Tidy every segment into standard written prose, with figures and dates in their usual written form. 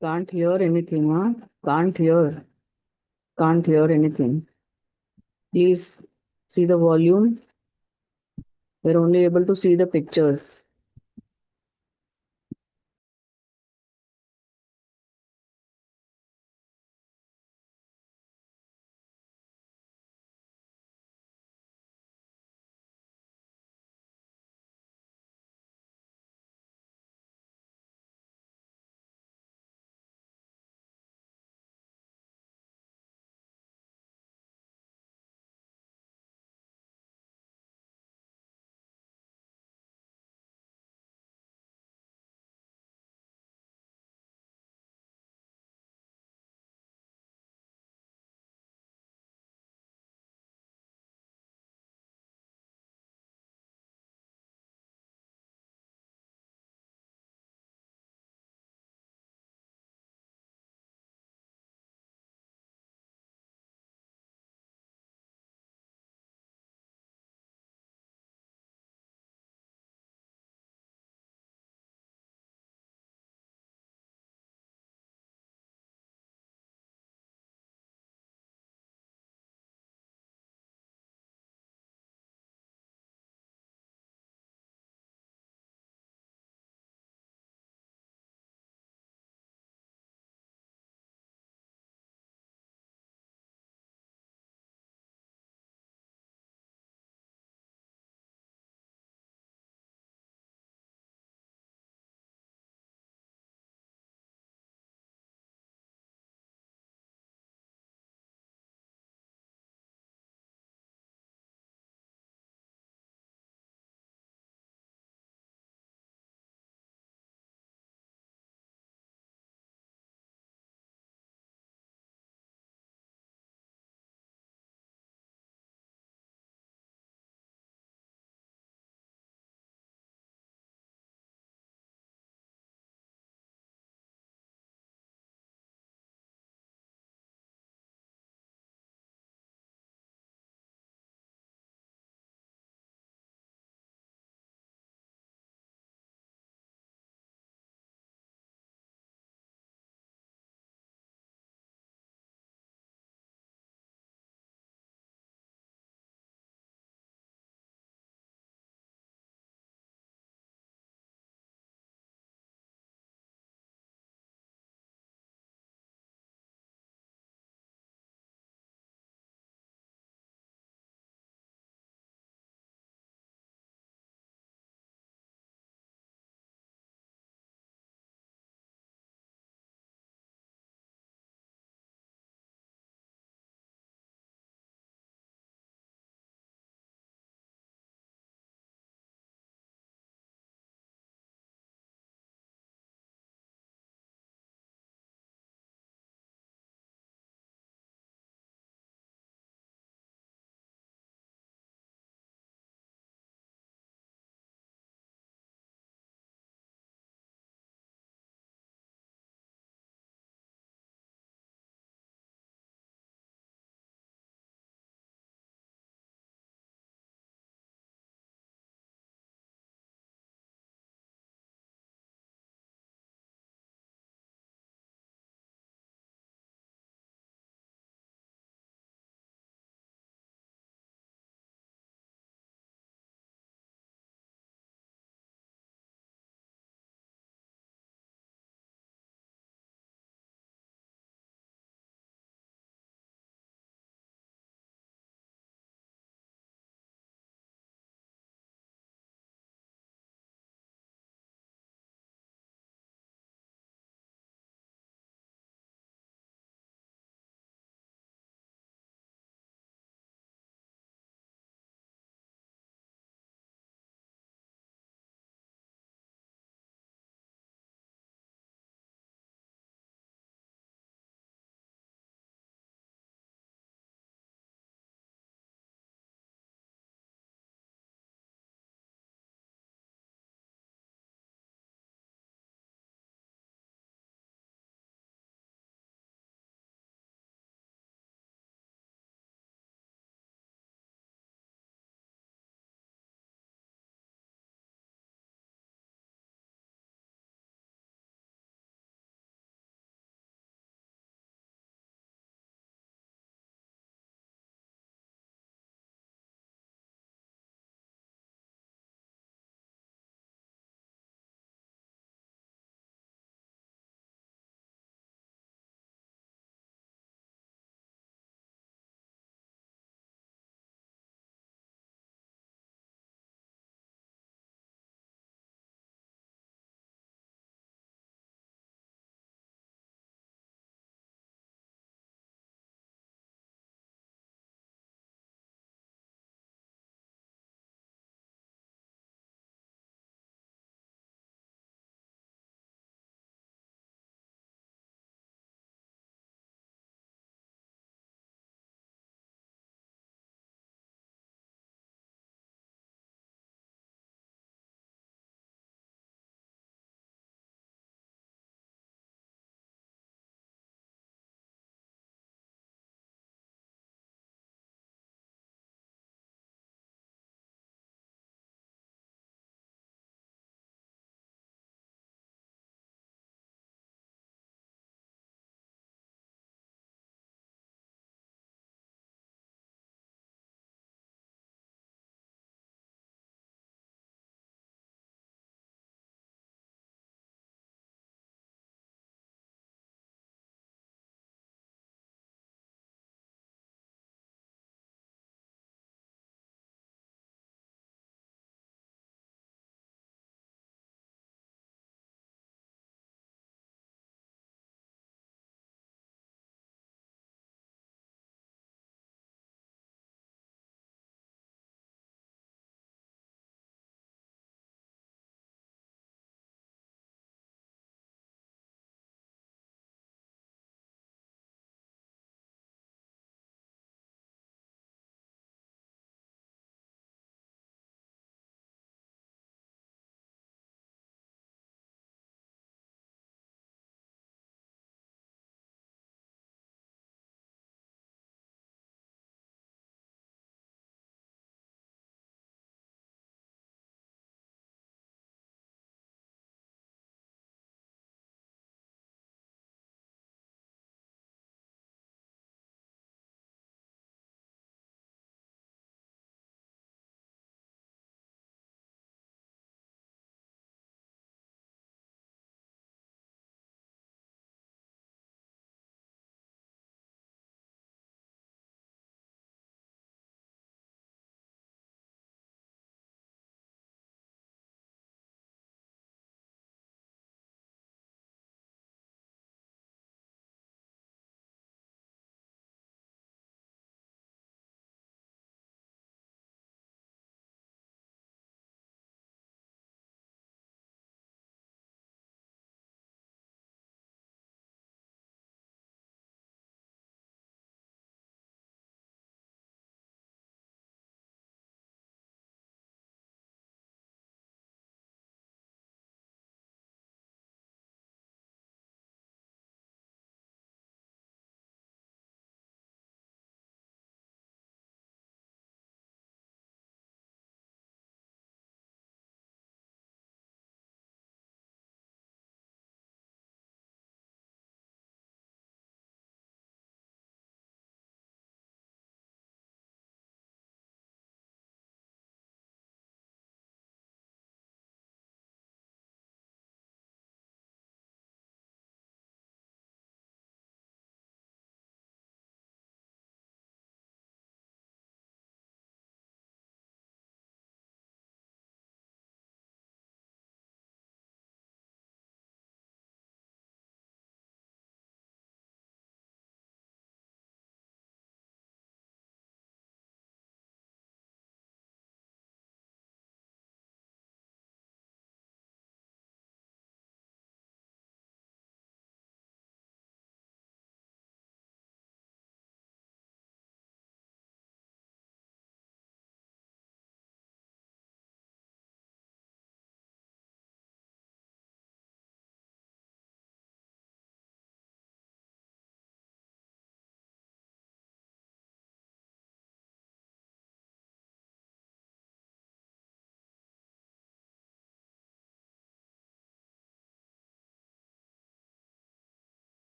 Can't hear anything, huh? Can't hear. Can't hear anything. Please see the volume. We're only able to see the pictures.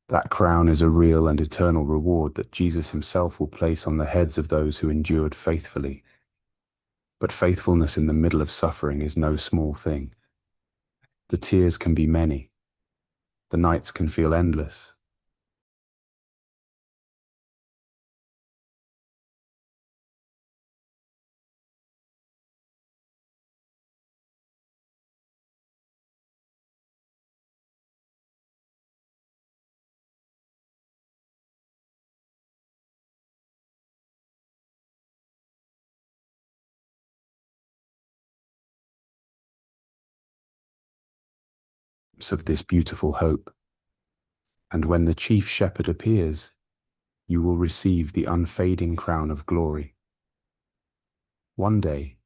That crown is a real and eternal reward that Jesus himself will place on the heads of those who endured faithfully. But faithfulness in the middle of suffering is no small thing. The tears can be many. The nights can feel endless. Of this beautiful hope. And when the chief shepherd appears, you will receive the unfading crown of glory. One day,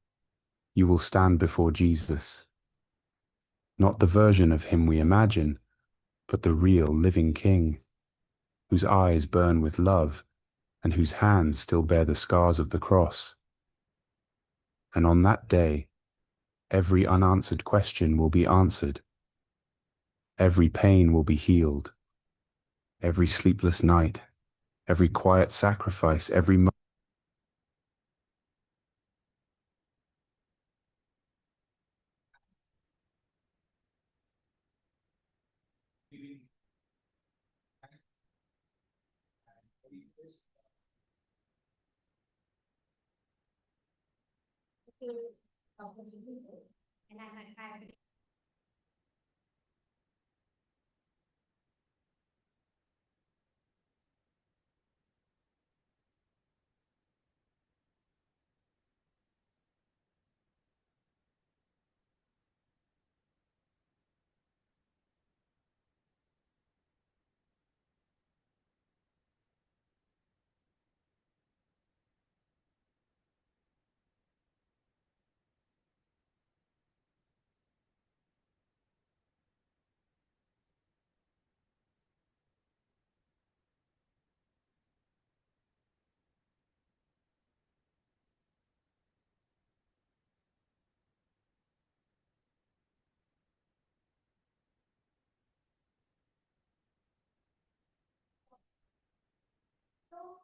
you will stand before Jesus, not the version of him we imagine, but the real living King, whose eyes burn with love and whose hands still bear the scars of the cross. And on that day, every unanswered question will be answered. Every pain will be healed. Every sleepless night, every quiet sacrifice, every moment. So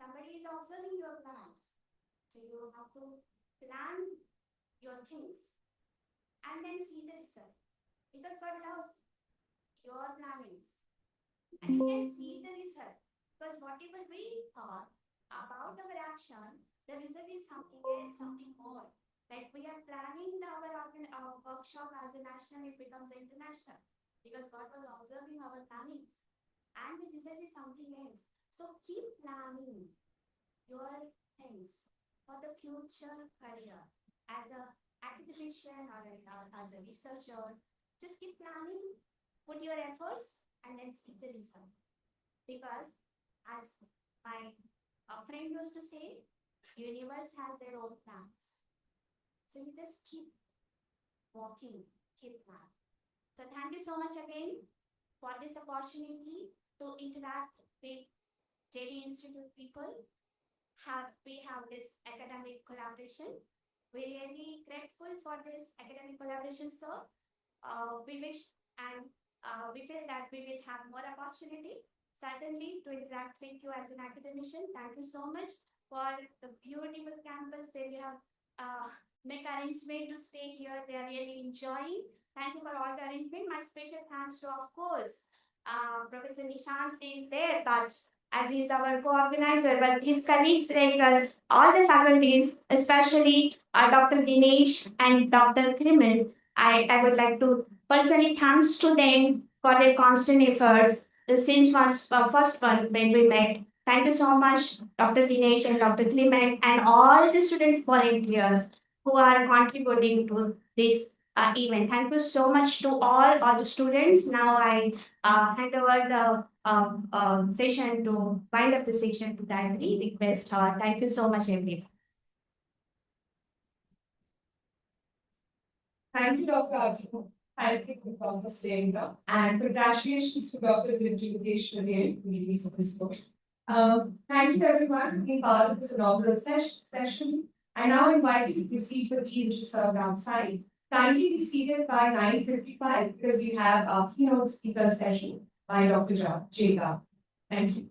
somebody is observing your plans. So you have to plan your things and then see the result. Because God loves your plannings. And you can see the result. Because whatever we thought about our action, the result is something else, something more. Like we are planning our workshop as a national, it becomes international. Because God was observing our plannings. And the result is something else. So keep planning your things for the future career as a academician or as a researcher. Just keep planning, put your efforts, and then see the result. Because as my friend used to say, universe has their own plans. So you just keep walking, keep planning. So thank you so much again for this opportunity to interact with JD Institute people. We have this academic collaboration. We're really grateful for this academic collaboration, sir. We wish and we feel that we will have more opportunity, certainly, to interact with you as an academician. Thank you so much for the beautiful campus where you have make arrangement to stay here. We are really enjoying. Thank you for all the arrangement. My special thanks to, of course, Professor Nishant is there, but as he is our co-organizer, but his colleagues, like all the faculties, especially Dr. Dinesh and Dr. Krimal, I would like to personally thanks to them for their constant efforts since first one when we met. Thank you so much, Dr. Dinesh and Dr. Clement, and all the student volunteers who are contributing to this event. Thank you so much to all the students. Now I hand over the session to wind up the session to Gayatri. Request her. Thank you so much, everyone. Thank you, Dr. Arjun. Thank you for staying here. And congratulations to Dr. Vindication again for the release of this book. Thank you, everyone, for being part of this inaugural session. I now invite you to proceed for tea, which is served outside. Kindly be seated by 9:55 because we have our keynote speaker session. by Dr. Jega. Thank you.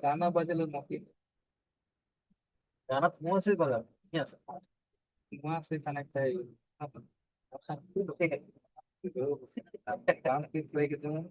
गाना बजेल गाना कुआं से बजा कुआं से connect है काम की प्ले के तुम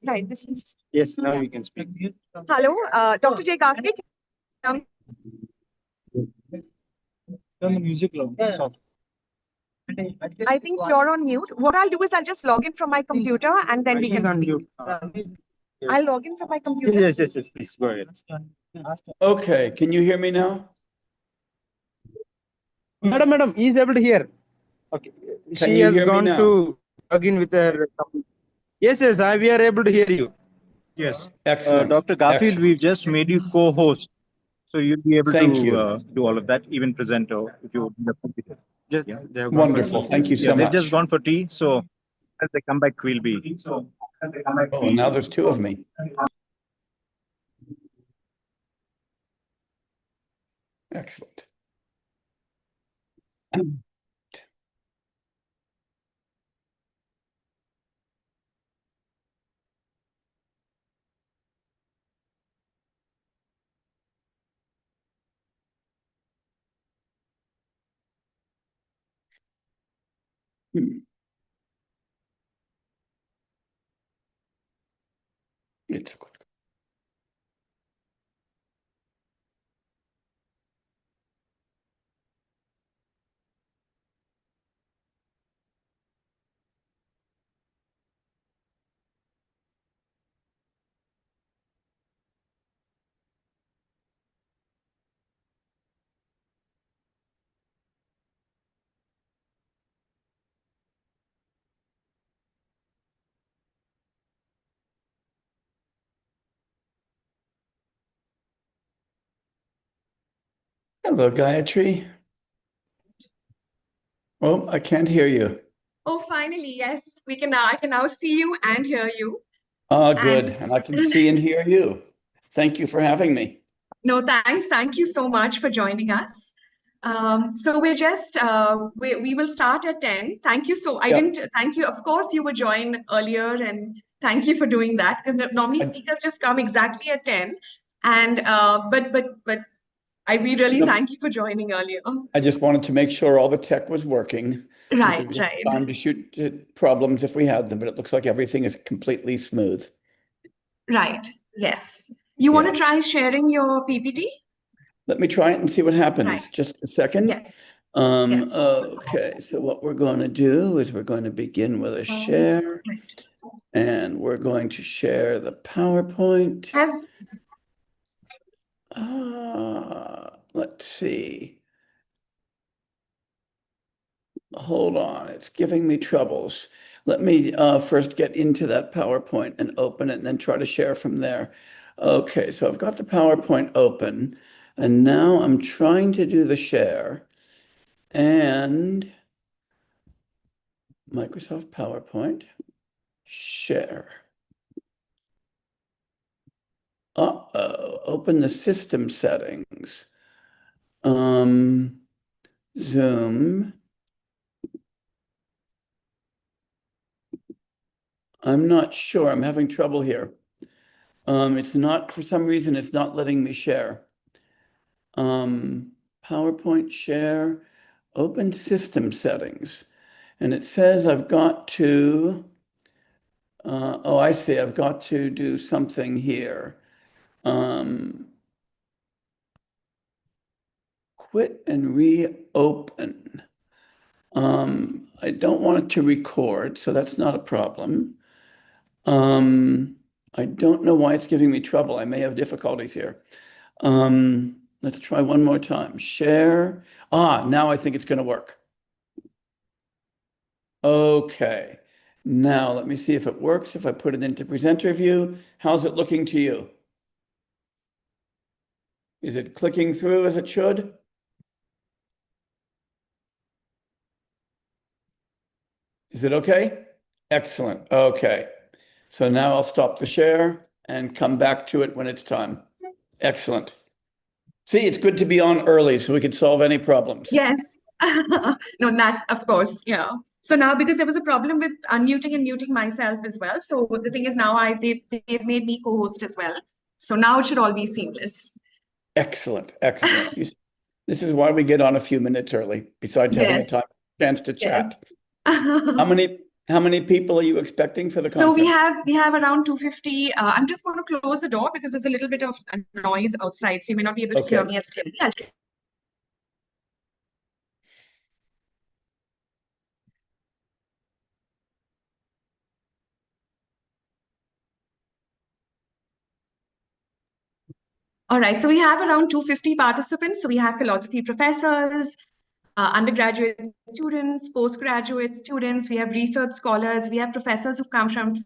Right, this is. Yes, now you can speak. Hello, Dr. Jay Karthik. Music I think you're on mute. What I'll do is I'll just log in from my computer and then we can speak. I'll log in from my computer. Yes, please go ahead. Okay, can you hear me now? Madam, he is able to hear. Okay. Can you hear me now? Again with her. Yes, we are able to hear you. Yes. Excellent. Dr. Garfield, Excellent. we've just made you co-host. So you'll be able Thank to you. do all of that, even presenter if you would. Just, yeah, they have gone for Wonderful. tea. Thank you Yeah, so they've just much. gone for tea. So as they come back, we'll be. Oh, now there's two of me. Excellent. It's good. Hello, Gayatri. Oh, I can't hear you. Oh, finally, yes, we can now. I can now see you and hear you. Ah, good. And And I can see and hear you. Thank you for having me. no, thanks. Thank you so much for joining us. So we're just we will start at 10. Thank you. So I Yeah. didn't thank you. Of course, you would join earlier, and thank you for doing that because normally I- speakers just come exactly at 10. And but we really Yep. thank you for joining earlier. I just wanted to make sure all the tech was working. and to Right, give right, time to shoot problems if we had them, but it looks like everything is completely smooth. right. Yes. You want to Yes. try sharing your PPT? Let me try it and see what happens. Right. Just a second. Yes. Um, Yes. okay, so what we're going to do is we're going to begin with a share, Right. and we're going to share the PowerPoint. As Let's see. Hold on, it's giving me troubles. Let me first get into that PowerPoint and open it and then try to share from there. Okay, so I've got the PowerPoint open, and now I'm trying to do the share. And Microsoft PowerPoint, share. Uh-oh, open the system settings. Zoom. I'm not sure. I'm having trouble here. It's not, for some reason, it's not letting me share. PowerPoint share, open system settings. And it says I've got to, oh, I see, I've got to do something here. Quit and reopen. I don't want it to record, so that's not a problem. I don't know why it's giving me trouble. I may have difficulties here. Let's try one more time. Share. Now I think it's going to work. Okay. Now let me see if it works. If I put it into presenter view, how's it looking to you? Is it clicking through as it should? Is it okay? Excellent. Okay. So now I'll stop the share and come back to it when it's time. Excellent. See, it's good to be on early so we could solve any problems. yes. No, that of course, yeah. So now because there was a problem with unmuting and muting myself as well. So the thing is now they've made me co-host as well. So now it should all be seamless. Excellent. Excellent. This is why we get on a few minutes early, besides having a Yes. chance to chat. Yes. How many people are you expecting for the So we conference? have around 250. I'm just going to close the door because there's a little bit of noise outside, so you may not be able to hear Okay. me as clearly. All right, so we have around 250 participants. So we have philosophy professors, undergraduate students, postgraduate students, we have research scholars, we have professors who've come from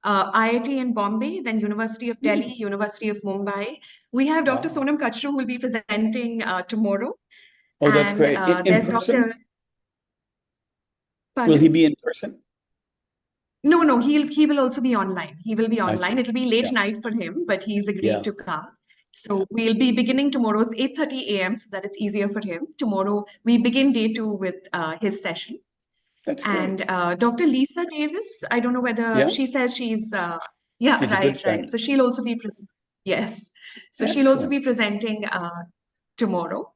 IIT in Bombay, then University of Delhi, University of Mumbai. We have Dr. Wow. Sonam Kachru who will be presenting tomorrow. Oh, that's And great. In there's person? Dr. Will he Pardon? be in person? No, he will also be online. He will be I online. see. It'll be late Yeah. night for him, but he's agreed Yeah. to come. So we'll be beginning tomorrow's 8:30 a.m. so that it's easier for him. Tomorrow we begin day 2 with his session. That's And great. Dr. Lisa Davis, I don't know whether Yeah. she says she's yeah, She's a good right. friend. So she'll also be yes. So she'll also be Excellent. presenting tomorrow.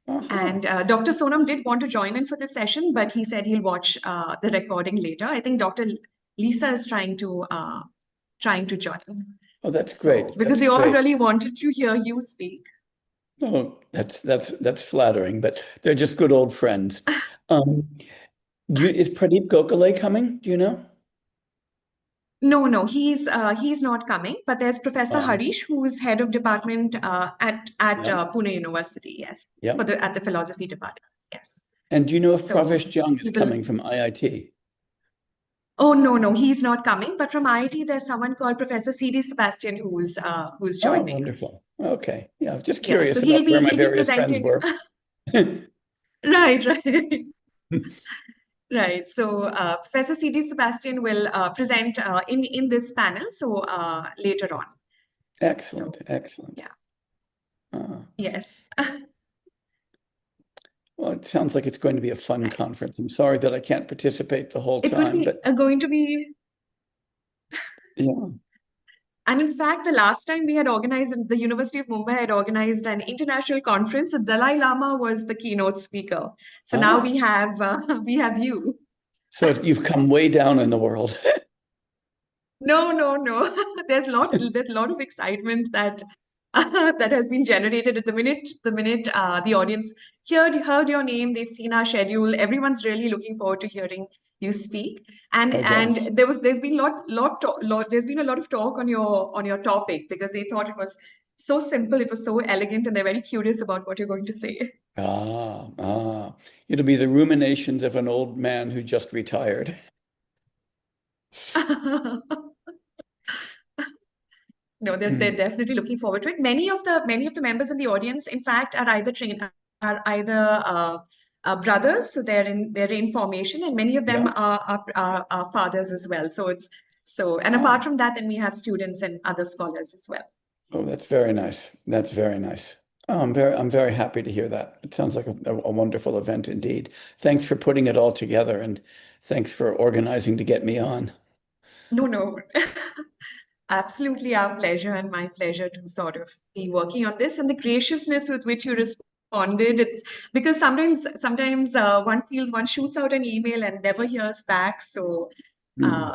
Uh-huh. And Dr. Sonam did want to join in for this session, but he said he'll watch the recording later. I think Dr. Lisa is trying to join. Oh, that's So great. because That's they all great. really wanted to hear you speak. Oh, that's flattering, but they're just good old friends. Is Pradeep Gokhale coming? Do you know? No, he's not coming. But there's Professor Oh, Harish, who is head of department at yeah, Pune University. Yes, yeah. at the philosophy department. Yes. And do you know if So Pravesh Jung is he will. coming from IIT? Oh no, he's not coming. But from IIT, there's someone called Professor C.D. Sebastian who's Oh, joining us. wonderful. Okay. Yeah, I was just Yeah, so curious about where my he'll be various friends presenting. were. Right. Right. So Professor C.D. Sebastian will present in this panel. So later on. Excellent, So excellent. yeah. Yes. Well, it sounds like it's going to be a fun conference. I'm sorry that I can't participate the whole It's going to time, be but going to be. yeah. And in fact, the last time we had organized, the University of Mumbai had organized an international conference. So Dalai Lama was the keynote speaker. So now we have you. So you've come way down in the world. No. There's a lot of excitement that that has been generated at the minute the audience heard your name, they've seen our schedule. Everyone's really looking forward to hearing you speak. And Oh gosh. there's been there's been a lot of talk on your topic because they thought it was so simple, it was so elegant, and they're very curious about what you're going to say. It'll be the ruminations of an old man who just retired. No, they're definitely looking forward to it. Many of the members in the audience, in fact, are either brothers, so they're in formation, and many of them Yeah. are fathers as well. And Ah. apart from that, then we have students and other scholars as well. Oh, that's very nice. That's very nice. Oh, I'm very happy to hear that. It sounds like a wonderful event indeed. Thanks for putting it all together, and thanks for organizing to get me on. No. Absolutely our pleasure and my pleasure to sort of be working on this, and the graciousness with which you responded. It's because sometimes one feels one shoots out an email and never hears back. So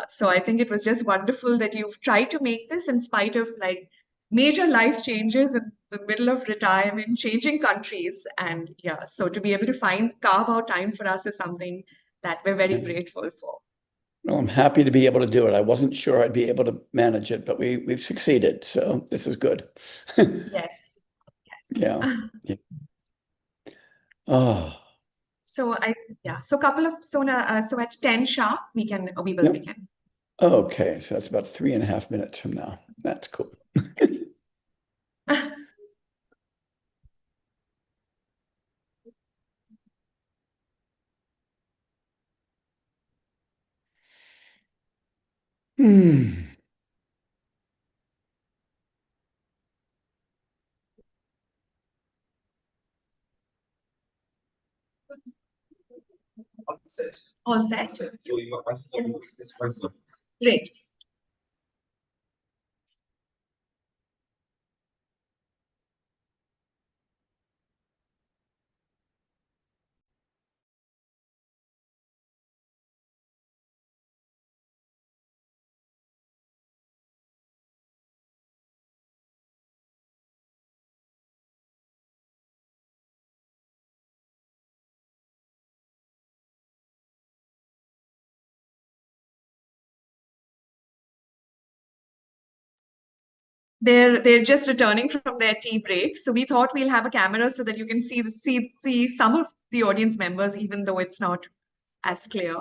so I think it was just wonderful that you've tried to make this in spite of like major life changes in the middle of retirement, changing countries, and yeah, so to be able to carve out time for us is something that we're very grateful for. Well, I'm happy to be able to do it. I wasn't sure I'd be able to manage it, but we've succeeded. So this is good. Yes. Yeah. Oh. So so at 10 sharp we will Yep. begin. Okay, so that's about 3.5 minutes from now. That's cool. Yes. All set. Great. They're just returning from their tea break. So we thought we'll have a camera so that you can see some of the audience members, even though it's not as clear.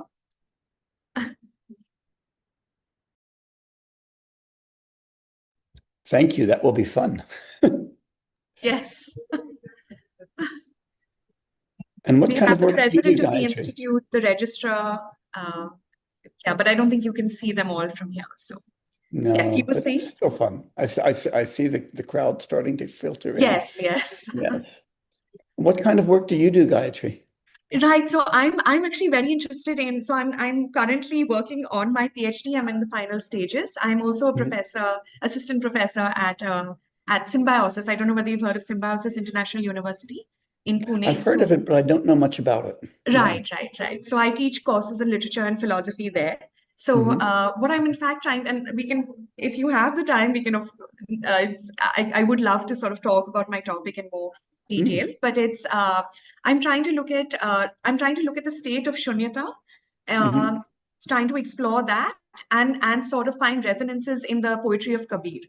Thank you. That will be fun. Yes. And what We kind have of the work do you do, president of the Gayatri? institute, the registrar. Yeah, but I don't think you can see them all from here. So yes, you No, were but saying? it's still fun. I see the crowd starting to filter in. Yes, yes. Yes. What kind of work do you do, Gayatri? Right. So I'm actually very interested in, so I'm currently working on my PhD. I'm in the final stages. I'm also a professor, assistant professor at Symbiosis. I don't know whether you've heard of Symbiosis International University in Pune. I've heard of it, but I don't know much about it. Right. So I teach courses in literature and philosophy there. So what I'm in fact trying, and we can, if you have the time, we can. I would love to sort of talk about my topic in more detail, but it's I'm trying to look at the state of shunyata, trying to explore that and sort of find resonances in the poetry of Kabir.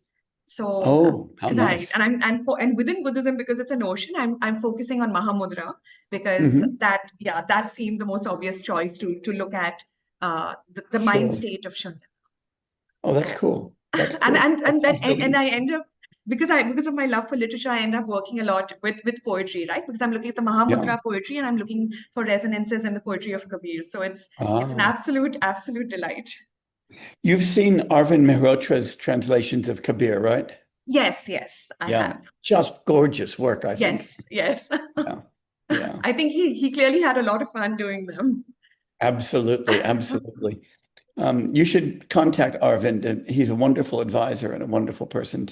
So Oh, how right, nice. and within Buddhism, because it's an ocean, I'm focusing on Mahamudra because that seemed the most obvious choice to look at the mind Sure. state of shunyata. Oh, that's cool. That's cool. And That sounds really I interesting. end up because of my love for literature, I end up working a lot with poetry, right? Because I'm looking at the Mahamudra poetry and I'm looking for resonances in the poetry of Kabir. So it's an absolute delight. You've seen Arvind Mehrotra's translations of Kabir, right? Yes, I have. Just gorgeous work, I think. Yes. Yeah. I think he clearly had a lot of fun doing them. Absolutely. You should contact Arvind. He's a wonderful advisor and a wonderful person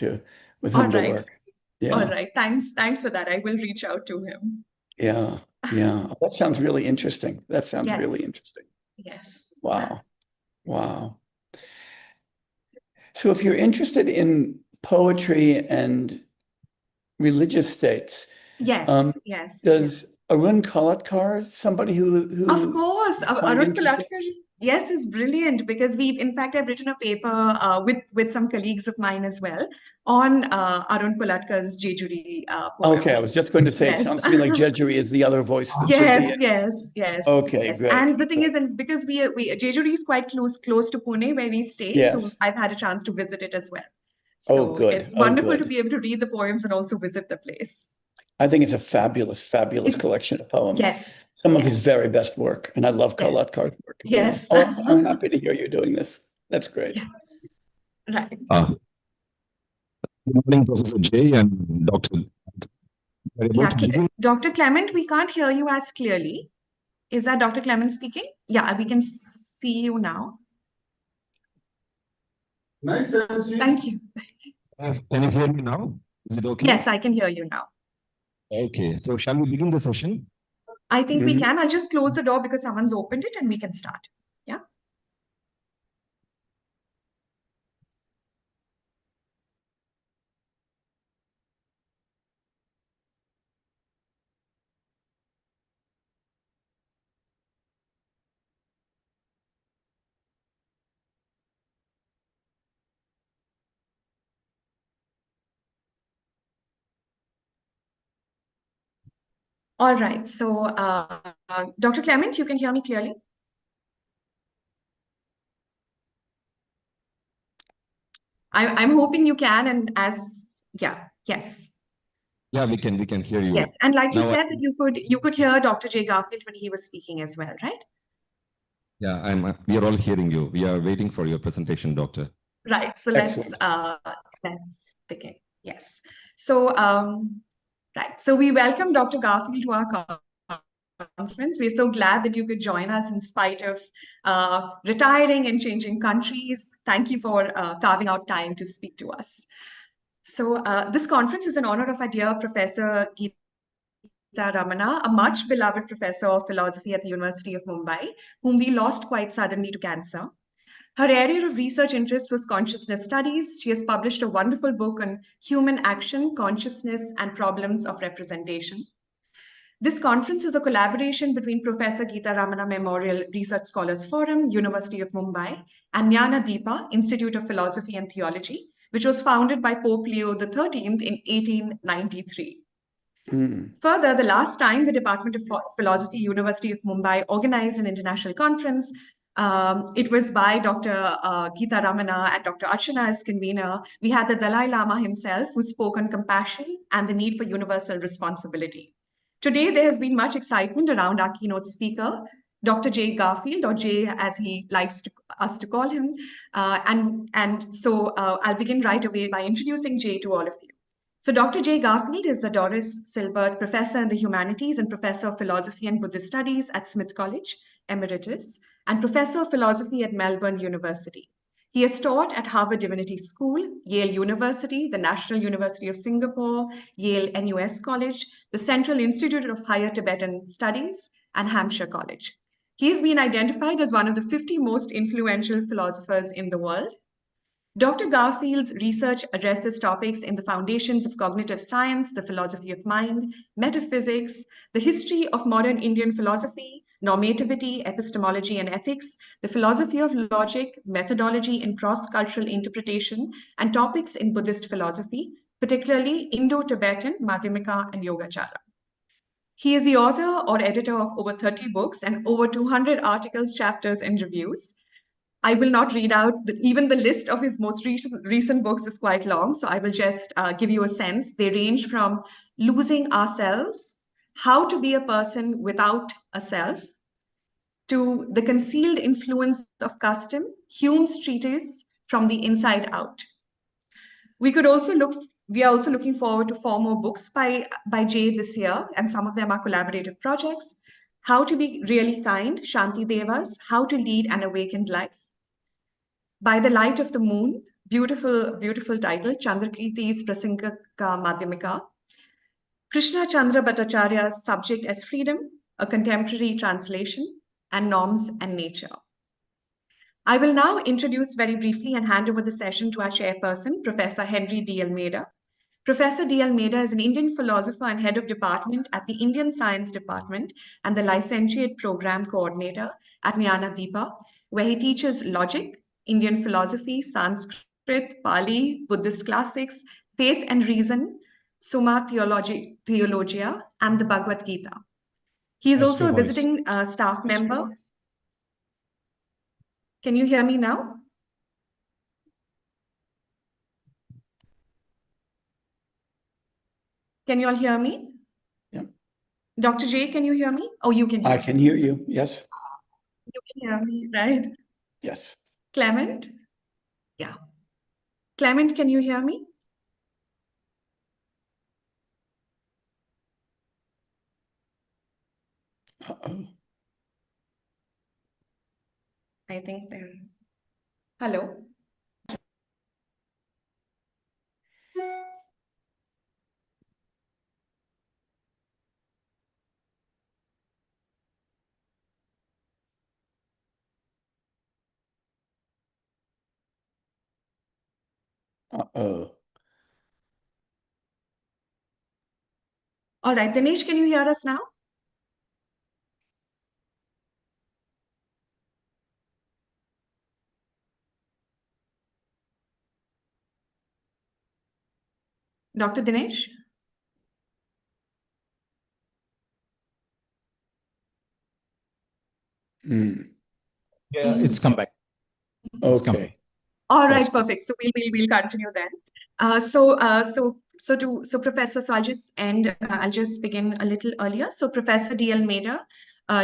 with whom to work. Yeah. All right. Thanks for that. I will reach out to him. Yeah. That sounds really interesting. Really interesting. Yes. Wow. So if you're interested in poetry and religious states, yes. Does Arun Kolatkar, somebody who of course, Arun interesting? Kolatkar, yes, is brilliant because I've written a paper with some colleagues of mine as well on Arun Kolatkar's Jejuri poems. Okay, I was just going to say, it sounds to me like Jejuri is the other voice that should be in. Yes. Okay, great. And the thing is, and because Jejuri is quite close to Pune where we stay, so I've had a chance to visit it as well. So good. It's wonderful to be able to read the poems and also visit the place. I think it's a fabulous collection of poems. Yes. Some of his very best work. And I love Kolatkar's work. Yes. Oh, I'm happy to hear you doing this. That's great. Yeah. Right. Good morning, Professor Jay and Dr. Dr. Clement, we can't hear you as clearly. Is that Dr. Clement speaking? Yeah, we can see you now. Thank you. Can you hear me now? Is it okay? Yes, I can hear you now. Okay, so shall we begin the session? I think we can. I'll just close the door because someone's opened it and we can start. Yeah. All right. So, Dr. Clement, you can hear me clearly? I'm hoping you can. And yes. Yeah, we can hear you. Yes, and like you said, that you could hear Dr. J. Garfield when he was speaking as well, right? Yeah, we are all hearing you. We are waiting for your presentation, Doctor. Right. So let's begin. Yes. So right. So we welcome Dr. Garfield to our conference. We're so glad that you could join us in spite of retiring and changing countries. Thank you for carving out time to speak to us. So this conference is in honor of our dear Professor Geeta Ramana, a much beloved professor of philosophy at the University of Mumbai, whom we lost quite suddenly to cancer. Her area of research interest was consciousness studies. She has published a wonderful book on human action, consciousness, and problems of representation. This conference is a collaboration between Professor Geeta Ramana Memorial Research Scholars Forum, University of Mumbai, and Jnana Deepa, Institute of Philosophy and Theology, which was founded by Pope Leo XIII in 1893. Further, the last time the Department of Philosophy, University of Mumbai organized an international conference, it was by Dr. Geeta Ramana and Dr. Archana as convener. We had the Dalai Lama himself who spoke on compassion and the need for universal responsibility. Today, there has been much excitement around our keynote speaker, Dr. Jay Garfield, or Jay as he likes us to call him. So I'll begin right away by introducing Jay to all of you. So Dr. Jay Garfield is the Doris Silbert Professor in the Humanities and Professor of Philosophy and Buddhist Studies at Smith College, Emeritus, and Professor of Philosophy at Melbourne University. He has taught at Harvard Divinity School, Yale University, the National University of Singapore, Yale NUS College, the Central Institute of Higher Tibetan Studies, and Hampshire College. He has been identified as one of the 50 most influential philosophers in the world. Dr. Garfield's research addresses topics in the foundations of cognitive science, the philosophy of mind, metaphysics, the history of modern Indian philosophy, normativity, epistemology and ethics, the philosophy of logic, methodology in cross-cultural interpretation, and topics in Buddhist philosophy, particularly Indo-Tibetan, Madhyamika, and Yogacara. He is the author or editor of over 30 books and over 200 articles, chapters, and reviews. I will not read out even the list of his most recent books is quite long, so I will just give you a sense. They range from Losing Ourselves, How to Be a Person Without a Self, to The Concealed Influence of Custom, Hume's Treatise From the Inside Out. We are also looking forward to 4 more books by Jay this year, and some of them are collaborative projects. How to Be Really Kind, Shanti Deva's How to Lead an Awakened Life. By the Light of the Moon, beautiful, beautiful title, Chandrakirti's Prasangika Madhyamika. Krishna Chandra Bhattacharya's Subject as Freedom, a Contemporary Translation, and Norms and Nature. I will now introduce very briefly and hand over the session to our chairperson, Professor Henry D. Almeida. Professor D. Almeida is an Indian philosopher and head of department at the Indian Science Department and the licentiate program coordinator at Jnana Deepa, where he teaches logic, Indian philosophy, Sanskrit, Pali, Buddhist classics, faith and reason, Summa Theologia, and the Bhagavad Gita. He is also a visiting staff member. Can you hear me now? Can you all hear me? Yeah. Dr. J, can you hear me? Oh, you can hear me. I can hear you, yes. You can hear me, right? Yes. Clement? Yeah. Clement, can you hear me? Uh-oh. I think they're... Hello? Uh-oh. All right, Dinesh, can you hear us now? Dr. Dinesh? Yeah, it's come back. It's come back. Okay. All That's right, perfect. So we'll continue then. So Professor, so I'll just end. I'll just begin a little earlier. So Professor D. Almeida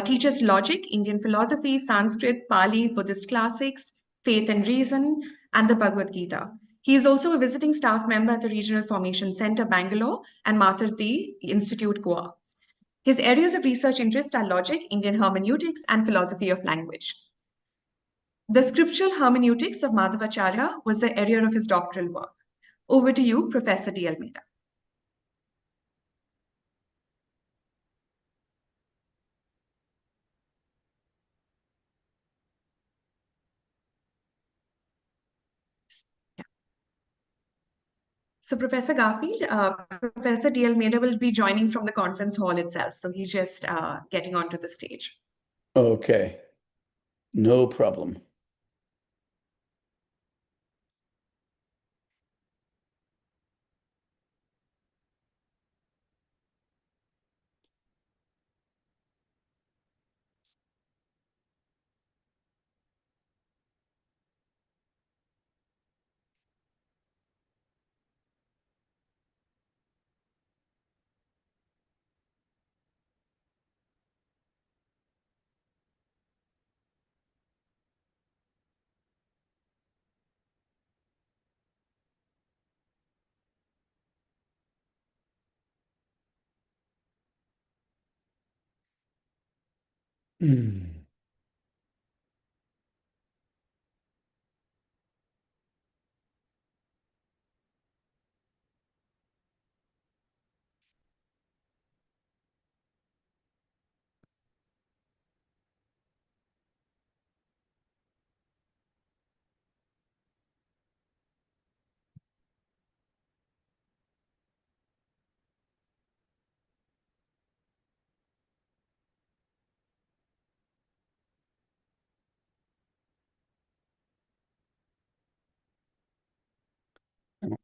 teaches logic, Indian philosophy, Sanskrit, Pali, Buddhist classics, faith and reason, and the Bhagavad Gita. He is also a visiting staff member at the Regional Formation Center, Bangalore, and Matarthi Institute, Goa. His areas of research interest are logic, Indian hermeneutics, and philosophy of language. The scriptural hermeneutics of Madhavacharya was the area of his doctoral work. Over to you, Professor D. Almeida. Yeah. So Professor Garfield, Professor D. Almeida will be joining from the conference hall itself. So he's just getting onto the stage. Okay. No problem.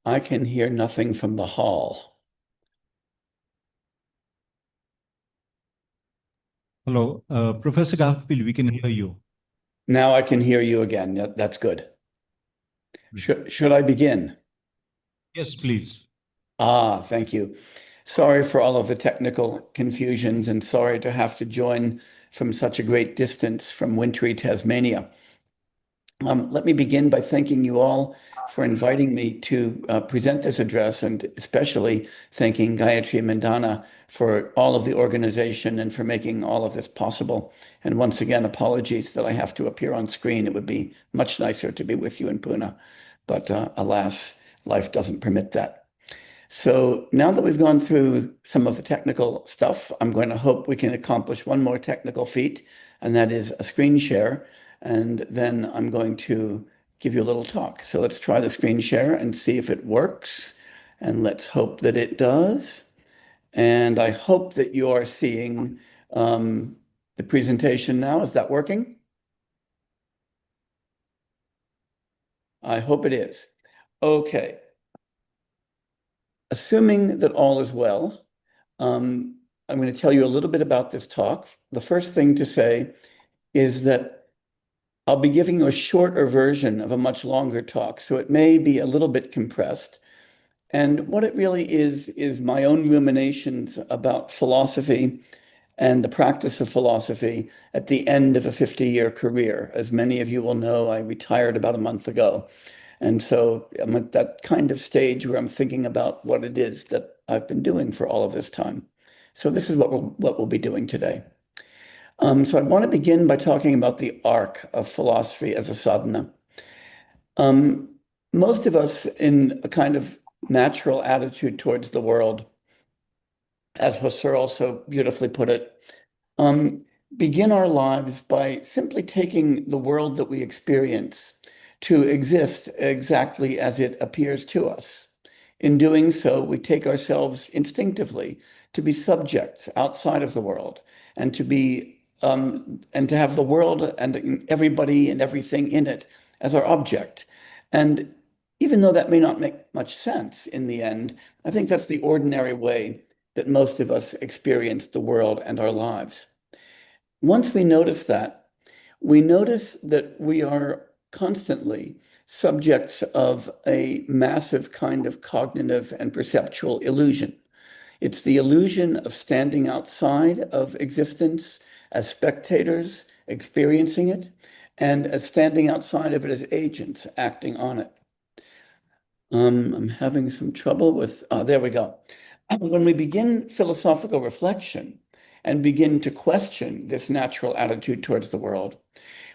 I can hear nothing from the hall. Hello, Professor Garfield, we can hear you. Now I can hear you again. That's good. Should I begin? Yes, please. Thank you. Sorry for all of the technical confusions and sorry to have to join from such a great distance from wintry Tasmania. Let me begin by thanking you all for inviting me to present this address, and especially thanking Gayatri Mandana for all of the organization and for making all of this possible. And once again, apologies that I have to appear on screen. It would be much nicer to be with you in Pune, but alas, life doesn't permit that. So now that we've gone through some of the technical stuff, I'm going to hope we can accomplish one more technical feat, and that is a screen share. And then I'm going to give you a little talk. So let's try the screen share and see if it works. And let's hope that it does. And I hope that you are seeing the presentation now. Is that working? I hope it is. Okay. Assuming that all is well, I'm going to tell you a little bit about this talk. The first thing to say is that I'll be giving you a shorter version of a much longer talk, so it may be a little bit compressed. And what it really is my own ruminations about philosophy and the practice of philosophy at the end of a 50-year career. As many of you will know, I retired about a month ago. And so I'm at that kind of stage where I'm thinking about what it is that I've been doing for all of this time. So this is what we'll be doing today. So I want to begin by talking about the arc of philosophy as a sadhana. Most of us, in a kind of natural attitude towards the world, as Husserl so beautifully put it, begin our lives by simply taking the world that we experience to exist exactly as it appears to us. In doing so, we take ourselves instinctively to be subjects outside of the world, and to be and to have the world and everybody and everything in it as our object. And even though that may not make much sense in the end, I think that's the ordinary way that most of us experience the world and our lives. Once we notice that, we notice that we are constantly subjects of a massive kind of cognitive and perceptual illusion. It's the illusion of standing outside of existence as spectators, experiencing it, and as standing outside of it as agents, acting on it. I'm having some trouble with, there we go. When we begin philosophical reflection and begin to question this natural attitude towards the world,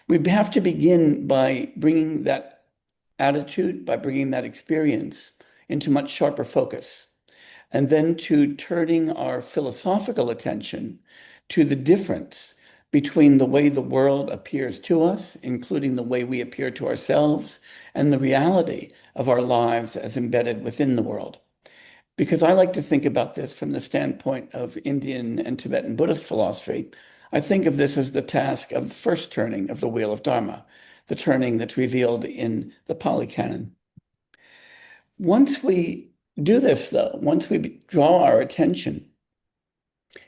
we have to begin by bringing that attitude, by bringing that experience into much sharper focus, and then to turning our philosophical attention to the difference between the way the world appears to us, including the way we appear to ourselves, and the reality of our lives as embedded within the world. Because I like to think about this from the standpoint of Indian and Tibetan Buddhist philosophy. I think of this as the task of the first turning of the wheel of Dharma, the turning that's revealed in the Pali Canon. Once we do this, though, once we draw our attention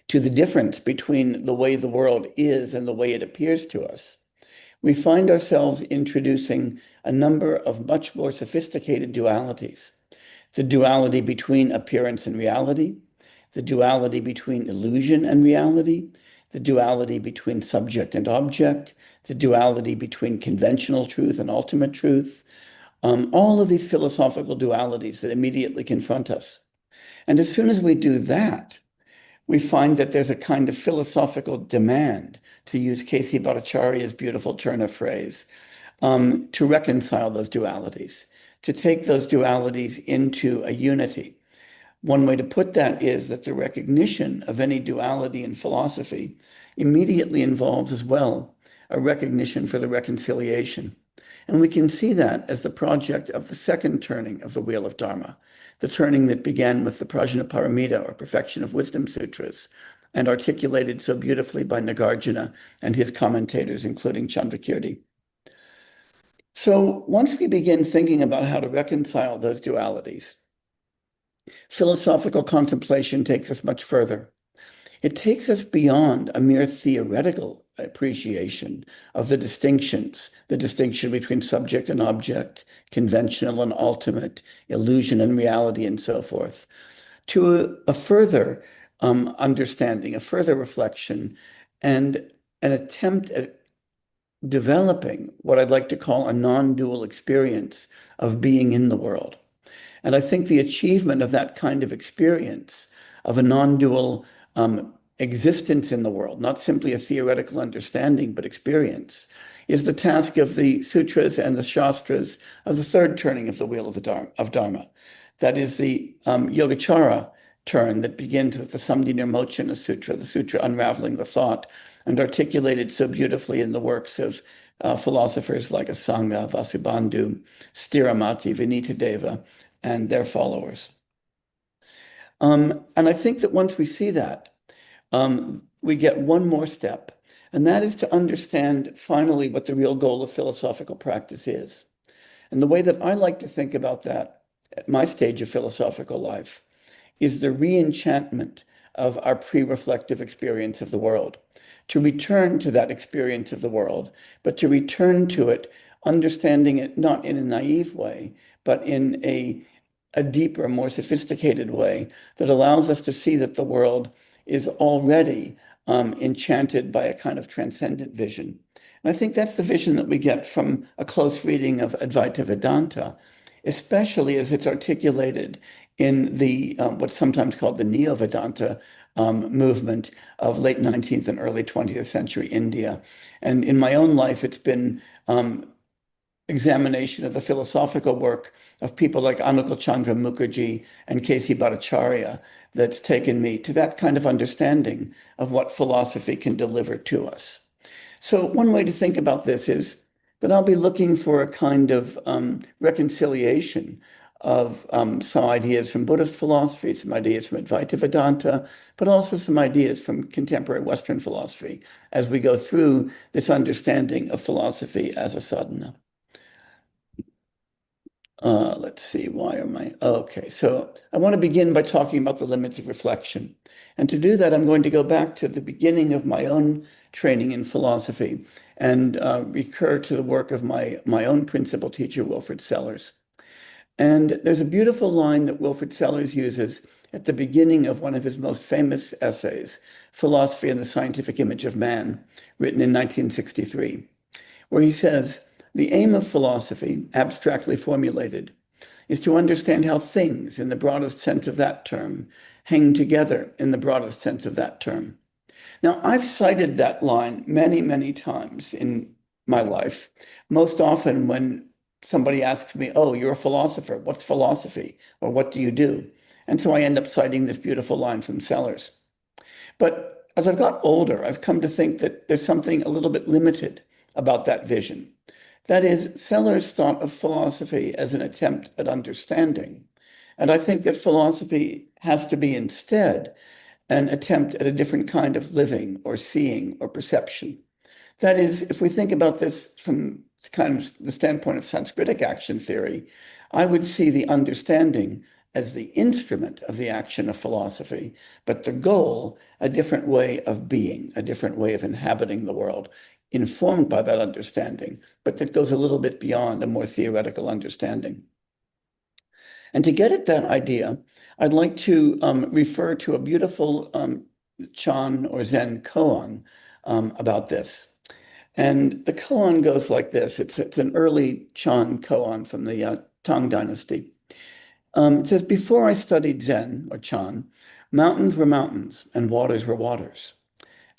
to the difference between the way the world is and the way it appears to us, we find ourselves introducing a number of much more sophisticated dualities. The duality between appearance and reality, the duality between illusion and reality, the duality between subject and object, the duality between conventional truth and ultimate truth, all of these philosophical dualities that immediately confront us. And as soon as we do that, we find that there's a kind of philosophical demand, to use K.C. Bhattacharya's beautiful turn of phrase, to reconcile those dualities, to take those dualities into a unity. One way to put that is that the recognition of any duality in philosophy immediately involves as well a recognition for the reconciliation. And we can see that as the project of the second turning of the Wheel of Dharma, the turning that began with the Prajnaparamita, or Perfection of Wisdom Sutras, and articulated so beautifully by Nagarjuna and his commentators, including Chandrakirti. So once we begin thinking about how to reconcile those dualities, philosophical contemplation takes us much further. It takes us beyond a mere theoretical appreciation of the distinctions, the distinction between subject and object, conventional and ultimate, illusion and reality, and so forth, to a further understanding, a further reflection, and an attempt at developing what I'd like to call a non-dual experience of being in the world. And I think the achievement of that kind of experience, of a non-dual existence in the world, not simply a theoretical understanding, but experience, is the task of the sutras and the shastras of the third turning of the Wheel of Dharma. That is the Yogacara turn that begins with the Samdhinirmochana Sutra, the sutra unraveling the thought, and articulated so beautifully in the works of philosophers like Asanga, Vasubandhu, Stiramati, Vinitadeva, and their followers. And I think that once we see that, we get one more step, and that is to understand finally what the real goal of philosophical practice is. And the way that I like to think about that at my stage of philosophical life is the re-enchantment of our pre-reflective experience of the world, to return to that experience of the world, but to return to it, understanding it not in a naive way, but in a deeper, more sophisticated way that allows us to see that the world is already enchanted by a kind of transcendent vision. And I think that's the vision that we get from a close reading of Advaita Vedanta, especially as it's articulated in the what's sometimes called the Neo-Vedanta movement of late 19th and early 20th century India. And in my own life, it's been examination of the philosophical work of people like Anukul Chandra Mukherjee and K.C. Bhattacharya that's taken me to that kind of understanding of what philosophy can deliver to us. So one way to think about this is that I'll be looking for a kind of reconciliation of some ideas from Buddhist philosophy, some ideas from Advaita Vedanta, but also some ideas from contemporary Western philosophy as we go through this understanding of philosophy as a sadhana. Let's see, why am I? Okay, so I want to begin by talking about the limits of reflection. And to do that, I'm going to go back to the beginning of my own training in philosophy and recur to the work of my own principal teacher, Wilfrid Sellars. And there's a beautiful line that Wilfrid Sellars uses at the beginning of one of his most famous essays, Philosophy and the Scientific Image of Man, written in 1963, where he says, "The aim of philosophy, abstractly formulated, is to understand how things, in the broadest sense of that term, hang together in the broadest sense of that term." Now, I've cited that line many, many times in my life, most often when somebody asks me, "Oh, you're a philosopher. What's philosophy? Or what do you do?" And so I end up citing this beautiful line from Sellars. But as I've got older, I've come to think that there's something a little bit limited about that vision. That is, Sellars thought of philosophy as an attempt at understanding. And I think that philosophy has to be instead an attempt at a different kind of living or seeing or perception. That is, if we think about this from kind of the standpoint of Sanskritic action theory, I would see the understanding as the instrument of the action of philosophy, but the goal, a different way of being, a different way of inhabiting the world, informed by that understanding, but that goes a little bit beyond a more theoretical understanding. And to get at that idea, I'd like to refer to a beautiful Chan or Zen koan about this. And the koan goes like this. It's an early Chan koan from the Tang Dynasty. It says, "Before I studied Zen, or Chan, Mountains were mountains and waters were waters.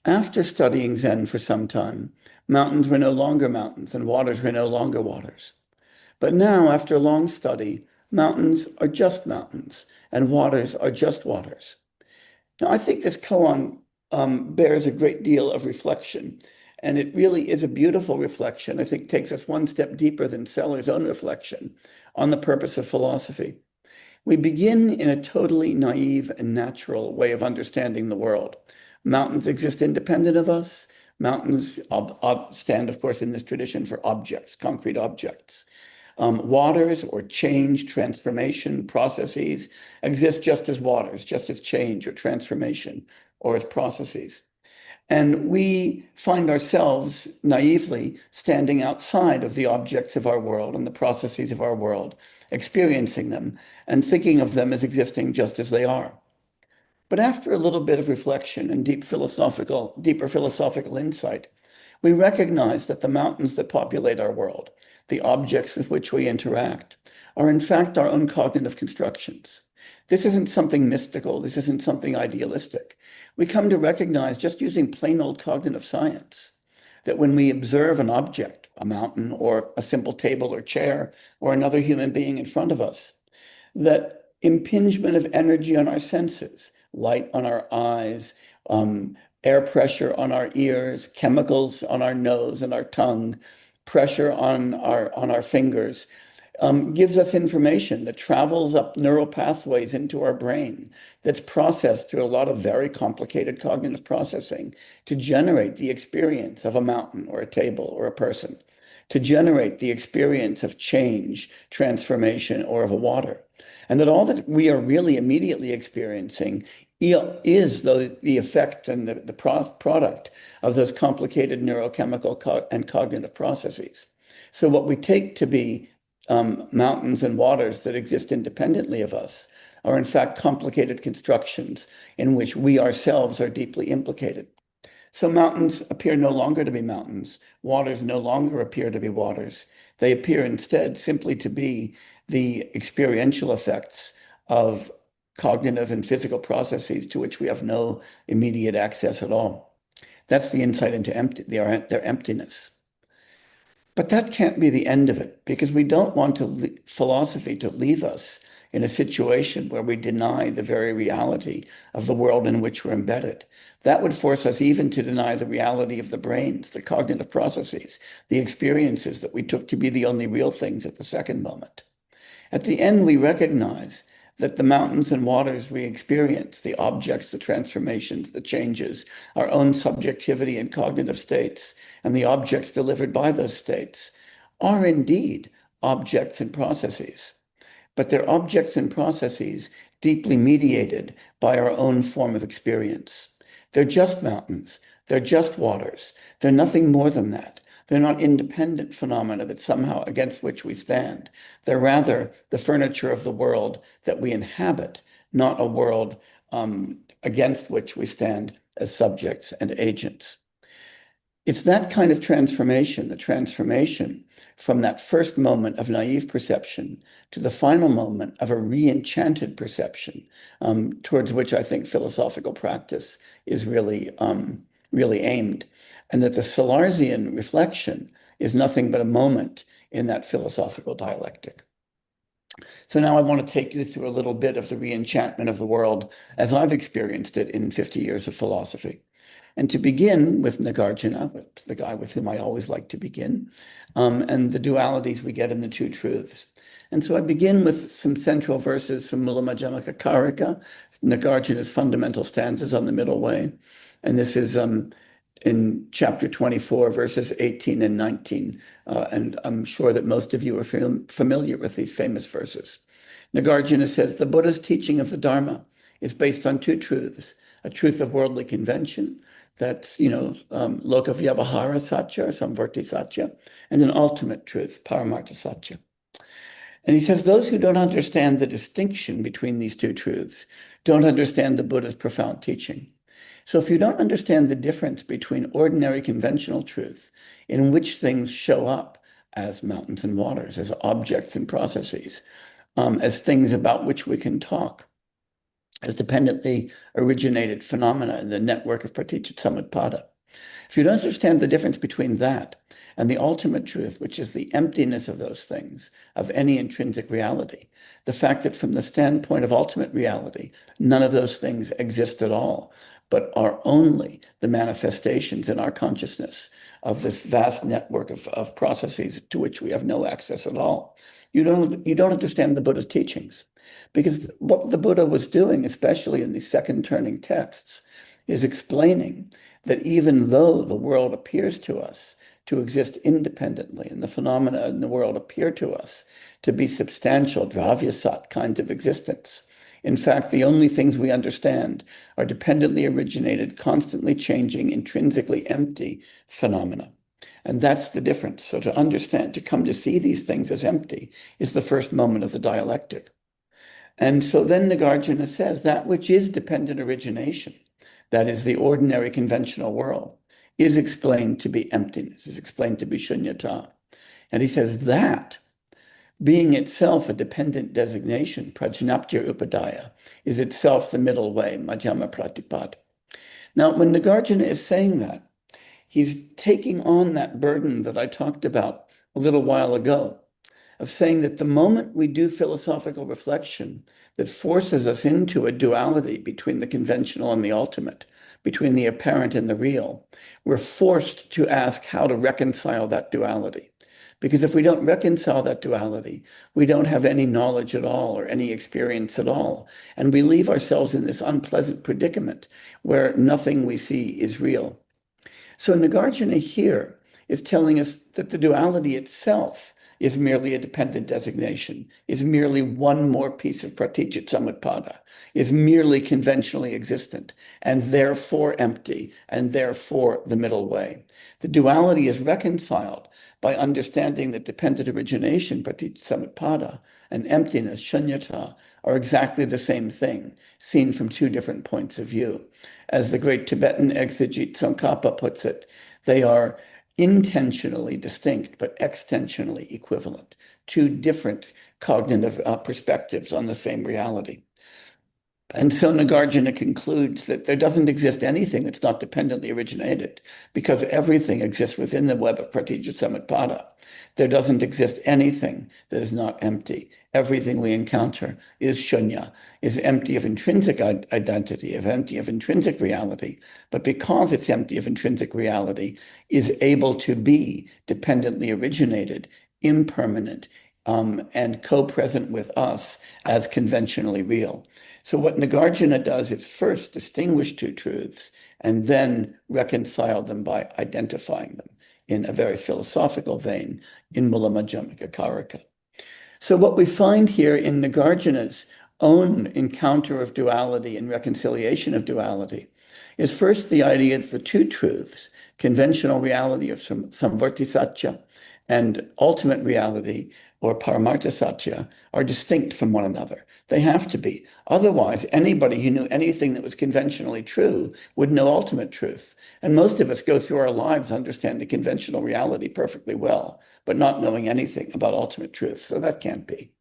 After studying Zen for some time, mountains were no longer mountains and waters were no longer waters. But now, after long study, mountains are just mountains and waters are just waters. Now, I think this koan bears a great deal of reflection, and it really is a beautiful reflection. I think takes us one step deeper than Seller's own reflection on the purpose of philosophy. We begin in a totally naive and natural way of understanding the world. Mountains exist independent of us. Mountains stand, of course, in this tradition for objects, concrete objects. Waters or change, transformation processes exist just as waters, just as change or transformation or as processes. And we find ourselves naively standing outside of the objects of our world and the processes of our world, experiencing them and thinking of them as existing just as they are. But after a little bit of reflection and deeper philosophical insight, we recognize that the mountains that populate our world, the objects with which we interact, are in fact our own cognitive constructions. This isn't something mystical. This isn't something idealistic. We come to recognize, just using plain old cognitive science, that when we observe an object, a mountain or a simple table or chair or another human being in front of us, that impingement of energy on our senses, light on our eyes, air pressure on our ears, chemicals on our nose and our tongue, pressure on our fingers, gives us information that travels up neural pathways into our brain that's processed through a lot of very complicated cognitive processing to generate the experience of a mountain or a table or a person, to generate the experience of change, transformation, or of a water. And that all that we are really immediately experiencing is the effect and the product of those complicated neurochemical and cognitive processes. So what we take to be mountains and waters that exist independently of us are in fact complicated constructions in which we ourselves are deeply implicated. So mountains appear no longer to be mountains. Waters no longer appear to be waters. They appear instead simply to be the experiential effects of cognitive and physical processes to which we have no immediate access at all. That's the insight into their emptiness. But that can't be the end of it, because we don't want philosophy to leave us in a situation where we deny the very reality of the world in which we're embedded. That would force us even to deny the reality of the brains, the cognitive processes, the experiences that we took to be the only real things at the second moment. At the end, we recognize that the mountains and waters we experience, the objects, the transformations, the changes, our own subjectivity and cognitive states, and the objects delivered by those states are indeed objects and processes. But they're objects and processes deeply mediated by our own form of experience. They're just mountains. They're just waters. They're nothing more than that. They're not independent phenomena that somehow against which we stand. They're rather the furniture of the world that we inhabit, not a world against which we stand as subjects and agents. It's that kind of transformation, the transformation from that first moment of naive perception to the final moment of a re-enchanted perception, towards which I think philosophical practice is really aimed. And that the Salarzian reflection is nothing but a moment in that philosophical dialectic. So now I want to take you through a little bit of the re-enchantment of the world as I've experienced it in 50 years of philosophy. And to begin with Nagarjuna, the guy with whom I always like to begin, and the dualities we get in the two truths. And so I begin with some central verses from Mula Madhyamaka Karika, Nagarjuna's fundamental stanzas on the middle way. And this is in chapter 24, verses 18 and 19. And I'm sure that most of you are familiar with these famous verses. Nagarjuna says, the Buddha's teaching of the Dharma is based on two truths, a truth of worldly convention, that's, loka vyavahara satya, or samvarti satya, and an ultimate truth, paramartha satya. And he says, those who don't understand the distinction between these two truths don't understand the Buddha's profound teaching. So if you don't understand the difference between ordinary conventional truth, in which things show up as mountains and waters, as objects and processes, as things about which we can talk, as dependently originated phenomena in the network of Praticca. If you don't understand the difference between that and the ultimate truth, which is the emptiness of those things, of any intrinsic reality, the fact that from the standpoint of ultimate reality, none of those things exist at all, but are only the manifestations in our consciousness of this vast network of processes to which we have no access at all. You don't understand the Buddha's teachings. Because what the Buddha was doing, especially in these second turning texts, is explaining that even though the world appears to us to exist independently, and the phenomena in the world appear to us to be substantial, dravyasat kinds of existence, in fact, the only things we understand are dependently originated, constantly changing, intrinsically empty phenomena. And that's the difference. So to understand, to come to see these things as empty is the first moment of the dialectic. And so then Nagarjuna says that which is dependent origination, that is the ordinary conventional world, is explained to be emptiness, is explained to be shunyata. And he says that being itself a dependent designation, prajnaptya upadaya, is itself the middle way, majjhima pratipada. Now, when Nagarjuna is saying that, he's taking on that burden that I talked about a little while ago, of saying that the moment we do philosophical reflection that forces us into a duality between the conventional and the ultimate, between the apparent and the real, we're forced to ask how to reconcile that duality. Because if we don't reconcile that duality, we don't have any knowledge at all or any experience at all. And we leave ourselves in this unpleasant predicament where nothing we see is real. So Nagarjuna here is telling us that the duality itself is merely a dependent designation, is merely one more piece of Praticca, is merely conventionally existent, and therefore empty, and therefore the middle way. The duality is reconciled by understanding that dependent origination, Praticca, and emptiness, shunyata, are exactly the same thing, seen from two different points of view. As the great Tibetan exegete Tsongkhapa puts it, they are intentionally distinct, but extensionally equivalent, two different cognitive perspectives on the same reality. And so Nagarjuna concludes that there doesn't exist anything that's not dependently originated, because everything exists within the web of Praticca. There doesn't exist anything that is not empty. Everything we encounter is shunya, is empty of intrinsic identity, empty of intrinsic reality. But because it's empty of intrinsic reality, is able to be dependently originated, impermanent, and co-present with us as conventionally real. So what Nagarjuna does is first distinguish two truths and then reconcile them by identifying them in a very philosophical vein in Mula Madhyamika Karika. So what we find here in Nagarjuna's own encounter of duality and reconciliation of duality is first the idea that the two truths, conventional reality of samvarti satya and ultimate reality or paramartha satya, are distinct from one another. They have to be. Otherwise, anybody who knew anything that was conventionally true would know ultimate truth. And most of us go through our lives understanding conventional reality perfectly well, but not knowing anything about ultimate truth. So that can't be.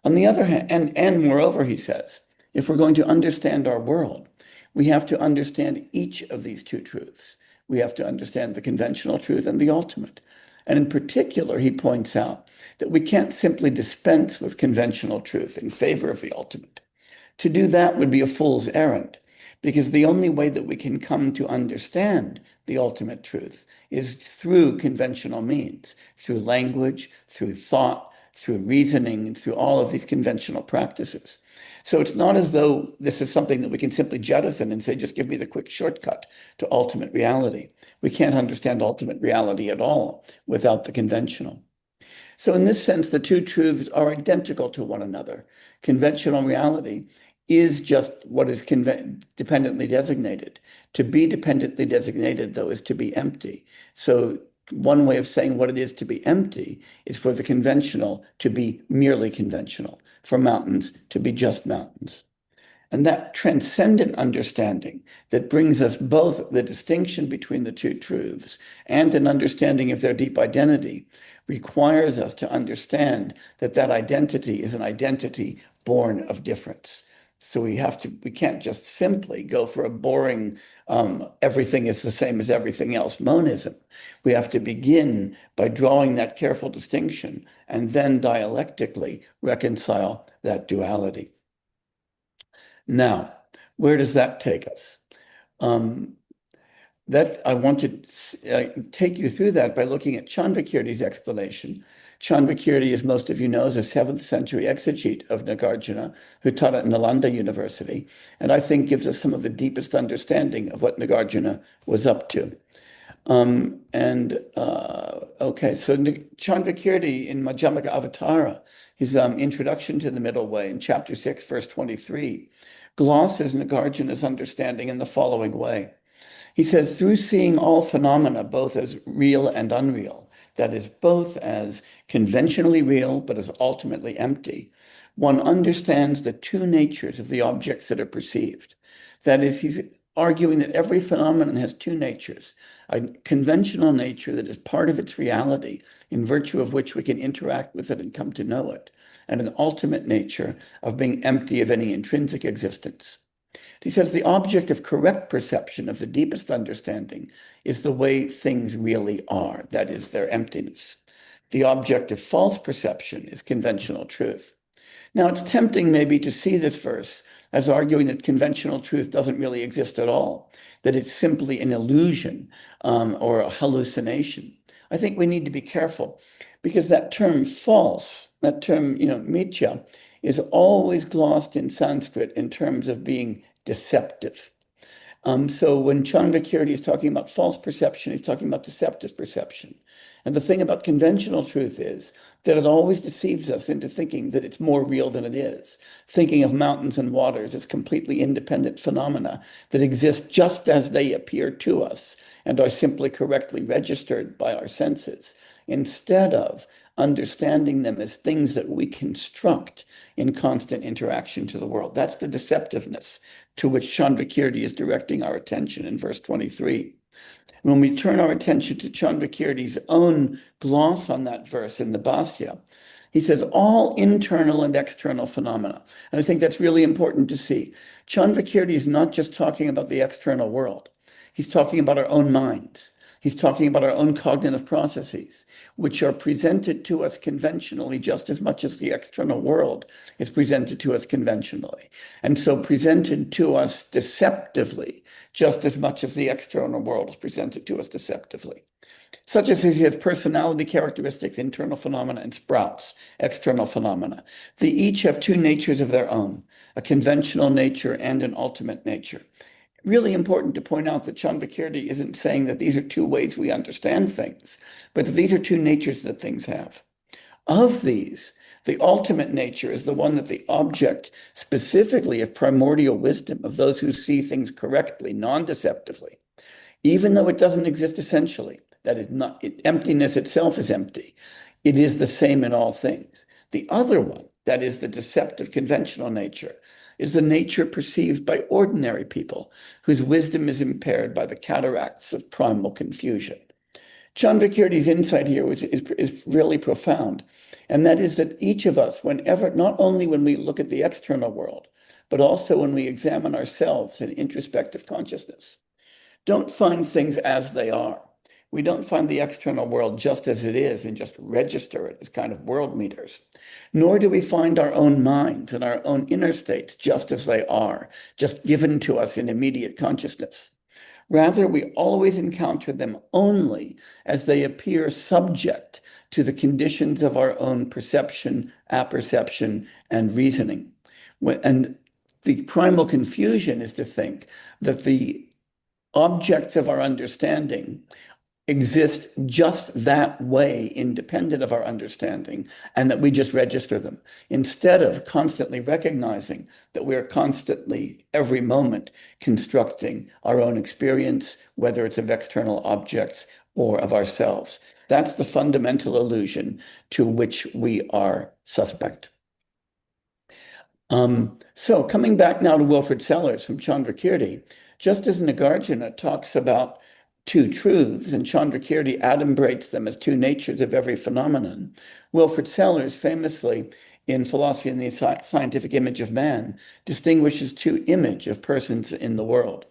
On the other hand, and moreover, he says, if we're going to understand our world, we have to understand each of these two truths. We have to understand the conventional truth and the ultimate. And in particular, he points out that we can't simply dispense with conventional truth in favor of the ultimate. To do that would be a fool's errand, because the only way that we can come to understand the ultimate truth is through conventional means, through language, through thought, through reasoning, and through all of these conventional practices. So it's not as though this is something that we can simply jettison and say, just give me the quick shortcut to ultimate reality. We can't understand ultimate reality at all without the conventional. So in this sense, the two truths are identical to one another. Conventional reality is just what is dependently designated. To be dependently designated, though, is to be empty. So one way of saying what it is to be empty is for the conventional to be merely conventional, for mountains to be just mountains. And that transcendent understanding that brings us both the distinction between the two truths and an understanding of their deep identity requires us to understand that that identity is an identity born of difference. So we can't just simply go for a boring, everything is the same as everything else monism. We have to begin by drawing that careful distinction and then dialectically reconcile that duality. Now, where does that take us? That I want to take you through that by looking at Chandrakirti's explanation. Chandrakirti, as most of you know, is a 7th century exegete of Nagarjuna who taught at Nalanda University, and I think gives us some of the deepest understanding of what Nagarjuna was up to. Okay, so Chandrakirti in Madhyamaka Avatara, his introduction to the Middle Way in chapter 6, verse 23, glosses Nagarjuna's understanding in the following way. He says, through seeing all phenomena both as real and unreal, that is, both as conventionally real but as ultimately empty, one understands the two natures of the objects that are perceived. That is, he's arguing that every phenomenon has two natures, a conventional nature that is part of its reality, in virtue of which we can interact with it and come to know it, and an ultimate nature of being empty of any intrinsic existence. He says the object of correct perception of the deepest understanding is the way things really are, that is, their emptiness. The object of false perception is conventional truth. Now, it's tempting maybe to see this verse as arguing that conventional truth doesn't really exist at all, that it's simply an illusion or a hallucination. I think we need to be careful because that term false, that term, mithya, is always glossed in Sanskrit in terms of being deceptive. So when Chandrakirti is talking about false perception, he's talking about deceptive perception. And the thing about conventional truth is that it always deceives us into thinking that it's more real than it is, thinking of mountains and waters as completely independent phenomena that exist just as they appear to us and are simply correctly registered by our senses, instead of understanding them as things that we construct in constant interaction to the world. That's the deceptiveness to which Chandrakirti is directing our attention in verse 23. When we turn our attention to Chandrakirti's own gloss on that verse in the Bhashya, he says all internal and external phenomena. And I think that's really important to see. Chandrakirti is not just talking about the external world. He's talking about our own minds. He's talking about our own cognitive processes, which are presented to us conventionally just as much as the external world is presented to us conventionally. And so presented to us deceptively, just as much as the external world is presented to us deceptively. Such as he has personality characteristics, internal phenomena, and sprouts, external phenomena. They each have two natures of their own, a conventional nature and an ultimate nature. Really important to point out that Chandrakirti isn't saying that these are two ways we understand things, but that these are two natures that things have. Of these, the ultimate nature is the one that the object, specifically of primordial wisdom, of those who see things correctly, non-deceptively, even though it doesn't exist essentially, that is not, emptiness itself is empty, it is the same in all things. The other one, that is the deceptive conventional nature, is the nature perceived by ordinary people whose wisdom is impaired by the cataracts of primal confusion. Chandrakirti's insight here is really profound, and that is that each of us, whenever, not only when we look at the external world, but also when we examine ourselves in introspective consciousness, don't find things as they are. We don't find the external world just as it is and just register it as kind of world meters. Nor do we find our own minds and our own inner states just as they are, just given to us in immediate consciousness. Rather, we always encounter them only as they appear subject to the conditions of our own perception, apperception, and reasoning. And the primal confusion is to think that the objects of our understanding exist just that way, independent of our understanding, and that we just register them, instead of constantly recognizing that we're constantly, every moment, constructing our own experience, whether it's of external objects or of ourselves. That's the fundamental illusion to which we are suspect. So coming back now to Wilfrid Sellars from Chandrakirti, just as Nagarjuna talks about two truths, and Chandrakirti adumbrates them as two natures of every phenomenon, Wilfrid Sellars famously in philosophy and the scientific image of man distinguishes two images of persons in the world.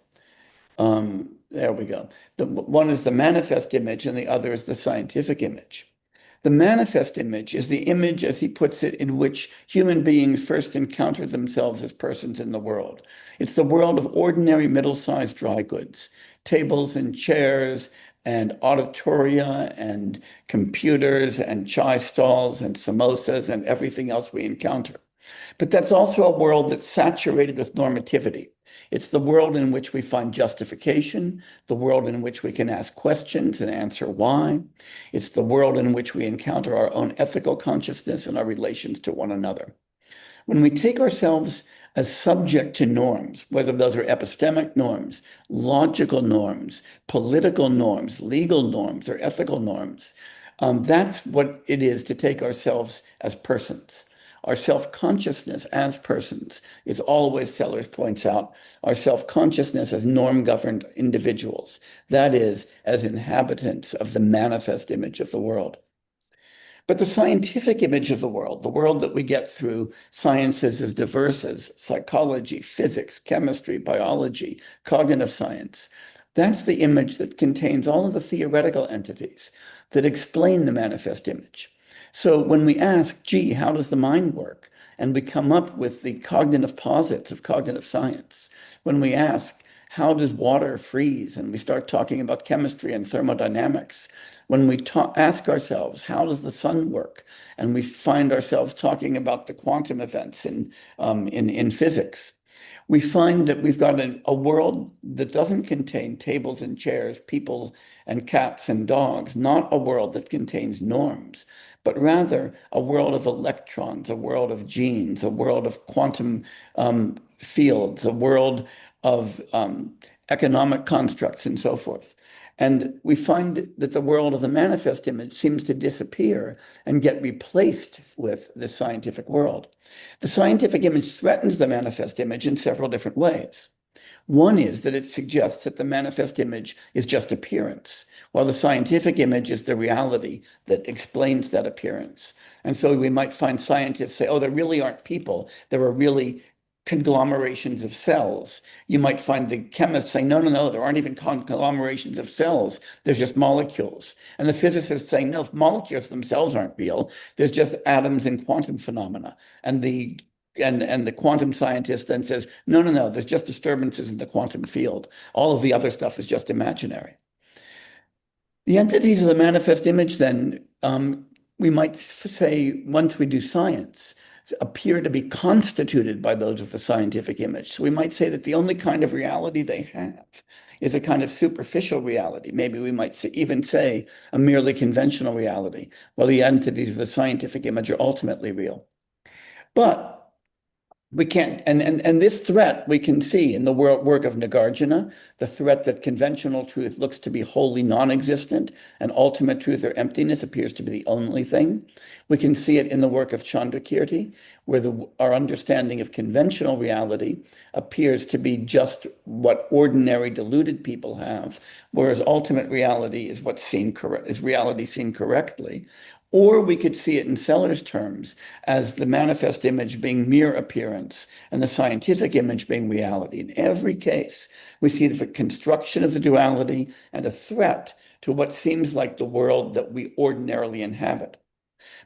There we go. One is the manifest image and the other is the scientific image. The manifest image is the image, as he puts it, in which human beings first encounter themselves as persons in the world. It's the world of ordinary middle-sized dry goods, tables and chairs and auditoria and computers and chai stalls and samosas and everything else we encounter. But that's also a world that's saturated with normativity. It's the world in which we find justification, the world in which we can ask questions and answer why. It's the world in which we encounter our own ethical consciousness and our relations to one another. When we take ourselves as subject to norms, whether those are epistemic norms, logical norms, political norms, legal norms, or ethical norms, that's what it is to take ourselves as persons. Our self-consciousness as persons is always, Sellers points out, our self-consciousness as norm-governed individuals, that is, as inhabitants of the manifest image of the world. But the scientific image of the world that we get through sciences as diverse as psychology, physics, chemistry, biology, cognitive science, that's the image that contains all of the theoretical entities that explain the manifest image. So when we ask, gee, how does the mind work? And we come up with the cognitive posits of cognitive science. When we ask, how does water freeze? And we start talking about chemistry and thermodynamics. When we ask ourselves, how does the sun work? And we find ourselves talking about the quantum events in physics. We find that we've got a world that doesn't contain tables and chairs, people and cats and dogs, not a world that contains norms, but rather a world of electrons, a world of genes, a world of quantum fields, a world of economic constructs and so forth. And we find that the world of the manifest image seems to disappear and get replaced with the scientific world. The scientific image threatens the manifest image in several different ways. One is that it suggests that the manifest image is just appearance, while the scientific image is the reality that explains that appearance. And so we might find scientists say, oh, there really aren't people. There are really conglomerations of cells. You might find the chemists saying, no, no, no, there aren't even conglomerations of cells. There's just molecules. And the physicists saying, no, molecules themselves aren't real. There's just atoms and quantum phenomena. And the quantum scientist then says, no, no, no, there's just disturbances in the quantum field. All of the other stuff is just imaginary. The entities of the manifest image then, we might say, once we do science, appear to be constituted by those of the scientific image. So we might say that the only kind of reality they have is a kind of superficial reality. Maybe we might even say a merely conventional reality, while the entities of the scientific image are ultimately real. But we can't, and this threat we can see in the work of Nagarjuna, the threat that conventional truth looks to be wholly non-existent and ultimate truth or emptiness appears to be the only thing. We can see it in the work of Chandrakirti, where our understanding of conventional reality appears to be just what ordinary deluded people have, whereas ultimate reality is what's seen is reality seen correctly. Or we could see it in Sellers' terms as the manifest image being mere appearance and the scientific image being reality. In every case, we see the construction of the duality and a threat to what seems like the world that we ordinarily inhabit.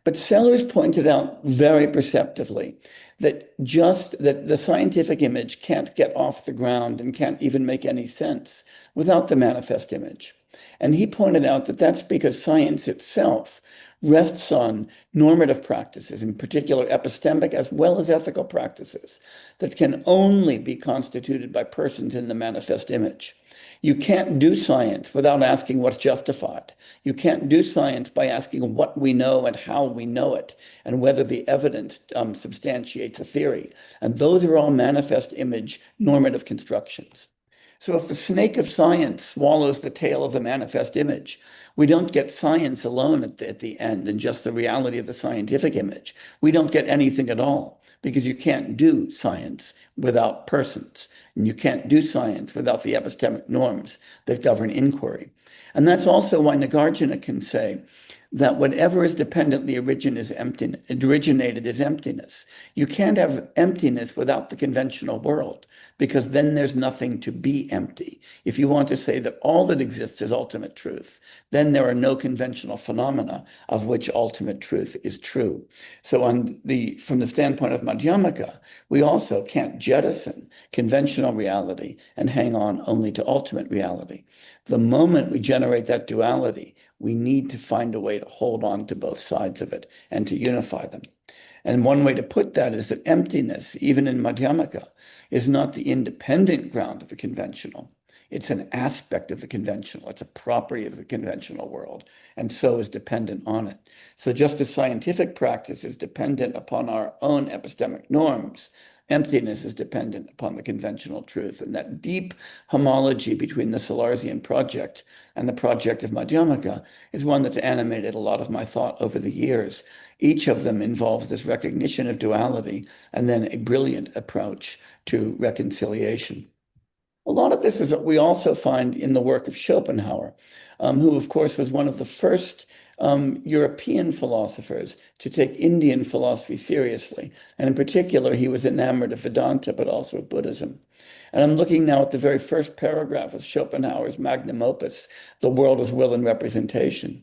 But Sellers pointed out very perceptively that that the scientific image can't get off the ground and can't even make any sense without the manifest image. And he pointed out that that's because science itself rests on normative practices, in particular epistemic as well as ethical practices, that can only be constituted by persons in the manifest image. You can't do science without asking what's justified. You can't do science by asking what we know and how we know it, and whether the evidence substantiates a theory. And those are all manifest image normative constructions. So if the snake of science swallows the tail of the manifest image, we don't get science alone at the end and just the reality of the scientific image. We don't get anything at all, because you can't do science without persons, and you can't do science without the epistemic norms that govern inquiry. And that's also why Nagarjuna can say that whatever is dependently originated is emptiness. You can't have emptiness without the conventional world, because then there's nothing to be empty. If you want to say that all that exists is ultimate truth, then there are no conventional phenomena of which ultimate truth is true. So from the standpoint of Madhyamaka, we also can't jettison conventional reality and hang on only to ultimate reality. The moment we generate that duality, we need to find a way to hold on to both sides of it and to unify them. And one way to put that is that emptiness, even in Madhyamaka, is not the independent ground of the conventional. It's an aspect of the conventional. It's a property of the conventional world, and so is dependent on it. So just as scientific practice is dependent upon our own epistemic norms, emptiness is dependent upon the conventional truth. And that deep homology between the Salarzian project and the project of Madhyamaka is one that's animated a lot of my thought over the years. Each of them involves this recognition of duality and then a brilliant approach to reconciliation. A lot of this is what we also find in the work of Schopenhauer, who, of course, was one of the first European philosophers to take Indian philosophy seriously. And in particular, he was enamored of Vedanta, but also of Buddhism. And I'm looking now at the very first paragraph of Schopenhauer's magnum opus, The World as Will and Representation,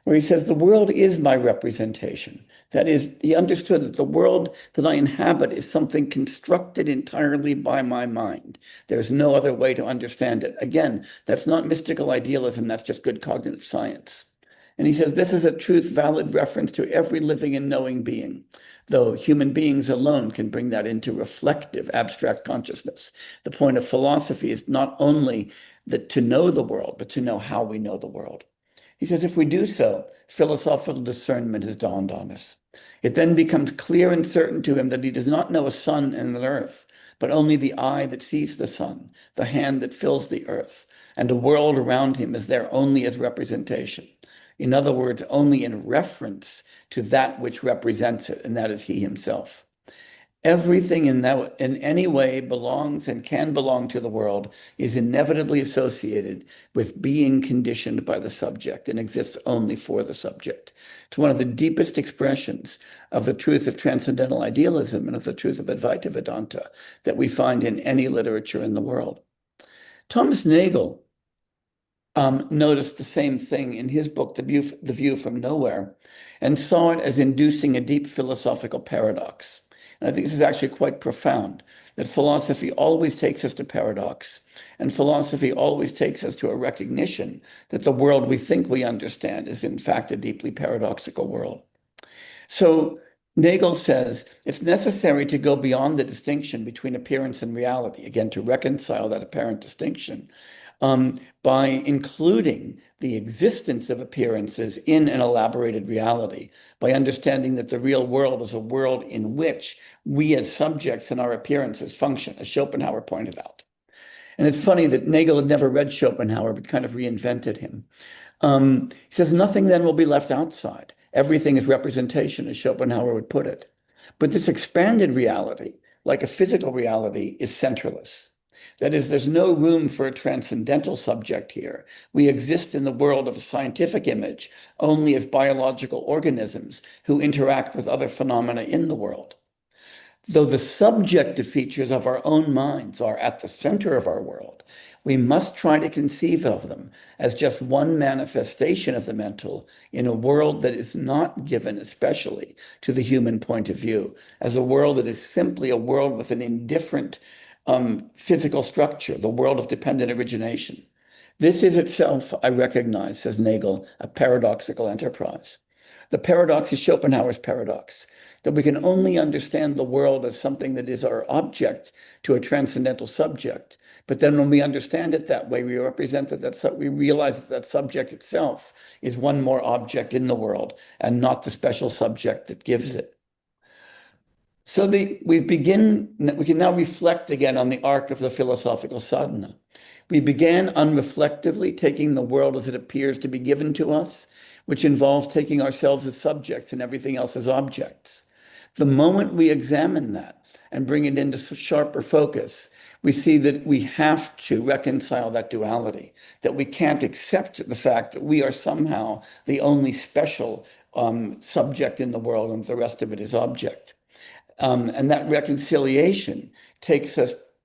where he says, the world is my representation. That is, he understood that the world that I inhabit is something constructed entirely by my mind. There's no other way to understand it. Again, that's not mystical idealism, that's just good cognitive science. And he says, this is a truth valid reference to every living and knowing being, though human beings alone can bring that into reflective, abstract consciousness. The point of philosophy is not only that to know the world, but to know how we know the world. He says, if we do so, philosophical discernment has dawned on us. It then becomes clear and certain to him that he does not know a sun and an earth, but only the eye that sees the sun, the hand that fills the earth, and a world around him is there only as representation. In other words, only in reference to that which represents it, and that is he himself. Everything in any way belongs and can belong to the world is inevitably associated with being conditioned by the subject and exists only for the subject. It's one of the deepest expressions of the truth of transcendental idealism and of the truth of Advaita Vedanta that we find in any literature in the world. Thomas Nagel noticed the same thing in his book, The View from Nowhere, and saw it as inducing a deep philosophical paradox. And I think this is actually quite profound, that philosophy always takes us to paradox, and philosophy always takes us to a recognition that the world we think we understand is in fact a deeply paradoxical world. So Nagel says it's necessary to go beyond the distinction between appearance and reality, again, to reconcile that apparent distinction, by including the existence of appearances in an elaborated reality, by understanding that the real world is a world in which we as subjects in our appearances function, as Schopenhauer pointed out. And it's funny that Nagel had never read Schopenhauer, but kind of reinvented him. He says, nothing then will be left outside. Everything is representation, as Schopenhauer would put it. But this expanded reality, like a physical reality, is centerless. That is, there's no room for a transcendental subject here. We exist in the world of a scientific image only as biological organisms who interact with other phenomena in the world. Though the subjective features of our own minds are at the center of our world, we must try to conceive of them as just one manifestation of the mental in a world that is not given especially to the human point of view, as a world that is simply a world with an indifferent physical structure, the world of dependent origination. This is itself, I recognize, says Nagel, a paradoxical enterprise. The paradox is Schopenhauer's paradox, that we can only understand the world as something that is our object to a transcendental subject. But then when we understand it that way, we represent that we realize that that subject itself is one more object in the world and not the special subject that gives it. So we can now reflect again on the arc of the philosophical sadhana. We began unreflectively taking the world as it appears to be given to us, which involves taking ourselves as subjects and everything else as objects. The moment we examine that and bring it into sharper focus, we see that we have to reconcile that duality, that we can't accept the fact that we are somehow the only special subject in the world and the rest of it is object. And that reconciliation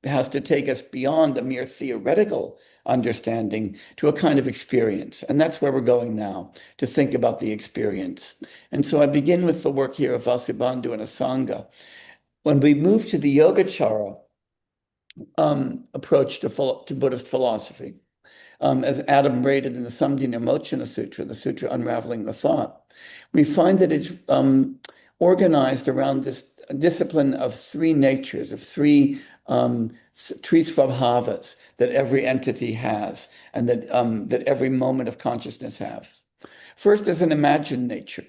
has to take us beyond a mere theoretical understanding to a kind of experience. And that's where we're going now, to think about the experience. And so I begin with the work here of Vasubandhu and Asanga. When we move to the Yogacara approach to Buddhist philosophy, as Adam rated in the Samdhina Mochana Sutra, the Sutra Unraveling the Thought, we find that it's organized around this discipline of three natures, of three svabhavas that every entity has and that every moment of consciousness has. First is an imagined nature.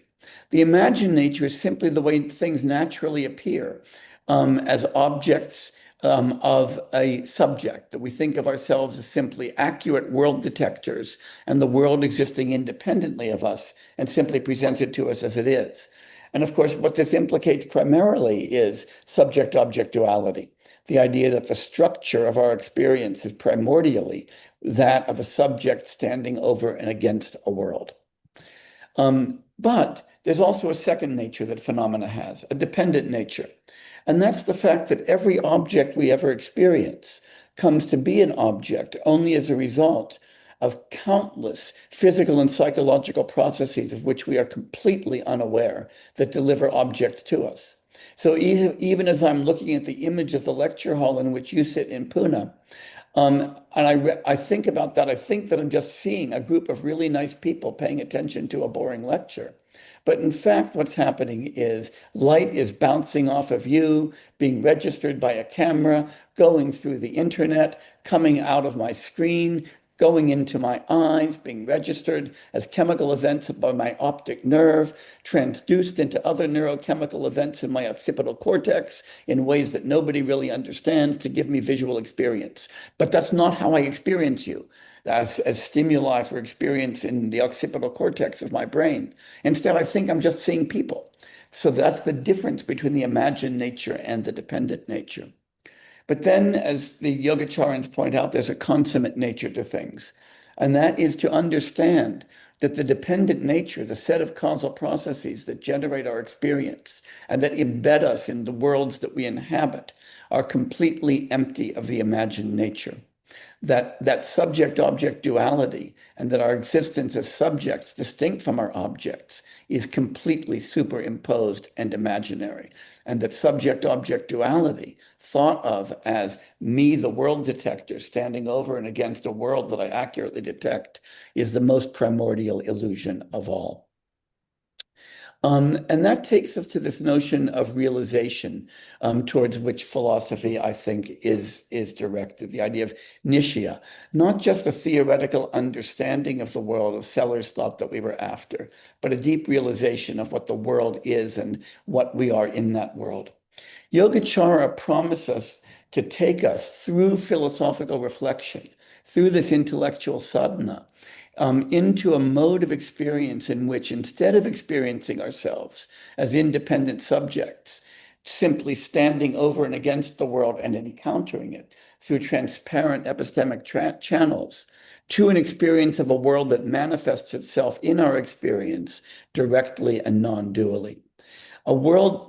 The imagined nature is simply the way things naturally appear as objects of a subject, that we think of ourselves as simply accurate world detectors and the world existing independently of us and simply presented to us as it is. And of course, what this implicates primarily is subject-object duality, the idea that the structure of our experience is primordially that of a subject standing over and against a world. But there's also a second nature that phenomena has, a dependent nature. And that's the fact that every object we ever experience comes to be an object only as a result of countless physical and psychological processes of which we are completely unaware that deliver objects to us. So even as I'm looking at the image of the lecture hall in which you sit in Pune, and I think about that, I think that I'm just seeing a group of really nice people paying attention to a boring lecture. But in fact, what's happening is light is bouncing off of you, being registered by a camera, going through the internet, coming out of my screen, going into my eyes, being registered as chemical events by my optic nerve, transduced into other neurochemical events in my occipital cortex in ways that nobody really understands to give me visual experience. But that's not how I experience you as stimuli for experience in the occipital cortex of my brain. Instead, I think I'm just seeing people. So that's the difference between the imagined nature and the dependent nature. But then, as the Yogacharans point out, there's a consummate nature to things. And that is to understand that the dependent nature, the set of causal processes that generate our experience and that embed us in the worlds that we inhabit, are completely empty of the imagined nature. That subject-object duality and that our existence as subjects distinct from our objects is completely superimposed and imaginary. And that subject-object duality, thought of as me, the world detector, standing over and against a world that I accurately detect, is the most primordial illusion of all. And that takes us to this notion of realization towards which philosophy, I think, is directed. The idea of nishya, not just a theoretical understanding of the world as Sellers thought that we were after, but a deep realization of what the world is and what we are in that world. Yogacara promises us to take us through philosophical reflection, through this intellectual sadhana, into a mode of experience in which, instead of experiencing ourselves as independent subjects, simply standing over and against the world and encountering it through transparent epistemic channels, to an experience of a world that manifests itself in our experience directly and non-dually.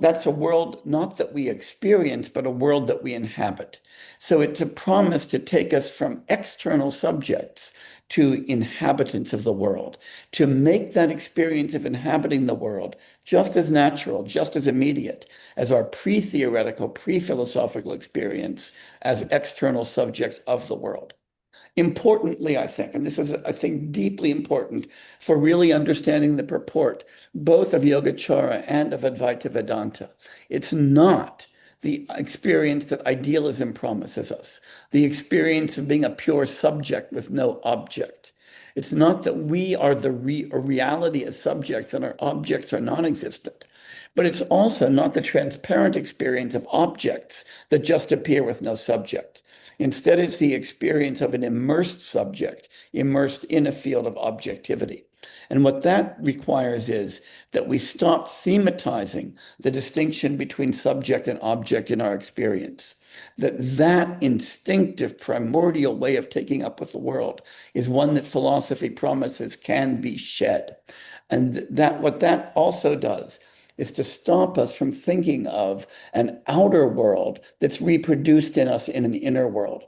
That's a world not that we experience, but a world that we inhabit. So it's a promise to take us from external subjects to inhabitants of the world, to make that experience of inhabiting the world just as natural, just as immediate as our pre-theoretical, pre-philosophical experience as external subjects of the world. Importantly, I think, and this is, I think, deeply important for really understanding the purport both of Yogacara and of Advaita Vedanta, it's not the experience that idealism promises us, the experience of being a pure subject with no object. It's not that we are the reality as subjects and our objects are non-existent, but it's also not the transparent experience of objects that just appear with no subject. Instead, it's the experience of an immersed subject, immersed in a field of objectivity. And what that requires is that we stop thematizing the distinction between subject and object in our experience. That instinctive primordial way of taking up with the world is one that philosophy promises can be shed. And what that also does is to stop us from thinking of an outer world that's reproduced in us in an inner world.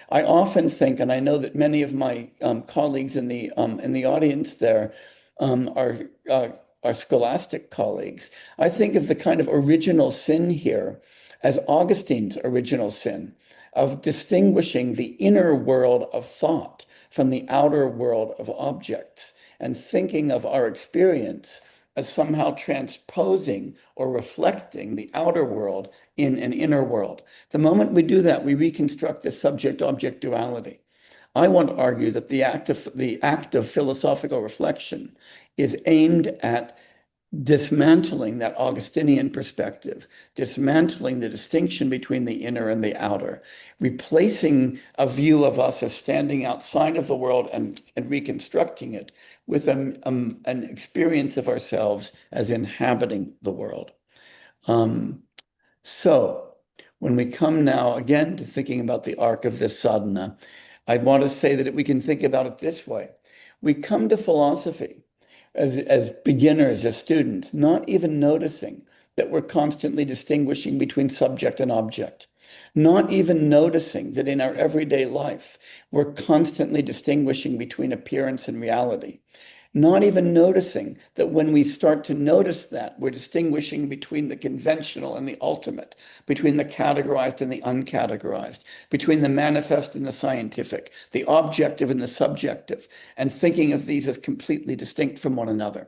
I often think, and I know that many of my colleagues in the audience there are scholastic colleagues. I think of the kind of original sin here as Augustine's original sin of distinguishing the inner world of thought from the outer world of objects, and thinking of our experience as somehow transposing or reflecting the outer world in an inner world. The moment we do that, we reconstruct the subject-object duality. I want to argue that the act of philosophical reflection is aimed at dismantling that Augustinian perspective, dismantling the distinction between the inner and the outer, replacing a view of us as standing outside of the world and reconstructing it with an experience of ourselves as inhabiting the world. So when we come now again to thinking about the arc of this sadhana, I want to say that we can think about it this way. We come to philosophy as beginners, as students, not even noticing that we're constantly distinguishing between subject and object, not even noticing that in our everyday life, we're constantly distinguishing between appearance and reality, not even noticing that when we start to notice that, we're distinguishing between the conventional and the ultimate, between the categorized and the uncategorized, between the manifest and the scientific, the objective and the subjective, and thinking of these as completely distinct from one another.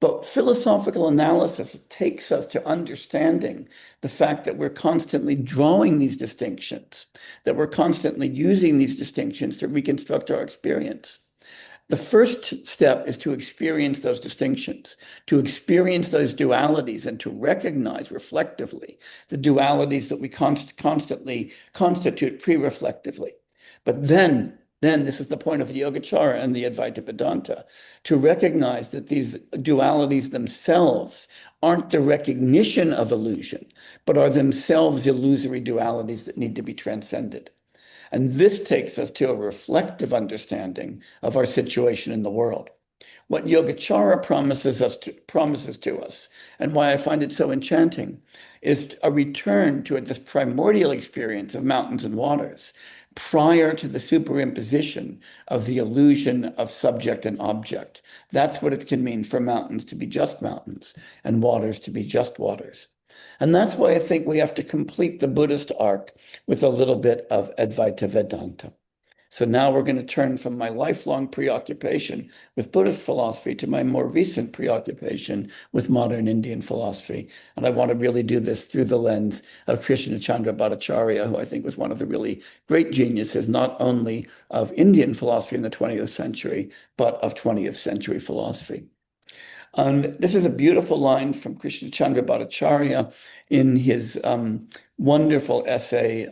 But philosophical analysis takes us to understanding the fact that we're constantly drawing these distinctions, that we're constantly using these distinctions to reconstruct our experience. The first step is to experience those distinctions, to experience those dualities, and to recognize reflectively the dualities that we constantly constitute pre-reflectively. But then this is the point of the Yogacara and the Advaita Vedanta, to recognize that these dualities themselves aren't the recognition of illusion, but are themselves illusory dualities that need to be transcended. And this takes us to a reflective understanding of our situation in the world. What Yogacara promises to us, and why I find it so enchanting, is a return to this primordial experience of mountains and waters prior to the superimposition of the illusion of subject and object. That's what it can mean for mountains to be just mountains and waters to be just waters. And that's why I think we have to complete the Buddhist arc with a little bit of Advaita Vedanta. So now we're going to turn from my lifelong preoccupation with Buddhist philosophy to my more recent preoccupation with modern Indian philosophy. And I want to really do this through the lens of Krishna Chandra Bhattacharya, who I think was one of the really great geniuses, not only of Indian philosophy in the 20th century, but of 20th century philosophy. And this is a beautiful line from Krishna Chandra Bhattacharya in his wonderful essay,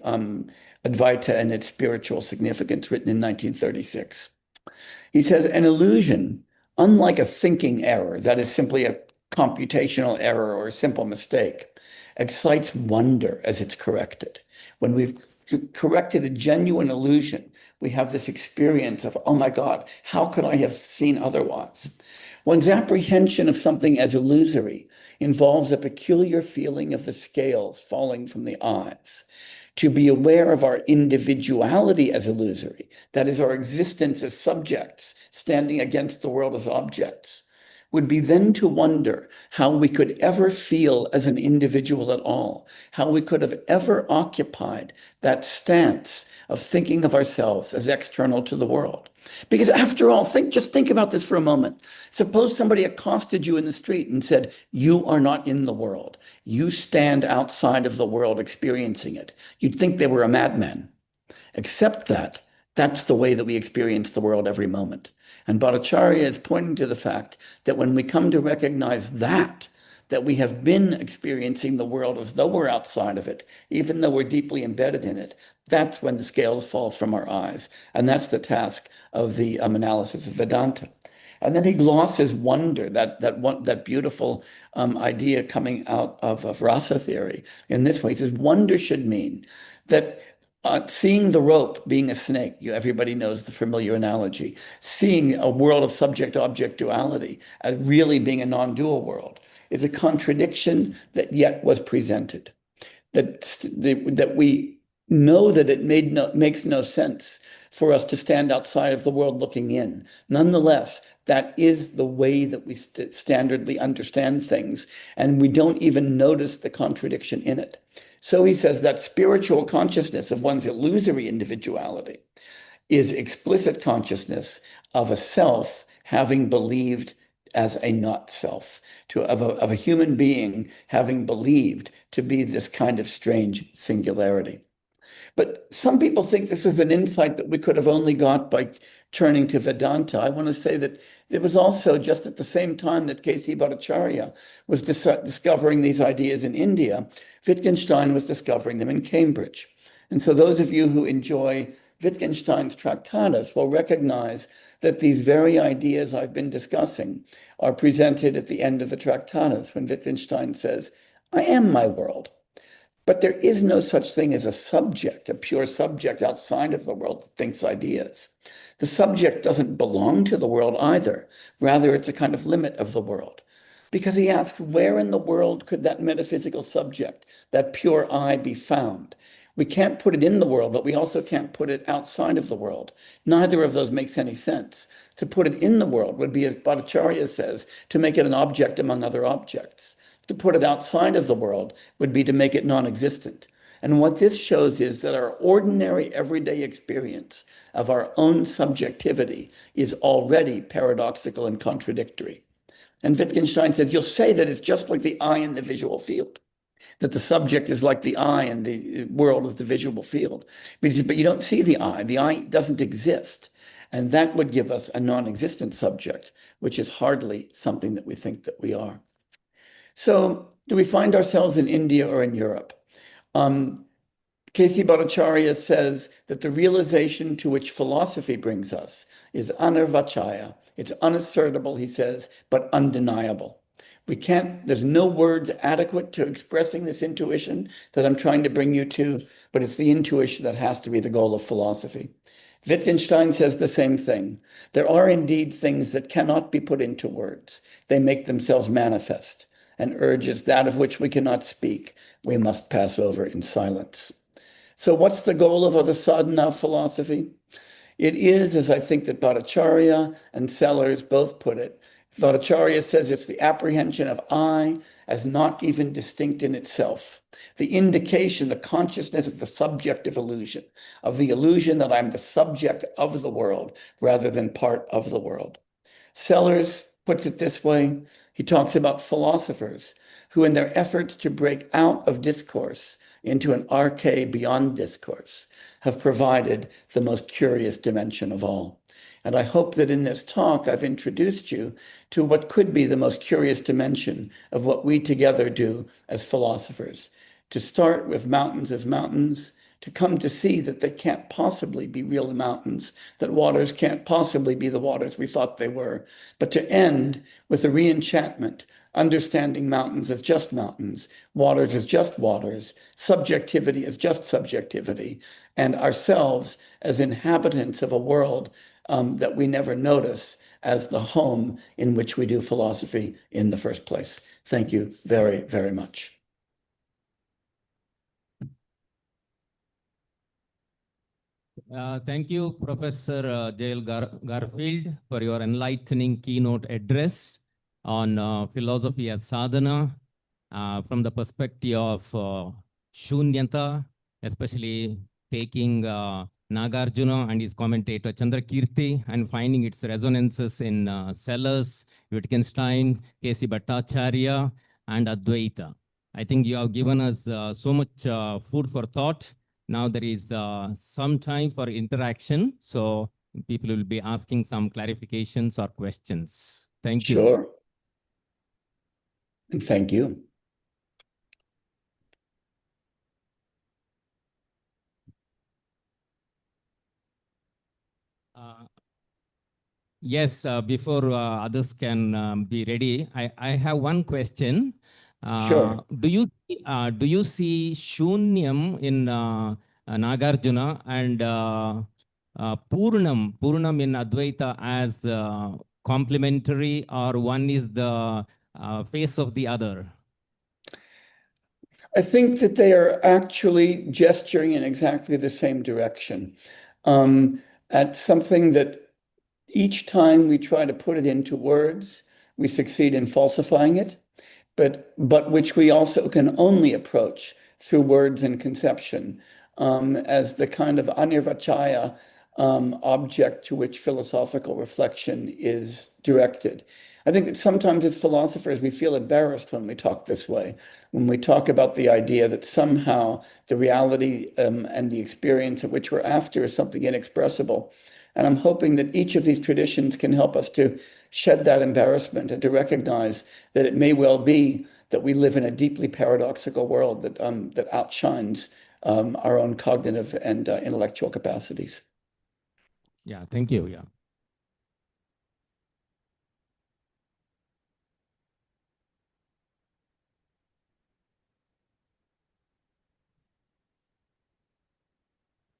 Advaita and its Spiritual Significance, written in 1936. He says, an illusion, unlike a thinking error, that is simply a computational error or a simple mistake, excites wonder as it's corrected. When we've corrected a genuine illusion, we have this experience of, oh my God, how could I have seen otherwise? One's apprehension of something as illusory involves a peculiar feeling of the scales falling from the eyes. To be aware of our individuality as illusory, that is, our existence as subjects standing against the world as objects, would be then to wonder how we could ever feel as an individual at all, how we could have ever occupied that stance of thinking of ourselves as external to the world. Because after all, just think about this for a moment. Suppose somebody accosted you in the street and said, you are not in the world. You stand outside of the world experiencing it. You'd think they were a madman. Except that that's the way that we experience the world every moment. And Bhattacharya is pointing to the fact that when we come to recognize that we have been experiencing the world as though we're outside of it, even though we're deeply embedded in it, that's when the scales fall from our eyes. And that's the task of the analysis of Vedanta. And then he glosses wonder, that beautiful idea coming out of rasa theory in this way. He says wonder should mean that seeing the rope being a snake, everybody knows the familiar analogy, seeing a world of subject-object duality as really being a non-dual world is a contradiction that yet was presented. That we know that it makes no sense for us to stand outside of the world looking in. Nonetheless, that is the way that we standardly understand things, and we don't even notice the contradiction in it. So he says that spiritual consciousness of one's illusory individuality is explicit consciousness of a self having believed as a not self, of a human being having believed to be this kind of strange singularity. But some people think this is an insight that we could have only got by turning to Vedanta. I want to say that there was also, just at the same time that K.C. Bhattacharya was discovering these ideas in India, Wittgenstein was discovering them in Cambridge. And so those of you who enjoy Wittgenstein's Tractatus will recognize that these very ideas I've been discussing are presented at the end of the Tractatus when Wittgenstein says, I am my world. But there is no such thing as a subject, a pure subject outside of the world that thinks ideas. The subject doesn't belong to the world either. Rather, it's a kind of limit of the world. Because he asks, where in the world could that metaphysical subject, that pure I, be found? We can't put it in the world, but we also can't put it outside of the world. Neither of those makes any sense. To put it in the world would be, as Bhattacharya says, to make it an object among other objects. To put it outside of the world would be to make it non-existent. And what this shows is that our ordinary everyday experience of our own subjectivity is already paradoxical and contradictory. And Wittgenstein says, you'll say that it's just like the eye in the visual field, that the subject is like the eye and the world is the visual field. But you don't see the eye doesn't exist. And that would give us a non-existent subject, which is hardly something that we think that we are. So do we find ourselves in India or in Europe? K.C. Bhattacharya says that the realization to which philosophy brings us is anarvachaya. It's unassertable, he says, but undeniable. There's no words adequate to expressing this intuition that I'm trying to bring you to, but it's the intuition that has to be the goal of philosophy. Wittgenstein says the same thing. There are indeed things that cannot be put into words. They make themselves manifest, and urges that of which we cannot speak, we must pass over in silence. So what's the goal of the sadhana philosophy? It is, as I think that Bhattacharya and Sellers both put it, Bhattacharya says it's the apprehension of I as not even distinct in itself, the indication, the consciousness of the subjective illusion, of the illusion that I'm the subject of the world rather than part of the world. Sellers puts it this way. He talks about philosophers who, in their efforts to break out of discourse into an arche beyond discourse, have provided the most curious dimension of all. And I hope that in this talk, I've introduced you to what could be the most curious dimension of what we together do as philosophers. To start with mountains as mountains, to come to see that they can't possibly be real mountains, that waters can't possibly be the waters we thought they were, but to end with a re-enchantment, understanding mountains as just mountains, waters as just waters, subjectivity as just subjectivity, and ourselves as inhabitants of a world that we never notice as the home in which we do philosophy in the first place. Thank you very, very much. Thank you, Professor Jael Garfield, for your enlightening keynote address on philosophy as sadhana from the perspective of Shunyata, especially taking Nagarjuna and his commentator Chandrakirti and finding its resonances in Sellers, Wittgenstein, K.C. Bhattacharya, and Advaita. I think you have given us so much food for thought. Now there is some time for interaction, so people will be asking some clarifications or questions. Thank you. Sure. And thank you. Yes, before others can be ready, I have one question. Sure. Do you see Shunyam in Nagarjuna and Purnam in Advaita as complementary, or one is the face of the other? I think that they are actually gesturing in exactly the same direction, at something that each time we try to put it into words, we succeed in falsifying it, but which we also can only approach through words and conception, as the kind of anirvachaya object to which philosophical reflection is directed. I think that sometimes as philosophers, we feel embarrassed when we talk this way, when we talk about the idea that somehow the reality and the experience of which we're after is something inexpressible. And I'm hoping that each of these traditions can help us to shed that embarrassment and to recognize that it may well be that we live in a deeply paradoxical world that outshines our own cognitive and intellectual capacities. Yeah, thank you. Yeah.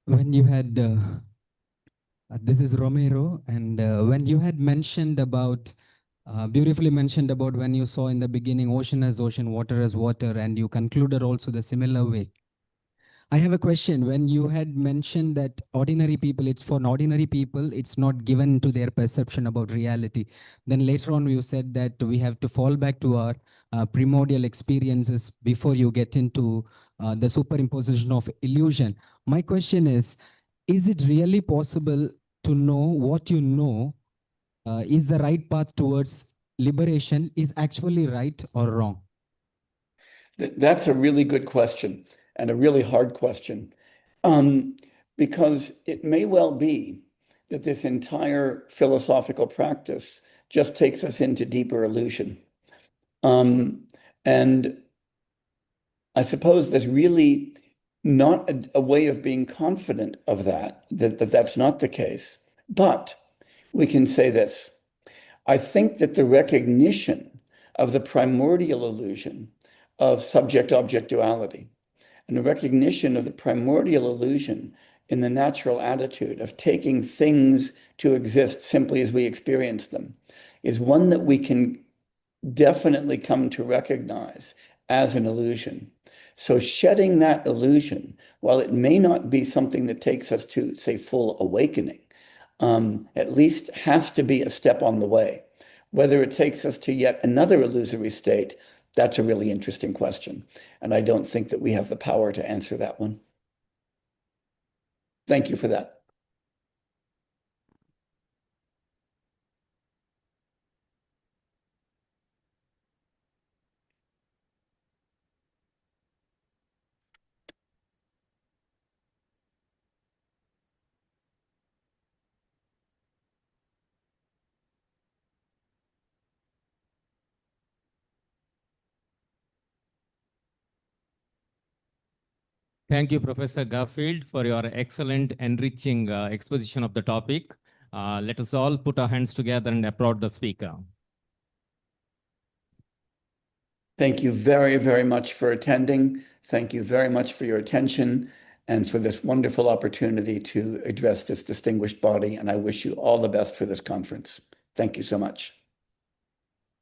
When you had, this is Romero, and when you had mentioned about, beautifully mentioned about when you saw in the beginning ocean as ocean, water as water, and you concluded also the similar way. I have a question. When you had mentioned that ordinary people, it's for ordinary people, it's not given to their perception about reality. Then later on, you said that we have to fall back to our primordial experiences before you get into the superimposition of illusion. My question is it really possible to know what you know is the right path towards liberation is actually right or wrong? That's a really good question and a really hard question, because it may well be that this entire philosophical practice just takes us into deeper illusion. And I suppose there's really not a way of being confident of that's not the case. But we can say this. I think that the recognition of the primordial illusion of subject-object duality and the recognition of the primordial illusion in the natural attitude of taking things to exist simply as we experience them is one that we can definitely come to recognize as an illusion. So shedding that illusion, while it may not be something that takes us to, say, full awakening, at least has to be a step on the way. Whether it takes us to yet another illusory state, that's a really interesting question. And I don't think that we have the power to answer that one. Thank you for that. Thank you, Professor Garfield, for your excellent, enriching exposition of the topic. Let us all put our hands together and applaud the speaker. Thank you very, very much for attending. Thank you very much for your attention and for this wonderful opportunity to address this distinguished body. And I wish you all the best for this conference. Thank you so much.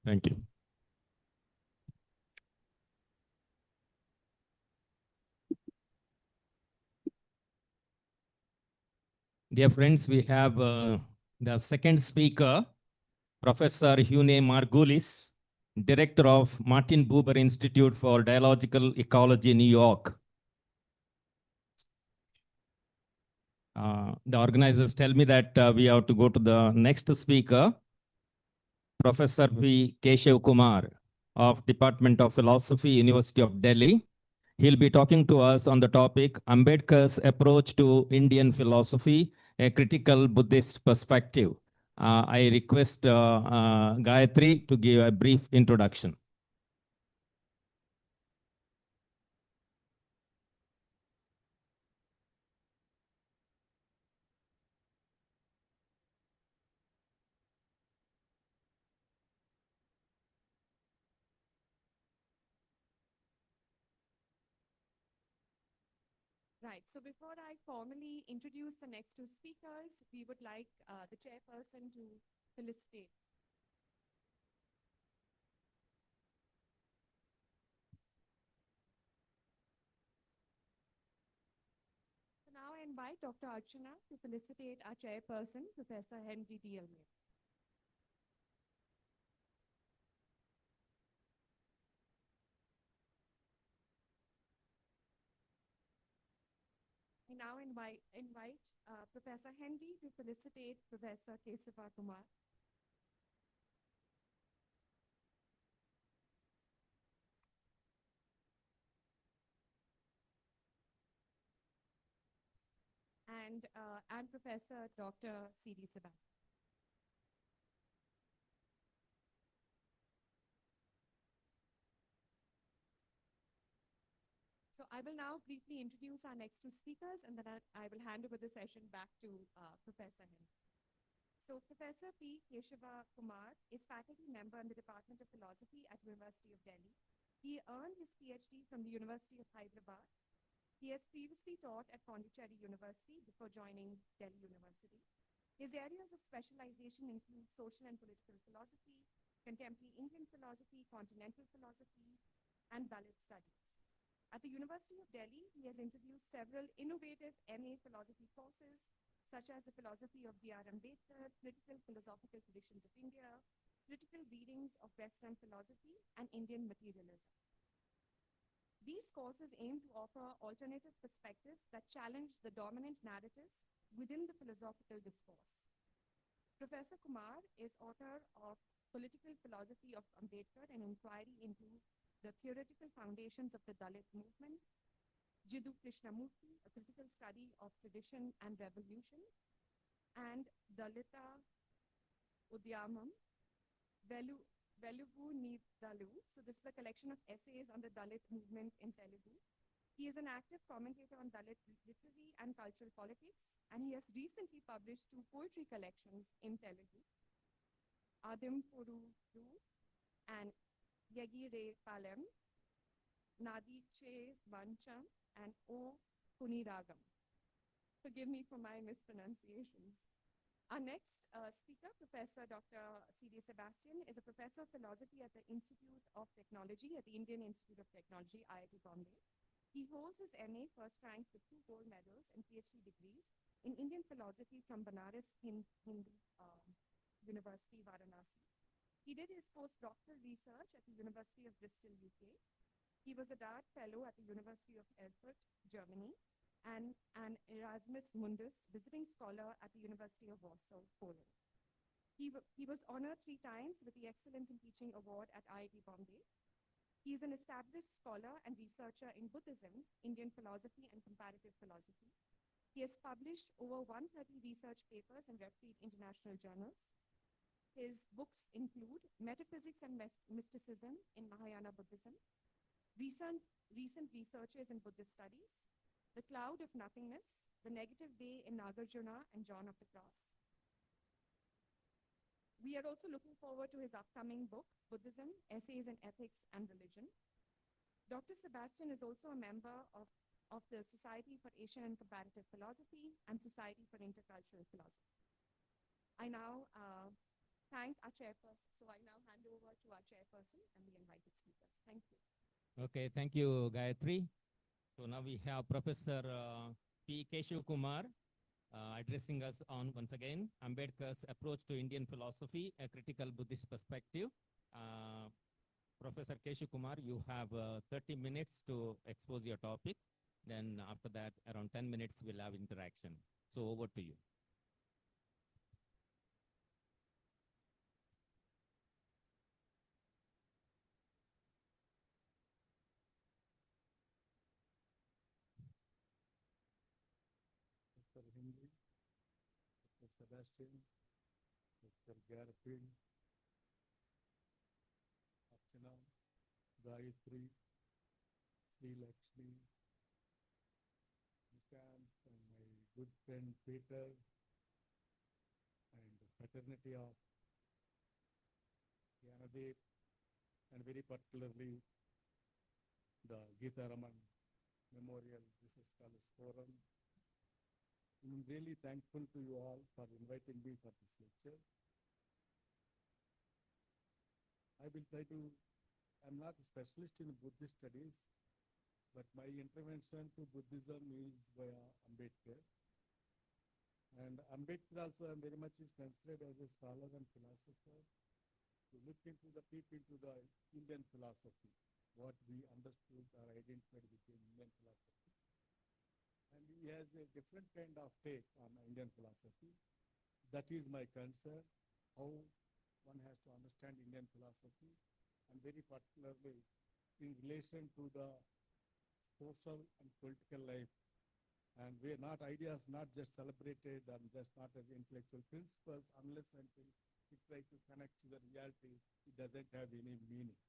Thank you. Dear friends, we have the second speaker, Professor Hune Margulis, Director of Martin Buber Institute for Dialogical Ecology, New York. The organizers tell me that we have to go to the next speaker, Professor V. Keshav Kumar of Department of Philosophy, University of Delhi. He'll be talking to us on the topic, Ambedkar's Approach to Indian Philosophy, a Critical Buddhist Perspective. I request Gayatri to give a brief introduction. Right. So before I formally introduce the next two speakers, we would like the chairperson to felicitate. So now I invite Dr. Archana to felicitate our chairperson, Professor Henry D. Elmer. I now invite Professor Henry to felicitate Professor Kesava Kumar. And Professor Dr. C.D. Sebastian. So I will now briefly introduce our next two speakers, and then I will hand over the session back to Professor Henry. So Professor P. Keshava Kumar is faculty member in the Department of Philosophy at University of Delhi. He earned his PhD from the University of Hyderabad. He has previously taught at Pondicherry University before joining Delhi University. His areas of specialization include social and political philosophy, contemporary Indian philosophy, continental philosophy, and Dalit studies. At the University of Delhi, he has introduced several innovative MA philosophy courses, such as the philosophy of B.R. Ambedkar, critical philosophical traditions of India, critical readings of Western philosophy, and Indian materialism. These courses aim to offer alternative perspectives that challenge the dominant narratives within the philosophical discourse. Professor Kumar is author of Political Philosophy of Ambedkar, an inquiry into the theoretical foundations of the Dalit movement, Jiddu Krishnamurti, a critical study of tradition and revolution, and Dalita Udyamam, Velugu Nidalu. So this is a collection of essays on the Dalit movement in Telugu. He is an active commentator on Dalit literary and cultural politics, and he has recently published two poetry collections in Telugu, Adim Puru and Yagire Palem, Nadiche Vancham, and O Kuniragam. Forgive me for my mispronunciations. Our next speaker, Professor Dr. C.D. Sebastian, is a professor of philosophy at the Institute of Technology at the Indian Institute of Technology, IIT Bombay. He holds his MA first rank with 2 gold medals and PhD degrees in Indian philosophy from Banaras Hindu University, Varanasi. He did his postdoctoral research at the University of Bristol, UK. He was a Dart Fellow at the University of Erfurt, Germany, and an Erasmus Mundus visiting scholar at the University of Warsaw, Poland. He was honored 3 times with the Excellence in Teaching Award at IIT Bombay. He is an established scholar and researcher in Buddhism, Indian philosophy, and comparative philosophy. He has published over 130 research papers in reputed international journals. His books include Metaphysics and Mysticism in Mahayana Buddhism, recent researches in Buddhist studies, The Cloud of Nothingness, The Negative Day in Nagarjuna and John of the Cross. We are also looking forward to his upcoming book, Buddhism, Essays in Ethics and Religion. Dr. Sebastian is also a member of the Society for Asian and Comparative Philosophy and Society for Intercultural Philosophy. I now thank our chairperson. So I now hand over to our chairperson and the invited speakers. Thank you. Okay, thank you, Gayatri. So now we have Professor P. Keshav Kumar addressing us on, once again, Ambedkar's approach to Indian philosophy, a critical Buddhist perspective. Professor Keshav Kumar, you have 30 minutes to expose your topic. Then after that, around 10 minutes, we'll have interaction. So over to you. Mr. Henry, Mr. Sebastian, Mr. Garfield, Archana, Gayatri, Sri Lakshmi, Nishant, and my good friend Peter, and the fraternity of Yanadev, and very particularly the Gita Raman Memorial Buddhist Scholars Forum. I'm really thankful to you all for inviting me for this lecture. I will try to, I'm not a specialist in Buddhist studies, but my intervention to Buddhism is via Ambedkar. And Ambedkar also very much is considered as a scholar and philosopher to look into the peep into the Indian philosophy, what we understood or identified within Indian philosophy. And he has a different kind of take on Indian philosophy. That is my concern, how one has to understand Indian philosophy, and very particularly in relation to the social and political life, and where not ideas not just celebrated and just not as intellectual principles, unless until we try to connect to the reality, it doesn't have any meaning.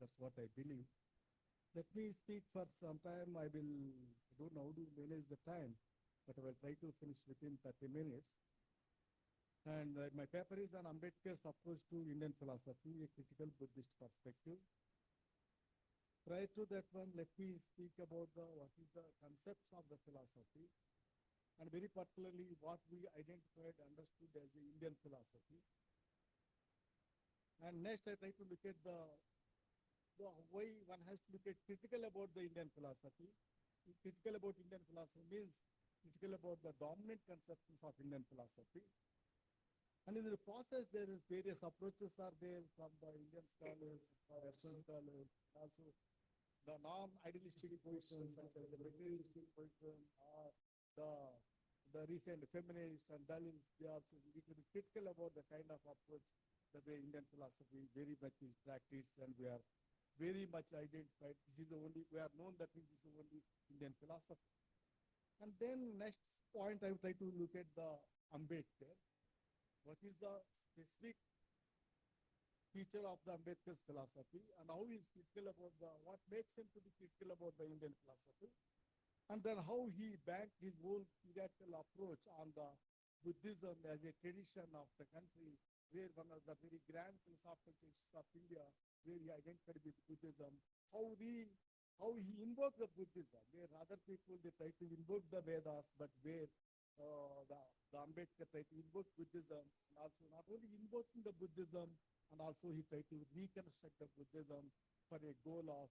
That's what I believe. Let me speak for some time. I don't know how to manage the time, but I will try to finish within 30 minutes. And my paper is on Ambedkar's approach to Indian philosophy, a critical Buddhist perspective. Prior to that one, let me speak about what is the conception of the philosophy, and very particularly what we identified, understood as the Indian philosophy. And next, I try to look at the way one has to look at critical about the Indian philosophy. Critical about Indian philosophy means critical about the dominant conceptions of Indian philosophy. And in the process, there is various approaches are there from the Indian scholars, Western scholars, also the non-idealistic positions such as the materialistic position or the recent feminists and Dalits. They also we can be critical about the kind of approach the way Indian philosophy very much is practiced, and we are very much identified. This is the only, we are known that this is the only Indian philosophy. And then next point, I will try to look at the Ambedkar. What is the specific feature of the Ambedkar's philosophy, and how he is critical about what makes him to be critical about the Indian philosophy, and then how he banked his whole theoretical approach on the Buddhism as a tradition of the country, where one of the very grand philosophical traditions of India, where he identified with Buddhism, how he invoked the Buddhism, where other people they try to invoke the Vedas, but where the Ambedkar tried to invoke Buddhism, and also not only invoking the Buddhism, and also he tried to reconstruct the Buddhism for a goal of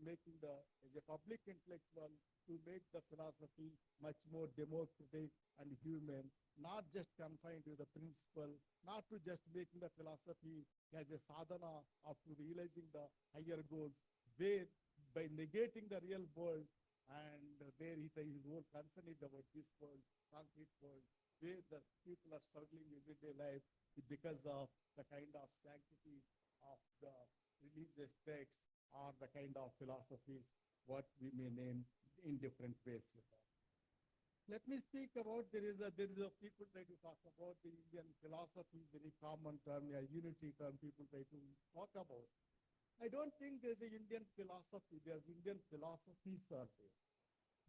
making as a public intellectual, to make the philosophy much more democratic and human, not just confined to the principle, not to just making the philosophy as a sadhana of realizing the higher goals, where by negating the real world, and there his whole concern is about this world, concrete world, where the people are struggling in everyday life because of the kind of sanctity of the religious texts or the kind of philosophies, what we may name in different ways. Let me speak about, there is a people try to talk about the Indian philosophy, very common term, a unity term people try to talk about. I don't think there's a Indian philosophy, there's Indian philosophies are there.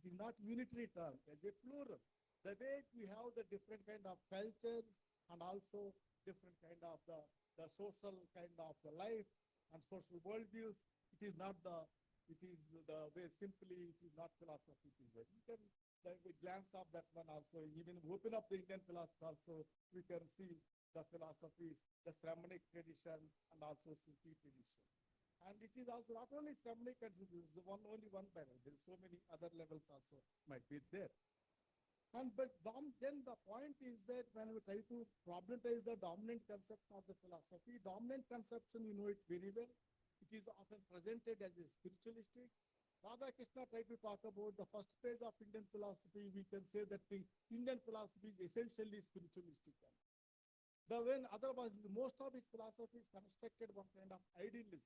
It is not unitary term, as a plural. The way we have the different kind of cultures and also different kind of the social kind of the life and social worldviews, it is the way simply, it is not philosophy. You can glance of that one also, even open up the Indian philosophy also, we can see the philosophies, the Brahmanic tradition and also Sufi tradition. And it is also not only Brahmanic, only one panel. There are so many other levels also might be there. But then the point is that when we try to problematize the dominant conception of the philosophy, dominant conception, you know it very well, it is often presented as a spiritualistic. Radha Krishna tried to talk about the first phase of Indian philosophy. We can say that the Indian philosophy is essentially spiritualistic. When otherwise most of his philosophy is constructed one kind of idealism,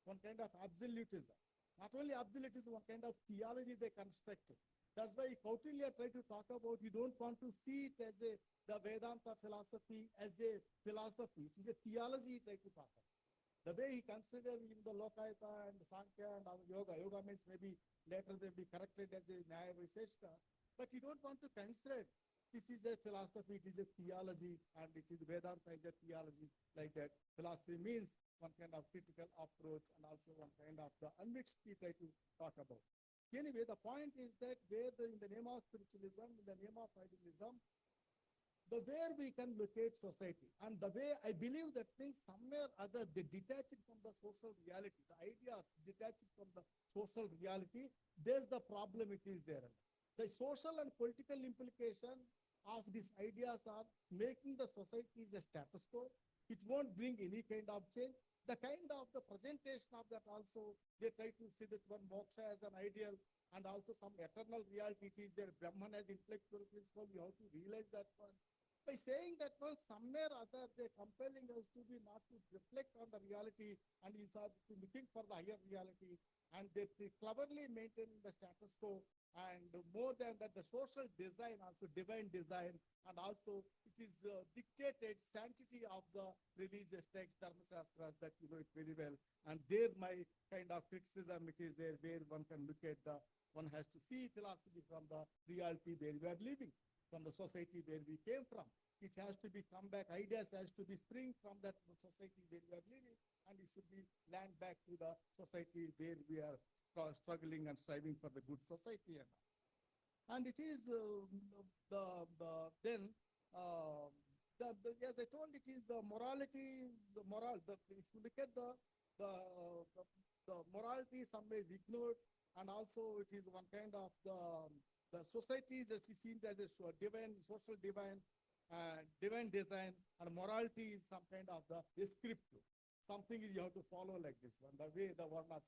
one kind of absolutism. Not only absolutism, one kind of theology they constructed. That's why Kautilya tried to talk about, you don't want to see it as the Vedanta philosophy as a philosophy. It is a theology he tried to talk about. The way he considered in the Lokayata and the Sankhya and other yoga means maybe later they'll be corrected as a Nyaya Visheshka, but you don't want to consider it. This is a philosophy, it is a theology, and it is Vedanta is a theology like that. Philosophy means one kind of critical approach and also one kind of the unmixed he tried to talk about. Anyway, the point is that where in the name of spiritualism, in the name of idealism, the way we can locate society and the way I believe that things somewhere other they detach it from the social reality, the ideas detach it from the social reality, there's the problem it is there. The social and political implication of these ideas are making the society a status quo. It won't bring any kind of change. The kind of the presentation of that also, they try to see that one moksha as an ideal and also some eternal reality it is there. Brahman as intellectual principle, you have to realize that one. By saying that one, somewhere or other, they're compelling us to be not to reflect on the reality and instead to looking for the higher reality. And they cleverly maintain the status quo. And more than that, the social design, also divine design, and also it is dictated sanctity of the religious text, Dharma Shastras, that you know it very well. And there my kind of criticism, it is there where one can look at the, one has to see philosophy from the reality where we are living, from the society where we came from. It has to be come back, ideas has to be spring from that society where we are living, and it should be land back to the society where we are struggling and striving for the good society. And it is as I told, it is the morality, if you look at the morality, some ways ignored, and also it is one kind of the society is seen as a divine, social divine design, and morality is some kind of the descriptive. Something is you have to follow like this one. The way the Varna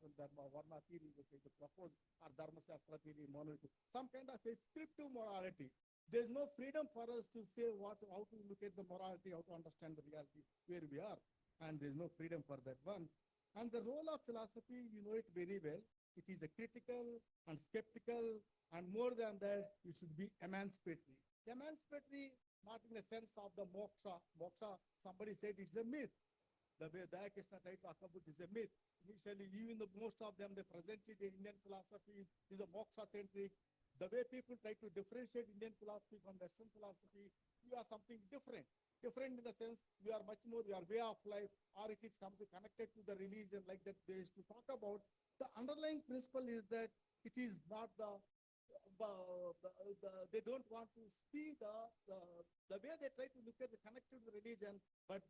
theory is to propose, or Dharma Shastra theory, monolithic, some kind of descriptive morality. There's no freedom for us to say how to look at the morality, how to understand the reality where we are. And there's no freedom for that one. And the role of philosophy, you know it very well. It is a critical and skeptical, and more than that, it should be emancipatory. Emancipatory, not in the sense of the moksha. Moksha, somebody said it's a myth. The way Daya Krishna tried to talk about is a myth. Initially, even most of them, they presented in Indian philosophy is a moksha-centric. The way people try to differentiate Indian philosophy from Western philosophy, we are something different. Different in the sense we are much more, we are way of life, or it is connected to the religion like that they used to talk about. The underlying principle is that it is not they don't want to see the way they try to look at the connected to religion, but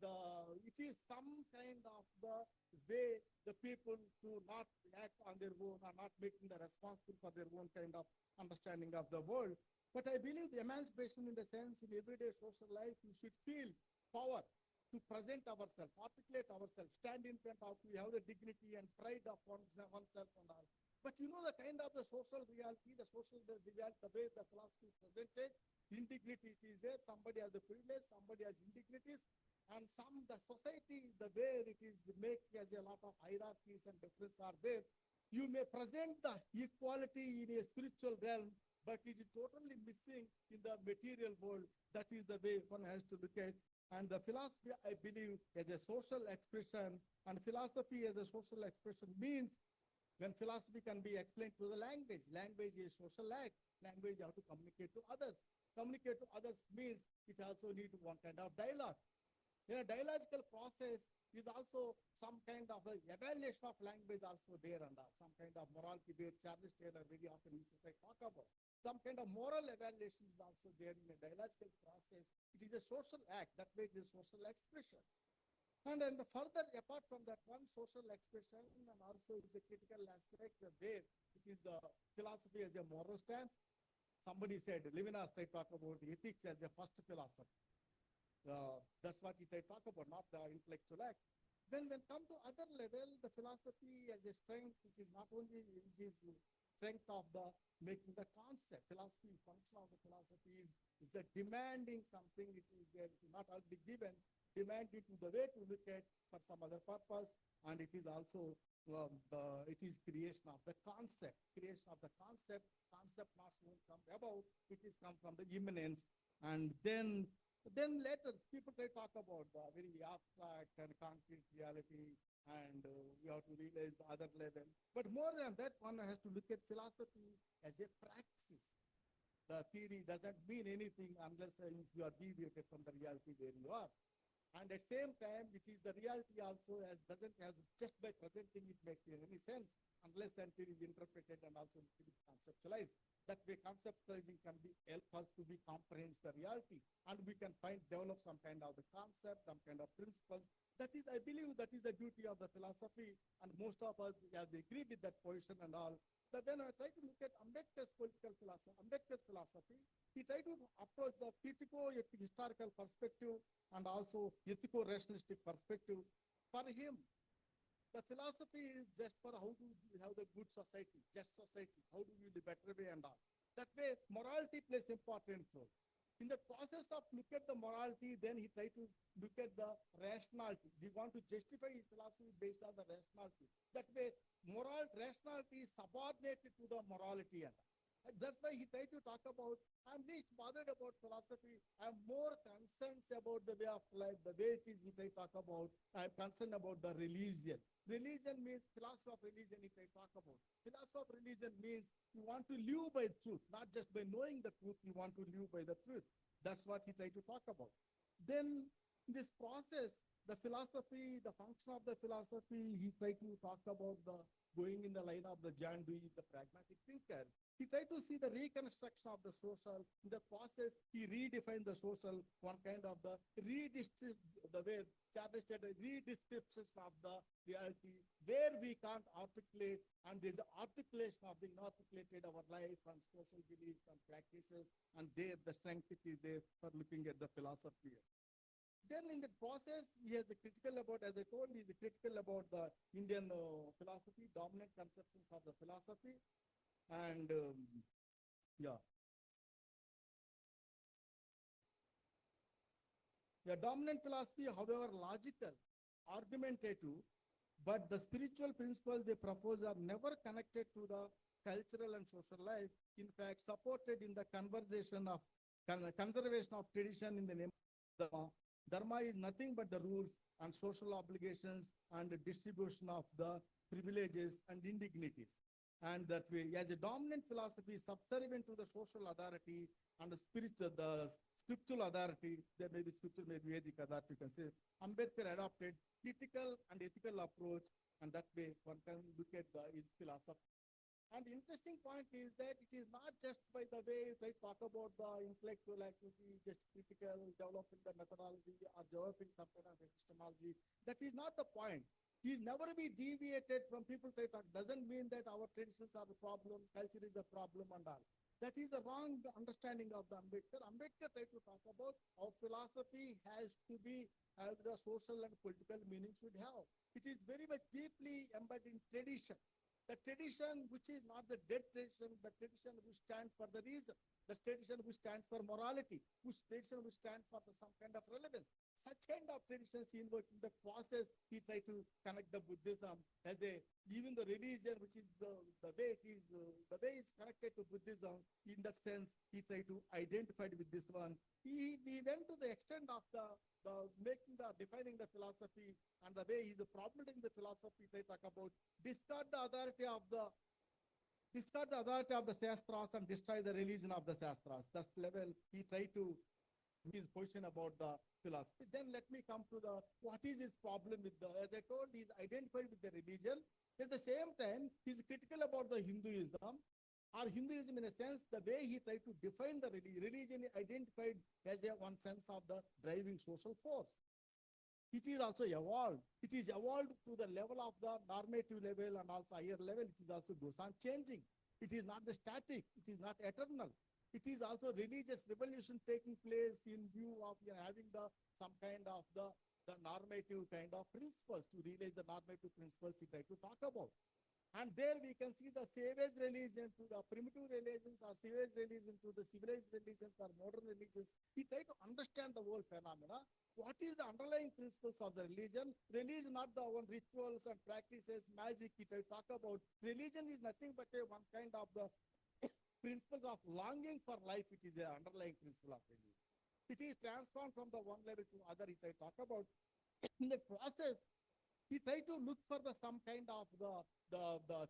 it is some kind of the way the people to not act on their own or not making the responsible for their own kind of understanding of the world. But I believe the emancipation in the sense in everyday social life, we should feel power to present ourselves, articulate ourselves, stand in front of, we have the dignity and pride of oneself and all. But you know the kind of the social reality, the way the philosophy is presented, indignity it is there, somebody has the privilege, somebody has indignities, and the society, the way it is making as a lot of hierarchies and differences are there. You may present the equality in a spiritual realm, but it is totally missing in the material world. That is the way one has to look at. And the philosophy, I believe, as a social expression, and philosophy as a social expression means when philosophy can be explained through the language. Language is social act. Language you have to communicate to others. Communicate to others means it also needs one kind of dialogue. In a dialogical process is also some kind of evaluation of language also there, and some kind of morality where Charles Taylor very often used to talk about. Some kind of moral evaluation is also there in a dialogical process. It is a social act. That way it is social expression. And then further, apart from that one social expression, and also it's a critical aspect where it is the philosophy as a moral stance. Somebody said, Levinas tried to talk about ethics as a first philosophy. That's what he tried to talk about, not the intellectual act. Then when come to other level, the philosophy as a strength, which is not only his strength of the making the concept, philosophy, function of the philosophy is it's a demanding something, it is not already given, demanded in the way to look at for some other purpose, and it is also it is creation of the concept. Creation of the concept not come about, it is come from the immanence. And then later people try to talk about the very abstract and concrete reality, and you have to realize the other level. But more than that, one has to look at philosophy as a praxis. The theory doesn't mean anything unless you are deviated from the reality where you are. And at the same time, it is the reality also doesn't have just by presenting it make any sense. unless until it is interpreted and also conceptualized. That way conceptualizing can be help us to be comprehend the reality, and we can develop some kind of the concept, some kind of principles. That is, I believe, that is the beauty of the philosophy, and most of us have agreed with that position and all. But then I try to look at Ambedkar's political philosophy, Ambedkar's philosophy. He tried to approach the critico-historical perspective and also ethico-rationalistic perspective. For him, the philosophy is just for how to have the good society, just society, how do we live better way and all. That way, morality plays important role. In the process of look at the morality, then he tried to look at the rationality. We want to justify his philosophy based on the rationality. That way, rationality is subordinated to the morality. And that's why he tried to talk about, I'm least bothered about philosophy. I'm more concerned about the way of life, the way it is we try to talk about. I'm concerned about the religion. Religion means philosophy of religion, if I talk about. Philosophy of religion means you want to live by truth, not just by knowing the truth, you want to live by the truth. That's what he tried to talk about. Then, in this process, the philosophy, the function of the philosophy, he tried to talk about the going in the line of the John Dewey, the pragmatic thinker. He tried to see the reconstruction of the social. In the process, he redefined the social, one kind of the way Charles said, a redescription of the reality, where we can't articulate, and there's an articulation of the inarticulated our life and social beliefs and practices, and there the strength it is there for looking at the philosophy. Then in the process, he has a critical about, as I told, he is critical about the Indian philosophy, dominant conceptions of the philosophy. And the dominant philosophy, however, logical, argumentative, but the spiritual principles they propose are never connected to the cultural and social life. In fact, supported in the conversation of conservation of tradition in the name of the Dharma is nothing but the rules and social obligations and the distribution of the privileges and indignities. And that way, as a dominant philosophy, subservient to the social authority and the spiritual authority, there may be spiritual, maybe Vedic authority, you can say. Ambedkar adopted critical and ethical approach, and that way one can look at his philosophy. And the interesting point is that it is not just by the way they talk about the intellectual activity, just critical, developing the methodology or developing some kind of epistemology. That is not the point. He's never be deviated from people try talk. Doesn't mean that our traditions are the problem, culture is the problem and all. That is a wrong understanding of the Ambedkar. Ambedkar tried to talk about how philosophy has to be, the social and political meaning should have. It is very much deeply embedded in tradition. The tradition which is not the dead tradition, the tradition which stands for the reason, the tradition which stands for morality, which tradition which stands for some kind of relevance. Such kind of traditions in the process, he tried to connect the Buddhism as even the religion, which is the way it is, the way it's connected to Buddhism. In that sense, he tried to identify with this one. He went to the extent of defining the philosophy, and the way he's formulating the philosophy. They talk about discard the authority of the Shastras and destroy the religion of the Shastras. That's level he tried to his position about the philosophy. Then let me come to what is his problem with as I told, he's identified with the religion. At the same time, he's critical about the Hinduism, or Hinduism in a sense, the way he tried to define the religion identified as one sense of the driving social force. It is also evolved. It is evolved to the level of the normative level and also higher level. It is also goes on changing. It is not the static. It is not eternal. It is also religious revolution taking place in view of having some kind of the normative kind of principles to realize the normative principles he tried to talk about. And there we can see the savage religion to the primitive religions, or savage religion to the civilized religions or modern religions. He tried to understand the whole phenomena. What is the underlying principles of the religion? Religion not the one rituals and practices, magic. He tried to talk about religion is nothing but one kind of the principles of longing for life. It is the underlying principle of religion. It is transformed from the one level to other. He tried to talk about in the process. He tried to look for some kind of the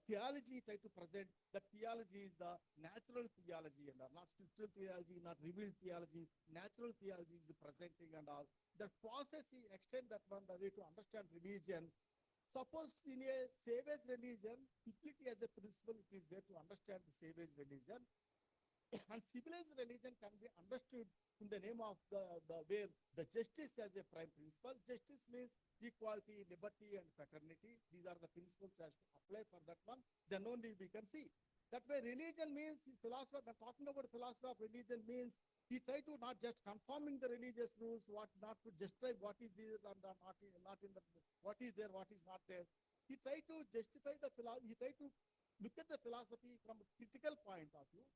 theology. He tried to present that theology is the natural theology and not spiritual theology, not revealed theology. Natural theology is presenting and all. The process he extend that one the way to understand religion. Suppose in a savage religion, utility as a principle, it is there to understand the savage religion. And civilized religion can be understood in the name of where the justice as a prime principle. Justice means equality, liberty, and fraternity. These are the principles as to apply for that one. Then only we can see. That way religion means, philosopher, when talking about philosophy of religion means, he try to not just conforming the religious rules, what not to describe what is there and not in the, what is there, what is not there. He try to justify the philosophy, he try to look at the philosophy from a critical point of view.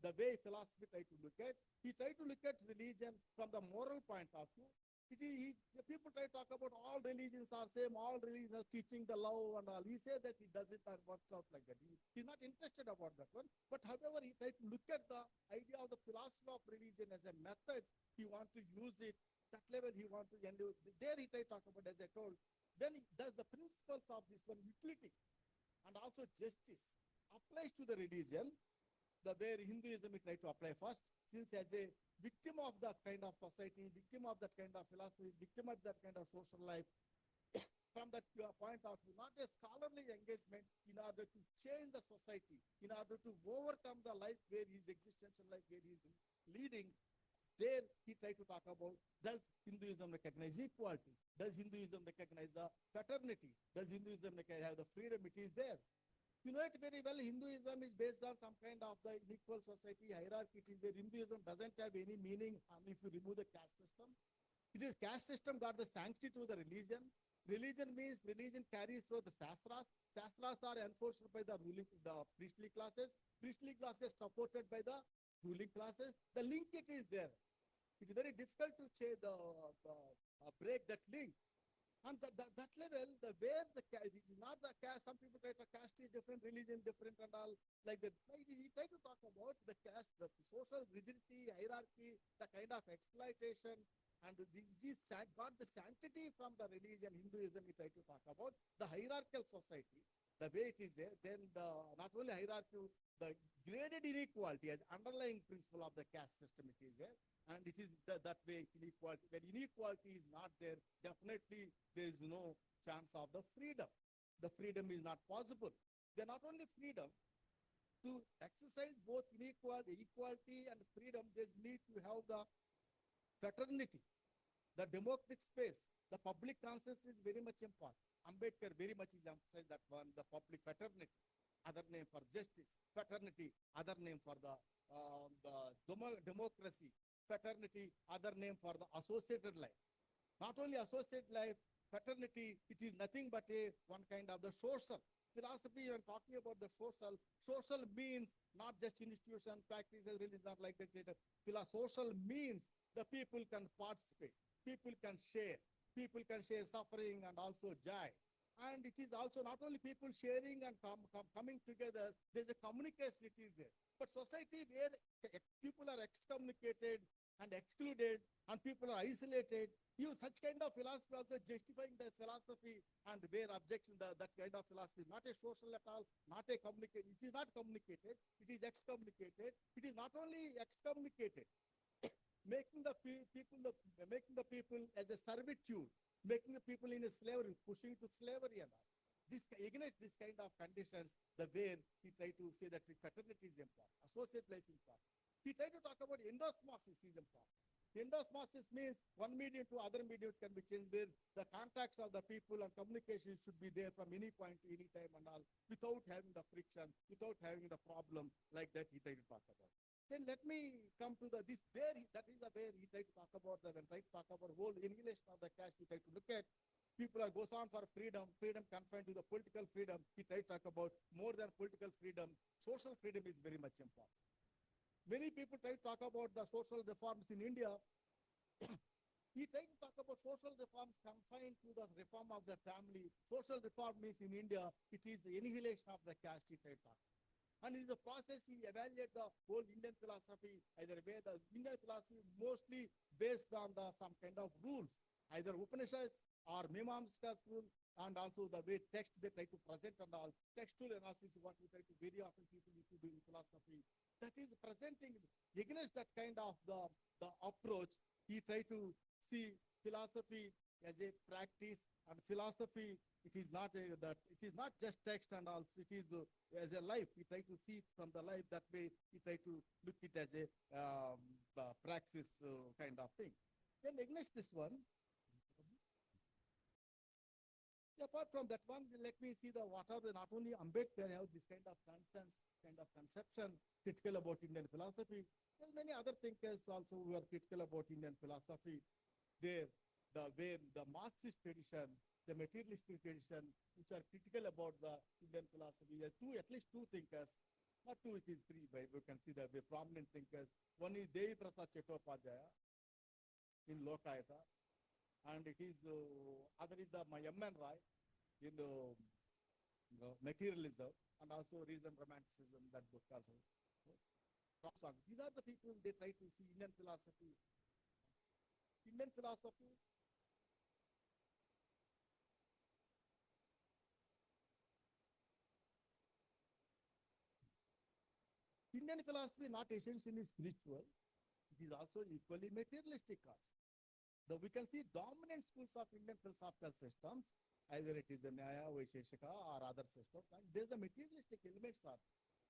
The way philosophy try to look at, he try to look at religion from the moral point of view. The people try to talk about all religions are same, all religions are teaching the love and all. He says that he doesn't work out like that. He's not interested about that one. But however, he tried to look at the idea of the philosophy of religion as a method. He wants to use it. That level he wants to end. There he tried to talk about, as I told. Then does the principles of this one, utility and also justice, applies to the religion. The where Hinduism is trying to apply first, since as a victim of that kind of society, victim of that kind of philosophy, victim of that kind of social life, from that point of view, not a scholarly engagement in order to change the society, in order to overcome the life where his existential life where he is leading. There he tried to talk about, does Hinduism recognize equality? Does Hinduism recognize the fraternity? Does Hinduism have the freedom? It is there. You know it very well, Hinduism is based on some kind of the unequal society, hierarchy. It is there. Hinduism doesn't have any meaning if you remove the caste system. It is caste system got the sanctity to the religion. Religion means religion carries through the sastras. Sastras are enforced by the priestly classes. Priestly classes supported by the ruling classes. The linkage is there. It is very difficult to change break that link. And that level, where the caste, it is not the caste, some people try to caste is different, religion different and all like that. He try to talk about the caste, the social rigidity, hierarchy, the kind of exploitation, and these got the sanctity from the religion, Hinduism, he try to talk about. The hierarchical society, the way it is there, then not only hierarchy, the graded inequality as underlying principle of the caste system, it is there. And it is that way inequality. When inequality is not there, definitely there is no chance of the freedom. The freedom is not possible. They're not only freedom, to exercise both equality and freedom, they need to have the fraternity, the democratic space, the public conscience is very much important. Ambedkar very much is emphasized that one, the public fraternity, other name for justice, fraternity, other name for the democracy, fraternity, other name for the associated life. Not only associated life, fraternity, it is nothing but one kind of the social. Philosophy, when talking about the social means not just institution, practices, really not like that. Social means the people can participate, people can share suffering and also joy. And it is also not only people sharing and coming together, there's a communication, it is there. But society where people are excommunicated and excluded and people are isolated, you such kind of philosophy also justifying the philosophy and where objection, that kind of philosophy is not a social at all, not a communicated, it is not communicated, it is excommunicated. It is not only excommunicated, making the people as a servitude, making the people in a slavery, pushing to slavery and all. Against this kind of conditions, the way he tried to say that fraternity is important, associate life is important. He tried to talk about endosmosis is important. Endosmosis means one medium to other medium can be changed, where the contacts of the people and communication should be there from any point to any time and all, without having the friction, without having the problem like that he tried to talk about. Then let me come to that is the way he tried to talk about when tried to talk about whole annihilation of the caste. He tried to look at people are goes on for freedom confined to the political freedom. He tried to talk about more than political freedom, social freedom is very much important. Many people try to talk about the social reforms in India. He tried to talk about social reforms confined to the reform of the family. Social reform means in India, it is the annihilation of the caste, he tried to talk. And in the process, he evaluated the whole Indian philosophy, either way the Indian philosophy mostly based on some kind of rules, either Upanishads or Mimamsa school, and also the way text they try to present and all. Textual analysis is what we try to very often people need to do in philosophy. That is presenting against that kind of the approach. He tried to see philosophy as a practice, And philosophy, it is not just text and also it is as a life. We try to see from the life, that way we try to look it as a praxis kind of thing. Then next this one. Apart from that one, let me see what are the, not only Ambedkar have this kind of conception critical about Indian philosophy. There's many other thinkers also who are critical about Indian philosophy. The Marxist tradition, the materialistic tradition, which are critical about the Indian philosophy. There are at least two thinkers, not two, it is three, but we can see that the prominent thinkers. One is Devi Prasad Chattopadhyaya in Lokayata, and it is other is the M.N. Rai in materialism, and also reason romanticism, that book also. These are the people, they try to see Indian philosophy. Indian philosophy not essentially spiritual, it is also equally materialistic also. Though we can see dominant schools of Indian philosophical systems, either it is the Nyaya, Vaisheshika, or other systems, and there's a materialistic elements are.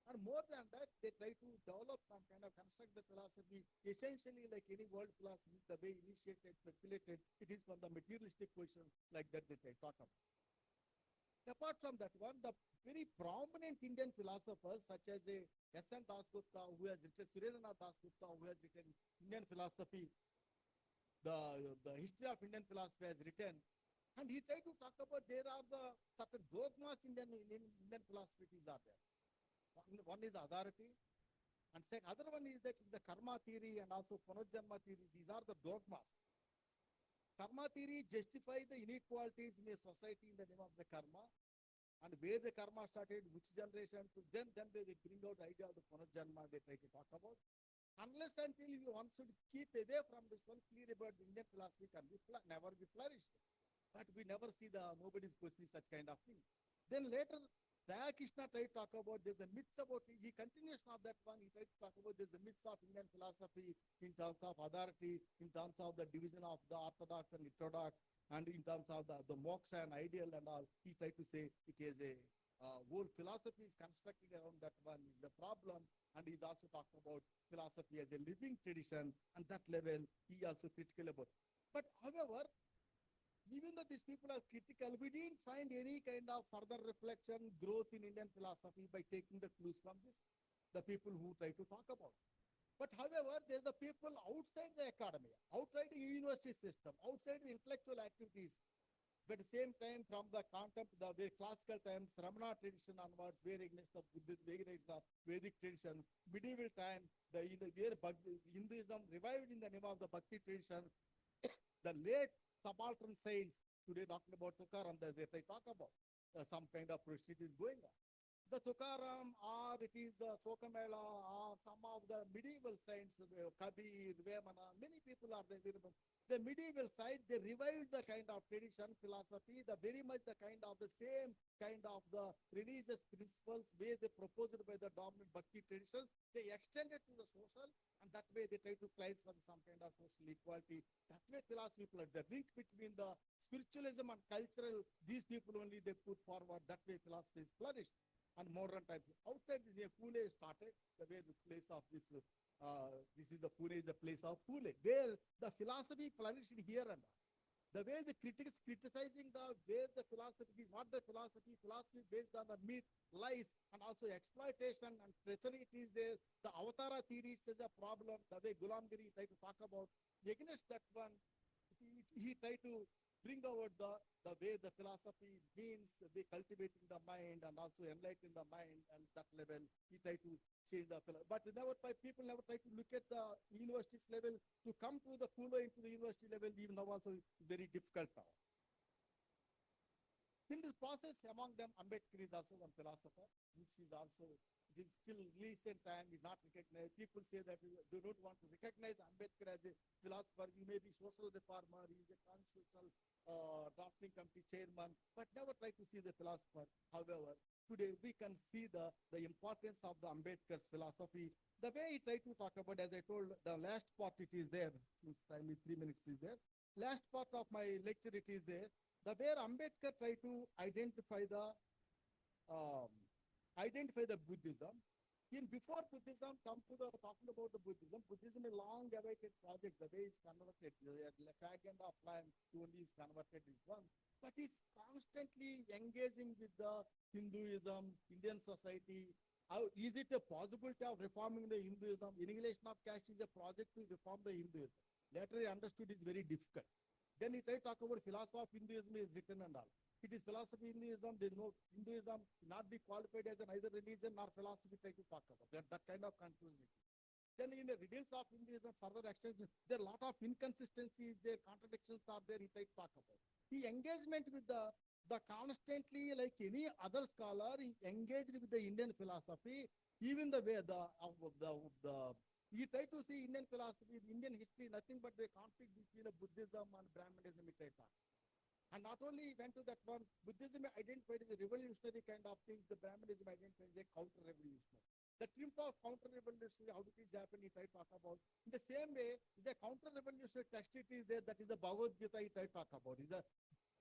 And more than that, they try to develop some kind of construct the philosophy, essentially like any world philosophy, the way initiated, speculated, it is from the materialistic position, like that they talk about. Apart from that one, the very prominent Indian philosophers, such as S.N. Dasgupta, who has written, Surendranath Dasgupta, who has written Indian philosophy, the history of Indian philosophy has written, and he tried to talk about there are the certain dogmas in Indian philosophy are there. One is authority, and other one is that the karma theory and also punarjanma theory, these are the dogmas. Karma theory justifies the inequalities in a society in the name of the karma, and where the karma started, which generation, then they bring out the idea of the punarjanma, they try to talk about. Unless until one should keep away from this one, clear about the Indian philosophy can never be flourished. But we never see nobody's questioning such kind of thing. Then later, Daya Krishna tried to talk about, there's a myths about, he continuation of that one, he tried to talk about there's a myths of Indian philosophy in terms of authority, in terms of the division of the orthodox and heterodox, and in terms of the moksha and ideal and all. He tried to say it is a whole philosophy is constructed around that one is the problem, and he's also talking about philosophy as a living tradition, and that level he also critical about. But however, even though these people are critical, we didn't find any kind of further reflection, growth in Indian philosophy by taking the clues from this, the people who try to talk about. But however, there's the people outside the academy, outside the university system, outside the intellectual activities. But at the same time, from the contempt, the very classical times, Ramana tradition onwards, very against the Buddhist, very against the Vedic tradition, medieval time, where Hinduism revived in the name of the Bhakti tradition, the late subaltern saints, today talking about Tukaram, they talk about some kind of proceedings going on. The Tukaram, or it is the Chokamela, or some of the medieval saints, Kabir, Vemana, many people are there. The medieval side, they revived the kind of tradition, philosophy, the very much the kind of the same kind of the religious principles where they proposed by the dominant Bhakti tradition, they extended to the social, and that way they try to climb for some kind of social equality. That way philosophy, the link between the spiritualism and cultural, these people only they put forward, that way philosophy is flourished. And modern times, outside this, Pune started, the way the place of this, this is the Pune is the place of Pune, where the philosophy flourished here and there. The way the critics criticizing the way the philosophy, what the philosophy based on the myth, lies, and also exploitation and treachery it is there. The avatara theory is a problem, the way Gulamgiri tried to talk about. Against that one, he tried to bring over the way the philosophy means, the cultivating the mind and also enlightening the mind, and that level he tried to change the philosophy. But people never try to look at the university's level to come to the Kulo into the university level, even now also very difficult now. In this process, among them, Ambedkar is also one philosopher, which is also, it is still recent time, is not recognized. People say that we do not want to recognize Ambedkar as a philosopher. He may be social reformer, he is a constitutional drafting committee chairman, but never try to see the philosopher. However, today we can see the importance of the Ambedkar's philosophy. The way he tried to talk about, as I told, the last part it is there, since time is 3 minutes is there. Last part of my lecture it is there. the where Ambedkar tried to identify the Buddhism. In before Buddhism come to the talking about the Buddhism is long awaited project, the way it's converted, the fag end of land only is converted is one, but it's constantly engaging with the Hinduism, Indian society. How is it a possibility of reforming the Hinduism? Annihilation of caste is a project to reform the Hinduism. Later I understood it's very difficult. Then he tried to talk about philosophy of Hinduism is written and all. It is philosophy Hinduism, there is no Hinduism not be qualified as either religion nor philosophy try to talk about. That kind of confusion. Then in the riddles of Hinduism, further extension, there are a lot of inconsistencies, there contradictions are there, he tried to talk about. He engagement with the constantly, like any other scholar, he engaged with the Indian philosophy, even the way he tried to see Indian philosophy, Indian history, nothing but the conflict between the Buddhism and Brahmanism, he tried to talk. And not only went to that one, Buddhism identified as a revolutionary kind of thing, the Brahmanism identified as a counter-revolutionary. The triumph of counter-revolutionary, how did it happen, he tried to talk about. In the same way, the counter-revolutionary text it is there, that is the Bhagavad Gita he tried to talk about. Is a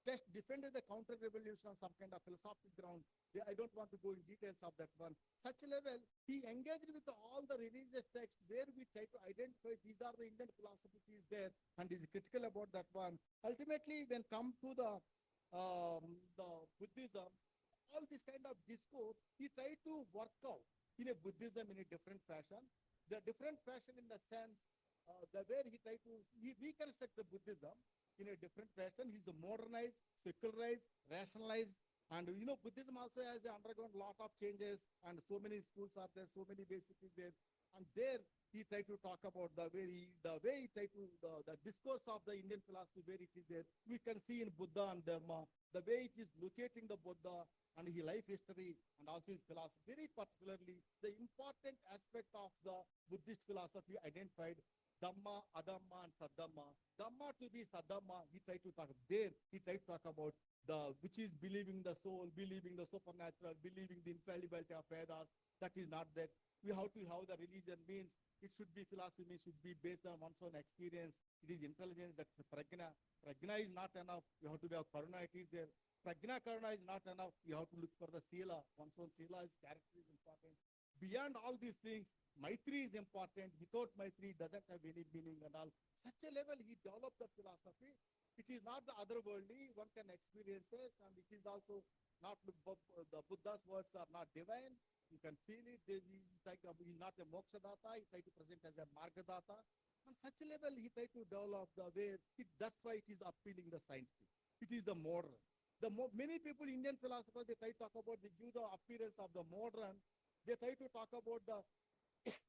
text defended the counter-revolution on some kind of philosophical ground. I don't want to go in details of that one. Such a level, he engaged with all the religious texts where we try to identify these are the Indian philosophies there, and is critical about that one. Ultimately, when come to the Buddhism, all this kind of discourse, he tried to work out in a Buddhism in a different fashion. The different fashion in the sense, the where he tried to reconstruct the Buddhism in a different fashion. He's a modernized, secularized, rationalized, and Buddhism also has undergone a lot of changes, and so many schools are there, so many basically there, and there he tried to talk about the way he tried to the discourse of the Indian philosophy where it is there. We can see in Buddha and Dharma the way it is locating the Buddha and his life history and also his philosophy. Very particularly, the important aspect of the Buddhist philosophy identified Dhamma, Adhamma, and Saddhamma. Dhamma to be Saddhamma, he tried to talk there. He tried to talk about which is believing the soul, believing the supernatural, believing the infallibility of Vedas. That is not that. We have to how the religion means. It should be philosophy means should be based on one's own experience. It is intelligence. That's prajna. Prajna is not enough. You have to have karuna. It is there. Prajna karuna is not enough. You have to look for the sila. One's own sila is character is important. Beyond all these things, Maitri is important. Without Maitri, it doesn't have any meaning and all. Such a level, he developed the philosophy. It is not the otherworldly. One can experience it, and it is also not the Buddha's words are not divine. You can feel it. He's not a mokshadata. He tried to present as a margadata. On such a level, he tried to develop the way. That's why it is appealing the scientific. It is the modern. Many people, Indian philosophers, they try to talk about give the appearance of the modern. They try to talk about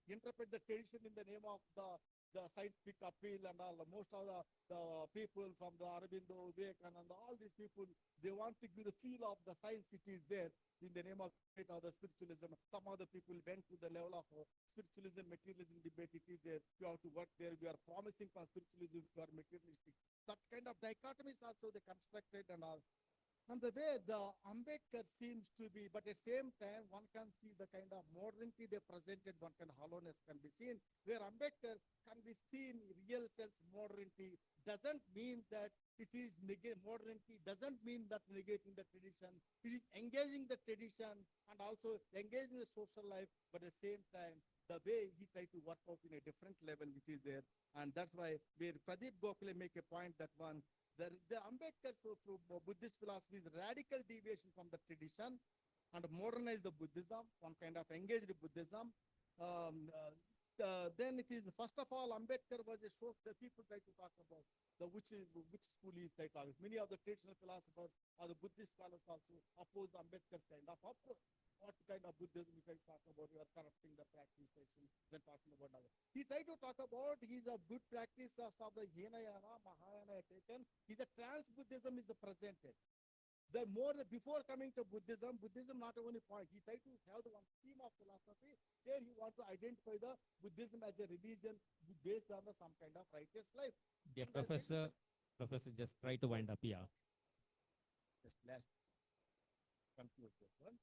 interpret the tradition in the name of the scientific appeal and all. Most of the people from the Aurobindo, Vivekananda, all these people, they want to give the feel of the science it is there in the name of the spiritualism. Some other people went to the level of spiritualism, materialism debate. It is there. You have to work there. We are promising for spiritualism, we are materialistic. That kind of dichotomies also they constructed and all. And the way the Ambedkar seems to be, but at the same time, one can see the kind of modernity they presented, one kind of hollowness can be seen. Where Ambedkar can be seen, real sense modernity doesn't mean that it is modernity, doesn't mean that negating the tradition. It is engaging the tradition and also engaging the social life, but at the same time, the way he tried to work out in a different level, which is there. And that's why where Pradeep Gokhale make a point that one, the Ambedkar Buddhist philosophy is radical deviation from the tradition and modernize the Buddhism, one kind of engaged Buddhism. Then it is, first of all, Ambedkar was a source that people try to talk about which school is they talk. Many of the traditional philosophers or the Buddhist scholars also oppose Ambedkar's kind of approach. What kind of Buddhism you can talk about? You are corrupting the practice section when talking about others. He tried to talk about he's a good practice of the Hinayana, Mahayana taken. He's a trans-Buddhism is presented. The more before coming to Buddhism not only point. He tried to have the one theme of philosophy. There he want to identify the Buddhism as a religion based on some kind of righteous life. Yeah, Professor, just try to wind up, yeah. Just last conclude this one.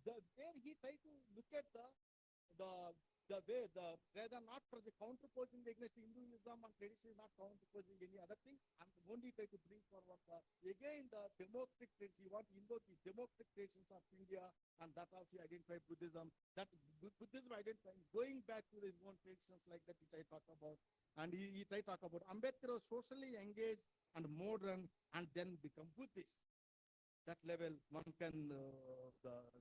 Where he tried to look at the the way, rather than not counterposing against Hinduism and tradition is not counterposing any other thing, and only try to bring forward again the democratic tradition. You want to invoke the democratic traditions of India, and that also identify Buddhism. That Buddhism identify going back to his own traditions like that. I talk about, and he try talk about Ambedkar was socially engaged and modern, and then become Buddhist. That level one can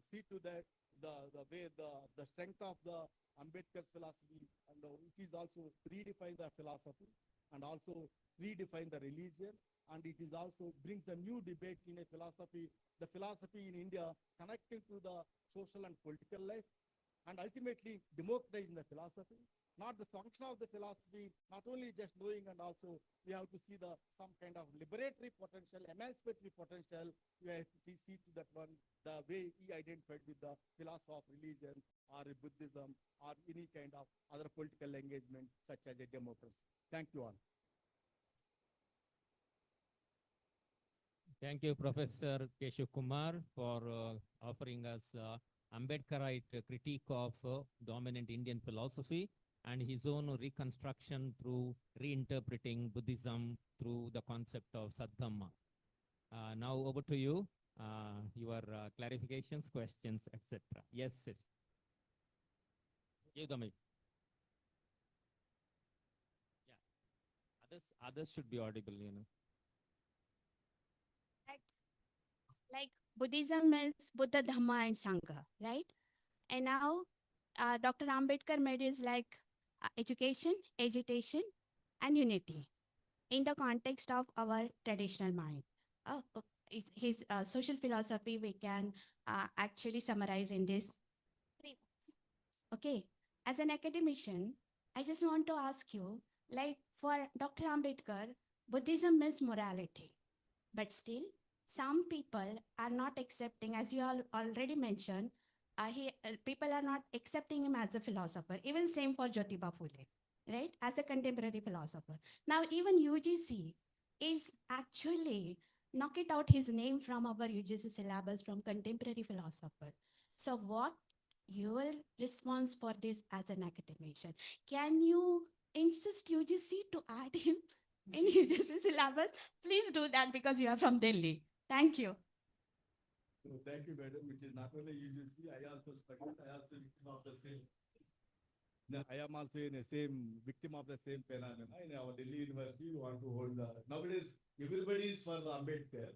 see to that the way the strength of the Ambedkar's philosophy, and it is also redefine the philosophy and also redefine the religion, and it is also brings a new debate in a philosophy, the philosophy in India connecting to the social and political life, and ultimately democratizing the philosophy. Not the function of the philosophy, not only just knowing, and also we have to see the some kind of liberatory potential, emancipatory potential. We have to see to that one, the way he identified with the philosophy of religion or Buddhism or any kind of other political engagement such as a democracy. Thank you all. Thank you, Professor Keshav Kumar, for offering us Ambedkarite critique of dominant Indian philosophy and his own reconstruction through reinterpreting Buddhism through the concept of Saddhamma. Now over to you, your clarifications, questions, etc. Yes, sis. Give the mic. Yeah. Others should be audible, you know. Like Buddhism is Buddha, Dhamma, and Sangha, right? And now Dr. Ambedkar made is like education, agitation, and unity in the context of our traditional mind. His social philosophy we can actually summarize in this 3 points. Okay, as an academician, I just want to ask you, like for Dr. Ambedkar, Buddhism is morality, but still some people are not accepting, as you all already mentioned, people are not accepting him as a philosopher. Even same for Jyotiba Phule, right? As a contemporary philosopher. Now even UGC is actually knocking out his name from our UGC syllabus from contemporary philosopher. So what your response for this as an academician? Can you insist UGC to add him in UGC syllabus? Please do that because you are from Delhi. Thank you. So thank you, madam. It is not only UGC, I also struggled. I also victim of the same. No, I am also in the same victim of the same phenomenon. In our Delhi University, we want to hold the nowadays everybody is for the Ambedkar,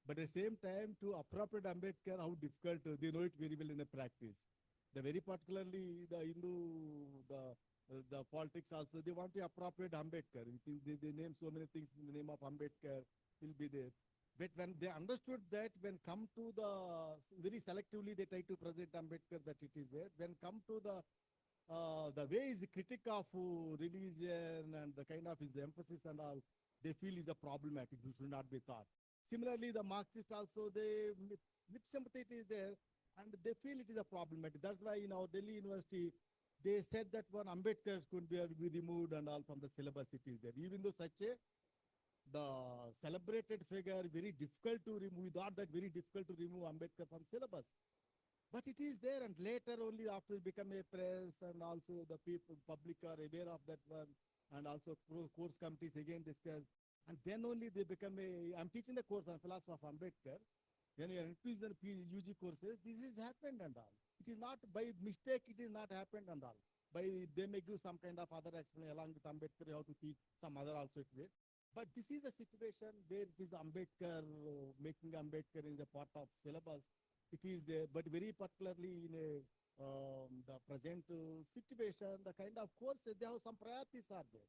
but at the same time to appropriate Ambedkar, how difficult they know it very well in the practice. The very particularly the Hindu the politics also they want to appropriate Ambedkar. They name so many things in the name of Ambedkar will be there. But when they understood that, when come to the very selectively they try to present Ambedkar that it is there. When come to the way is critic of religion and the kind of his emphasis and all, they feel is a problematic. It should not be taught. Similarly, the Marxist also they lip sympathy is there, and they feel it is a problematic. That's why in our Delhi University they said that one Ambedkar could be removed and all from the syllabus. It is there, even though such a the celebrated figure, very difficult to remove. We thought that very difficult to remove Ambedkar from syllabus. But it is there, and later only after it become a press and also the people, public are aware of that one, and also course committees again discuss, and then only they become a, I'm teaching the course on philosophy of Ambedkar, when you are increasing the UG courses, this is happened and all. It is not by mistake, it is not happened and all. By they may give some kind of other explanation along with Ambedkar, you have to teach some other also it will. But this is a situation where it is Ambedkar, making Ambedkar in the part of syllabus. It is there, but very particularly in a, the present situation, the kind of courses, they have some priorities are there.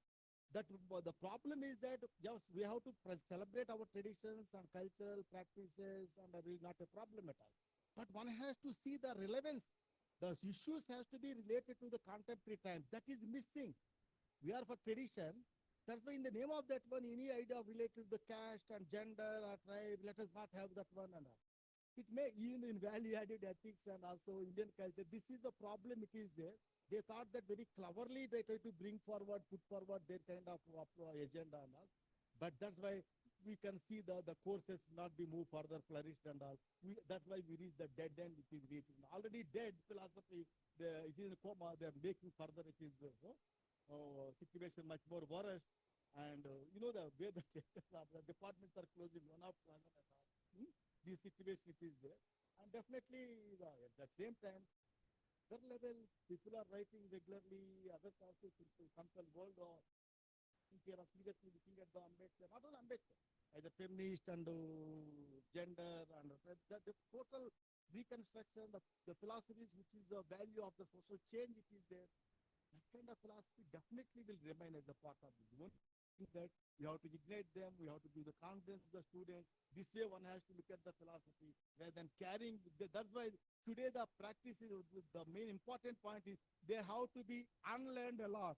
That the problem is that yes, we have to celebrate our traditions and cultural practices, and there is not a problem at all. But one has to see the relevance. The issues has to be related to the contemporary time. That is missing. We are for tradition. That's why in the name of that one, any idea related to the caste and gender or tribe, let us not have that one and all. It may, even in value-added ethics and also Indian culture, this is the problem it is there. They thought that very cleverly they try to bring forward, put forward their kind of agenda and all. But that's why we can see the courses not be moved further, flourished and all. That's why we reach the dead end, it is reaching. Already dead philosophy, it is in a coma, they are making further, it is situation much more worse. And you know the way the departments are closing one after another. This situation it is there. And definitely at the same time, other level, people are writing regularly, other also people, some world or they are seriously looking at the Ambedkar, not only Ambedkar, as a feminist and gender and the total reconstruction, the philosophies which is the value of the social change, it is there. That kind of philosophy definitely will remain as a part of it. You won't think that we have to ignite them, we have to give the confidence to the students. This way one has to look at the philosophy rather than carrying. That's why today the practice is the main important point is they have to be unlearned a lot,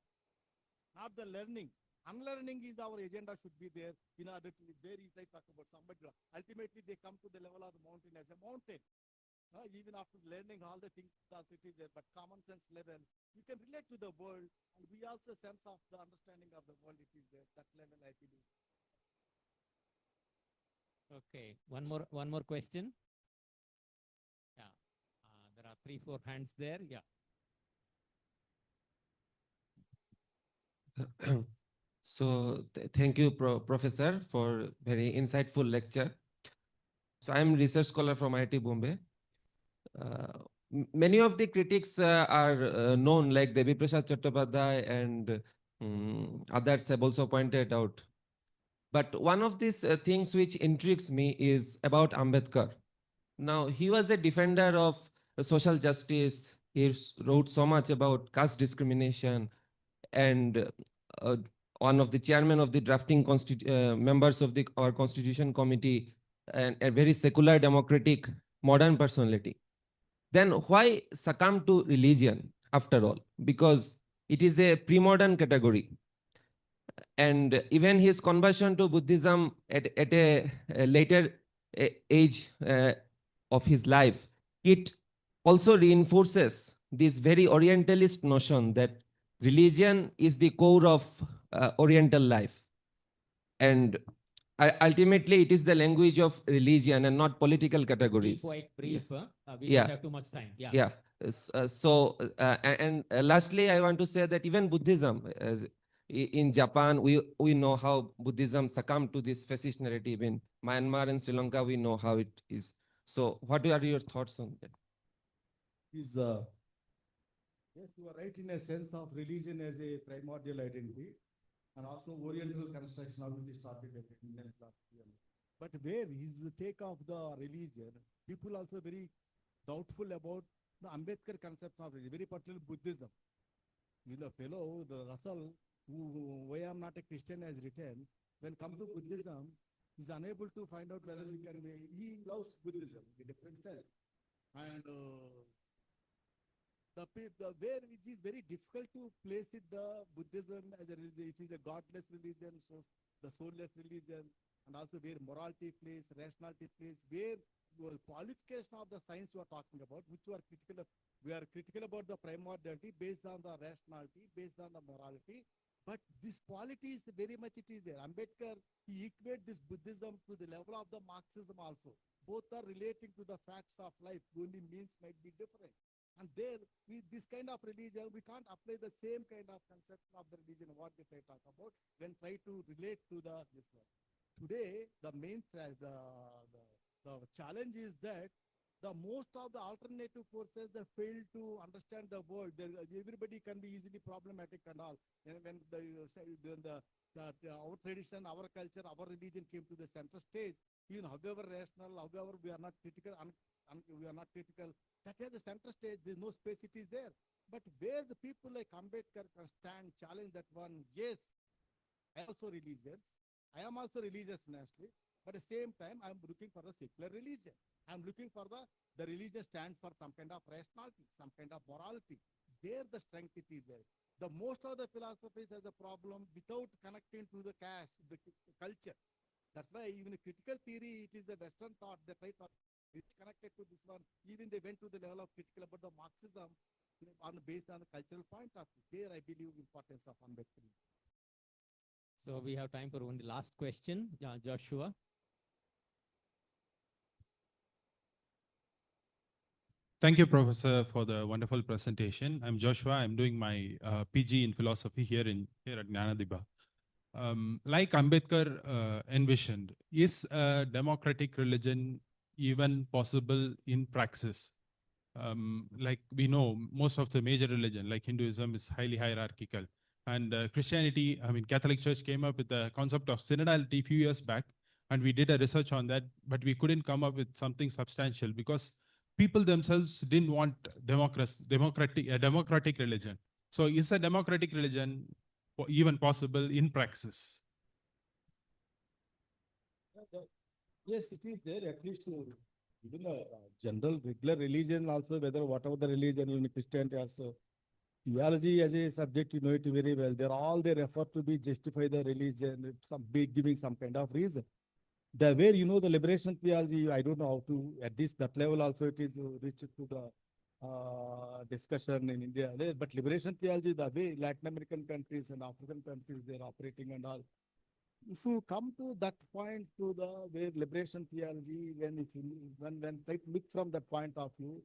not the learning. Unlearning is our agenda should be there in order to very I talk about somebody. Ultimately, they come to the level of the mountain as a mountain. Even after learning all the things that it is there, but common sense level, you can relate to the world, and we also sense of the understanding of the world. It is there that level, I believe. Okay, one more question. Yeah, there are 3-4 hands there. Yeah. So thank you, Professor, for very insightful lecture. So I'm research scholar from IIT Bombay. Many of the critics are known, like Devi Prasad Chattopadhyay and others have also pointed out. But one of these things which intrigues me is about Ambedkar. Now, he was a defender of social justice. He wrote so much about caste discrimination, and one of the chairman of the drafting members of our constitution committee, and a very secular, democratic, modern personality. Then why succumb to religion after all? Because it is a pre-modern category. And even his conversion to Buddhism at a later age of his life, it also reinforces this very Orientalist notion that religion is the core of Oriental life. And ultimately, it is the language of religion and not political categories. Be quite brief. We Yeah. don't have too much time. Yeah. Yeah. Lastly, I want to say that even Buddhism, in Japan, we know how Buddhism succumbed to this fascist narrative. In Myanmar and Sri Lanka, we know how it is. So what are your thoughts on that? Yes, you are right in a sense of religion as a primordial identity, and also Oriental construction already started at Indian philosophy. But where is the take of the religion? People also very doubtful about the Ambedkar concept of religion, very particularly Buddhism. The fellow, the Russell, who I am not a Christian, has written, when come to Buddhism, is unable to find out whether we can. He loves Buddhism, a different self, and where it is very difficult to place it, the Buddhism as a religion. It is a godless religion, so the soulless religion, and also where morality plays, rationality plays, where the qualification of the science you are talking about, which you are critical of, we are critical about the primordiality based on the rationality, based on the morality, but this quality is very much it is there. Ambedkar, he equated this Buddhism to the level of the Marxism also. Both are relating to the facts of life, only means might be different. And there, with this kind of religion, we can't apply the same kind of conception of the religion, what they talk about, when try to relate to this one. Today, the main the challenge is that the most of the alternative forces, they fail to understand the world. Everybody can be easily problematic and all. And when our tradition, our culture, our religion came to the center stage, even however rational, however we are not critical, we are not critical, that is the center stage, there's no space, it is there. But where the people like Ambedkar can stand, challenge that one, yes, I am also religious nationally, but at the same time, I'm looking for the secular religion. I'm looking for the religion stands for some kind of rationality, some kind of morality. There the strength it is there. The most of the philosophies has a problem without connecting to the cash, the culture. That's why even a critical theory, it is a Western thought that it's connected to this one. Even they went to the level of critical about the Marxism based on the cultural point of view. There I believe importance of Ambedkar. So we have time for one last question. Joshua. Thank you, Professor, for the wonderful presentation. I'm Joshua. I'm doing my PG in philosophy here at Gnanadiba. Like Ambedkar envisioned, is a democratic religion even possible in praxis? Like we know, most of the major religion, like Hinduism, is highly hierarchical. And Christianity, I mean, Catholic Church came up with the concept of synodality a few years back, and we did a research on that, but we couldn't come up with something substantial because people themselves didn't want a democratic religion. So is a democratic religion even possible in praxis? Yes, it is there, at least even a general regular religion also, whether whatever the religion, even Christianity also. Theology as a subject, you know it very well. They're all their effort to be justify the religion, giving some kind of reason. The way you know the liberation theology, I don't know how to, at this that level also it is reached to the discussion in India. But liberation theology, the way Latin American countries and African countries they're operating and all. If you come to that point to the where liberation theology, when try to look from that point of view,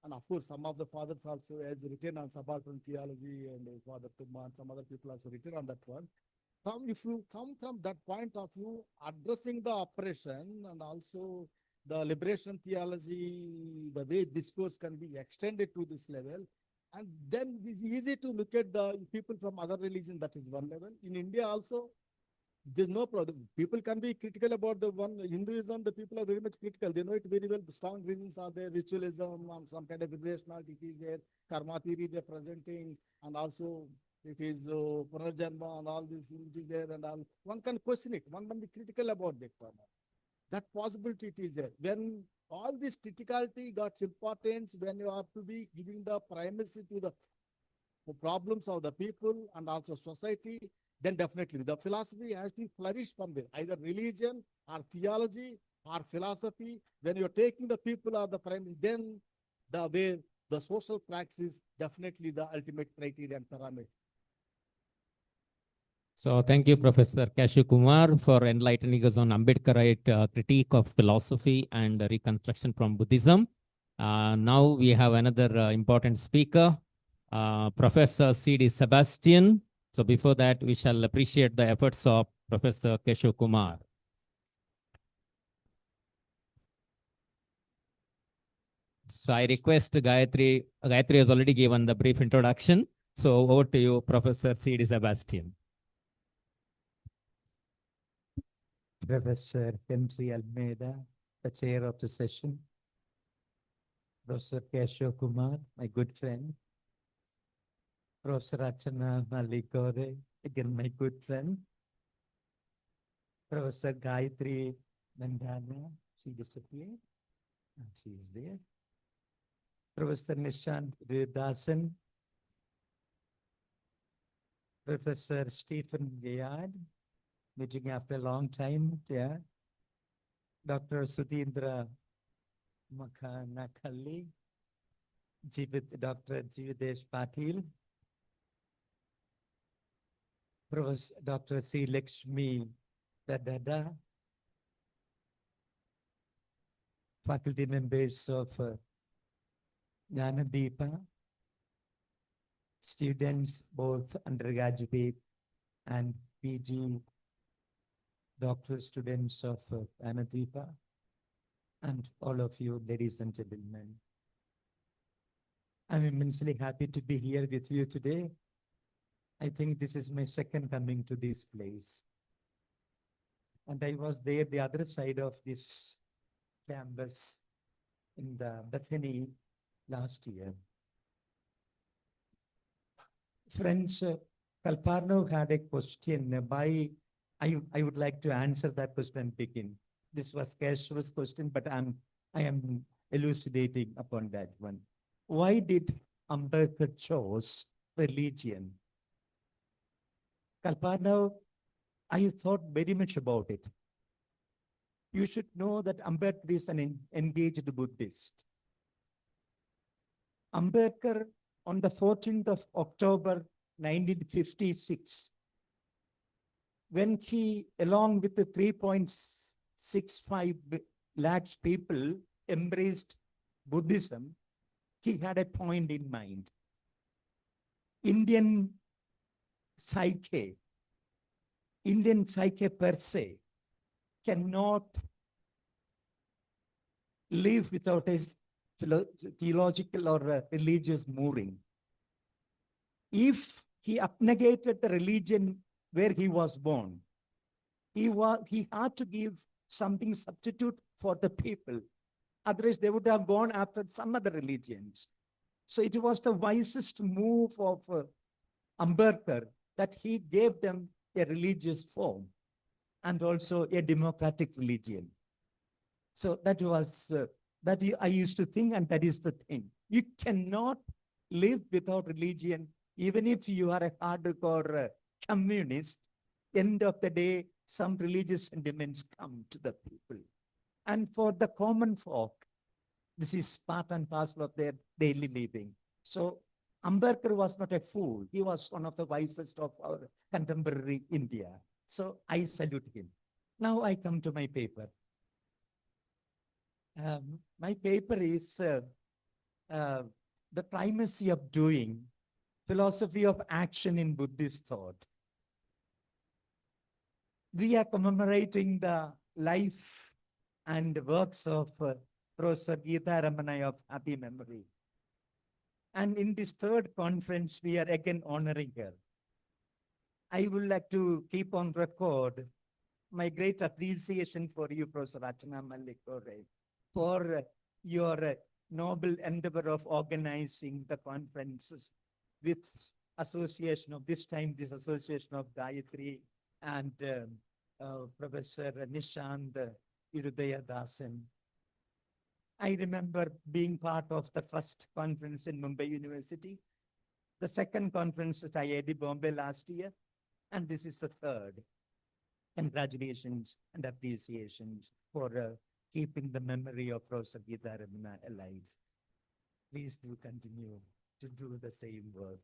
and of course some of the fathers also has written on subaltern theology, and Father Tumman, some other people also written on that one. If you come from that point of view, addressing the oppression and also the liberation theology, the way discourse can be extended to this level, and then it's easy to look at the people from other religions. That is one level. In India also, there's no problem. People can be critical about the one Hinduism. The people are very much critical. They know it very well. The strong reasons are there. Ritualism, some kind of vibrationality is there. Karma theory they're presenting, and also it is Punarjanma and all this which is there and all. One can question it. One can be critical about that. That possibility it is there. When all this criticality got importance, when you have to be giving the primacy to the problems of the people and also society, then definitely the philosophy has to flourish from there, either religion or theology or philosophy. When you're taking the people or the primary, then the way the social praxis, definitely the ultimate criteria and parameter. So thank you, Professor Keshav Kumar, for enlightening us on Ambedkarite critique of philosophy and reconstruction from Buddhism. Now we have another important speaker, Professor C.D. Sebastian. So before that, we shall appreciate the efforts of Professor Keshav Kumar. So I request Gayatri. Gayatri has already given the brief introduction. So over to you, Professor C.D. Sebastian. Professor Henry Almeida, the chair of the session. Professor Keshav Kumar, my good friend. Professor Archana Malikore, again my good friend. Professor Gayatri Nandana, she disappeared. She is there. Professor Nishant Vedasan. Professor Stephen Gayad, meeting after a long time, yeah. Dr. Sudhindra Makhanakalli, Dr. Jivadesh Patil, Professor Dr. C. Lakshmi Dadada, faculty members of Gnanadeepa, students, both undergraduate and PG, doctoral students of Gnanadeepa, and all of you, ladies and gentlemen. I'm immensely happy to be here with you today. I think this is my second coming to this place. And I was there the other side of this campus in the Bethany last year. Friends, Kalparno had a question by, I would like to answer that question and begin. This was Keshav's question, but I am elucidating upon that one. Why did Ambedkar chose religion? Kalparno, I thought very much about it. You should know that Ambedkar is an engaged Buddhist. Ambedkar, on the 14th of October 1956, when he, along with the 3.65 lakhs people, embraced Buddhism, he had a point in mind. Indian psyche per se cannot live without a theological or a religious mooring. If he abnegated the religion where he was born, he had to give something substitute for the people. Otherwise, they would have gone after some other religions. So it was the wisest move of Ambedkar that he gave them a religious form and also a democratic religion. So that was, I used to think, and that is the thing. You cannot live without religion, even if you are a hardcore communist. End of the day, some religious sentiments come to the people. And for the common folk, this is part and parcel of their daily living. So Ambedkar was not a fool. He was one of the wisest of our contemporary India. So I salute him. Now I come to my paper. My paper is the primacy of doing, philosophy of action in Buddhist thought. We are commemorating the life and works of Professor Geeta Ramanai of happy memory. And in this third conference, we are again honoring her. I would like to keep on record my great appreciation for you, Professor Rachana Mallikore, for your noble endeavor of organizing the conferences with association of this association of Gayatri and Professor Nishant Irudaya Dasan. I remember being part of the first conference in Mumbai University, the second conference at IIT Bombay last year, and this is the third. Congratulations and appreciations for keeping the memory of Professor Geeta Ramanai alive. Please do continue to do the same work.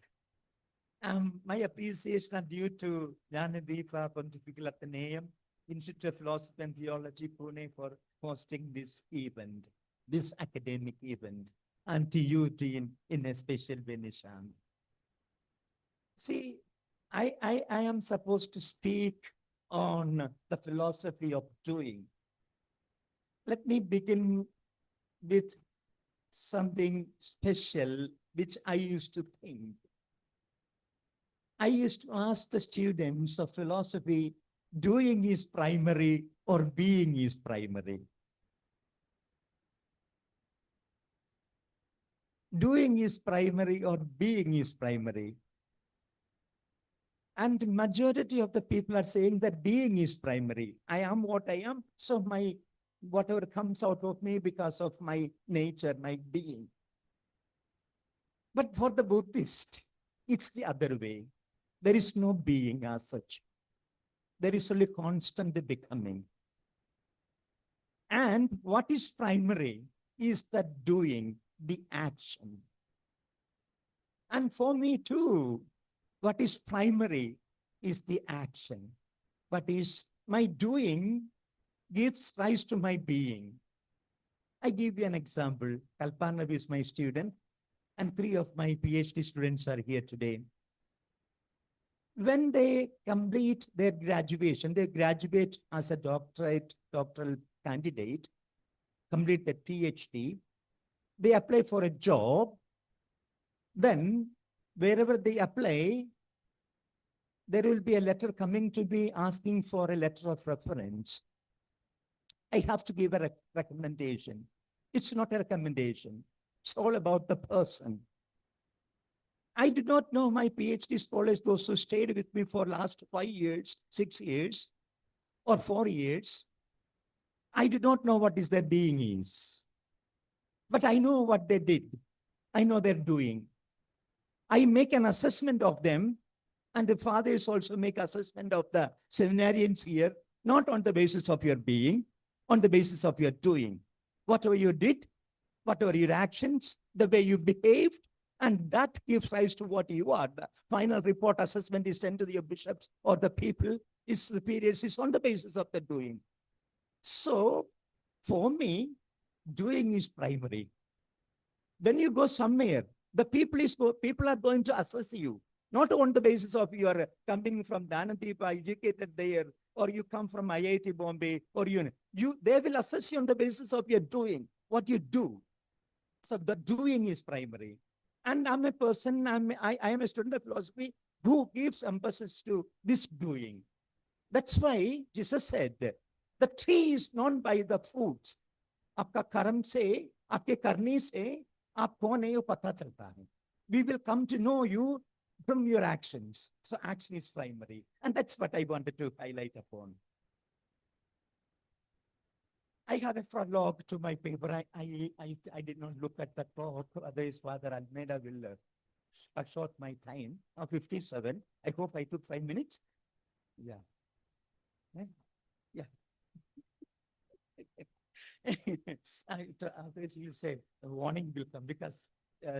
My appreciation are due to Jnanadipa Pontifical Athenaeum, Institute of Philosophy and Theology, Pune, for hosting this event, this academic event, and to you, Dean, in a special way, Nishant. See, I am supposed to speak on the philosophy of doing. Let me begin with something special which I used to think. I used to ask the students of philosophy, doing is primary or being is primary? Doing is primary or being is primary? And majority of the people are saying that being is primary. I am what I am, so whatever comes out of me because of my nature, my being. But for the Buddhist, it's the other way. There is no being as such. There is only constant becoming. And what is primary is the doing, the action. And for me too, what is primary is the action. What is my doing gives rise to my being. I give you an example. Kalpanav is my student, and 3 of my PhD students are here today. When they complete their graduation, they graduate as a doctoral candidate, complete their PhD, they apply for a job. Then wherever they apply, there will be a letter coming to me asking for a letter of reference. I have to give a recommendation. It's not a recommendation. It's all about the person. I do not know my PhD scholars, those who stayed with me for last 5 years, 6 years, or 4 years. I do not know what is their being is. But I know what they did. I know they're doing. I make an assessment of them, and the fathers also make assessment of the seminarians here, not on the basis of your being, on the basis of your doing. Whatever you did, whatever your actions, the way you behaved, And that gives rise to what you are. The final report assessment is sent to the bishops or the people, is superiors, is on the basis of the doing. So for me, doing is primary. When you go somewhere, the people are going to assess you, not on the basis of your coming from Dhanadipa, educated there, or you come from IIT Bombay, or they will assess you on the basis of your doing, what you do. So the doing is primary. And I'm a person, I am a student of philosophy who gives emphasis to this doing. That's why Jesus said, the tree is known by the fruits. आपका कर्म से, आपके करने से, आप कौन है वो पता चलता है. We will come to know you from your actions. So action is primary. And that's what I wanted to highlight upon. I have a prologue to my paper. I did not look at the clock. Otherwise, Father Almeida will short my time. 57. I hope I took 5 minutes. Yeah. Yeah. Otherwise, you say a warning will come because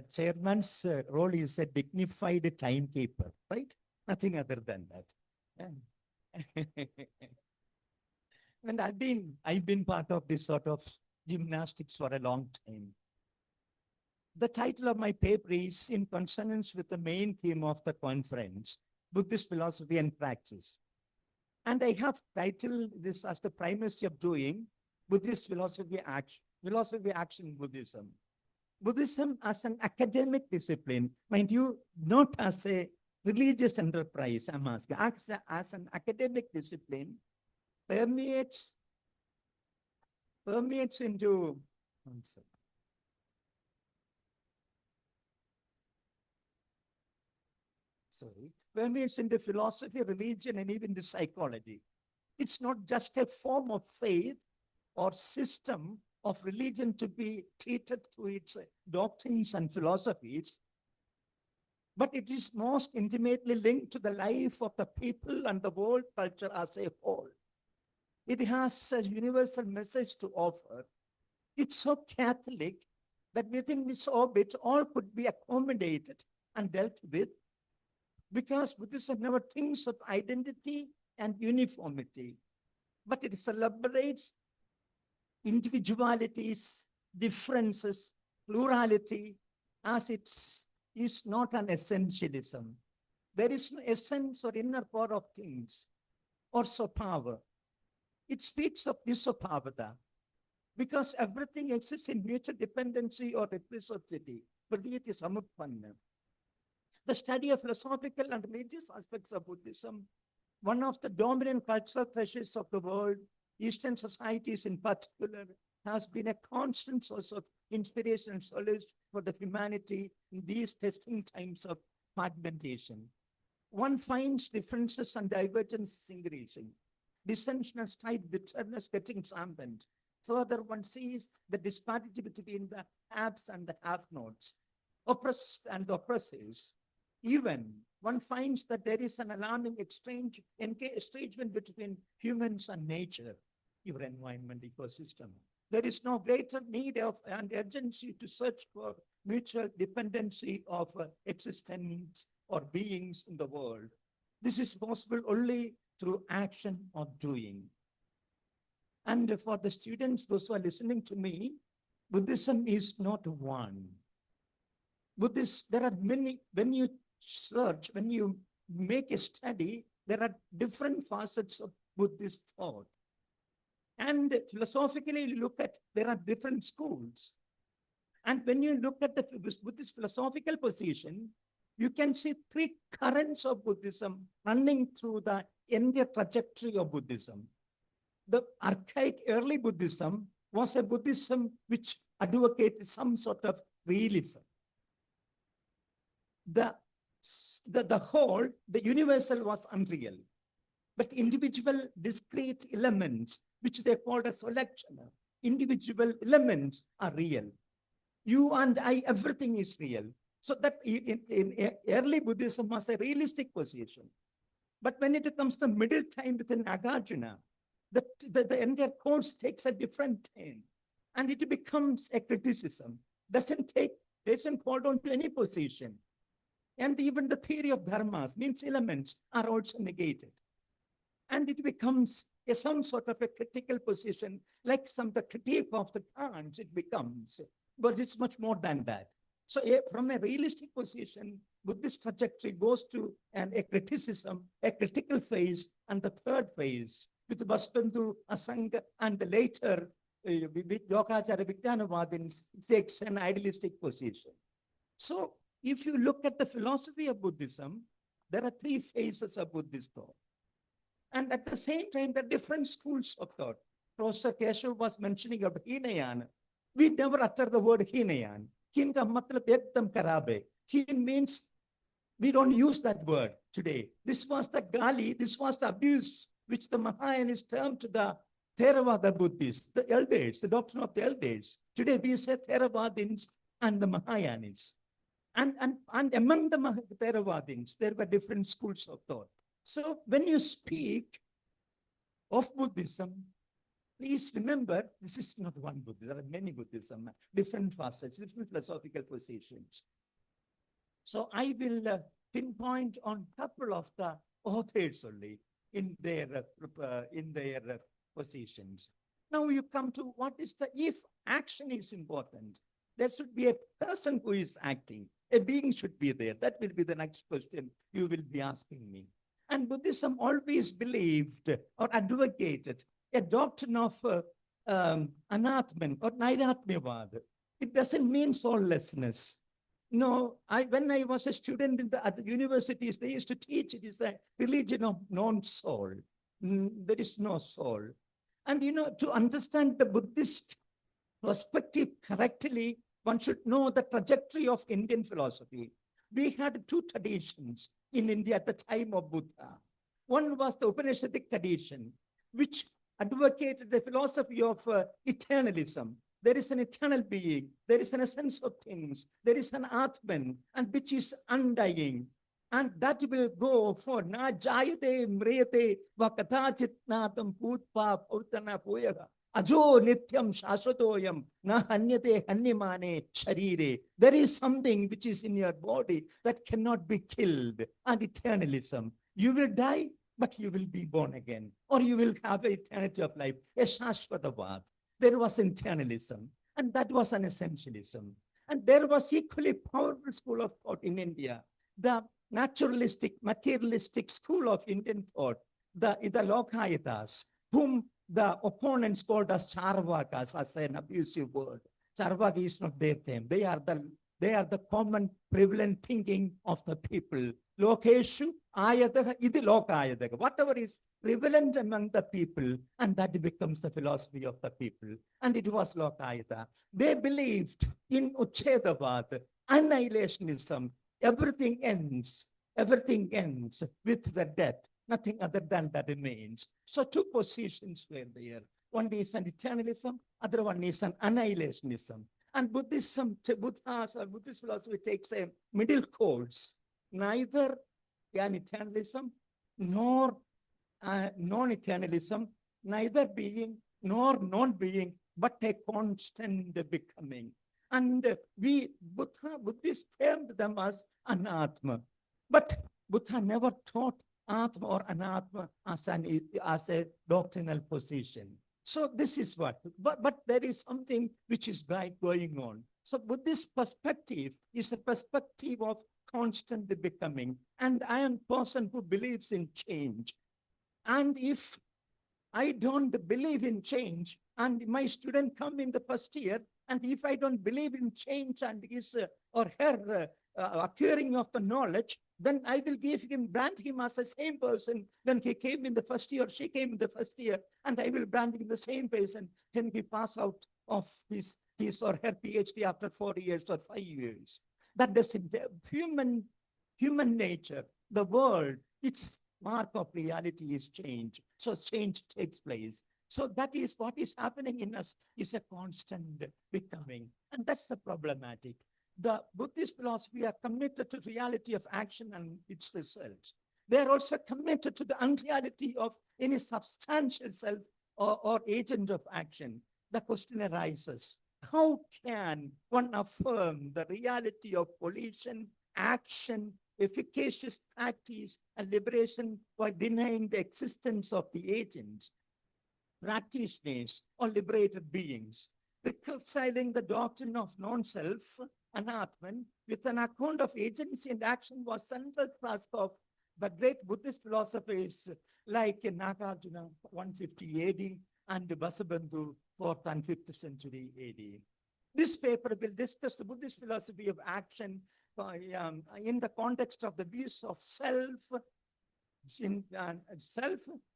chairman's role is a dignified timekeeper, right? Nothing other than that. And I've been part of this sort of gymnastics for a long time. The title of my paper is in consonance with the main theme of the conference, Buddhist Philosophy and Praxis. And I have titled this as the primacy of doing, Buddhist philosophy action Buddhism. Buddhism as an academic discipline, mind you, not as a religious enterprise, I'm asking, as an academic discipline, permeates into, permeates into philosophy, religion, and even the psychology. It's not just a form of faith or system of religion to be treated through its doctrines and philosophies, but it is most intimately linked to the life of the people and the world culture as a whole. It has a universal message to offer. It's so Catholic that within its orbit, all could be accommodated and dealt with, because Buddhism never thinks of identity and uniformity, but it celebrates individualities, differences, plurality, as it is not an essentialism. There is no essence or inner core of things, or power. It speaks of disopavada, because everything exists in mutual dependency or reciprocity. Pradiyati samutpanna. The study of philosophical and religious aspects of Buddhism, one of the dominant cultural treasures of the world, Eastern societies in particular, has been a constant source of inspiration and solace for the humanity in these testing times of fragmentation. One finds differences and divergences increasing, dissension and strife, bitterness getting rampant. Further, one sees the disparity between the haves and the have-nots, oppressed and the oppressors. Even one finds that there is an alarming estrangement between humans and nature, your environment, ecosystem. There is no greater need of and urgency to search for mutual dependency of existence or beings in the world. This is possible only through action or doing. And for the students, those who are listening to me, Buddhism is not one. There are many, when you search, when you make a study, there are different facets of Buddhist thought. And philosophically, you look at, there are different schools. And when you look at the Buddhist philosophical position, you can see three currents of Buddhism running through the entire trajectory of Buddhism. The archaic early Buddhism was a Buddhism which advocated some sort of realism. The whole, the universal was unreal, but individual discrete elements, which they called a selection, individual elements are real. You and I, everything is real. So that in early Buddhism was a realistic position. But when it comes to middle time within Nagarjuna, the entire course takes a different turn, and it becomes a criticism. Doesn't take They doesn't hold on to any position. And even the theory of dharmas, means elements, are also negated. And it becomes some sort of a critical position, like the critique of the Kants, it becomes. But it's much more than that. So from a realistic position, Buddhist trajectory goes to a criticism, a critical phase, and the third phase, with Vasubandhu, Asanga, and the later with Yogacharya Vijnanavadins, it takes an idealistic position. So if you look at the philosophy of Buddhism, there are three phases of Buddhist thought. And at the same time, there are different schools of thought. Professor Keshav was mentioning of Hinayan. We never utter the word Hinayan. Hin ka matlab ekdam karabe. Hin means we don't use that word today. This was the gali, this was the abuse which the Mahayanists termed to the Theravada Buddhists, the elders, the doctrine of the elders. Today we say Theravadins and the Mahayanists. And among the Theravadins, there were different schools of thought. So when you speak of Buddhism, please remember, this is not one Buddhism. There are many Buddhism, different facets, different philosophical positions. So I will pinpoint on a couple of the authors only in their positions. Now you come to what is if action is important, there should be a person who is acting. A being should be there. That will be the next question you will be asking me. And Buddhism always believed or advocated a doctrine of anatman or nairatmyavad. It doesn't mean soullessness. No, when I was a student at the universities, they used to teach it is a religion of non-soul. There is no soul. And to understand the Buddhist perspective correctly, one should know the trajectory of Indian philosophy. We had two traditions in India at the time of Buddha. One was the Upanishadic tradition, which advocated the philosophy of eternalism. There is an eternal being, there is an essence of things, there is an Atman, and which is undying. And that will go for na jayate mriyate va kathachit natam putpa purtana poyaga. Ajo nityam shashwatoyam na hanyate hanyamane sharire. There is something which is in your body that cannot be killed. And eternalism. You will die, but you will be born again. Or you will have an eternity of life. A shashwatavad. There was internalism. And that was an essentialism. And there was equally powerful school of thought in India. The naturalistic, materialistic school of Indian thought. The Lokayatas, whom the opponents called as Charvakas as an abusive word. Charvaka is not their term. They are the common prevalent thinking of the people. Lokeshu ayadaha idi lokayadaha. Whatever is prevalent among the people, and that becomes the philosophy of the people. And it was Lokayata. They believed in Uchedavad, annihilationism. Everything ends with the death. Nothing other than that remains. So two positions were there. One is an eternalism, other one is an annihilationism. And Buddhism, Buddhist philosophy takes a middle course, neither an eternalism nor non-eternalism, neither being nor non-being, but a constant becoming. And Buddhists termed them as anatma. But Buddha never taught Atma or Anatma as a doctrinal position. So this is what, but there is something which is going on. So Buddhist perspective is a perspective of constant becoming. And I am a person who believes in change. And if I don't believe in change, and my student come in the first year, and if I don't believe in change and his or her acquiring of the knowledge, then I will brand him as the same person when he came in the first year, she came in the first year, and I will brand him the same person when he pass out of his or her PhD after 4 years or 5 years. That doesn't, human nature, the world, its mark of reality is change. So change takes place. So that is what is happening in us is a constant becoming. And that's the problematic. The Buddhist philosophy are committed to reality of action and its results. They are also committed to the unreality of any substantial self or agent of action. The question arises, How can one affirm the reality of volition, action, efficacious practice, and liberation while denying the existence of the agents, practitioners, or liberated beings? Reconciling the doctrine of non-self, Anatman, with an account of agency and action was central task of the great Buddhist philosophers like Nagarjuna, 150 AD, and Vasubandhu, 4th and 5th century AD. This paper will discuss the Buddhist philosophy of action in the context of the views of self,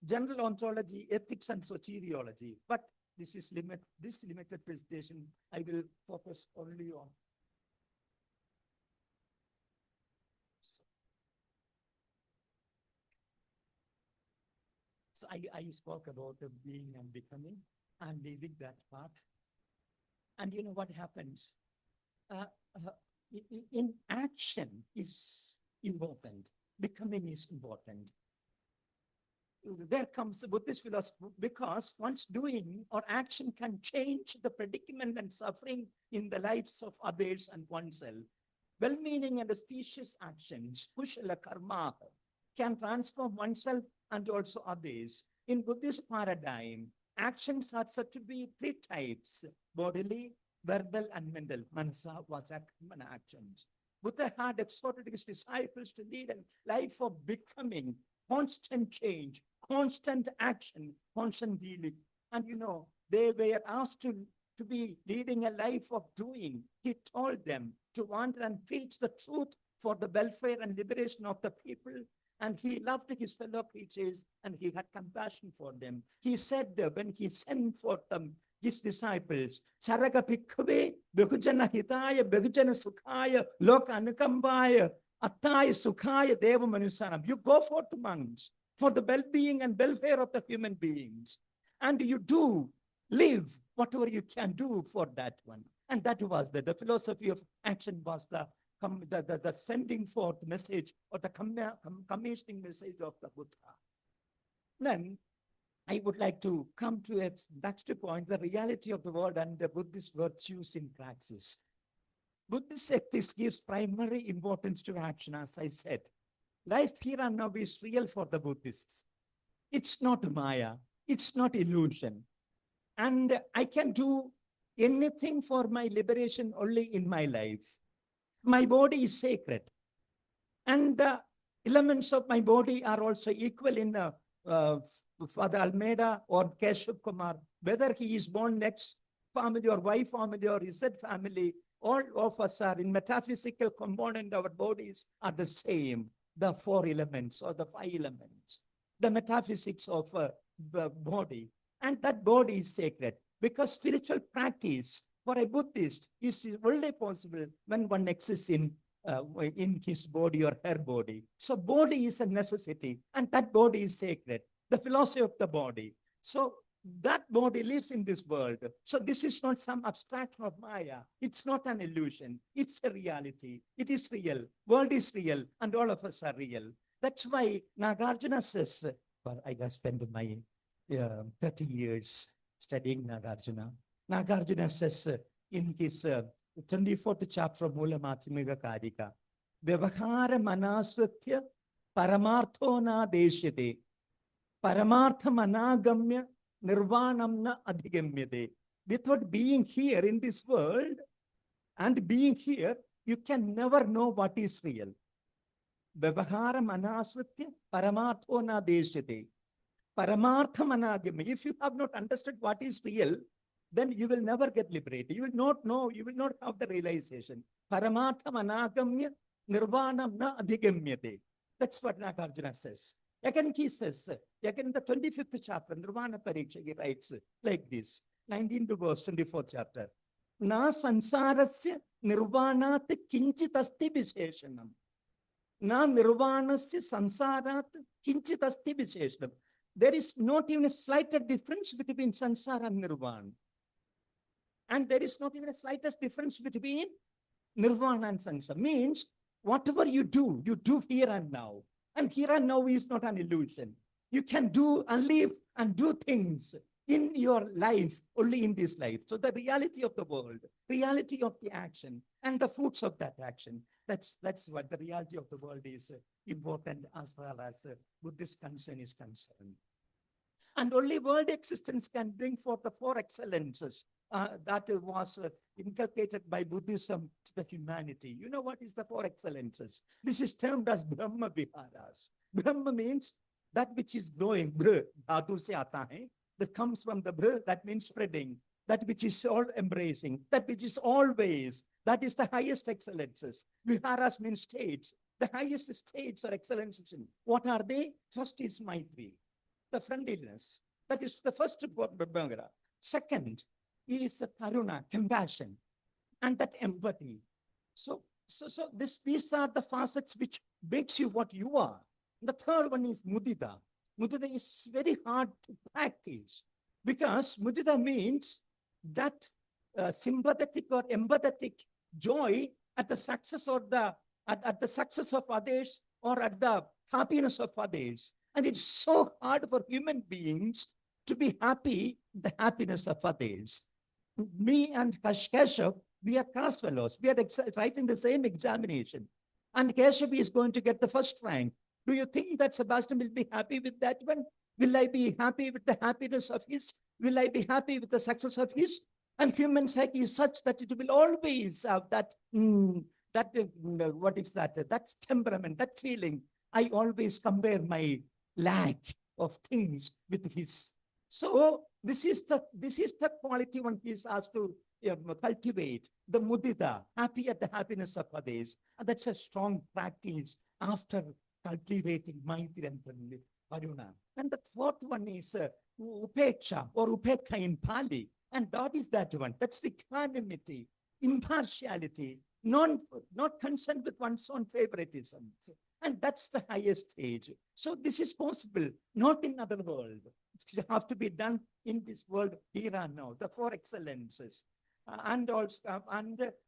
general ontology, ethics, and soteriology. But this limited presentation, I will focus only on. So I spoke about the being and becoming. I'm leaving that part. And you know what happens? In action is important. Becoming is important. There comes the Buddhist philosophy, because once doing or action can change the predicament and suffering in the lives of others and oneself. Well-meaning and auspicious actions, kushala karma, can transform oneself and also others. In Buddhist paradigm, actions are said to be three types: bodily, verbal, and mental. Manasa, vaca, mana actions. Buddha had exhorted his disciples to lead a life of becoming, constant change, constant action, constant dealing. And you know, they were asked to be leading a life of doing. He told them to wander and preach the truth for the welfare and liberation of the people. And he loved his fellow creatures and he had compassion for them. He said when he sent forth his disciples, Saraka Pikkave, Behujana Hitaya, Behujana Sukhaya, Loka Anukambaya, Attaya Sukhaya Deva Manusanam. You go forth amongst for the well-being and welfare of the human beings. And you do live whatever you can do for that one. And that was the philosophy of action was the sending forth message or the commissioning message of the Buddha. Then I would like to come to a next point, the reality of the world and the Buddhist virtues in praxis. Buddhist ethics gives primary importance to action, as I said. Life here and now is real for the Buddhists. It's not Maya. It's not illusion. And I can do anything for my liberation only in my life. My body is sacred. And the elements of my body are also equal in Father Almeida or Keshav Kumar, whether he is born next family or Y family or Z family, all of us are in metaphysical component, our bodies are the same, the four elements or the five elements, the metaphysics of the body. And that body is sacred because spiritual practice for a Buddhist is only possible when one exists in his body or her body. So body is a necessity and that body is sacred, the philosophy of the body. So that body lives in this world. So this is not some abstraction of Maya. It's not an illusion. It's a reality. It is real. World is real and all of us are real. That's why Nagarjuna says, well, I have spent my 30 years studying Nagarjuna. Nagarjuna says in his 24th chapter of Mula Madhyamika Karika, Vyavahara manasritya paramartho na deshyate, paramartha managamya nirvanam na adhigamyate. Without being here in this world and being here, you can never know what is real. Vyavahara manasritya paramartho na deshyate. Paramartha managamya. If you have not understood what is real, then you will never get liberated. You will not know, you will not have the realization. Paramartha managamya nirvanam na adhigamyate. That's what Nagarjuna says. Again, he says, again in the 25th chapter, Nirvana Pariksha, he writes like this, 19th verse, 24th chapter. Na sansarasya nirvanat kinchit asti visheshanam. Na nirvanasya sansarat kinchit asti visheshanam. There is not even a slightest difference between sansara and nirvana. And there is not even a slightest difference between nirvana and sansara. Means whatever you do here and now. And here and now is not an illusion. You can do and live and do things in your life, only in this life. So the reality of the world, reality of the action, and the fruits of that action. That's what the reality of the world is important as far as Buddhist concern is concerned. And only world existence can bring forth the four excellences that was inculcated by Buddhism to the humanity. You know what is the four excellences? This is termed as Brahma Viharas. Brahma means that which is growing, brh, dhatu se aata hai, that comes from the brh, that means spreading, that which is all embracing, that which is always, that is the highest excellences. Viharas means states. The highest states or excellences. What are they? First is Maitri, the friendliness. That is the first Bhagavata. Second is Karuna, compassion, and that empathy. So these are the facets which makes you what you are. The third one is Mudita. Mudita is very hard to practice because Mudita means that sympathetic or empathetic joy at the success or at the success of others or at the happiness of others. And it's so hard for human beings to be happy with the happiness of others. Me and Keshav, we are class fellows. We are writing the same examination. And Keshav is going to get the first rank. Do you think that Sebastian will be happy with that one? Will I be happy with the happiness of his? Will I be happy with the success of his? And human psyche is such that it will always have that, what is that? That temperament, that feeling. I always compare my lack of things with his. So this is the quality one is asked to cultivate, the mudita, happy at the happiness of others. And that's a strong practice after cultivating Maitri and Karuna. And the fourth one is upeksha or upekha in Pali. And that is that one. That's the equanimity, impartiality, not concerned with one's own favoritism. And that's the highest stage. So this is possible, not in other world. It have to be done in this world here and now, the four excellences. And also,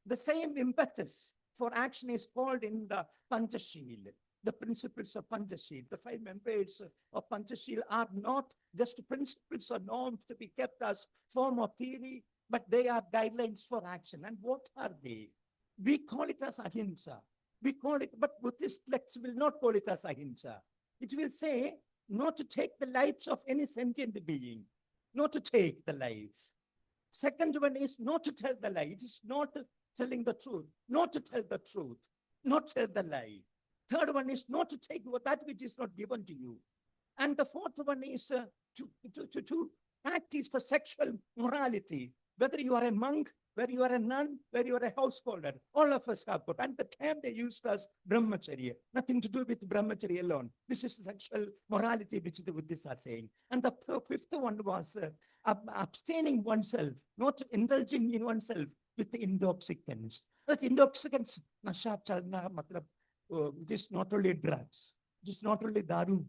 the same impetus for action is called in the Panchashil, the principles of Panchashil. The 5 members of Panchashil are not just principles or norms to be kept as form of theory, but they are guidelines for action. And what are they? We call it as ahimsa. We call it, but Buddhist texts will not call it as ahimsa. It will say not to take the lives of any sentient being, not to take the lives. Second one is not to tell the lie. It is not telling the truth, not to tell the truth, not tell the lie. Third one is not to take that which is not given to you. And the fourth one is to practice the sexual morality, whether you are a monk, whether you are a nun, whether you are a householder, all of us have got. And the term they used as brahmacharya, nothing to do with brahmacharya alone. This is sexual morality which the Buddhists are saying. And the fifth one was abstaining oneself, not indulging in oneself with the intoxicants. That intoxicants, nasha chalna, matlab, it is not only drugs, it is not only daru.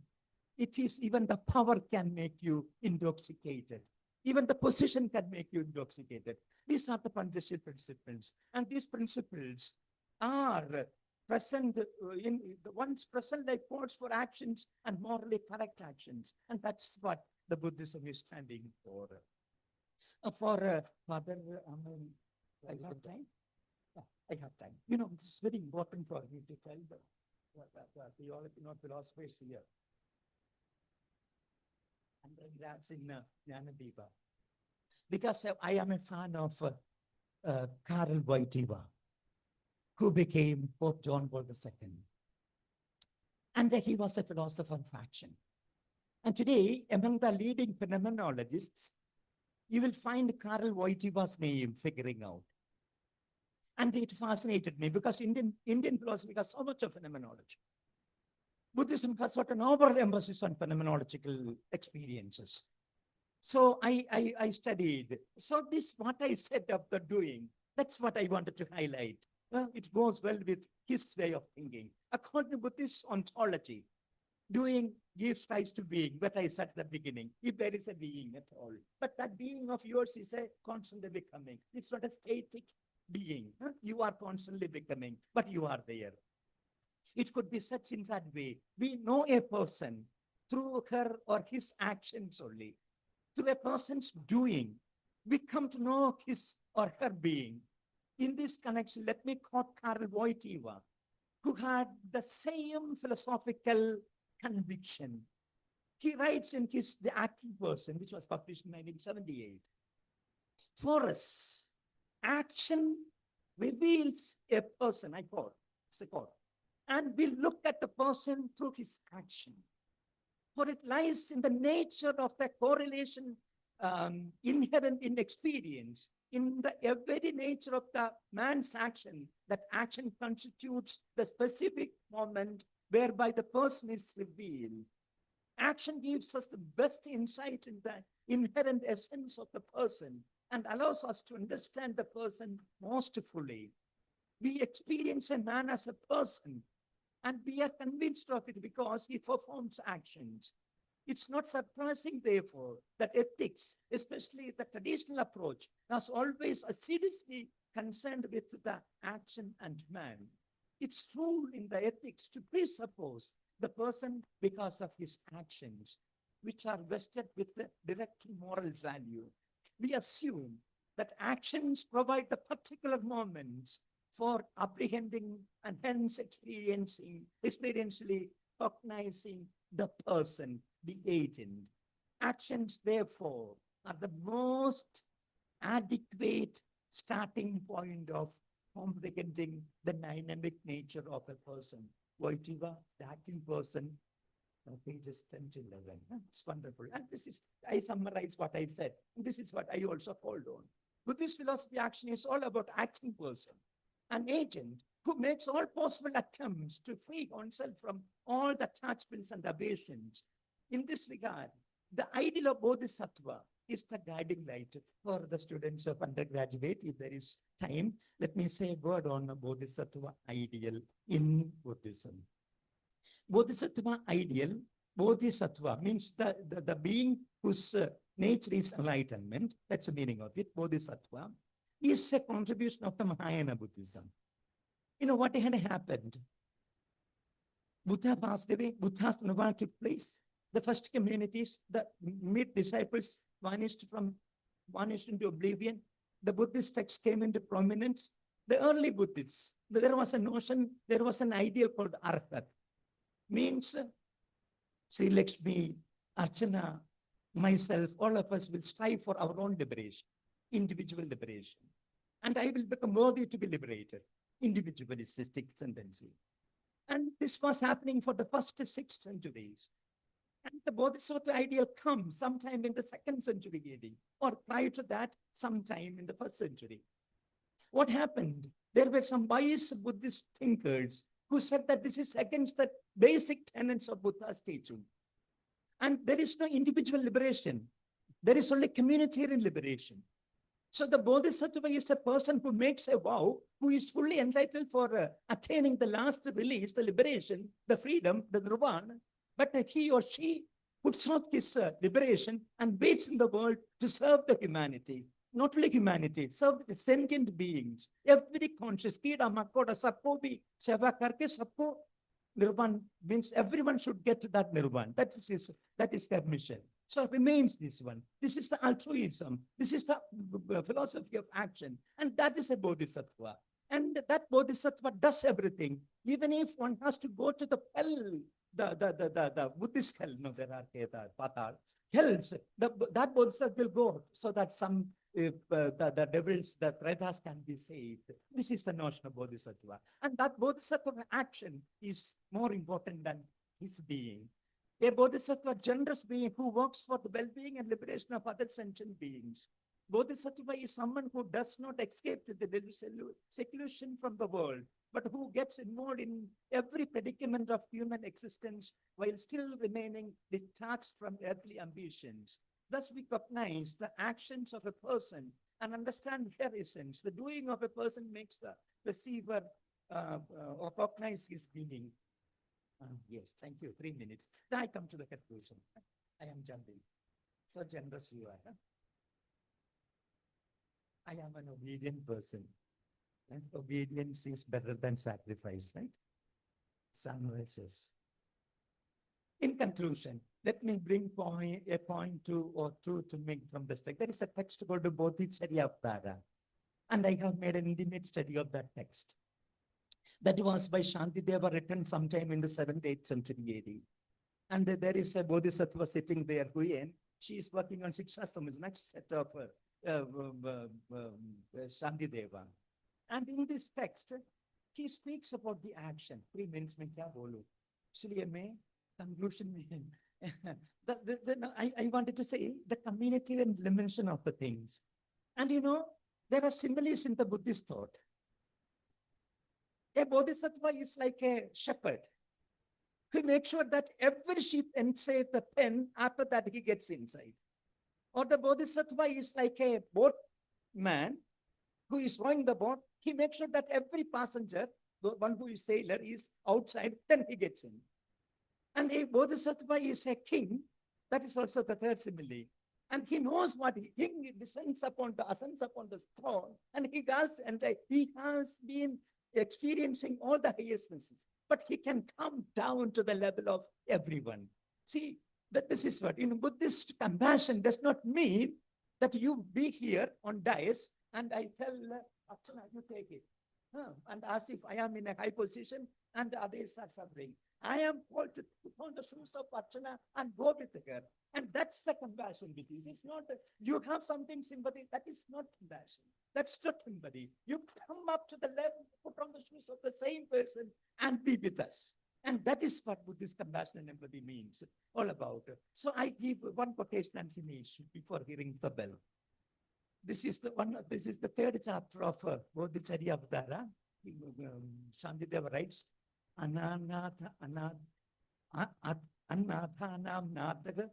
It is even the power can make you intoxicated. Even the position can make you intoxicated. These are the Panchashil principles. And these principles are present in the one's present life calls for actions and morally correct actions. And that's what the Buddhism is standing for. Father, I have time? Yeah, I have time. You know, this is very important for me to tell the all philosophers here. And that's in Jnanadipa. Because I am a fan of Karl Wojtyła, who became Pope John Paul II. And he was a philosopher of action. And today, among the leading phenomenologists, you will find Karl Wojtyła's name figuring out. And it fascinated me because Indian philosophy has so much of phenomenology. Buddhism has got an overemphasis on phenomenological experiences. So I studied. So this, what I said of the doing, that's what I wanted to highlight. Well, it goes well with his way of thinking. According to Buddhist ontology, doing gives rise to being, what I said at the beginning, if there is a being at all. But that being of yours is a constantly becoming. It's not a static being. You are constantly becoming, but you are there. It could be such in that way. We know a person through her or his actions only. through a person's doing, we come to know his or her being. In this connection, let me quote Karl Wojtyła, who had the same philosophical conviction. He writes in his The Acting Person, which was published in 1978. For us, action reveals a person, I quote, it's a quote, and we look at the person through his action. For it lies in the nature of the correlation inherent in experience, in the very nature of the man's action, that action constitutes the specific moment whereby the person is revealed. Action gives us the best insight in the inherent essence of the person and allows us to understand the person most fully. We experience a man as a person, and we are convinced of it because he performs actions. It's not surprising, therefore, that ethics, especially the traditional approach, is always seriously concerned with the action and man. It's rule in the ethics to presuppose the person because of his actions, which are vested with the direct moral value. We assume that actions provide the particular moments for apprehending and hence experientially cognizing the person, the agent. Actions, therefore, are the most adequate starting point of comprehending the dynamic nature of a person. Wojtyła, the Acting Person, pages 10 to 11. It's wonderful. And this is, I summarize what I said. This is what I also called on. Buddhist philosophy action is all about acting person, an agent who makes all possible attempts to free oneself from all the attachments and aversions. In this regard, the ideal of Bodhisattva is the guiding light for the students of undergraduate. If there is time, let me say a word on the Bodhisattva ideal in Buddhism. Bodhisattva ideal, Bodhisattva means the being whose nature is enlightenment. That's the meaning of it. Bodhisattva is a contribution of the Mahayana Buddhism. You know what had happened? Buddha passed away, Buddha's nirvana took place. The first communities, the mid disciples vanished into oblivion. The Buddhist texts came into prominence. The early Buddhists, there was a notion, there was an ideal called Arhat. Means Sri Lakshmi, Archana, myself, all of us will strive for our own liberation, individual liberation. And I will become worthy to be liberated, individualistic tendency. And this was happening for the first 6 centuries. And the Bodhisattva ideal comes sometime in the 2nd century AD, or prior to that, sometime in the 1st century. What happened? There were some wise Buddhist thinkers who said that this is against the basic tenets of Buddha's teaching. And there is no individual liberation. There is only communitarian liberation. So the Bodhisattva is a person who makes a vow, who is fully entitled for attaining the last release, the liberation, the freedom, the nirvana. But he or she puts off his liberation and waits in the world to serve the humanity. Not only humanity, serve the sentient beings. Every conscious, Kida, Makoda, Sabko bhi, Seva karke sabko, nirvana means everyone should get to that nirvana. That is their mission. So remains this one. This is the altruism. This is the philosophy of action. And that is a Bodhisattva. And that Bodhisattva does everything. Even if one has to go to the hell, the Buddhist hell, no, there are patal, hells, that Bodhisattva will go so that some, the devils, the pretas can be saved. This is the notion of Bodhisattva. And that Bodhisattva action is more important than his being. A Bodhisattva, generous being who works for the well-being and liberation of other sentient beings. Bodhisattva is someone who does not escape to the seclusion from the world, but who gets involved in every predicament of human existence while still remaining detached from earthly ambitions. Thus, we recognize the actions of a person and understand their essence. The doing of a person makes the receiver recognize his being. Yes, thank you. 3 minutes. Then I come to the conclusion. I am jumping. So generous you are. Huh? I am an obedient person. And obedience is better than sacrifice, right? Some verses. In conclusion, Let me bring a point two or two to make from this text. There is a text called the Bodhicharyavatara, and I have made an intimate study of that text. That was by Shantideva, written sometime in the 7th, 8th century AD. And there is a Bodhisattva sitting there, Huyen. She is working on Shikshasam, next set of Shantideva. And in this text, he speaks about the action. 3 minutes mein kya bolu? Actually, conclusion I wanted to say the communitarian dimension of the things. And you know, there are similes in the Buddhist thought. A Bodhisattva is like a shepherd. He makes sure that every sheep inside the pen, after that he gets inside. Or the Bodhisattva is like a boatman who is rowing the boat. He makes sure that every passenger, the one who is sailor, is outside, then he gets in. And a Bodhisattva is a king. That is also the third simile. And he knows what he ascends upon the throne, and he has been experiencing all the highestnesses. But he can come down to the level of everyone. See, that this is what, in Buddhist compassion does not mean that you be here on dais and I tell Archana, you take it. And as if I am in a high position and others are suffering. I am called to put on the shoes of Archana and go with her. And that's the compassion with this. It's not, you have something sympathy, that is not compassion. That's not empathy. You come up to the level, put on the shoes of the same person and be with us. And that is what Buddhist compassion and empathy means, all about. So I give one quotation and finish before hearing the bell. This is the one. This is the third chapter of Bodhicharyavatara. Shantideva writes, Ananatha Anathanam Nathaga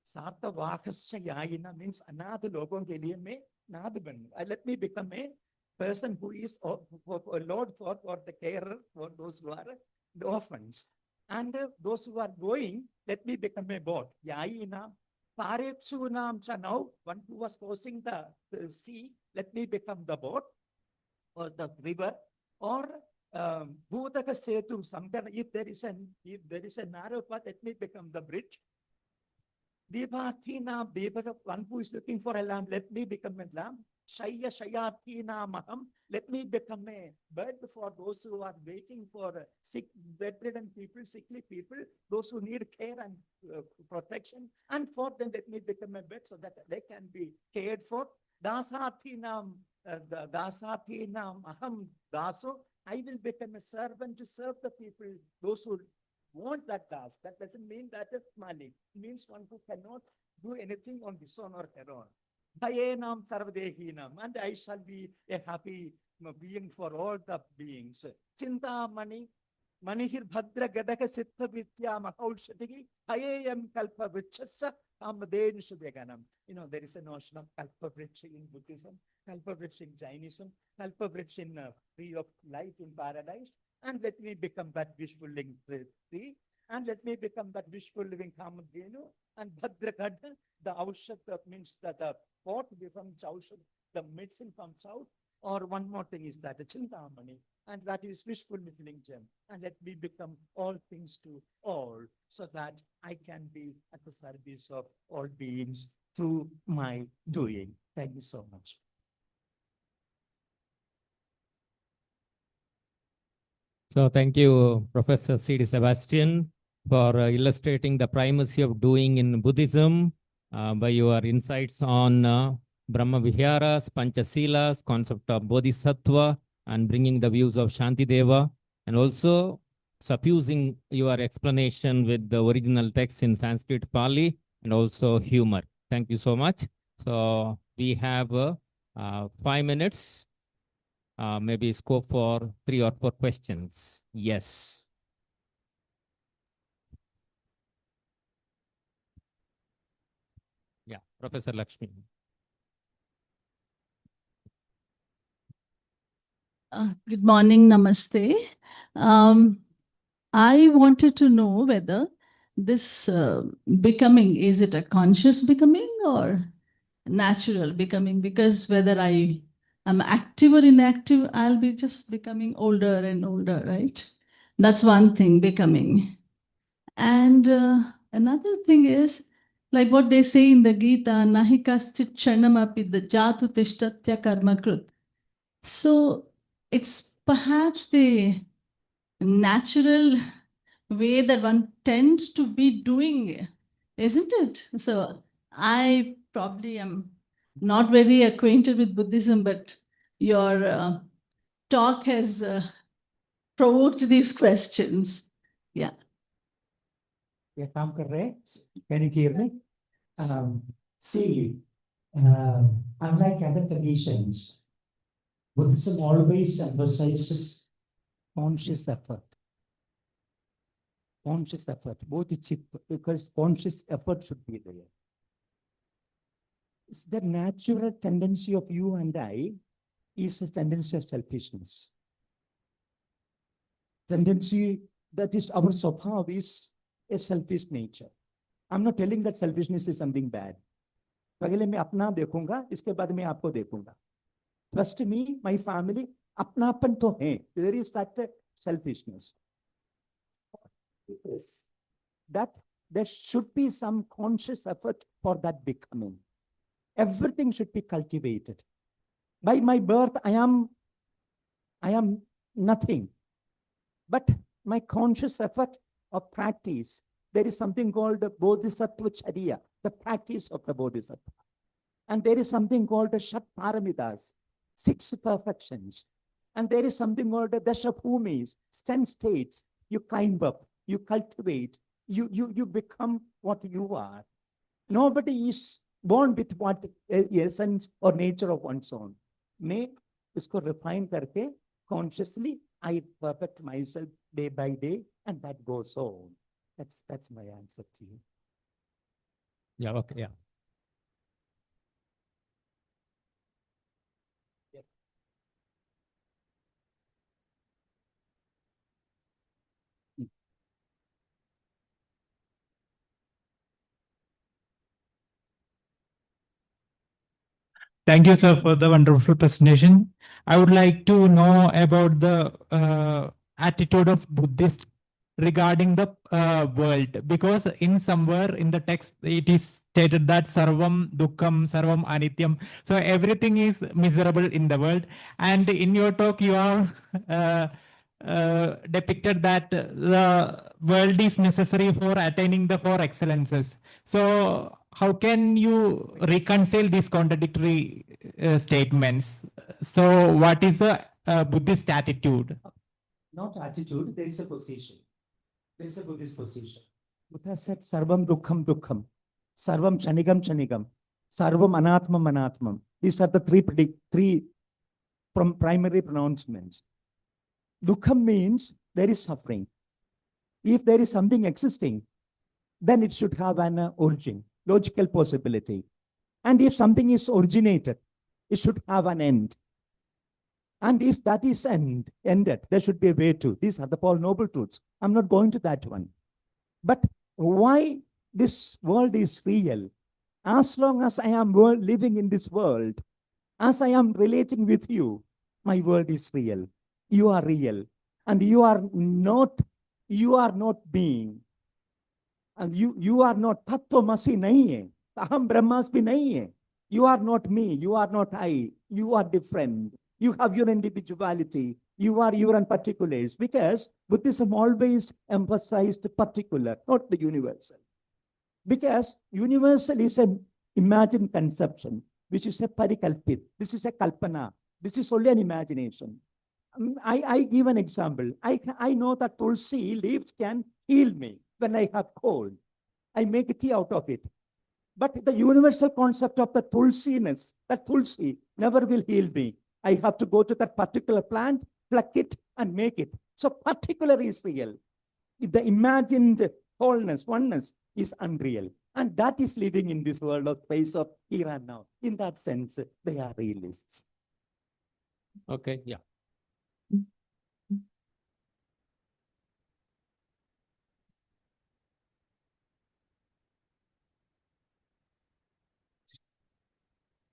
Sartavakasya Yayina means Anatha Logam ke liye mein Nath ban. Let me become a person who is a Lord for the carer for those who are the orphans. And those who are going, let me become a boat. Yayina Parepsunam cha, now one who was crossing the sea, let me become the boat or the river, or Bhutaka Setu, if there is a narrow path, let me become the bridge. Devathina, one who is looking for a lamp, let me become a lamp. Shaya Shayathina Maham, let me become a bird for those who are waiting for sick, bedridden people, sickly people, those who need care and protection. And for them, let me become a bird so that they can be cared for. Dasathinam Aham Daso, I will become a servant to serve the people, those who want that das. That doesn't mean that it's money. It means one who cannot do anything on his own or her own. Bhayenam Sarvadehinam, and I shall be a happy being for all the beings. Chintamani, Manihir Bhadra Gadaka Siddha Vidya Mahaulshadigi, Hayayam Kalpa Vichasa, Amaden Shudeganam. You know, there is a notion of Kalpa Vriksha in Buddhism, Kalpa Vriksha in Jainism, Kalpa Vriksha in tree of life in paradise. And let me become that wishful living tree, and let me become that wishful living Kamadhenu, and Bhadrakad, the Aushad means that the pot becomes Aushad, the medicine comes out, or one more thing is that the Chintamani, and that is wishful living gem, and let me become all things to all, so that I can be at the service of all beings through my doing. Thank you so much. So thank you, Professor C.D. Sebastian, for illustrating the primacy of doing in Buddhism by your insights on Brahma Viharas, Panchasilas, concept of Bodhisattva, and bringing the views of Shantideva, and also suffusing your explanation with the original text in Sanskrit, Pali, and also humor. Thank you so much. So we have 5 minutes. Maybe scope for 3 or 4 questions. Yes. Yeah, Professor Lakshmi. Good morning, namaste. I wanted to know whether this becoming, is it a conscious becoming or natural becoming? Because whether I am active or inactive, I'll be just becoming older and older, right? That's one thing, becoming. And Another thing is, like what they say in the Gita, nahi kastit chanamapi the jatu tishtatya karma krut. So it's perhaps the natural way that one tends to be doing, isn't it? So I probably am not very acquainted with Buddhism, but your talk has provoked these questions. Yeah. Yeah, काम कर रहे हैं? Can you hear me? See, unlike other traditions, Buddhism always emphasizes conscious effort. Conscious effort, both chit, because conscious effort should be there. It's the natural tendency of you and I is a tendency of selfishness. Tendency that is our swabhav is a selfish nature. I'm not telling that selfishness is something bad. पहले मैं अपना देखूंगा, इसके बाद मैं आपको देखूंगा. Trust me, my family, अपनापन तो है. There is that selfishness. Yes. That there should be some conscious effort for that becoming. Everything should be cultivated. By my birth, I am nothing. But my conscious effort of practice, there is something called the Bodhisattva Charya, the practice of the Bodhisattva. And there is something called the Shat Paramitas, 6 perfections. And there is something called the Dasha Bhumis, 10 states. You climb up, you cultivate, you become what you are. Nobody is born with what essence or nature of one's own. मैं इसको refine करके consciously I perfect myself day by day, and that goes on. That's my answer to you. Yeah, okay, yeah. Thank you, sir, for the wonderful presentation. I would like to know about the attitude of Buddhists regarding the world, because in somewhere in the text it is stated that sarvam dukkham, sarvam anityam. So everything is miserable in the world. And in your talk, you have depicted that the world is necessary for attaining the 4 excellences. So how can you reconcile these contradictory statements? So what is the Buddhist attitude? Not attitude, there is a position. There is a Buddhist position. Buddha said, Sarvam Dukkham Dukkham, Sarvam Chanigam Chanigam, Sarvam Anatmam Anatmam. These are the three primary pronouncements. Dukkham means there is suffering. If there is something existing, then it should have an origin, logical possibility. And if something is originated, it should have an end. And if that is ended, there should be a way to. These are the Paul Noble truths. I'm not going to that one. But why this world is real? As long as I am living in this world, as I am relating with you, my world is real. You are real. And you are not being. And you are not Tattvamasi nahi hai. Aham Brahmasmi nahi hai. You are not me. You are not I. You are different. You have your individuality. You are your own particulars. Because Buddhism always emphasized particular, not the universal. Because universal is an imagined conception, which is a parikalpit. This is a kalpana. This is only an imagination. I give an example. I know that tulsi leaves can heal me when I have cold. I make tea out of it. But the universal concept of the tulsiness, that tulsi never will heal me. I have to go to that particular plant, pluck it, and make it. So particular is real. The imagined wholeness, oneness is unreal. And that is living in this world of space of here and now. In that sense, they are realists. Okay, yeah.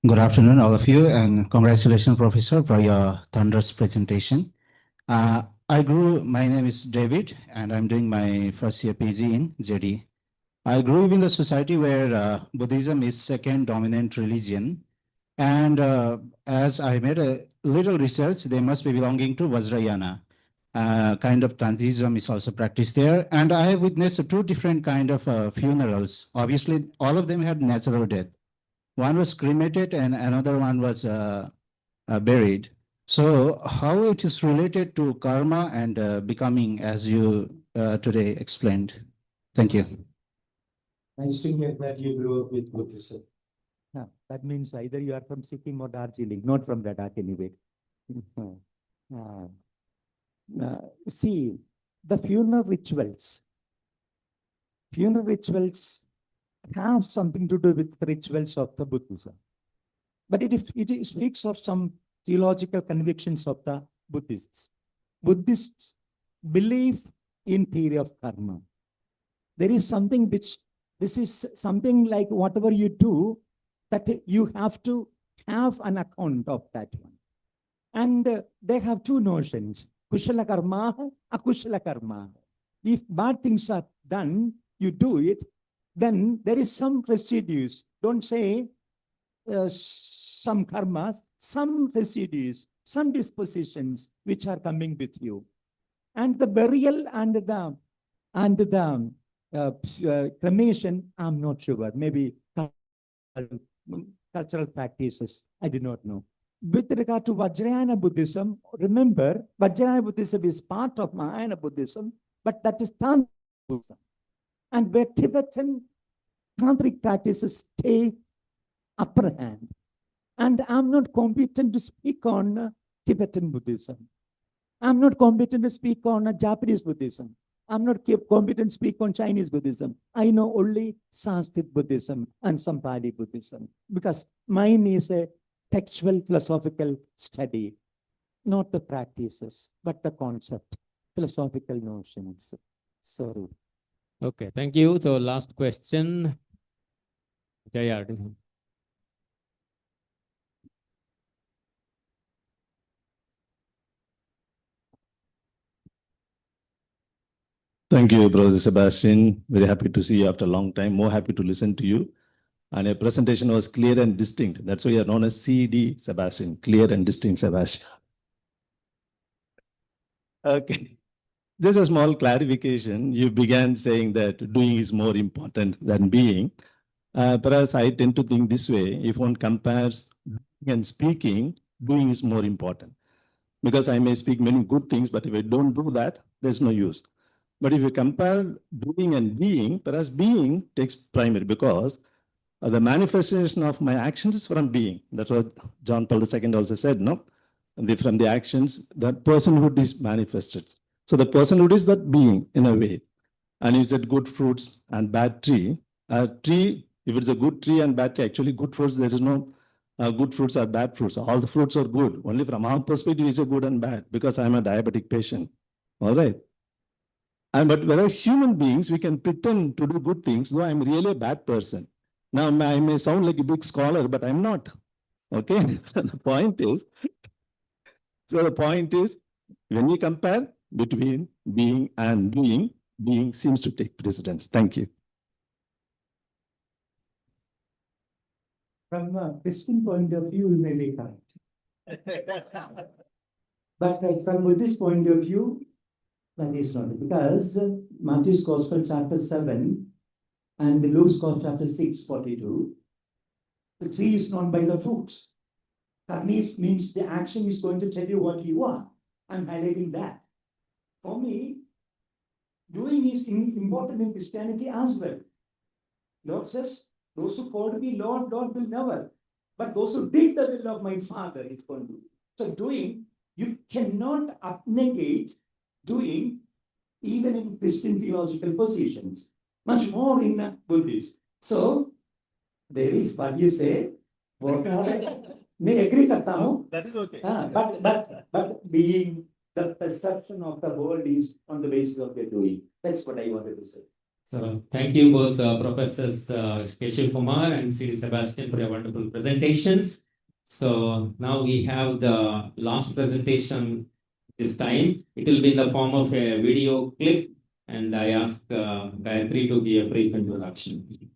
Good afternoon, all of you, and congratulations, Professor, for your thunderous presentation. My name is David, and I'm doing my first year PG in JD. I grew up in the society where Buddhism is second dominant religion. And as I made a little research, they must be belonging to Vajrayana. Kind of Tantism is also practiced there. And I have witnessed two different kind of funerals. Obviously, all of them had natural death. One was cremated and another one was buried. So how it is related to karma and becoming, as you today explained? Thank you. Nice to hear that you grew up with Buddhism. That means either you are from Sikkim or Darjeeling, not from Ladakh anyway. See, the funeral rituals have something to do with the rituals of the Buddhism. But it speaks of some theological convictions of the Buddhists. Buddhists believe in theory of karma. There is something which, this is something like whatever you do, that you have to have an account of that one. And they have two notions, kushala karma, akushala karma. If bad things are done, you do it, then there is some residues. Don't say some karmas, some residues, some dispositions which are coming with you. And the burial and the cremation, I'm not sure. Maybe cultural practices, I do not know. With regard to Vajrayana Buddhism, remember, Vajrayana Buddhism is part of Mahayana Buddhism, but that is Tantric Buddhism. And where Tibetan Tantric practices take upper hand. And I'm not competent to speak on Tibetan Buddhism. I'm not competent to speak on Japanese Buddhism. I'm not competent to speak on Chinese Buddhism. I know only Sanskrit Buddhism and some Pali Buddhism, because mine is a textual philosophical study, not the practices, but the concept, philosophical notions. Sorry. Okay, thank you. So last question. Jaya. Thank you, Brother Sebastian. Very happy to see you after a long time. More happy to listen to you. And your presentation was clear and distinct. That's why you're known as CD Sebastian, clear and distinct Sebastian. Okay. Just a small clarification. You began saying that doing is more important than being. Perhaps I tend to think this way. If one compares doing and speaking, doing is more important. Because I may speak many good things, but if I don't do that, there's no use. But if you compare doing and being, perhaps being takes primary, because the manifestation of my actions is from being. That's what John Paul II also said, no? From the actions, that personhood is manifested. So the personhood is that being in a way. And you said good fruits and bad tree. Tree, if it's a good tree and bad tree, actually good fruits, there is no good fruits or bad fruits. All the fruits are good. Only from our perspective is a good and bad, because I'm a diabetic patient. All right. But whereas human beings, we can pretend to do good things, though I'm really a bad person. Now, I may sound like a big scholar, but I'm not. Okay? So the point is, when you compare between being and doing, being seems to take precedence. Thank you. From a Christian point of view, you may be correct. But from Buddhist point of view, that is not, because Matthew's Gospel chapter 7 and Luke's Gospel chapter 6:42, the tree is known by the fruits. Karnis means the action is going to tell you what you are. I'm highlighting that. For me, doing is important in Christianity as well. Lord says, those who called me Lord, Lord will never. But those who did the will of my Father is going to do. So doing, you cannot abnegate doing even in Christian theological positions, much more in Buddhist. So there is what you say. May agree karta hu. That is okay. But being the perception of the world is on the basis of your doing. That's what I wanted to say. So thank you both Professors Keshav Kumar and C. Sebastian for your wonderful presentations. So now we have the last presentation this time. It will be in the form of a video clip And I ask Gayatri to give a brief introduction.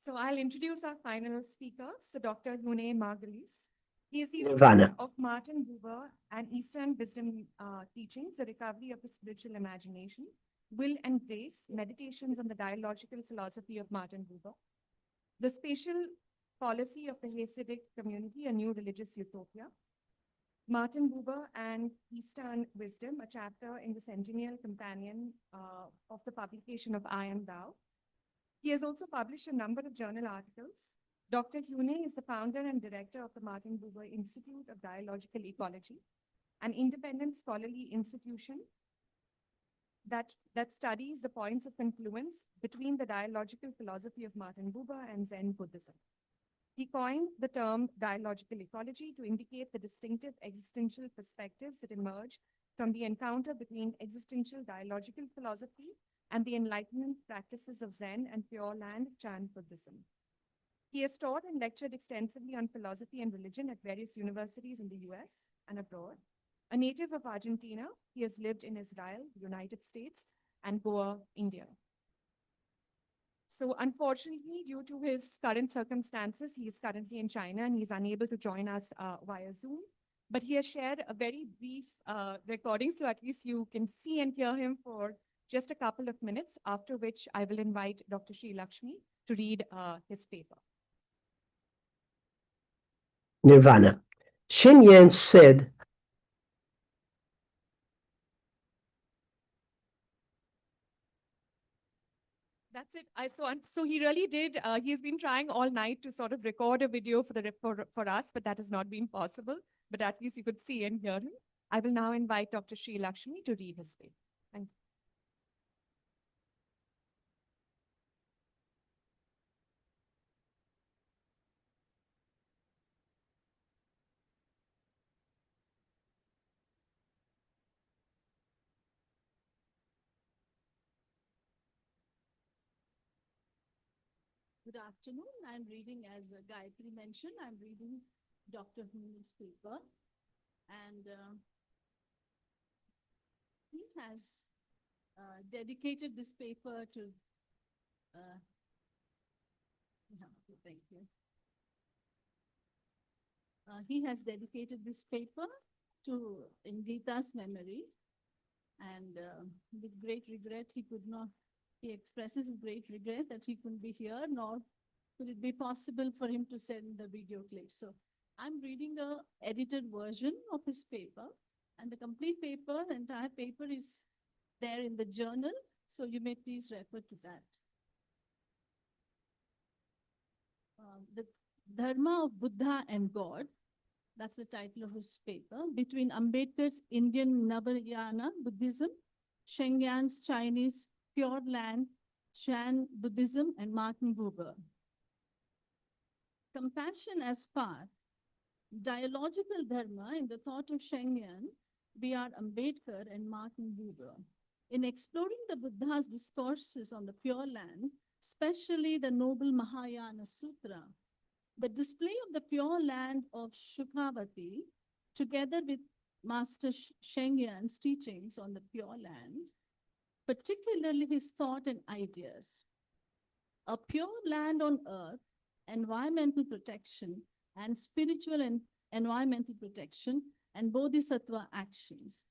So I'll introduce our final speaker, so Dr. Hune Margulies. He is the Nirvana. author of Martin Buber and Eastern Wisdom Teachings, The Recovery of the Spiritual Imagination, Will and Grace, Meditations on the Dialogical Philosophy of Martin Buber, The Spatial Policy of the Hasidic Community, A New Religious Utopia, Martin Buber and Eastern Wisdom, a chapter in the Centennial Companion of the publication of I Am Thou. He has also published a number of journal articles. Dr. Hune is the founder and director of the Martin Buber Institute of Dialogical Ecology, an independent scholarly institution that studies the points of confluence between the dialogical philosophy of Martin Buber and Zen Buddhism. He coined the term dialogical ecology to indicate the distinctive existential perspectives that emerge from the encounter between existential dialogical philosophy and the enlightenment practices of Zen and Pure Land Chan Buddhism. He has taught and lectured extensively on philosophy and religion at various universities in the US and abroad. A native of Argentina, he has lived in Israel, United States, and Goa, India. So unfortunately, due to his current circumstances, he is currently in China and he's unable to join us via Zoom. But he has shared a very brief recording, so at least you can see and hear him for just a couple of minutes, after which I will invite Dr. Sri Lakshmi to read his paper. Nirvana. Shen Yan said, That's it. So he really did. He's been trying all night to sort of record a video for us, but that has not been possible. But at least you could see and hear him. I will now invite Dr. Sri Lakshmi to read his paper. Thank you. Good afternoon. I'm reading, as Gayatri mentioned, I'm reading Dr. Hune's paper. And he has dedicated this paper to, thank you. He has dedicated this paper to Indita's memory. And with great regret, he expresses his great regret that he couldn't be here, nor could it be possible for him to send the video clip. So I'm reading an edited version of his paper, and the complete paper, the entire paper is there in the journal. So you may please refer to that. The Dharma of Buddha and God, that's the title of his paper, between Ambedkar's Indian Navayana Buddhism, Shengyan's Chinese Pure Land Shan Buddhism, and Martin Buber. Compassion as path, dialogical dharma in the thought of Shengyan, B.R. Ambedkar, and Martin Buber. In exploring the Buddha's discourses on the Pure Land, especially the noble Mahayana Sutra, the display of the Pure Land of Shukhavati, together with Master Shengyan's teachings on the Pure Land, particularly his thought and ideas. A pure land on earth, environmental protection, and spiritual and environmental protection, and bodhisattva actions.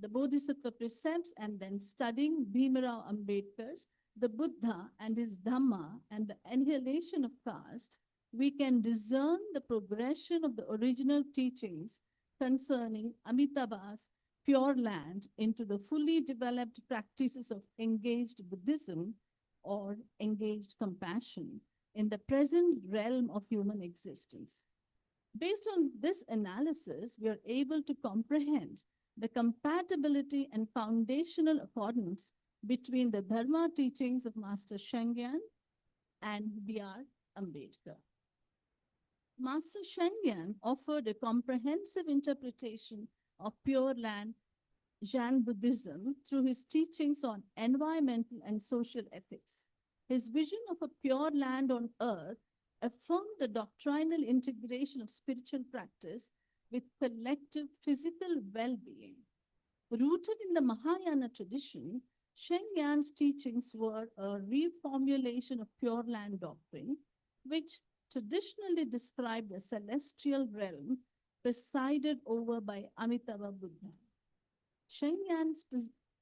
The bodhisattva precepts, and then studying Bhimarao Ambedkar's The Buddha and his Dhamma and the annihilation of caste, we can discern the progression of the original teachings concerning Amitabha's Pure Land into the fully developed practices of engaged Buddhism or engaged compassion in the present realm of human existence. Based on this analysis, we are able to comprehend the compatibility and foundational accordance between the Dharma teachings of Master Shengyan and B.R. Ambedkar. Master Shengyan offered a comprehensive interpretation of Pure Land Zen Buddhism through his teachings on environmental and social ethics. His vision of a pure land on earth affirmed the doctrinal integration of spiritual practice with collective physical well-being. Rooted in the Mahayana tradition, Shen Yan's teachings were a reformulation of Pure Land doctrine, which traditionally described a celestial realm presided over by Amitabha Buddha. Shen Yan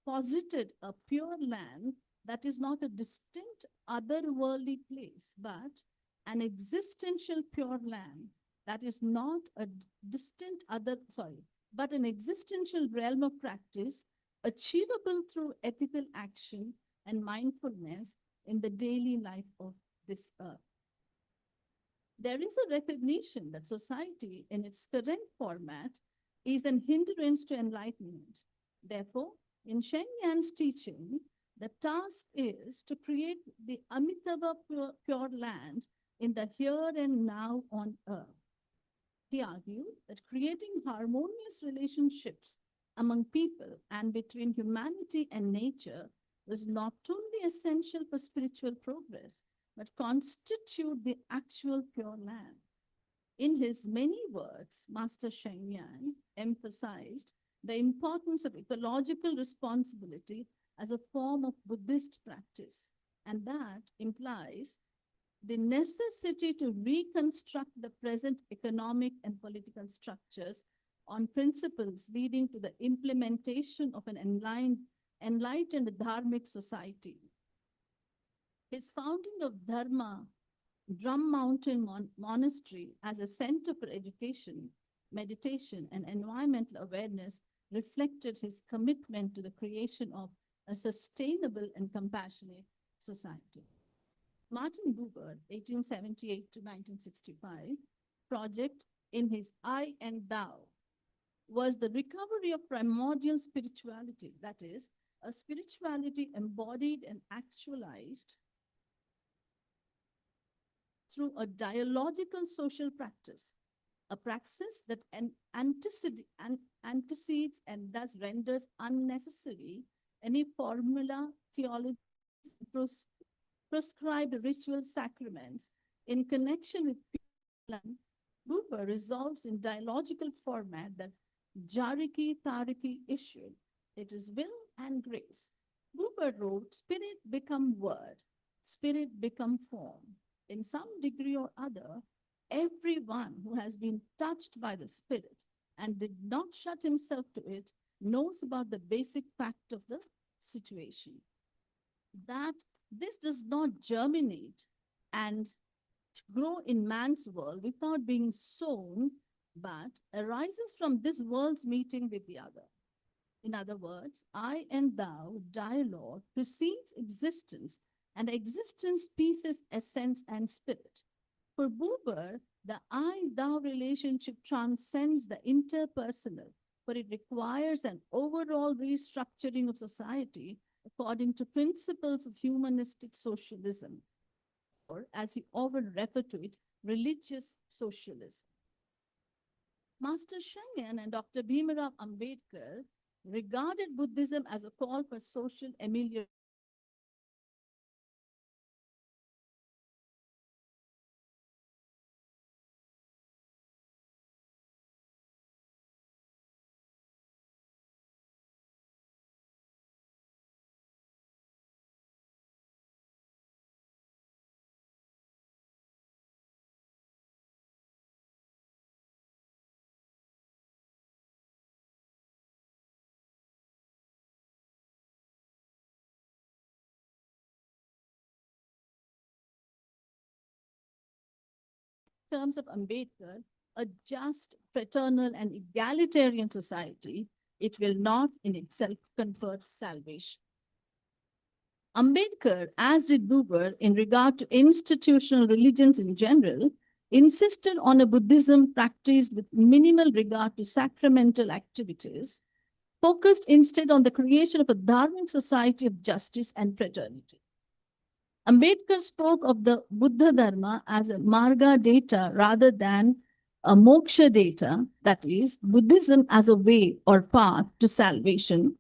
posited a pure land that is not a distinct otherworldly place, but an existential pure land that is not a but an existential realm of practice achievable through ethical action and mindfulness in the daily life of this earth. There is a recognition that society in its current format is an hindrance to enlightenment. Therefore, in Shen Yan's teaching, the task is to create the Amitabha pure land in the here and now on earth. He argued that creating harmonious relationships among people and between humanity and nature was not only essential for spiritual progress, but constitute the actual pure land. In his many words, Master Shen Yan emphasized the importance of ecological responsibility as a form of Buddhist practice, and that implies the necessity to reconstruct the present economic and political structures on principles leading to the implementation of an enlightened dharmic society. His founding of Drum Mountain Monastery as a center for education, meditation, and environmental awareness reflected his commitment to the creation of a sustainable and compassionate society. Martin Buber, 1878 to 1965, project in his I and Thou was the recovery of primordial spirituality, that is, a spirituality embodied and actualized through a dialogical social practice, a praxis that antecedes and thus renders unnecessary any formula, theology, prescribed ritual sacraments in connection with plan. Buber resolves in dialogical format that Jariki Tariki issued. It is will and grace. Buber wrote, spirit become word, spirit become form. In some degree or other, everyone who has been touched by the spirit and did not shut himself to it knows about the basic fact of the situation. That this does not germinate and grow in man's world without being sown, but arises from this world's meeting with the other. In other words, I and thou dialogue precedes existence, and existence pieces essence and spirit. For Buber, the I-thou relationship transcends the interpersonal, for it requires an overall restructuring of society according to principles of humanistic socialism, or as he often referred to it, religious socialism. Master Shen Yan and Dr. Bhimarao Ambedkar regarded Buddhism as a call for social amelioration. Terms of Ambedkar, a just, fraternal, and egalitarian society, it will not in itself confer salvation. Ambedkar, as did Buber in regard to institutional religions in general, insisted on a Buddhism practiced with minimal regard to sacramental activities, focused instead on the creation of a dharmic society of justice and fraternity. Ambedkar spoke of the Buddha Dharma as a marga data rather than a moksha data, that is, Buddhism as a way or path to salvation,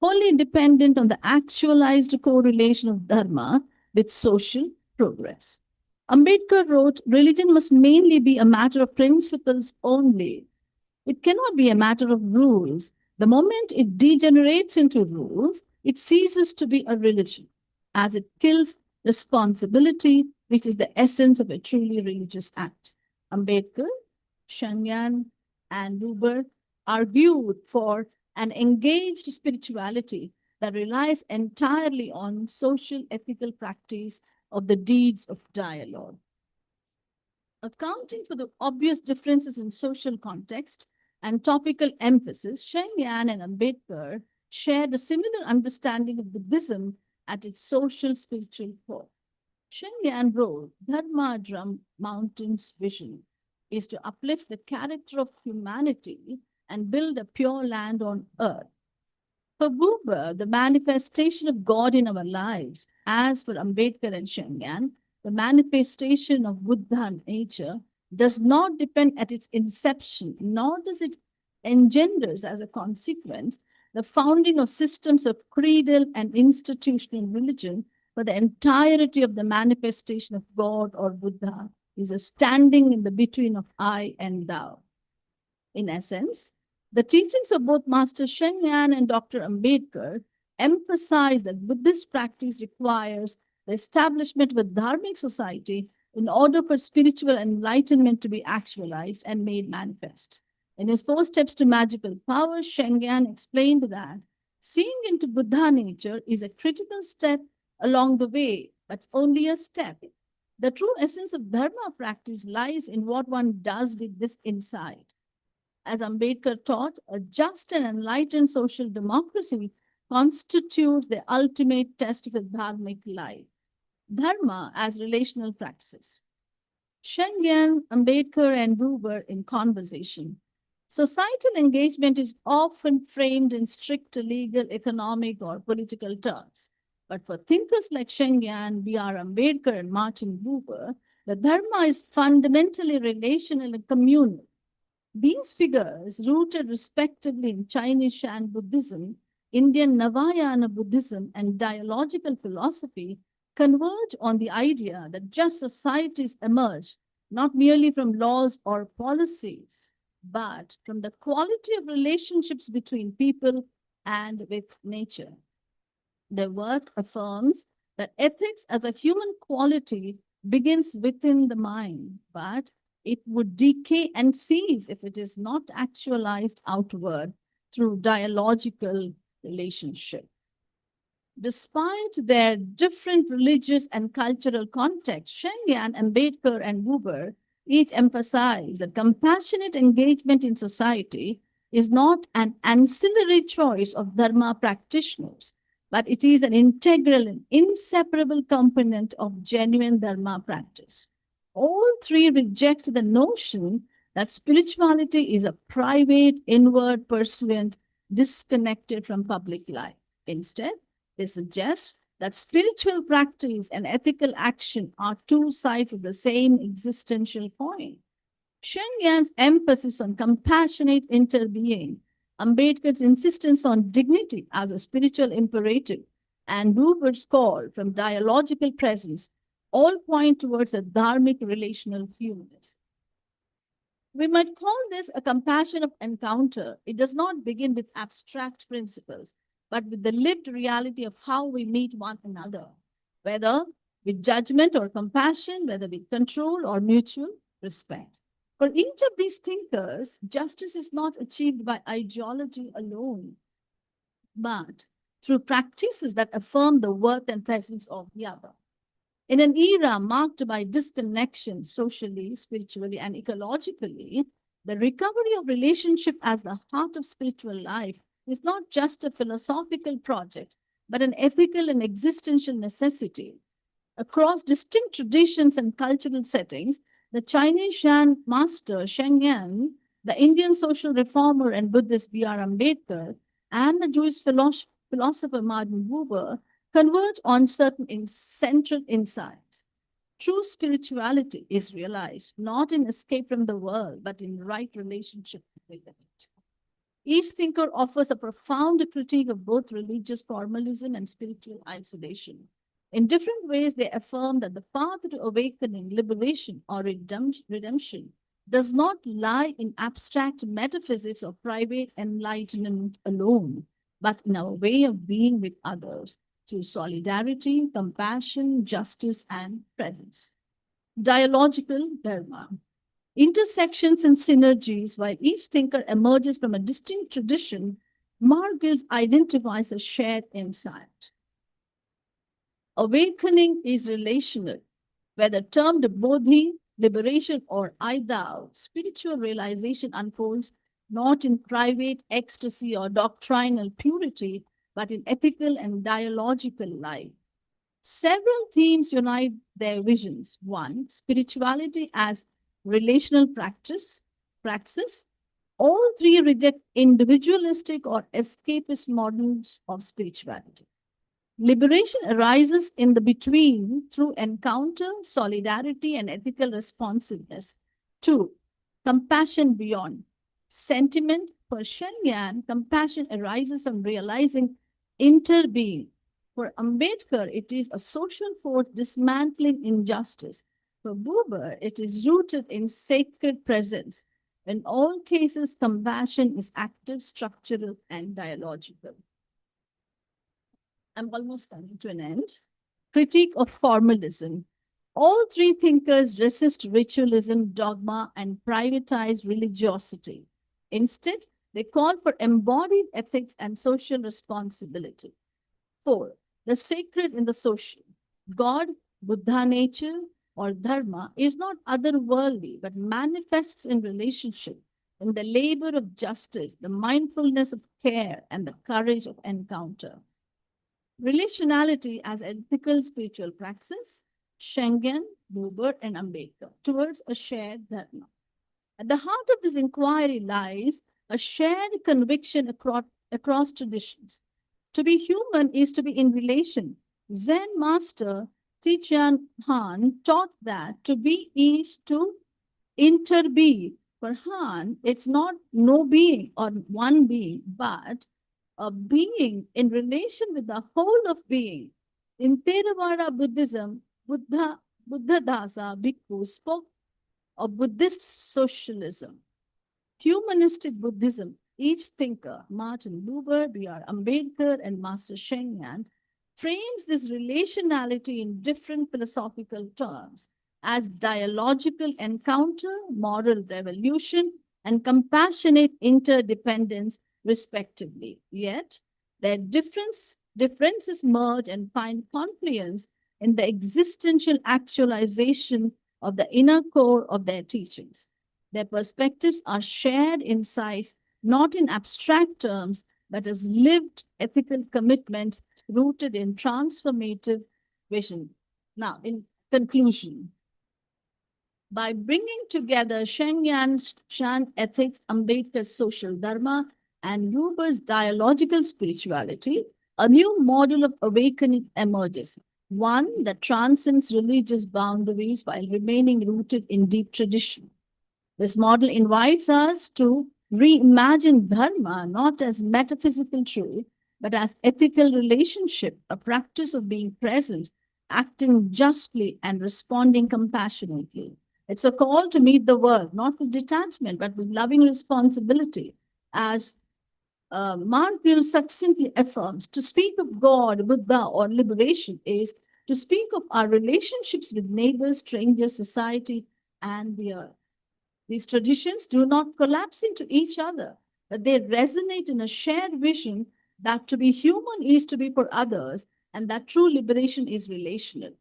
wholly dependent on the actualized correlation of Dharma with social progress. Ambedkar wrote, religion must mainly be a matter of principles only, It cannot be a matter of rules. The moment it degenerates into rules, it ceases to be a religion, as it kills responsibility, which is the essence of a truly religious act. Ambedkar, Shanyan, and Ruber argued for an engaged spirituality that relies entirely on social ethical practice of the deeds of dialogue. Accounting for the obvious differences in social context and topical emphasis, Shanyan and Ambedkar shared a similar understanding of Buddhism at its social spiritual core. Shanyan wrote, Dharma Drum Mountain's vision is to uplift the character of humanity and build a pure land on earth. For Buber, the manifestation of God in our lives, as for Ambedkar and Shanyan, the manifestation of Buddha nature does not depend at its inception, nor does it engenders as a consequence the founding of systems of creedal and institutional religion, for the entirety of the manifestation of God or Buddha is a standing in the between of I and thou. In essence, the teachings of both Master Shanyan and Dr. Ambedkar emphasize that Buddhist practice requires the establishment of a dharmic society in order for spiritual enlightenment to be actualized and made manifest. In his 4 steps to magical power, Shanyan explained that seeing into Buddha nature is a critical step along the way, but only a step. The true essence of dharma practice lies in what one does with this insight. As Ambedkar taught, a just and enlightened social democracy constitutes the ultimate test of a dharmic life. Dharma as relational practices. Shanyan, Ambedkar, and Buber in conversation. Societal engagement is often framed in strict legal, economic, or political terms. But for thinkers like Shanyan, B.R. Ambedkar, and Martin Buber, the dharma is fundamentally relational and communal. These figures, rooted respectively in Chinese Shan Buddhism, Indian Navayana Buddhism, and dialogical philosophy, converge on the idea that just societies emerge not merely from laws or policies, but from the quality of relationships between people and with nature. Their work affirms that ethics as a human quality begins within the mind, but it would decay and cease if it is not actualized outward through dialogical relationship. Despite their different religious and cultural contexts, Shanyan, Ambedkar, and Buber each emphasize that compassionate engagement in society is not an ancillary choice of dharma practitioners, but it is an integral and inseparable component of genuine dharma practice. All 3 reject the notion that spirituality is a private, inward pursuit disconnected from public life. Instead, they suggest that spiritual practice and ethical action are 2 sides of the same existential coin. Shanyan's emphasis on compassionate interbeing, Ambedkar's insistence on dignity as a spiritual imperative, and Buber's call from dialogical presence all point towards a dharmic relational humanism. We might call this a compassion of encounter. It does not begin with abstract principles, but with the lived reality of how we meet one another, whether with judgment or compassion, whether with control or mutual respect. For each of these thinkers, justice is not achieved by ideology alone, but through practices that affirm the worth and presence of the other. In an era marked by disconnection socially, spiritually, and ecologically, the recovery of relationship as the heart of spiritual life is not just a philosophical project, but an ethical and existential necessity. Across distinct traditions and cultural settings, the Chinese Shan master Shanyan, the Indian social reformer and Buddhist B.R. Ambedkar, and the Jewish philosopher Martin Buber converge on certain central insights. True spirituality is realized not in escape from the world, but in right relationship with it. Each thinker offers a profound critique of both religious formalism and spiritual isolation. In different ways, they affirm that the path to awakening, liberation, or redemption does not lie in abstract metaphysics or private enlightenment alone, but in our way of being with others through solidarity, compassion, justice, and presence. Dialogical Dharma. Intersections and synergies, while each thinker emerges from a distinct tradition, Margiles identifies a shared insight. Awakening is relational, whether termed bodhi, liberation, or I-thou. Spiritual realization unfolds not in private ecstasy or doctrinal purity, but in ethical and dialogical life. Several themes unite their visions. One, spirituality as relational praxis. All three reject individualistic or escapist models of spirituality. Liberation arises in the between through encounter, solidarity, and ethical responsiveness. Two, compassion beyond. Sentiment. For Shenyan, compassion arises from realizing interbeing. For Ambedkar, it is a social force dismantling injustice. For Buber, it is rooted in sacred presence. In all cases, compassion is active, structural, and dialogical. I'm almost coming to an end. Critique of formalism. All three thinkers resist ritualism, dogma, and privatized religiosity. Instead, they call for embodied ethics and social responsibility. 4. The sacred in the social. God, Buddha nature, or dharma is not otherworldly, but manifests in relationship, in the labor of justice, the mindfulness of care, and the courage of encounter. Relationality as ethical spiritual praxis, Schengen, Buber, and Ambedkar, towards a shared dharma. At the heart of this inquiry lies a shared conviction across traditions. To be human is to be in relation. Zen master Thich Han taught that to be is to interbe. For Han, it's not no being or one being, but a being in relation with the whole of being. In Theravada Buddhism, Buddha Dasa Bhikkhu spoke of Buddhist socialism. Humanistic Buddhism, each thinker, Martin Buber, B.R. Ambedkar, and Master Sheng Yan, frames this relationality in different philosophical terms as dialogical encounter, moral revolution, and compassionate interdependence, respectively. Yet, their differences merge and find confluence in the existential actualization of the inner core of their teachings. Their perspectives are shared insights, not in abstract terms, but as lived ethical commitments rooted in transformative vision. Now, in conclusion, by bringing together Sheng Yan's Shan ethics, Ambedkar's social dharma, and Buber's dialogical spirituality, a new model of awakening emerges. One that transcends religious boundaries while remaining rooted in deep tradition. This model invites us to reimagine dharma not as metaphysical truth, but as ethical relationship, a practice of being present, acting justly, and responding compassionately. It's a call to meet the world, not with detachment, but with loving responsibility. As Margiles succinctly affirms, to speak of God, Buddha, or liberation is to speak of our relationships with neighbors, strangers, society, and the earth. These traditions do not collapse into each other, but they resonate in a shared vision that to be human is to be for others, and that true liberation is relational.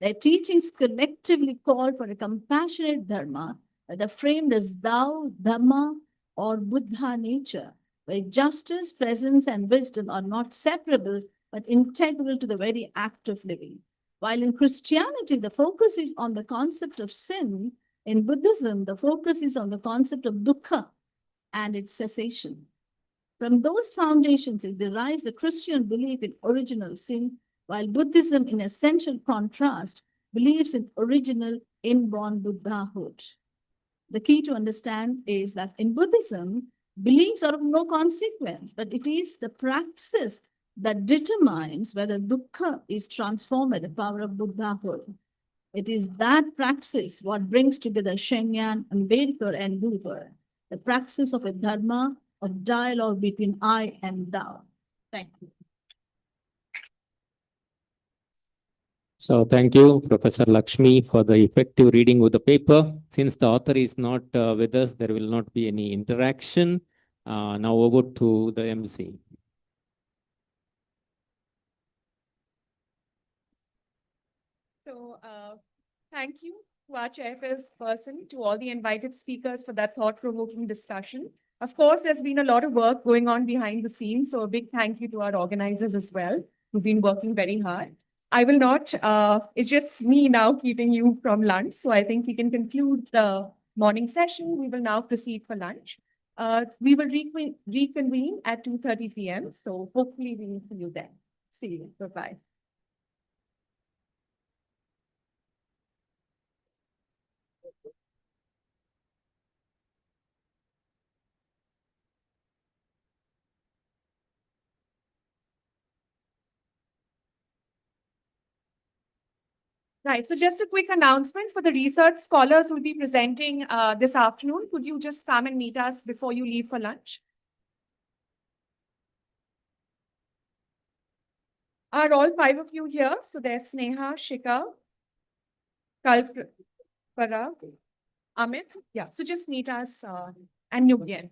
Their teachings collectively call for a compassionate dharma, whether framed as thou, dhamma, or Buddha nature, where justice, presence, and wisdom are not separable, but integral to the very act of living. While in Christianity, the focus is on the concept of sin, in Buddhism, the focus is on the concept of dukkha and its cessation. From those foundations, it derives the Christian belief in original sin, while Buddhism, in essential contrast, believes in original inborn Buddhahood. The key to understand is that in Buddhism, beliefs are of no consequence, but it is the praxis that determines whether dukkha is transformed by the power of Buddhahood. It is that praxis what brings together Shenyan, Ambedkar, and Buber, the praxis of a dharma of dialogue between I and thou. Thank you. So thank you, Professor Lakshmi, for the effective reading of the paper. Since the author is not with us, there will not be any interaction. Now over to the MC. So thank you to our chairperson, to all the invited speakers for that thought-provoking discussion. Of course, there's been a lot of work going on behind the scenes, so a big thank you to our organizers as well, who've been working very hard. I will not, it's just me now keeping you from lunch, so I think we can conclude the morning session. We will now proceed for lunch. We will reconvene at 2:30 p.m., so hopefully we will see you then. See you. Bye-bye. Right, so just a quick announcement for the research scholars who will be presenting this afternoon. Could you just come and meet us before you leave for lunch? Are all five of you here? So there's Sneha, Shika, Kalpara, Amit. Yeah, so just meet us and Nubyen.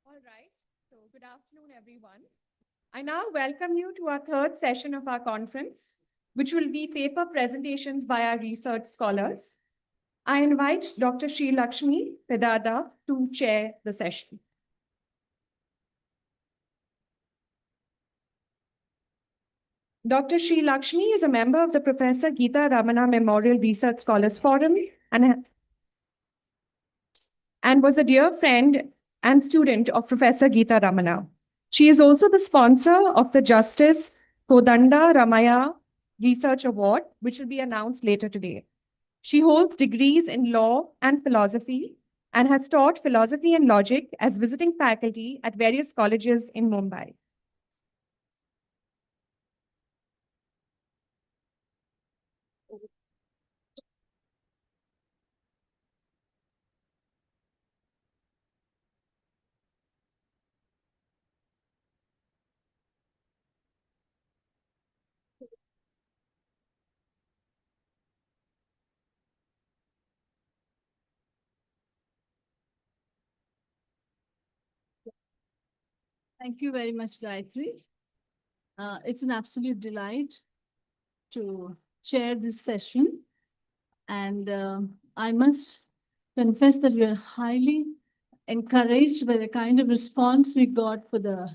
All right. So good afternoon, everyone. I now welcome you to our third session of our conference, which will be paper presentations by our research scholars. I invite Dr. Sri Lakshmi Pedada to chair the session. Dr. Sri Lakshmi is a member of the Professor Geeta Ramana Memorial Research Scholars Forum and was a dear friend and student of Professor Geeta Ramana. She is also the sponsor of the Justice Kodanda Ramaya Research Award, which will be announced later today. She holds degrees in law and philosophy and has taught philosophy and logic as visiting faculty at various colleges in Mumbai. Thank you very much, Gayatri. It's an absolute delight to chair this session. And I must confess that we are highly encouraged by the kind of response we got for the,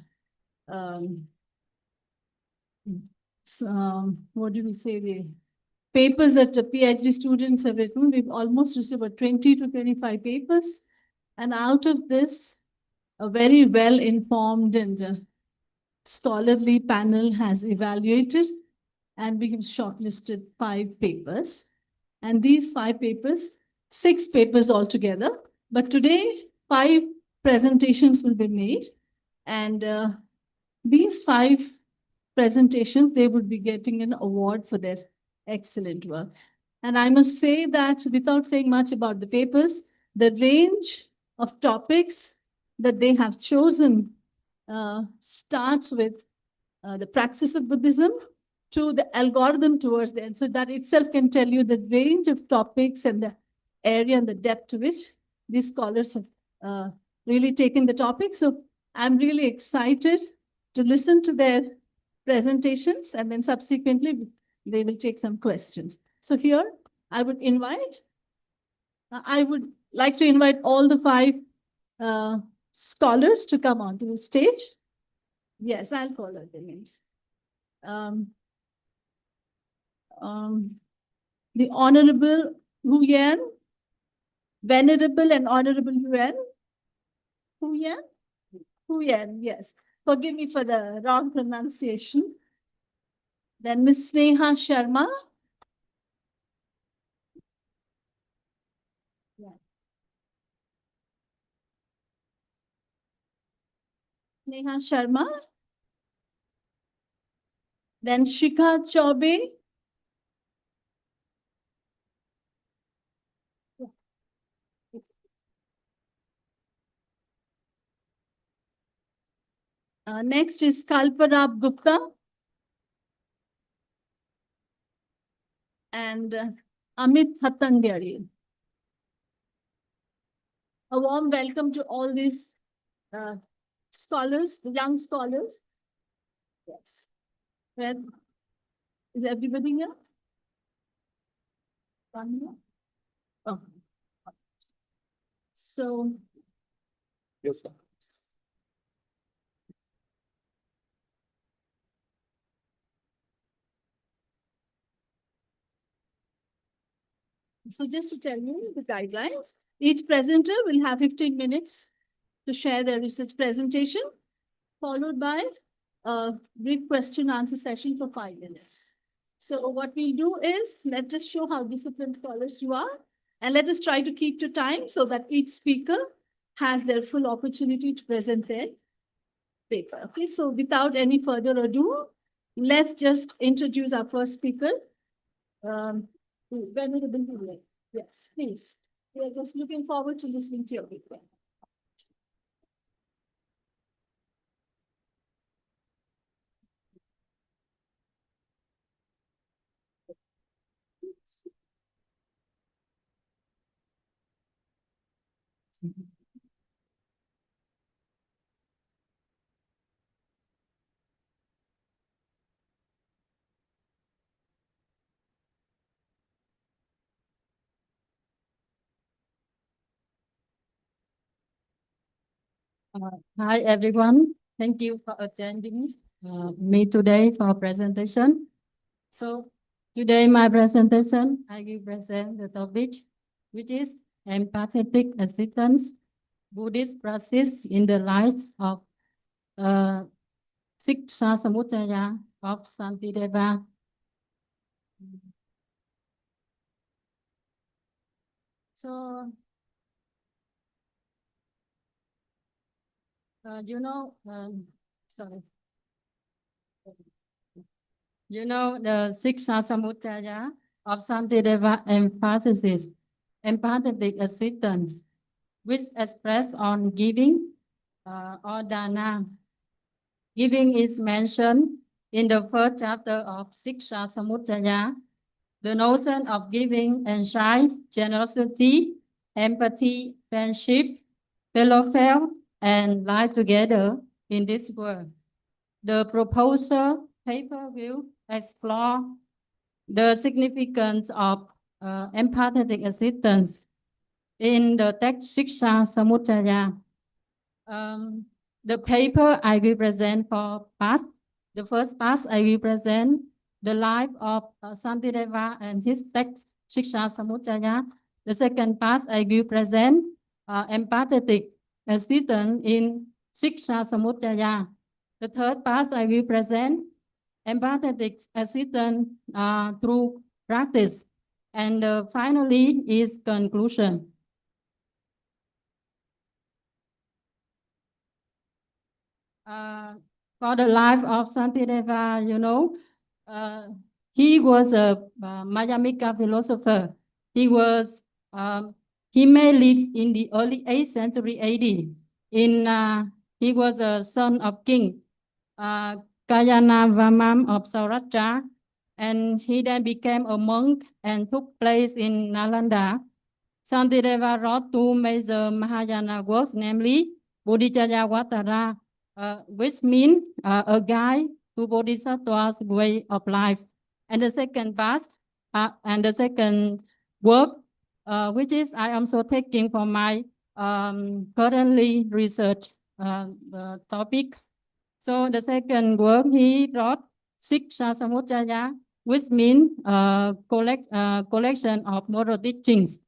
what do we say, the papers that the PhD students have written. We've almost received about 20 to 25 papers. And out of this, a very well-informed and scholarly panel has evaluated, and we have shortlisted 5 papers. And these 5 papers, 6 papers altogether. But today, 5 presentations will be made. And these 5 presentations, they would be getting an award for their excellent work. And I must say that without saying much about the papers, the range of topics that they have chosen starts with the praxis of Buddhism to the algorithm towards the end. So that itself can tell you the range of topics and the area and the depth to which these scholars have really taken the topic. So I'm really excited to listen to their presentations, and then subsequently they will take some questions. So here I would like to invite all the 5 scholars to come onto the stage. Yes, I'll call out their names. The Honorable Hu Yan, Venerable and Honorable Hu Yan. Hu Yan? Hu Yan, yes. Forgive me for the wrong pronunciation. Then Ms. Sneha Sharma. Yeah. Sneha Sharma. Then Shikha Chaube. Next is Kalparab Gupta. And Amit Hattangyari. A warm welcome to all these scholars, the young scholars. Yes. Where is everybody here? One here? Oh. So, Yes, sir. So just to tell you the guidelines, each presenter will have 15 minutes to share their research presentation, followed by a brief question answer session for 5 minutes. So what we'll do is, let us show how disciplined scholars you are, and let us try to keep to time so that each speaker has their full opportunity to present their paper. Okay, so without any further ado, let's just introduce our first speaker. Venerable Hu. Yes, please. We are just looking forward to listening to your paper. Hi, everyone. Thank you for attending me today for presentation. So today my presentation, I will present the topic, which is empathetic assistance, Buddhist practice in the light of Siksha Samudaya of Santideva. So, sorry. You know, the Siksha Samudaya of Santideva emphasizes empathetic assistance, which express on giving or dana. Giving is mentioned in the first chapter of Siksha Samudaya. The notion of giving enshrines generosity, empathy, friendship, fellowship, and life together in this world. The proposal paper will explore the significance of empathetic assistance in the text Siksha Samudaya. The paper I will present for past. The first part I will present the life of Santideva and his text Siksha Samudaya. The second part I will present empathetic assistance in Siksha Samudaya. The third part I will present empathetic assistance through practice. And finally is conclusion. For the life of Santideva, He was a Mayamika philosopher. He was he may live in the early 8th century AD. He was a son of King Kayanavamam of Saurashtra, and he then became a monk and took place in Nalanda. Santideva wrote two major Mahayana works, namely Bodhicharyavatara, which means a guide to Bodhisattva's way of life. And the second work, which is I am so taking for my currently research topic. So the second work he wrote, Siksha Samudaya, which means collection of moral teachings.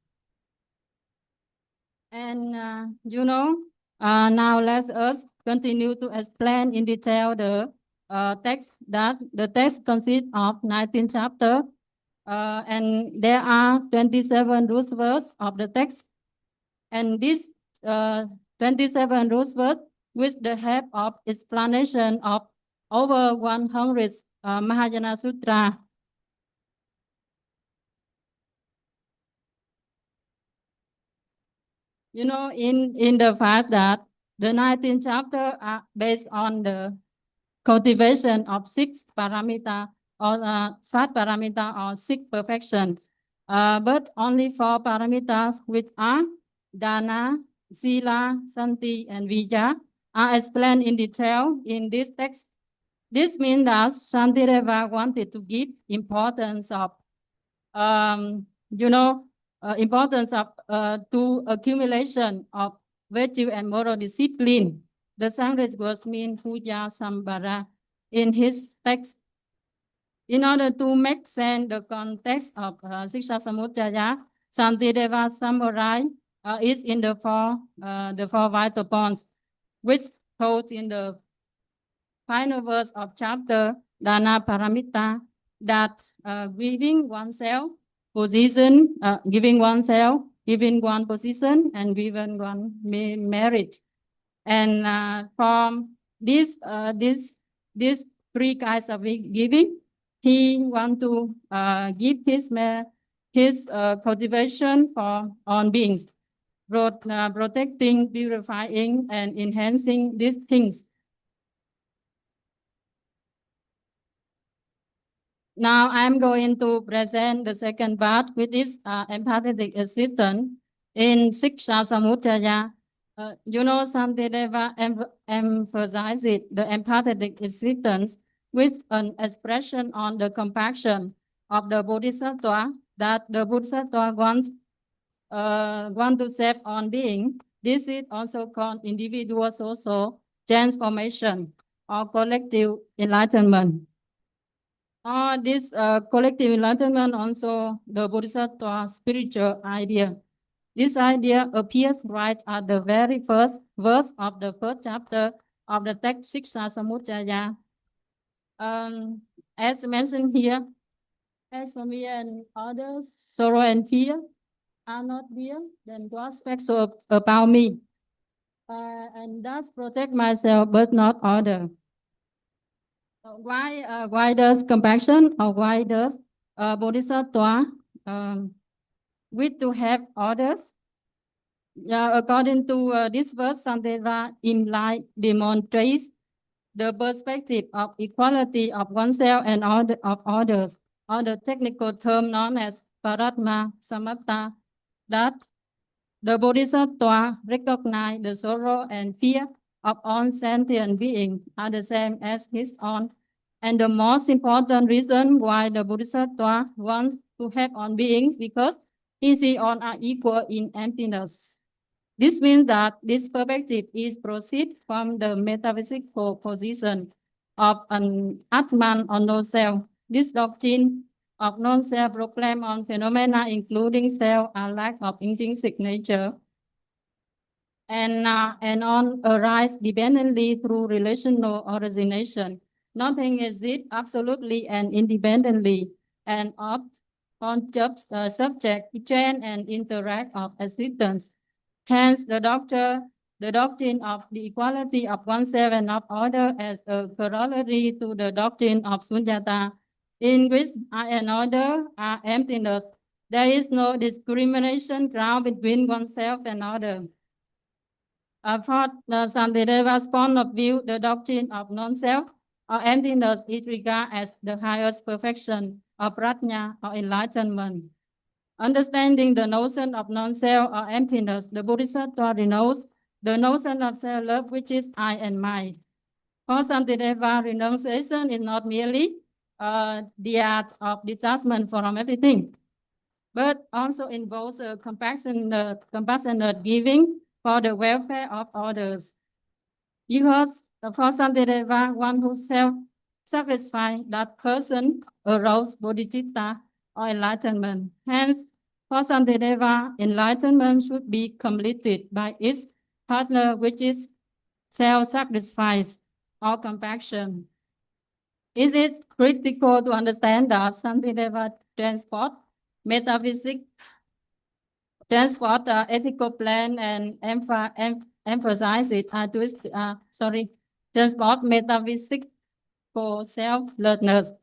And now let us continue to explain in detail the text. The text consists of 19 chapters, and there are 27 rules verses of the text. And this 27 rules verse, with the help of explanation of over 100 Mahayana Sutra. In the fact that the 19 chapters are based on the cultivation of 6 paramita or Sat paramita or 6 perfection, but only 4 paramitas, which are Dana, Sila, Santi, and Vijaya, are explained in detail in this text. This means that Shantideva wanted to give importance of, to accumulation of virtue and moral discipline. The Sanskrit words mean puja sambara in his text. In order to make sense the context of Siksha Samudaya, Shantideva summarized is in the four vital points, which told in the final verse of chapter Dana Paramita, that giving oneself position, giving one position, and giving one merit. And from these 3 kinds of giving, he want to give his cultivation on beings, protecting, purifying, and enhancing these things. Now I'm going to present the second part, which is empathetic existence in Siksha Samudaya. Shantideva emphasizes the empathetic existence with an expression on the compassion of the Bodhisattva that the Bodhisattva wants to save on being. This is also called individual social transformation or collective enlightenment. This collective enlightenment also the Bodhisattva spiritual idea. This idea appears right at the very first verse of the first chapter of the text Siksha Samudaya. As mentioned here, as for me and others, sorrow and fear are not real, then God speaks about me. And thus protect myself, but not others. Why does compassion, or why does Bodhisattva wish to help others? According to this verse, Shantideva demonstrates the perspective of equality of oneself and of others, or the technical term known as Paratma Samatha, that the Bodhisattva recognize the sorrow and fear of all sentient beings are the same as his own. And the most important reason why the Bodhisattva wants to help all beings, because he sees all are equal in emptiness. This means that this perspective is proceed from the metaphysical position of an Atman or no-self. This doctrine of non-self proclaimed on phenomena including self and lack of intrinsic nature, and on arise dependently through relational origination. Nothing exists absolutely and independently, and on subject, change and interact of existence. Hence, the doctrine of the equality of oneself and of other as a corollary to the doctrine of Sunyata in which I and other are emptiness. There is no discrimination ground between oneself and other. For the Santideva's point of view, the doctrine of non-self or emptiness is regarded as the highest perfection of prajna or enlightenment. Understanding the notion of non-self or emptiness, the Bodhisattva denotes the notion of self-love, which is I and mine. For Santideva, renunciation is not merely the act of detachment from everything, but also involves a compassionate giving for the welfare of others. Because for Santideva, one who self-satisfies that person arouses bodhicitta or enlightenment. Hence, for Santideva, enlightenment should be completed by its partner, which is self-sacrifice or compassion. Is it critical to understand that Santideva transport metaphysics, transport ethical plan and emphasize it transport metaphysical selflessness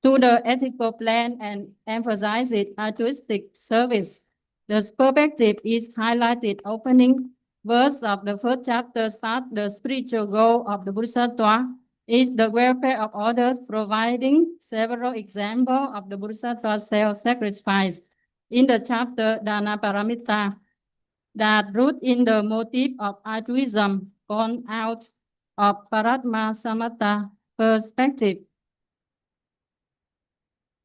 to the ethical plan and emphasize it altruistic service? The perspective is highlighted opening verse of the first chapter start the spiritual goal of the Bodhisattva is the welfare of others, providing several examples of the Bodhisattva's self-sacrifice in the chapter Dana Paramita that root in the motive of altruism born out of Paratma Samatha perspective.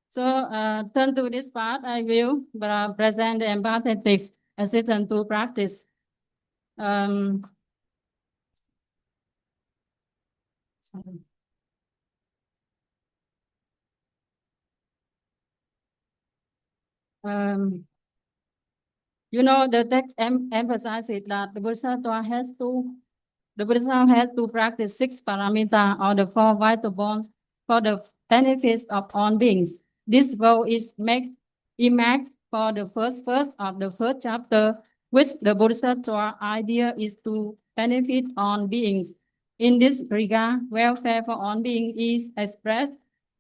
So turn to this part, I will present the empathetic assistance to practice. Sorry. You know, the text emphasizes that the Bodhisattva has to practice 6 paramita or the 4 vital bonds for the benefits of all beings. This goal is emerged for the first verse of the first chapter, which the Bodhisattva idea is to benefit all beings. In this regard, welfare for all beings is expressed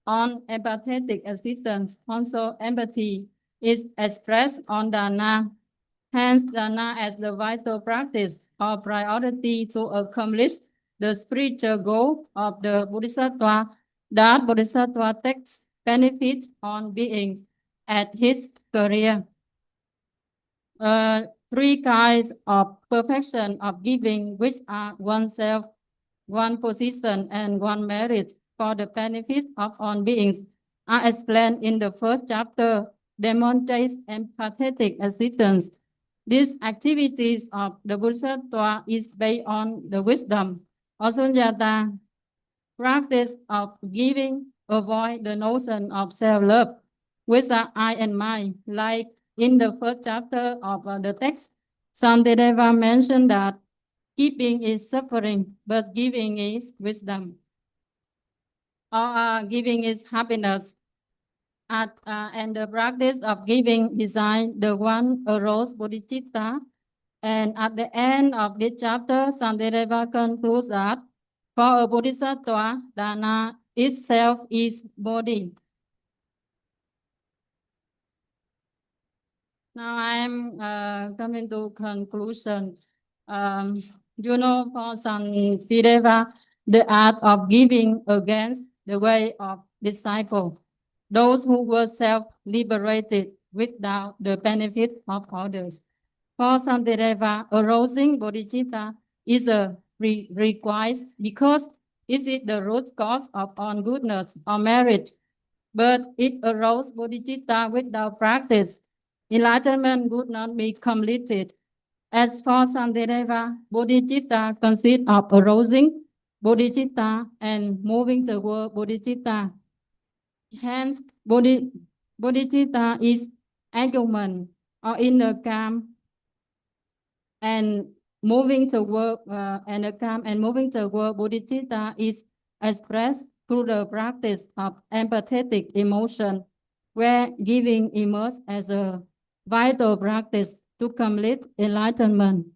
on empathetic assistance. Also, empathy is expressed on dana. Hence, dana as the vital practice or priority to accomplish the spiritual goal of the Bodhisattva, that Bodhisattva takes benefit on being at his career. 3 kinds of perfection of giving, which are oneself, one position, and one merit for the benefit of all beings, are explained in the first chapter, demonstrates empathetic assistance. These activities of the Bodhisattva is based on the wisdom of sunyata, practice of giving, avoid the notion of self-love, which are I and mine. Like in the first chapter of the text, Santideva mentioned that keeping is suffering, but giving is wisdom. Or giving is happiness. And the practice of giving design the one arose bodhicitta. And at the end of this chapter, Santideva concludes that for a bodhisattva, dana itself is body. Now I'm coming to conclusion. You know, for Santideva, the art of giving against the way of disciple, those who were self-liberated without the benefit of others. For Santideva, arousing bodhicitta is a required because it is the root cause of all goodness or merit, but it arouses bodhicitta without practice. Enlightenment would not be completed. As for Santideva, bodhicitta consists of arousing bodhicitta and moving toward bodhicitta. Hence, bodhicitta is argument or inner calm and moving toward moving toward bodhicitta is expressed through the practice of empathetic emotion, where giving emerges as a vital practice to complete enlightenment.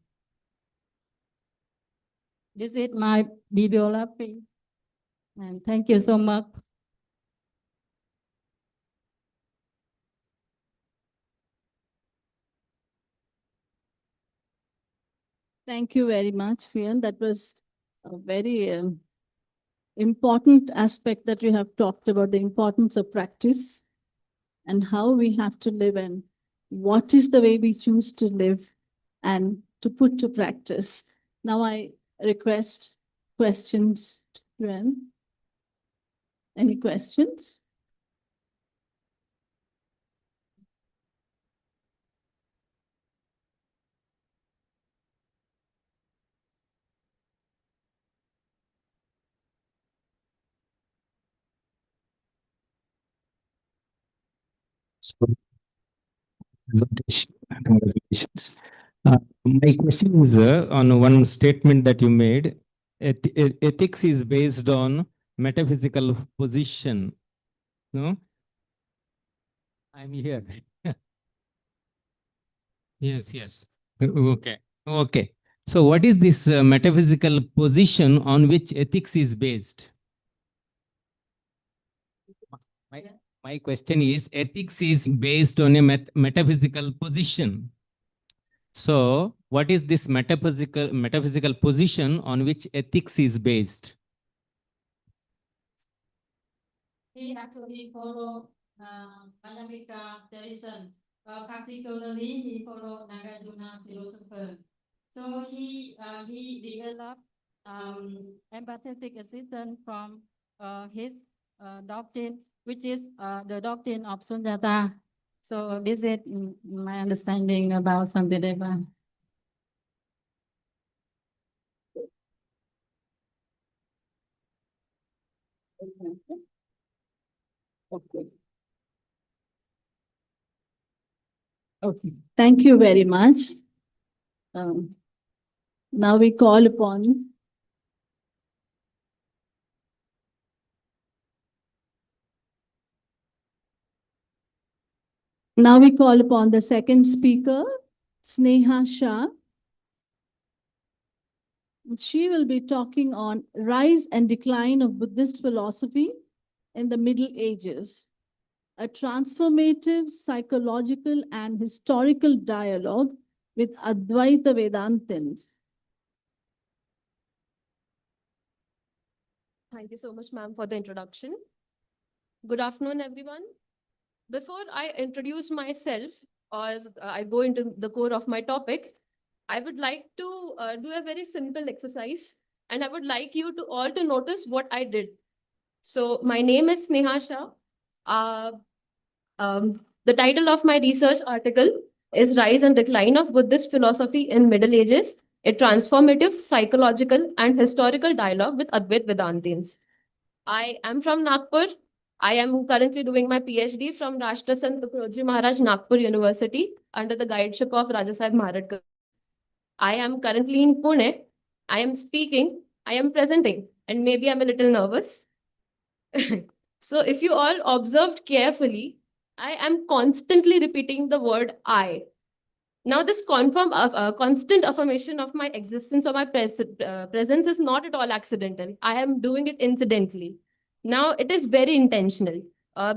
This is my bibliography, and thank you so much. Thank you very much, Fian. That was a very important aspect that you have talked about, the importance of practice and how we have to live and what is the way we choose to live and to put to practice. Now I request questions to Fian. Any questions? Presentation. Congratulations. My question is on one statement that you made. Ethics is based on metaphysical position. No? I'm here. Yes, yes. Okay. Okay. So what is this metaphysical position on which ethics is based? My question is, ethics is based on a metaphysical position. So what is this metaphysical position on which ethics is based? He actually follow Mayamika tradition. Particularly, he follow Nagarjuna philosopher. So he developed empathetic assistance from his doctrine, which is the doctrine of Sunyata. So this is my understanding about Santideva. Okay. Okay. Thank you very much. Now we call upon the second speaker, Sneha Shah. She will be talking on rise and decline of Buddhist philosophy in the Middle Ages, a transformative psychological and historical dialogue with Advaita Vedantins. Thank you so much, ma'am, for the introduction. Good afternoon, everyone. Before I introduce myself or I go into the core of my topic, I would like to do a very simple exercise, and I would like you to all to notice what I did. So my name is Sneha Shah. The title of my research article is Rise and Decline of Buddhist Philosophy in Middle Ages, a transformative psychological and historical dialogue with Advaita Vedantins. I am from Nagpur. I am currently doing my PhD from Rashtra Sant Tukaroji Maharaj Nagpur University under the guideship of Rajasaheb Maharadkar. I am currently in Pune. I am speaking, I am presenting, and maybe I'm a little nervous. So if you all observed carefully, I am constantly repeating the word I. Now, this constant affirmation of my existence or my presence is not at all accidental. I am doing it incidentally. Now, it is very intentional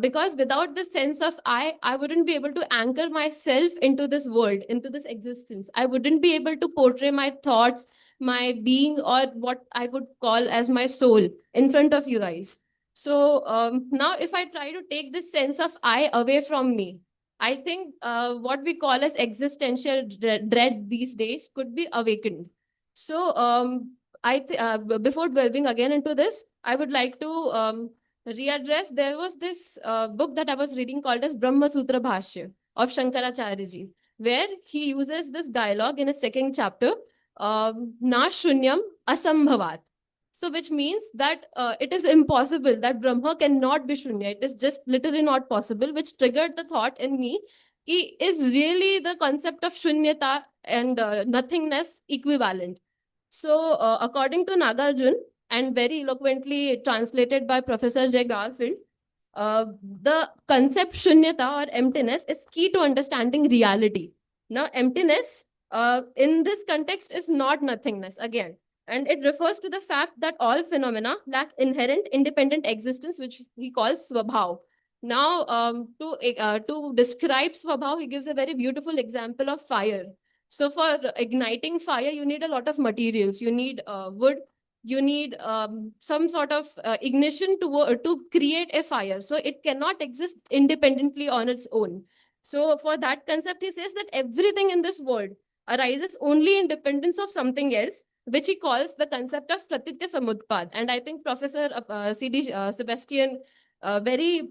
because without the sense of I wouldn't be able to anchor myself into this world, into this existence. I wouldn't be able to portray my thoughts, my being, or what I could call as my soul in front of you guys. So now if I try to take this sense of I away from me, I think what we call as existential dread these days could be awakened. So before delving again into this, I would like to readdress. There was this book that I was reading called as Brahma Sutra Bhashya of Shankaracharya ji, where he uses this dialogue in a second chapter, Na Shunyam Asambhavat. So which means that it is impossible, that Brahma cannot be Shunya. It is just literally not possible, which triggered the thought in me, is really the concept of Shunyata and nothingness equivalent? So according to Nagarjun, and very eloquently translated by Professor J. Garfield, the concept Shunyata or emptiness is key to understanding reality. Now, emptiness in this context is not nothingness again. And it refers to the fact that all phenomena lack inherent independent existence, which he calls swabhav. Now, to describe swabhav, he gives a very beautiful example of fire. So for igniting fire, you need a lot of materials. You need wood, you need some sort of ignition to create a fire. So it cannot exist independently on its own. So for that concept, he says that everything in this world arises only in dependence of something else, which he calls the concept of pratitya samutpad. And I think Professor C.D. Sebastian very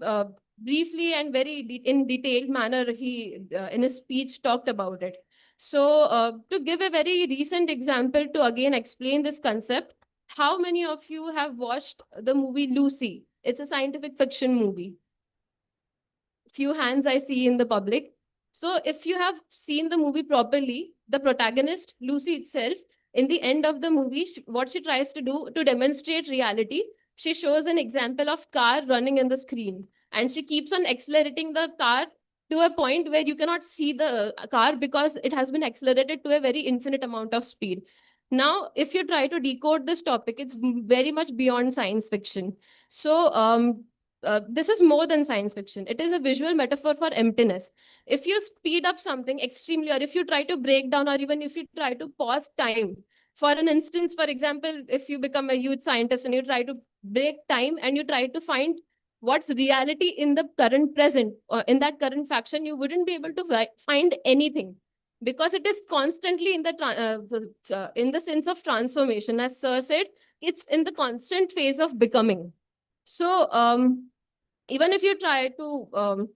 briefly and very in detailed manner, he in his speech talked about it. So to give a very recent example to again explain this concept, how many of you have watched the movie Lucy? It's a scientific fiction movie. Few hands I see in the public. So if you have seen the movie properly, the protagonist, Lucy itself, in the end of the movie, what she tries to do to demonstrate reality, she shows an example of car running in the screen. And she keeps on accelerating the car to a point where you cannot see the car because it has been accelerated to a very infinite amount of speed. Now, if you try to decode this topic, it's very much beyond science fiction. So this is more than science fiction. It is a visual metaphor for emptiness. If you speed up something extremely, or if you try to break down, or even if you try to pause time, for an instance, for example, if you become a youth scientist and you try to break time and you try to find what's reality in the current present, or in that current faction, you wouldn't be able to find anything, because it is constantly in the sense of transformation. As Sir said, it's in the constant phase of becoming. So even if you try to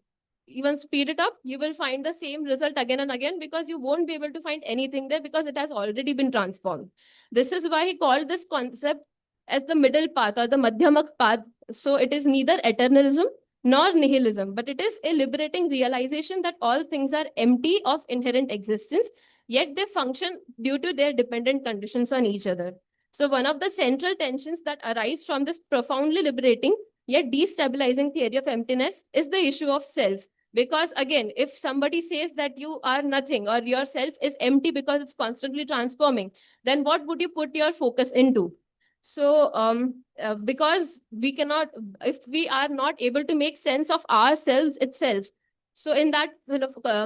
even speed it up, you will find the same result again and again, because you won't be able to find anything there, because it has already been transformed. This is why he called this concept as the middle path, or the madhyamak path. So it is neither eternalism nor nihilism, but it is a liberating realization that all things are empty of inherent existence, yet they function due to their dependent conditions on each other. So one of the central tensions that arise from this profoundly liberating yet destabilizing theory of emptiness is the issue of self. Because again, if somebody says that you are nothing, or your self is empty because it's constantly transforming, then what would you put your focus into? So because we cannot, if we are not able to make sense of ourselves itself, so in that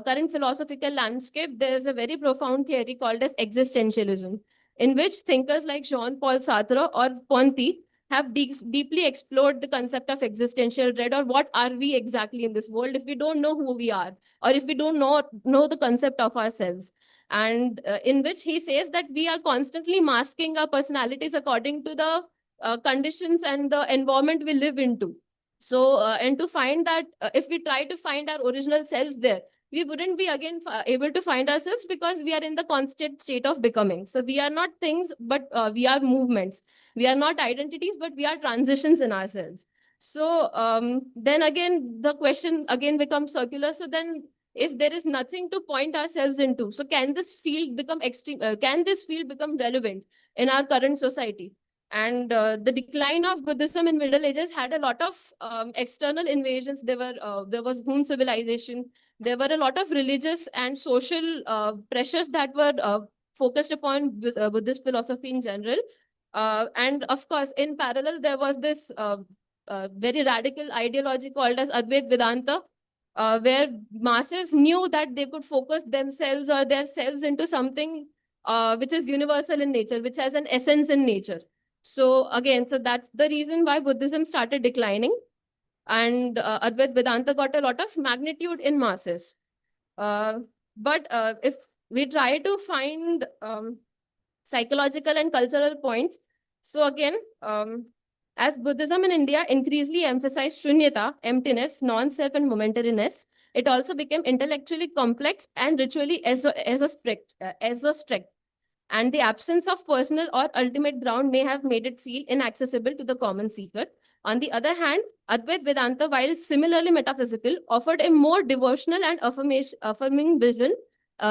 current philosophical landscape, there is a very profound theory called as existentialism, in which thinkers like Jean-Paul Sartre or Ponti have deeply explored the concept of existential dread, or what are we exactly in this world if we don't know who we are, or if we don't know the concept of ourselves. And in which he says that we are constantly masking our personalities according to the conditions and the environment we live into. So, and to find that if we try to find our original selves there, we wouldn't be again able to find ourselves, because we are in the constant state of becoming. So we are not things, but we are movements. We are not identities, but we are transitions in ourselves. So then again, the question again becomes circular. So then if there is nothing to point ourselves into, so can this field become extreme? Can this field become relevant in our current society? And the decline of Buddhism in Middle Ages had a lot of external invasions. There was Hun civilization. There were a lot of religious and social pressures that were focused upon Buddhist philosophy in general. And of course, in parallel, there was this very radical ideology called as Advait Vedanta, where masses knew that they could focus themselves or their selves into something which is universal in nature, which has an essence in nature. So again, so that's the reason why Buddhism started declining, and Advait Vedanta got a lot of magnitude in masses. But if we try to find psychological and cultural points, so again, as Buddhism in India increasingly emphasized shunyata, emptiness, non-self and momentariness, it also became intellectually complex and ritually esoteric. And the absence of personal or ultimate ground may have made it feel inaccessible to the common seeker. On the other hand, Advait Vedanta, while similarly metaphysical, offered a more devotional and affirming vision,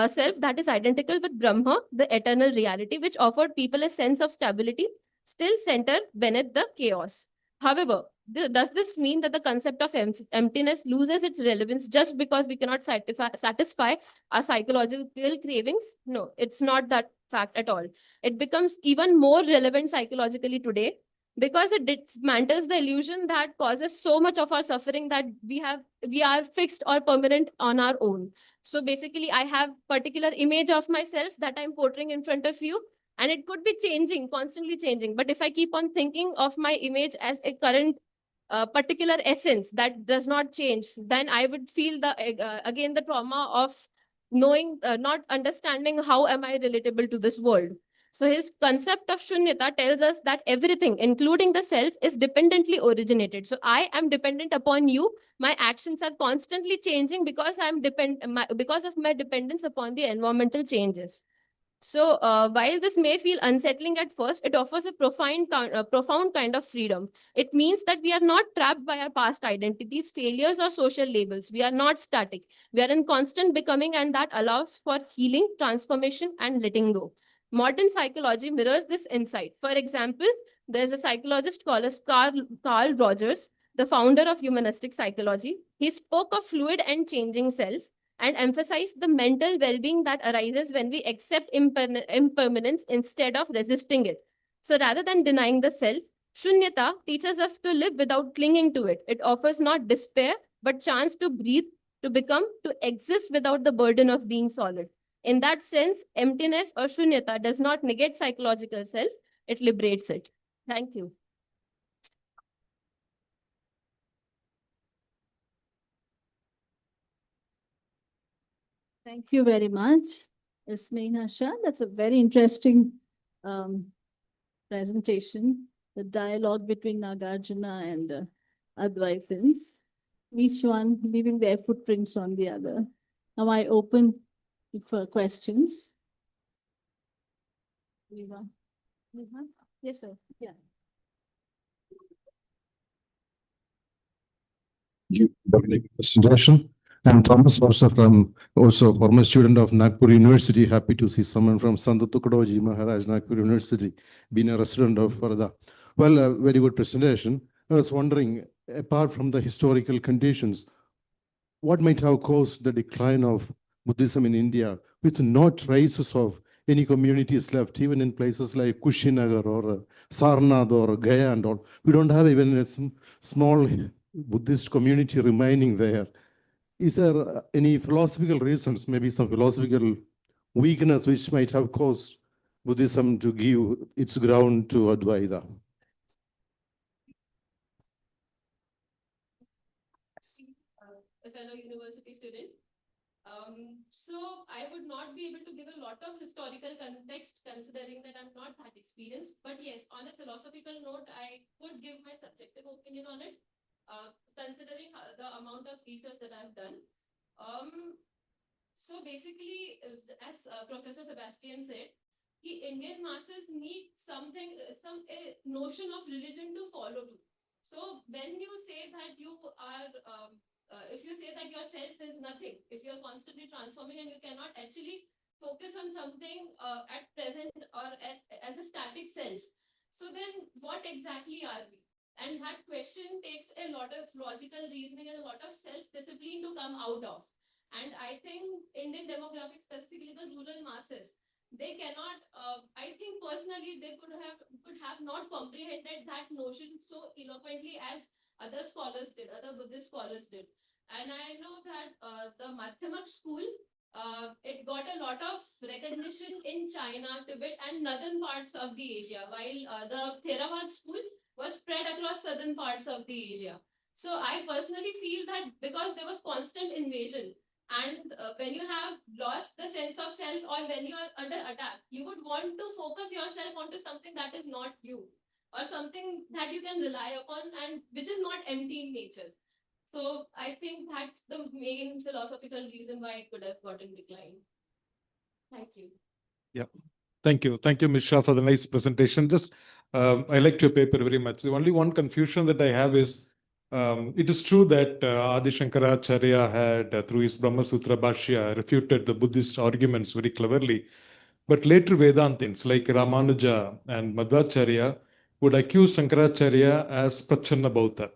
self that is identical with Brahma, the eternal reality, which offered people a sense of stability, still centered beneath the chaos. However, does this mean that the concept of emptiness loses its relevance just because we cannot satisfy our psychological cravings? No, it's not that fact at all. It becomes even more relevant psychologically today, because it dismantles the illusion that causes so much of our suffering that we are fixed or permanent on our own. So basically, I have particular image of myself that I'm portraying in front of you, and it could be changing, constantly changing. But if I keep on thinking of my image as a current particular essence that does not change, then I would feel again the trauma of knowing, not understanding how am I relatable to this world. So his concept of shunyata tells us that everything, including the self, is dependently originated. So I am dependent upon you. My actions are constantly changing because because of my dependence upon the environmental changes. So while this may feel unsettling at first, it offers a profound kind of freedom. It means that we are not trapped by our past identities, failures, or social labels. We are not static. We are in constant becoming, and that allows for healing, transformation, and letting go. Modern psychology mirrors this insight. For example, there's a psychologist called as Carl Rogers, the founder of humanistic psychology. He spoke of fluid and changing self and emphasized the mental well-being that arises when we accept impermanence instead of resisting it. So rather than denying the self, Shunyata teaches us to live without clinging to it. It offers not despair, but chance to breathe, to become, to exist without the burden of being solid. In that sense, emptiness or Shunyata does not negate psychological self, it liberates it. Thank you. Thank you very much, Sneha Shah. That's a very interesting presentation. The dialogue between Nagarjuna and Advaitins, each one leaving their footprints on the other. Now I open it for questions. Yes, sir. Yeah. Presentation. I'm Thomas, also former student of Nagpur University. Happy to see someone from Sant Tukadoji Maharaj, Nagpur University, being a resident of Varda. Well, a very good presentation. I was wondering, apart from the historical conditions, what might have caused the decline of Buddhism in India, with no traces of any communities left, even in places like Kushinagar or Sarnath or Gaya and all. We don't have even a small Buddhist community remaining there. Is there any philosophical reasons, maybe some philosophical weakness which might have caused Buddhism to give its ground to Advaita? A fellow university student. So I would not be able to give a lot of historical context considering that I'm not that experienced. But yes, on a philosophical note, I could give my subjective opinion on it, considering the amount of research that I've done. So basically, as Professor Sebastian said, Indian masses need something, some notion of religion to follow to. So when you say that you are if you say that yourself is nothing, if you're constantly transforming and you cannot actually focus on something at present or as a static self, so then what exactly are we? And that question takes a lot of logical reasoning and a lot of self-discipline to come out of. And I think Indian demographics, specifically the rural masses, they cannot, I think personally, they could have not comprehended that notion so eloquently as other scholars did, other Buddhist scholars did. And I know that the Madhyamak school, it got a lot of recognition in China, Tibet, and northern parts of the Asia, while the Theravada school was spread across southern parts of the Asia. So I personally feel that because there was constant invasion, and when you have lost the sense of self or when you are under attack, you would want to focus yourself onto something that is not you, or something that you can rely upon and which is not empty in nature. So I think that's the main philosophical reason why it could have gotten declined. Thank you. Yeah, thank you. Thank you, Ms. Shah, for the nice presentation. Just, I liked your paper very much. The only one confusion that I have is, it is true that Adi Shankaracharya had, through his Brahma Sutra Bhashya, refuted the Buddhist arguments very cleverly. But later Vedantins like Ramanuja and Madhvacharya would accuse Shankaracharya as Prachanna Bauta.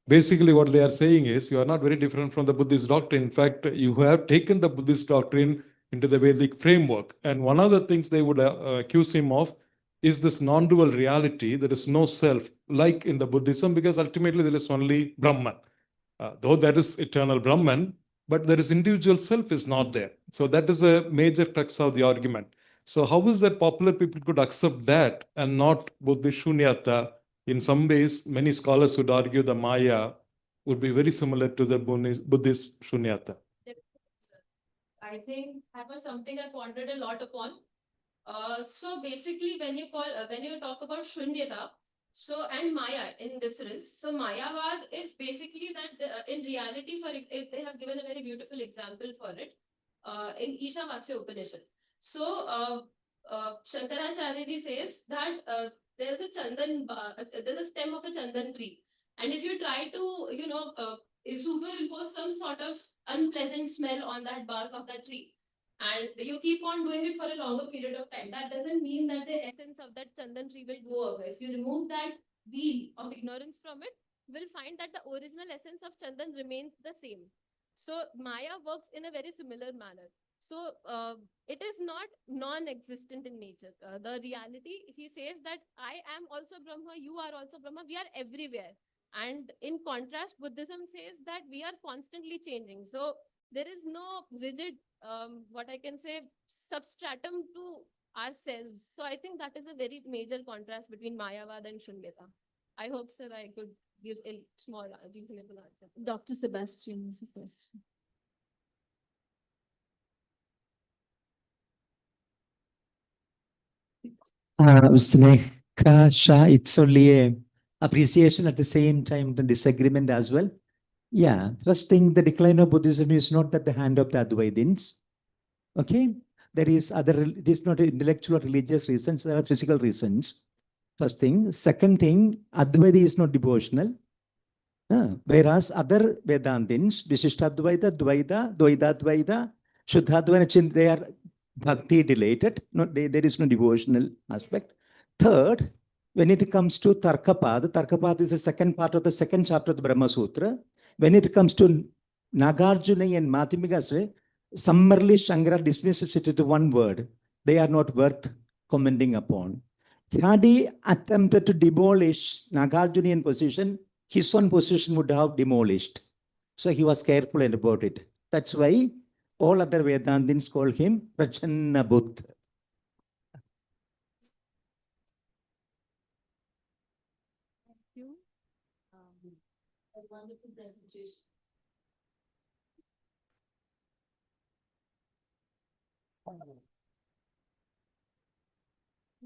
Basically, what they are saying is, you are not very different from the Buddhist doctrine. In fact, you have taken the Buddhist doctrine into the Vedic framework. And one of the things they would accuse him of is this non-dual reality. There is no self, like in the Buddhism, because ultimately there is only Brahman. Though there is eternal Brahman, but there is individual self is not there. So that is a major crux of the argument. So how is that popular people could accept that and not Buddhist Shunyata? In some ways, many scholars would argue the Maya would be very similar to the Buddhist Shunyata. I think that was something I pondered a lot upon. So basically, when you talk about Shunyata, so and Maya in difference. So Mayavad is basically that in reality, they have given a very beautiful example for it in Ishavasya Upanishad. So Shankaracharya ji says that there's a there's a stem of a chandan tree, and if you try to superimpose some sort of unpleasant smell on that bark of that tree, and you keep on doing it for a longer period of time, that doesn't mean that the essence of that chandan tree will go away. If you remove that wheel of ignorance from it, we'll find that the original essence of chandan remains the same. So Maya works in a very similar manner. So it is not non-existent in nature. The reality, he says that I am also Brahma, you are also Brahma, we are everywhere. And in contrast, Buddhism says that we are constantly changing. So there is no rigid, what I can say, substratum to ourselves. So I think that is a very major contrast between Mayavad and Shunyata. I hope, sir, I could give a small, reasonable answer. Dr. Sebastian has a question. Sneha Shah, it's only a appreciation at the same time, the disagreement as well. Yeah, first thing, the decline of Buddhism is not at the hand of the Advaitins. Okay, there is it is not intellectual or religious reasons, there are physical reasons. First thing. Second thing, Advaita is not devotional. Whereas other Vedantins, Vishishtadvaita, Dvaita, Dvaita, Shuddhadvaita, they are bhakti related. There is no devotional aspect. Third, when it comes to Tarkapad is the second part of the second chapter of the Brahma Sutra. When it comes to Nagarjuna and Madhyamika, summarily Shankara dismisses it to one word. They are not worth commenting upon. Had he attempted to demolish Nagarjunian position, his own position would have demolished. So he was careful about it. That's why all other Vedantins call him Prachanna Buddha. Thank you. A wonderful presentation.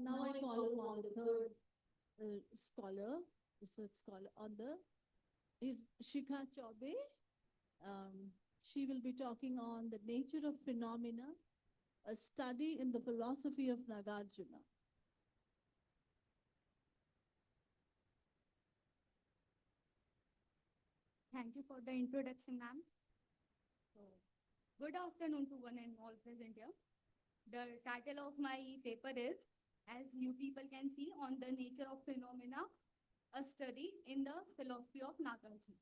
Now I call upon the third scholar, research scholar on is Shikha Chaube. She will be talking on the nature of phenomena, a study in the philosophy of Nagarjuna. Thank you for the introduction, ma'am. Good afternoon to one and all present here. The title of my paper is, as you people can see, on the nature of phenomena, a study in the philosophy of Nagarjuna.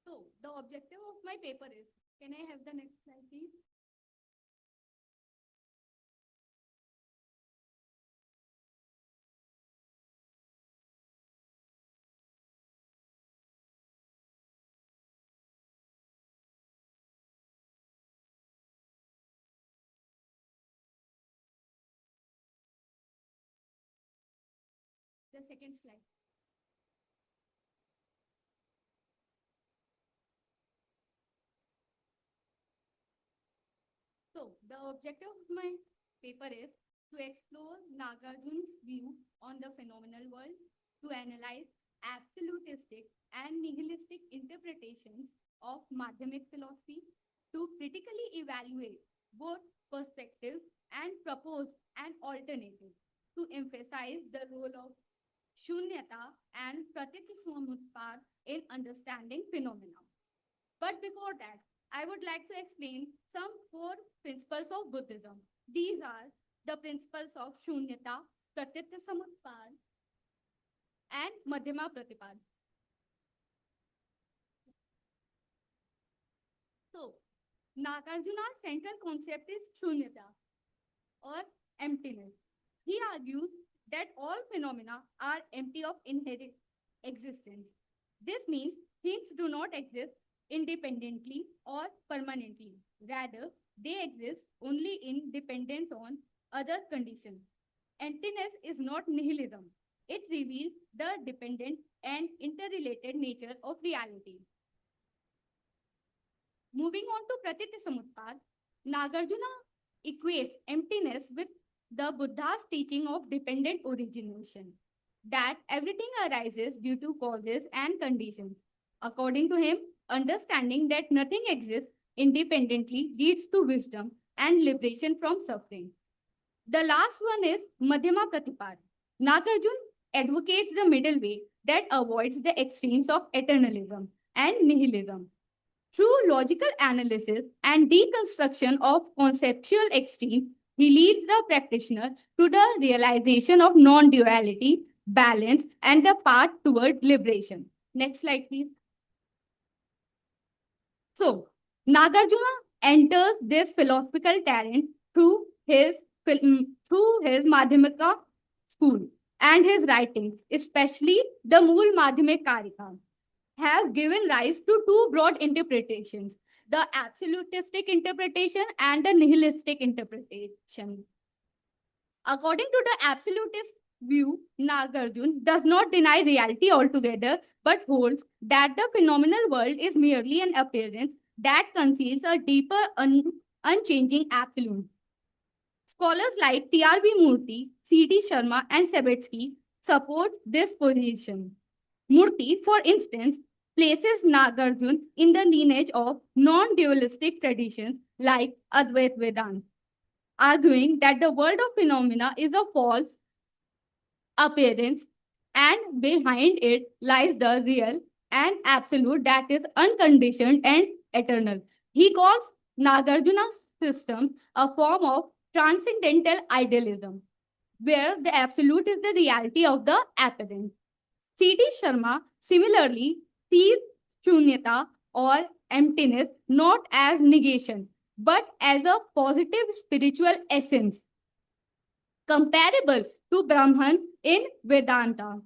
So the objective of my paper is, can I have the next slide, please? The second slide. So the objective of my paper is to explore Nagarjuna's view on the phenomenal world, to analyze absolutistic and nihilistic interpretations of Madhyamik philosophy, to critically evaluate both perspectives and propose an alternative, to emphasize the role of Shunyata and Pratyatsamutpad in understanding phenomena. But before that, I would like to explain some core principles of Buddhism. These are the principles of Shunyata, Pratyatsamutpad, and Madhyama Pratipad. So, Nagarjuna's central concept is Shunyata, or emptiness. He argues that all phenomena are empty of inherent existence. This means things do not exist independently or permanently. Rather, they exist only in dependence on other conditions. Emptiness is not nihilism. It reveals the dependent and interrelated nature of reality. Moving on to Pratitya Samutpad, Nagarjuna equates emptiness with the Buddha's teaching of dependent origination, that everything arises due to causes and conditions. According to him, understanding that nothing exists independently leads to wisdom and liberation from suffering. The last one is Madhyama Pratipad. Nagarjuna advocates the middle way that avoids the extremes of eternalism and nihilism. Through logical analysis and deconstruction of conceptual extremes, he leads the practitioner to the realization of non-duality, balance, and the path toward liberation. Next slide, please. So, Nagarjuna enters this philosophical terrain through his Madhyamika school and his writings, especially the Mool Madhyamik Karika, have given rise to two broad interpretations, the absolutistic interpretation and the nihilistic interpretation. According to the absolutist view, Nagarjuna does not deny reality altogether, but holds that the phenomenal world is merely an appearance that conceals a deeper, unchanging absolute. Scholars like T.R.B. Murthy, C.D. Sharma, and Sabetsky support this position. Murthy, for instance, places Nagarjuna in the lineage of non-dualistic traditions like Advaita Vedanta, arguing that the world of phenomena is a false appearance and behind it lies the real and absolute that is unconditioned and eternal. He calls Nagarjuna's system a form of transcendental idealism, where the absolute is the reality of the apparent. C.D. Sharma similarly sees shunyata or emptiness not as negation, but as a positive spiritual essence, comparable to Brahman in Vedanta.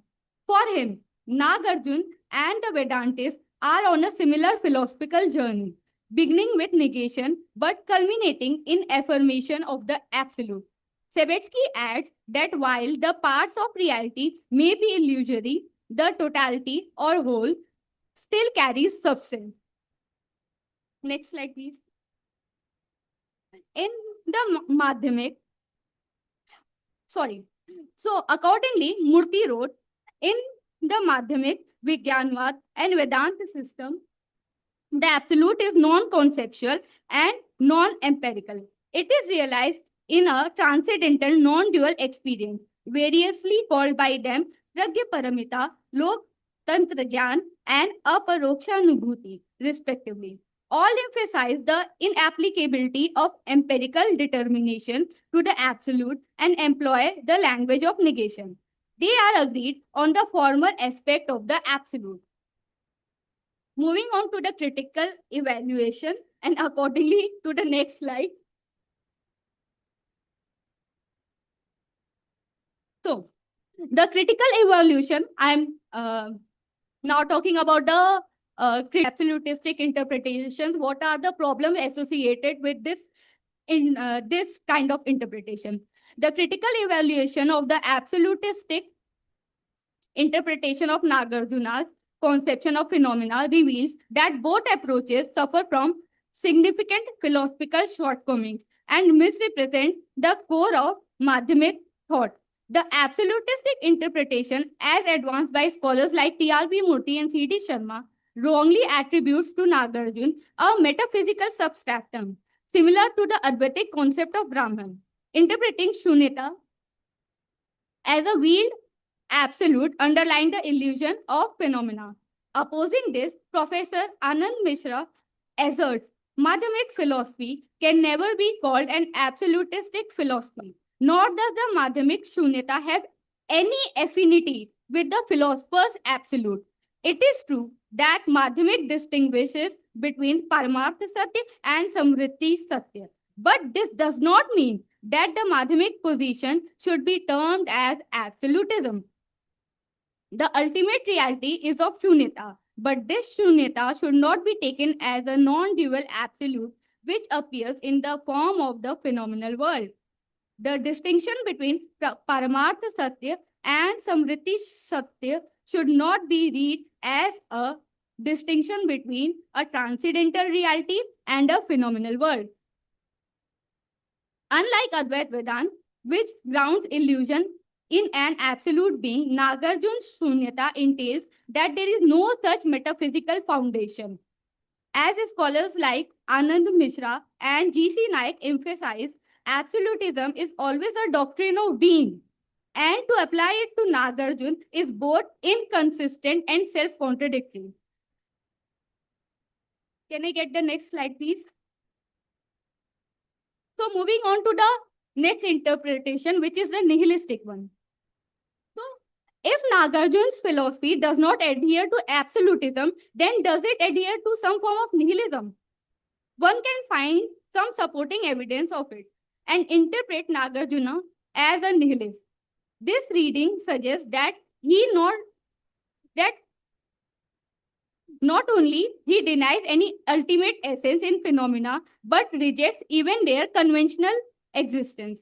For him, Nagarjuna and the Vedantists are on a similar philosophical journey, beginning with negation but culminating in affirmation of the absolute. Sabetsky adds that while the parts of reality may be illusory, the totality or whole still carries substance. Next slide, please. In the Madhyamik, so accordingly, Murthy wrote, in the Madhyamik, Vigyanvad, and Vedanta system, the absolute is non-conceptual and non-empirical. It is realized in a transcendental non-dual experience, variously called by them Pragya Paramita, Lok Tantra Gyan, and Aparokshanubhuti, respectively. All emphasize the inapplicability of empirical determination to the absolute and employ the language of negation. They are agreed on the formal aspect of the absolute. Moving on to the critical evaluation and accordingly to the next slide. So, the critical evaluation, I'm now talking about the absolutistic interpretations. What are the problems associated with this this kind of interpretation? The critical evaluation of the absolutistic interpretation of Nagarjuna's conception of phenomena reveals that both approaches suffer from significant philosophical shortcomings and misrepresent the core of Madhyamik thought. The absolutistic interpretation, as advanced by scholars like T.R.B. Murthy and C.D. Sharma, wrongly attributes to Nagarjuna a metaphysical substratum, similar to the Advaitic concept of Brahman, interpreting Shunyata as a veiled absolute underlying the illusion of phenomena. Opposing this, Professor Anand Mishra asserts Madhyamik philosophy can never be called an absolutistic philosophy, nor does the Madhyamik Shunyata have any affinity with the philosopher's absolute. It is true that Madhyamik distinguishes between Paramartha Satya and Samritti Satya, but this does not mean that the Madhyamik position should be termed as absolutism. The ultimate reality is of Shunyata, but this Shunyata should not be taken as a non-dual absolute which appears in the form of the phenomenal world. The distinction between Paramartha Satya and Samriti Satya should not be read as a distinction between a transcendental reality and a phenomenal world. Unlike Advaita Vedanta, which grounds illusion in an absolute being, Nagarjun's Shunyata entails that there is no such metaphysical foundation. As scholars like Anand Mishra and G.C. Naik emphasize, absolutism is always a doctrine of being, and to apply it to Nagarjun is both inconsistent and self-contradictory. Can I get the next slide, please? So moving on to the next interpretation, which is the nihilistic one. So if Nagarjun's philosophy does not adhere to absolutism, then does it adhere to some form of nihilism? One can find some supporting evidence of it and interpret Nagarjuna as a nihilist. This reading suggests that not only he denies any ultimate essence in phenomena, but rejects even their conventional existence.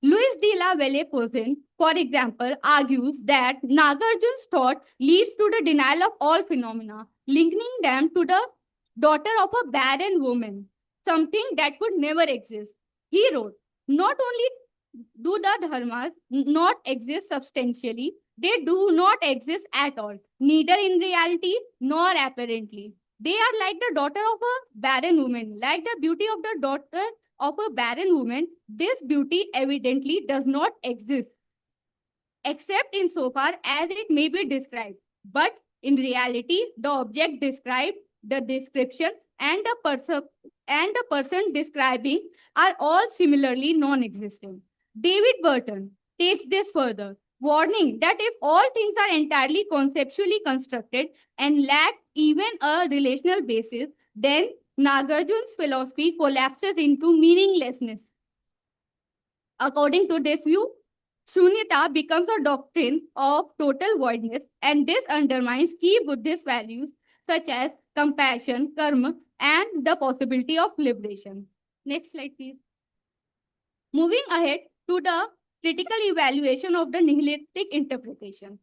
Luis de la Valle Posen, for example, argues that Nagarjun's thought leads to the denial of all phenomena, linking them to the daughter of a barren woman, something that could never exist. He wrote, not only do the dharmas not exist substantially, they do not exist at all, neither in reality nor apparently. They are like the daughter of a barren woman, like the beauty of the daughter of a barren woman. This beauty evidently does not exist, except insofar as it may be described. But in reality, the object described, the description, and the person describing are all similarly non-existent. David Burton takes this further, warning that if all things are entirely conceptually constructed and lack even a relational basis, then Nagarjun's philosophy collapses into meaninglessness. According to this view, Shunyata becomes a doctrine of total voidness, and this undermines key Buddhist values such as compassion, karma, and the possibility of liberation. Next slide, please. Moving ahead to the critical evaluation of the nihilistic interpretation.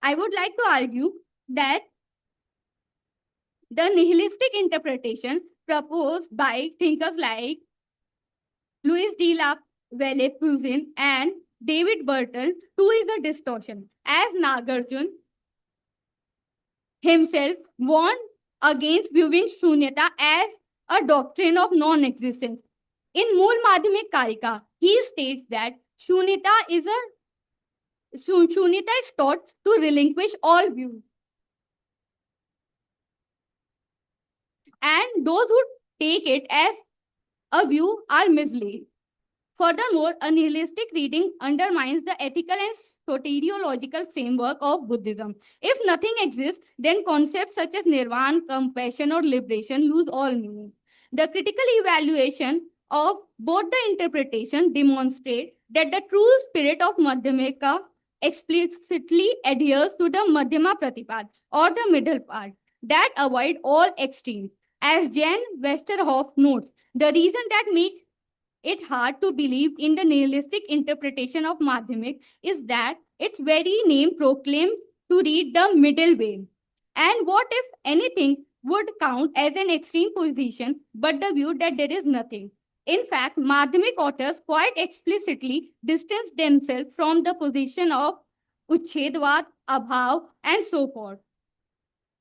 I would like to argue that the nihilistic interpretation proposed by thinkers like Luis de la Valle Posen and David Burton too is a distortion, as Nagarjun himself warned against viewing Shunyata as a doctrine of non-existence. In Mool Madhyamik Karika, he states that Shunyata is taught to relinquish all views. And those who take it as a view are misled. Furthermore, a nihilistic reading undermines the ethical and soteriological framework of Buddhism. If nothing exists, then concepts such as nirvana, compassion, or liberation lose all meaning. The critical evaluation of both the interpretation demonstrate that the true spirit of Madhyamika explicitly adheres to the Madhyama Pratipad, or the middle part, that avoid all extremes. As Jan Westerhoff notes, the reason that makes it hard to believe in the nihilistic interpretation of Madhyamik is that its very name proclaims to read the middle way. And what if anything would count as an extreme position but the view that there is nothing? In fact, Madhyamik authors quite explicitly distance themselves from the position of Uchchedvad, Abhav, and so forth.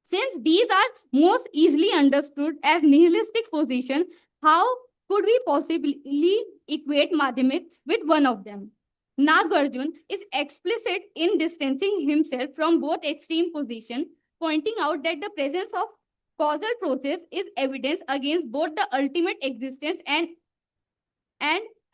Since these are most easily understood as nihilistic positions, how could we possibly equate Madhyamik with one of them? Nagarjun is explicit in distancing himself from both extreme positions, pointing out that the presence of causal process is evidence against both the ultimate existence and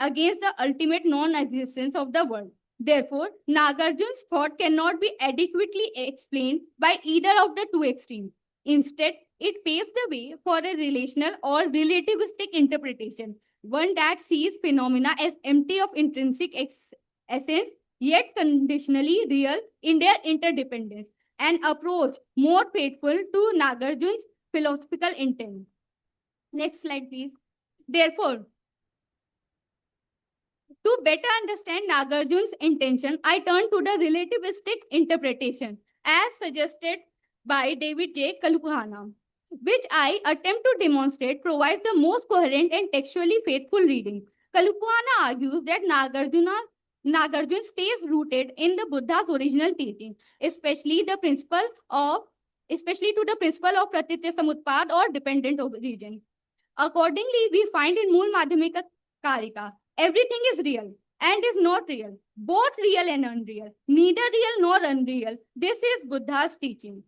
against the ultimate non-existence of the world. Therefore, Nagarjun's thought cannot be adequately explained by either of the two extremes. Instead, It paves the way for a relational or relativistic interpretation, one that sees phenomena as empty of intrinsic essence, yet conditionally real in their interdependence, an approach more faithful to Nagarjuna's philosophical intent. Next slide, please. Therefore, to better understand Nagarjuna's intention, I turn to the relativistic interpretation as suggested by David J. Kalupahana, which I attempt to demonstrate provides the most coherent and textually faithful reading. Kalupahana argues that Nagarjuna stays rooted in the Buddha's original teaching, especially to the principle of Pratitya Samutpad or dependent origin. Accordingly, we find in Mool Madhyamika Karika, everything is real and is not real, both real and unreal, neither real nor unreal. This is Buddha's teaching.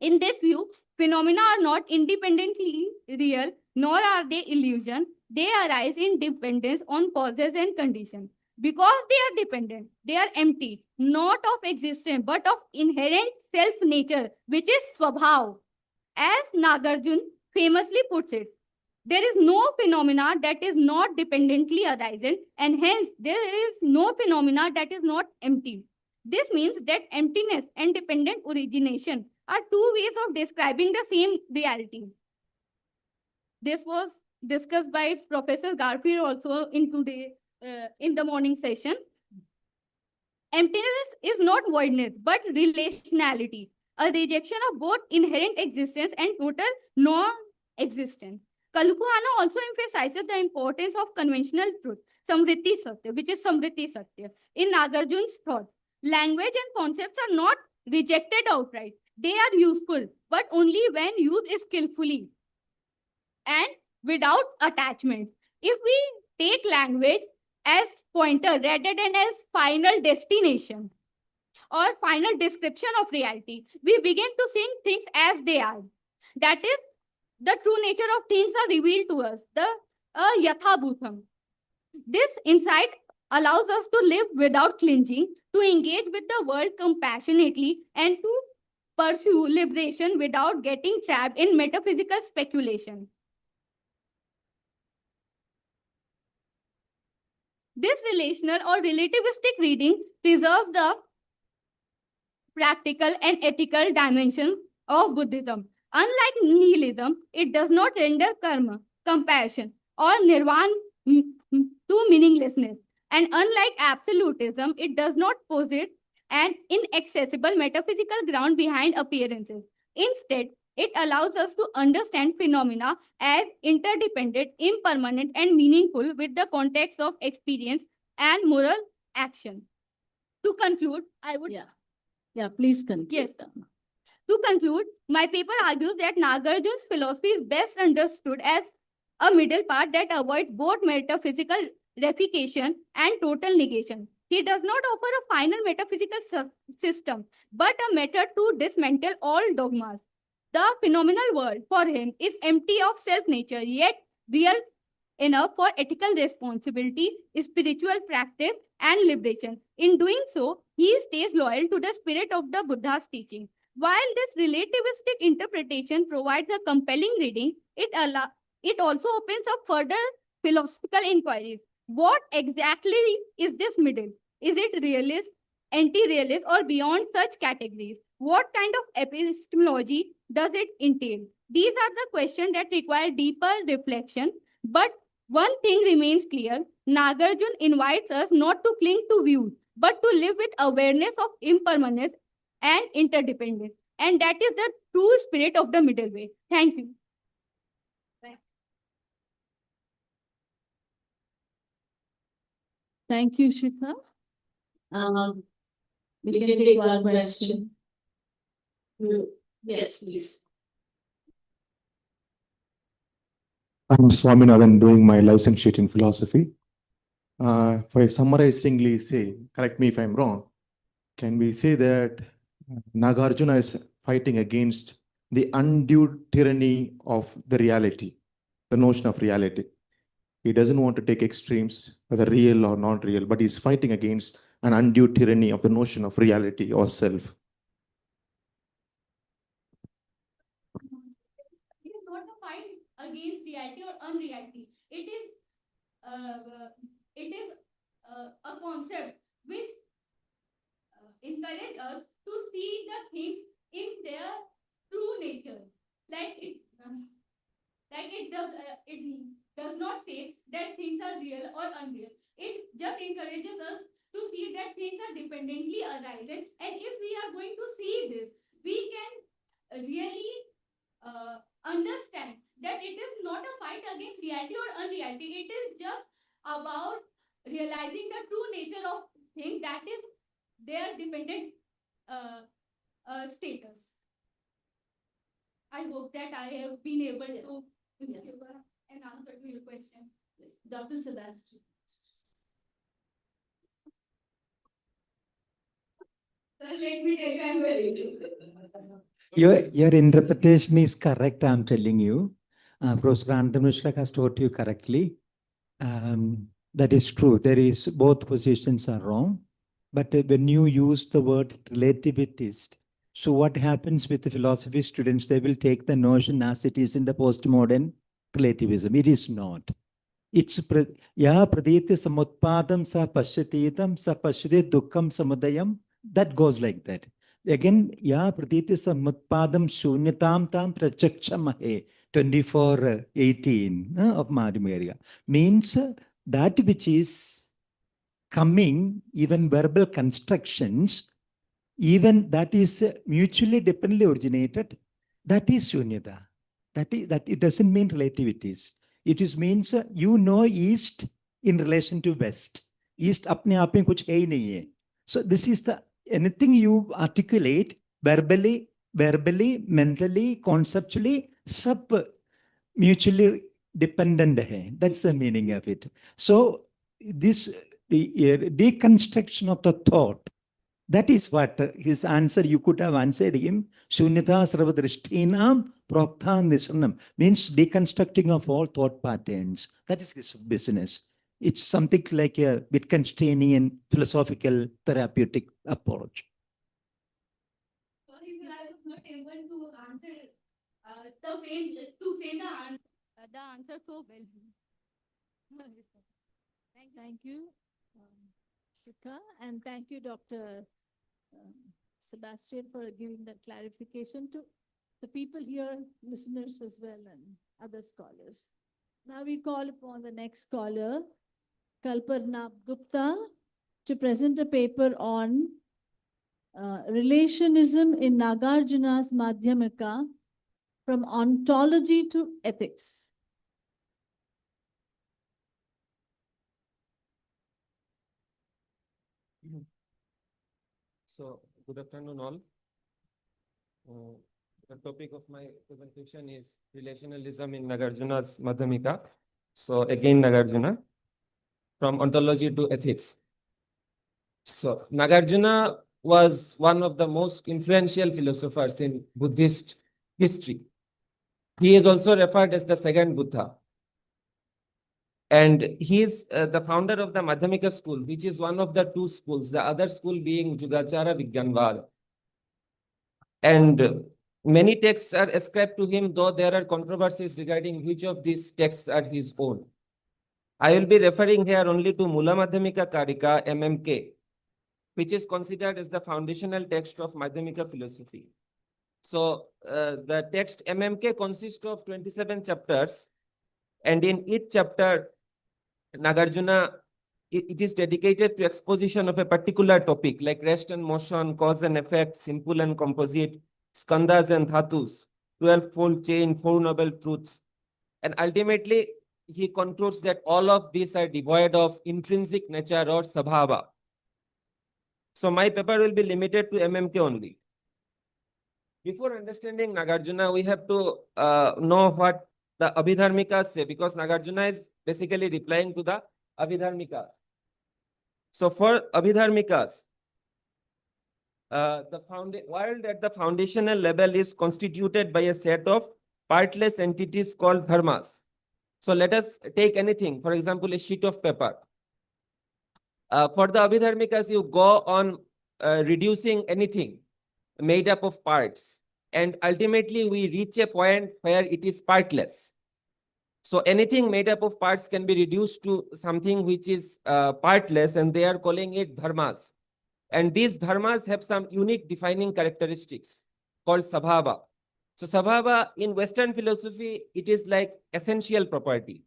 In this view, phenomena are not independently real, nor are they illusion. They arise in dependence on causes and conditions. Because they are dependent, they are empty, not of existence, but of inherent self-nature, which is Swabhav. As Nagarjuna famously puts it, there is no phenomena that is not dependently arising, and hence there is no phenomena that is not empty. This means that emptiness and dependent origination are two ways of describing the same reality. This was discussed by Professor Garfield also in the morning session. Emptiness is not voidness, but relationality, a rejection of both inherent existence and total non-existence. Kalupahana also emphasizes the importance of conventional truth, Samriti Satya, which is Samriti Satya. In Nagarjuna's thought, language and concepts are not rejected outright. They are useful, but only when used skillfully and without attachment. If we take language as pointer rather than as final destination or final description of reality, we begin to see things as they are. That is, the true nature of things are revealed to us, the yatha bhutam. This insight allows us to live without clinging, to engage with the world compassionately, and to pursue liberation without getting trapped in metaphysical speculation. This relational or relativistic reading preserves the practical and ethical dimensions of Buddhism. Unlike nihilism, it does not render karma, compassion, or nirvana to meaninglessness. And unlike absolutism, it does not posit an inaccessible metaphysical ground behind appearances. Instead, it allows us to understand phenomena as interdependent, impermanent, and meaningful with the context of experience and moral action. To conclude, I would... Yeah, please conclude. Yes. To conclude, my paper argues that Nagarjuna's philosophy is best understood as a middle path that avoids both metaphysical reification and total negation. He does not offer a final metaphysical system, but a method to dismantle all dogmas. The phenomenal world for him is empty of self-nature, yet real enough for ethical responsibility, spiritual practice, and liberation. In doing so, he stays loyal to the spirit of the Buddha's teaching. While this relativistic interpretation provides a compelling reading, it also opens up further philosophical inquiries. What exactly is this middle? Is it realist, anti-realist, or beyond such categories? What kind of epistemology does it entail? These are the questions that require deeper reflection. But one thing remains clear. Nagarjuna invites us not to cling to views, but to live with awareness of impermanence and interdependence. And that is the true spirit of the middle way. Thank you. Thank you, Shikha. We can take one question. Yes, please. I'm Swaminathan, doing my license sheet in philosophy. If I summarizingly say, correct me if I'm wrong, can we say that Nagarjuna is fighting against the undue tyranny of the reality, the notion of reality? He doesn't want to take extremes, whether real or not real, but he's fighting against an undue tyranny of the notion of reality or self. against reality or unreality. It is a concept which encourage us to see the things in their true nature. Like it does not say that things are real or unreal. It just encourages us to see that things are dependently arising. And if we are going to see this, we can really understand that it is not a fight against reality or unreality. It is just about realizing the true nature of thing, that is their dependent status. I hope that I have been able to give an answer to your question. Yes. Dr. Sebastian. So let me tell you, I'm very Your interpretation is correct, I'm telling you. Professor Anand Mishra has taught you correctly. That is true. Both positions are wrong. But when you use the word relativist, so what happens with the philosophy students, they will take the notion as it is in the postmodern relativism. It is not. It's ya praditi samutpadam sa pashyatitam sa pashyate dukkham samudayam. That goes like that. Again, ya praditi samutpadam shunyatam tam prachakshamahe 24:18 of Madhumariya means that which is coming, even verbal constructions, even that is mutually dependently originated, that is shunyata. That it doesn't mean relativities. It is means you know East in relation to West. East apne aap mein kuch hai hi nahi hai. So this is the anything you articulate verbally, mentally, conceptually, sub mutually dependent hai. That's the meaning of it. So this deconstruction of the thought, that is what his answer, you could have answered him. Shunyata sarvadrishtinam prokthan nisranam means deconstructing of all thought patterns. That is his business. It's something like a Wittgensteinian philosophical therapeutic approach. Sorry, sir, I was not able to answer the answer so well. Thank you, Shikha, and thank you, Dr. Sebastian, for giving that clarification to the people here, listeners as well, and other scholars. Now we call upon the next scholar, Kalparna Gupta, to present a paper on relationism in Nagarjuna's Madhyamika, from ontology to ethics. So, good afternoon all. The topic of my presentation is relationalism in Nagarjuna's Madhyamika. So, again, Nagarjuna, from ontology to ethics. So, Nagarjuna was one of the most influential philosophers in Buddhist history. He is also referred as the second Buddha. And he is the founder of the Madhyamika school, which is one of the two schools, the other school being Yugachara Vigyanvad. And many texts are ascribed to him, though there are controversies regarding which of these texts are his own. I will be referring here only to Mula Madhyamika Karika, MMK, which is considered as the foundational text of Madhyamika philosophy. So the text MMK consists of 27 chapters, and in each chapter, Nagarjuna, it is dedicated to exposition of a particular topic like rest and motion, cause and effect, simple and composite, skandhas and dhatus, 12-fold chain, Four Noble Truths. And ultimately, he concludes that all of these are devoid of intrinsic nature or sabhava. So my paper will be limited to MMK only. Before understanding Nagarjuna, we have to know what the Abhidharmikas say, because Nagarjuna is basically replying to the Abhidharmikas. So for Abhidharmikas, the world at the foundational level is constituted by a set of partless entities called dharmas. So let us take anything, for example, a sheet of paper. For the Abhidharmikas, you go on reducing anything made up of parts. And ultimately, we reach a point where it is partless. So anything made up of parts can be reduced to something which is partless, and they are calling it dharmas. And these dharmas have some unique defining characteristics called sabhava. So sabhava in Western philosophy, it is like essential property.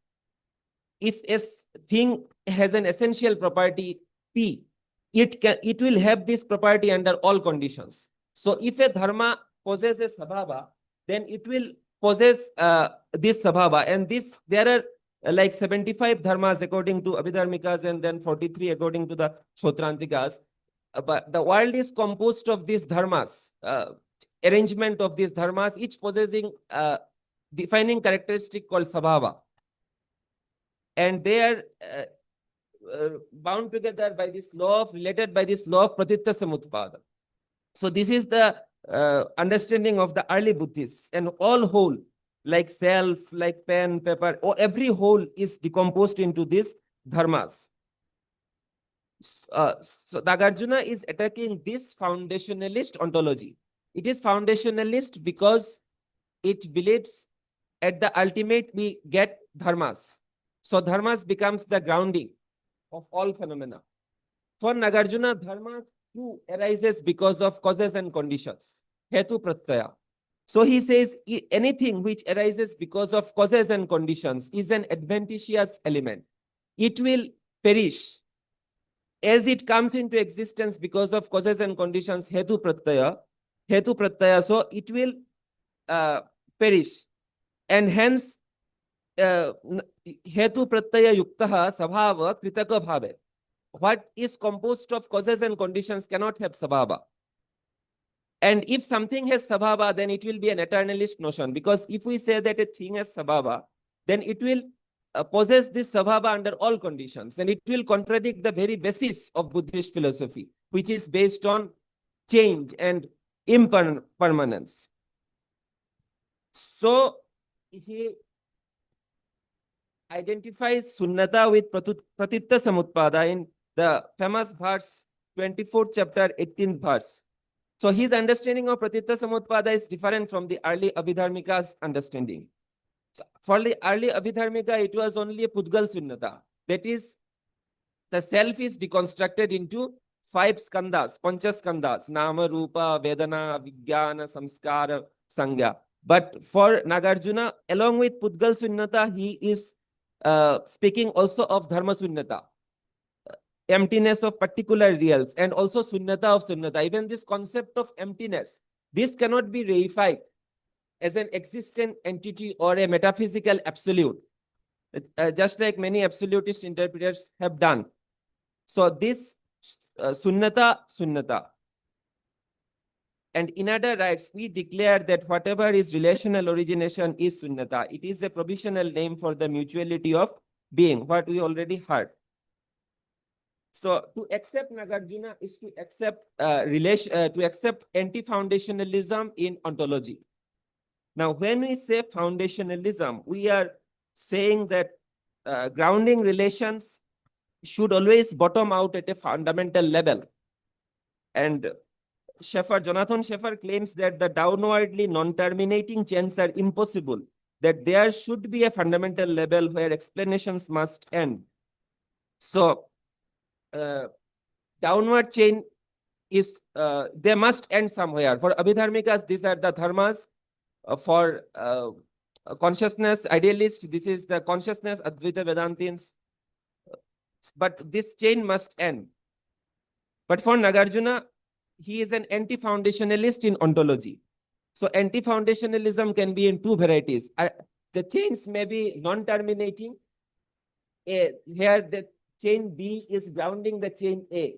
If a thing has an essential property P, it will have this property under all conditions. So if a dharma possesses sabhava, then it will possess this sabhava. And there are like 75 dharmas according to Abhidharmikas, and then 43 according to the Shotrantikas. But the world is composed of these dharmas, arrangement of these dharmas, each possessing defining characteristic called sabhava. And they are bound together by this law of, related by this law of pratitta samutpada. So this is the understanding of the early Buddhists. And all whole, like self, like pen, paper, every whole is decomposed into these dharmas. So Nagarjuna is attacking this foundationalist ontology. It is foundationalist because it believes at the ultimate we get dharmas. So dharmas becomes the grounding of all phenomena. For Nagarjuna, dharma too arises because of causes and conditions. Hetu pratyaya. So he says anything which arises because of causes and conditions is an adventitious element. It will perish as it comes into existence because of causes and conditions. Hetu pratyaya. So it will perish, and hence hetu pratyaya yuktaha sabhava kritaka bhave. What is composed of causes and conditions cannot have sabhava. And if something has sabhava, then it will be an eternalist notion, because if we say that a thing has sabhava, then it will possess this sabhava under all conditions, and it will contradict the very basis of Buddhist philosophy, which is based on change and impermanence. So he identifies sunnata with pratitta samutpada in the famous verse 24th chapter 18th verse. So his understanding of pratitta samutpada is different from the early Abhidharmika's understanding. So for the early Abhidharmika, it was only a pudgal sunnata. That is, the self is deconstructed into 5 skandhas, pancha skandhas, nama, rupa, vedana, vijnana, samskara, sangha. But for Nagarjuna, along with pudgal sunnata, he is speaking also of dharma sunnata, emptiness of particular reals, and also sunnata of sunnata. Even this concept of emptiness, this cannot be reified as an existent entity or a metaphysical absolute, just like many absolutist interpreters have done. So this sunnata. And in other rights, we declare that whatever is relational origination is sunnata. It is a provisional name for the mutuality of being, what we already heard. So to accept Nagarjuna is to accept anti-foundationalism in ontology. Now, when we say foundationalism, we are saying that grounding relations should always bottom out at a fundamental level. And Jonathan Sheffer claims that the downwardly non-terminating chains are impossible, that there should be a fundamental level where explanations must end. So downward chain is, they must end somewhere. For Abhidharmikas, these are the dharmas. For consciousness idealists, this is the consciousness, Advaita Vedantins. But this chain must end. But for Nagarjuna, he is an anti-foundationalist in ontology. So anti-foundationalism can be in 2 varieties. The chains may be non-terminating. Here the chain B is grounding the chain A,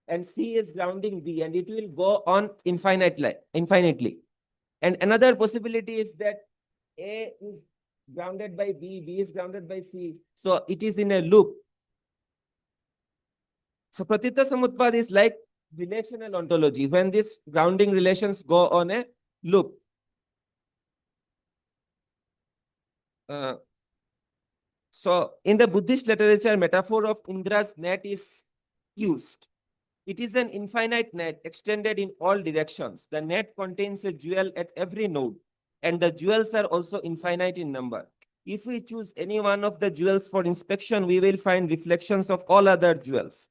and C is grounding B, and it will go on infinitely. And another possibility is that A is grounded by B, B is grounded by C. So it is in a loop. So Pratitta Samutpad is like relational ontology, when these grounding relations go on a loop. So in the Buddhist literature, metaphor of Indra's net is used. It is an infinite net extended in all directions. The net contains a jewel at every node, and the jewels are also infinite in number. if we choose any one of the jewels for inspection, we will find reflections of all other jewels.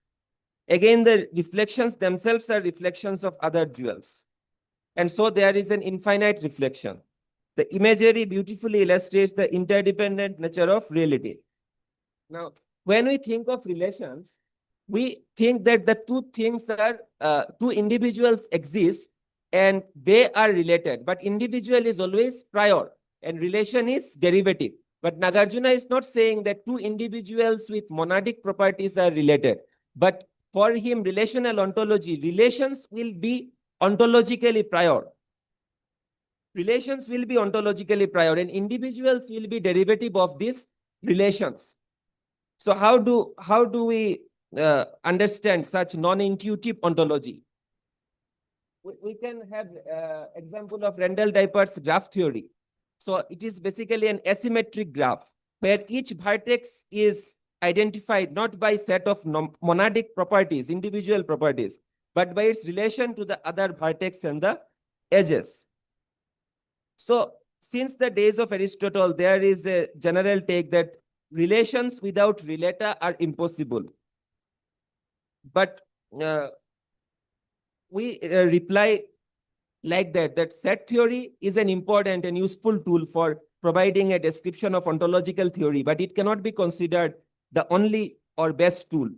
Again, the reflections themselves are reflections of other jewels. And so there is an infinite reflection. The imagery beautifully illustrates the interdependent nature of reality. Now, when we think of relations, we think that the two individuals exist and they are related, but individual is always prior and relation is derivative. But Nagarjuna is not saying that two individuals with monadic properties are related, but for him, relational ontology, relations will be ontologically prior. Relations will be ontologically prior and individuals will be derivative of these relations. So how do we understand such non-intuitive ontology? We can have example of Randall-Dipper's graph theory. So it is basically an asymmetric graph where each vertex is identified not by set of monadic properties, individual properties, but by its relation to the other vertex and the edges. So since the days of Aristotle, there is a general take that relations without relator are impossible. But we reply like that set theory is an important and useful tool for providing a description of ontological theory, but it cannot be considered the only or best tool.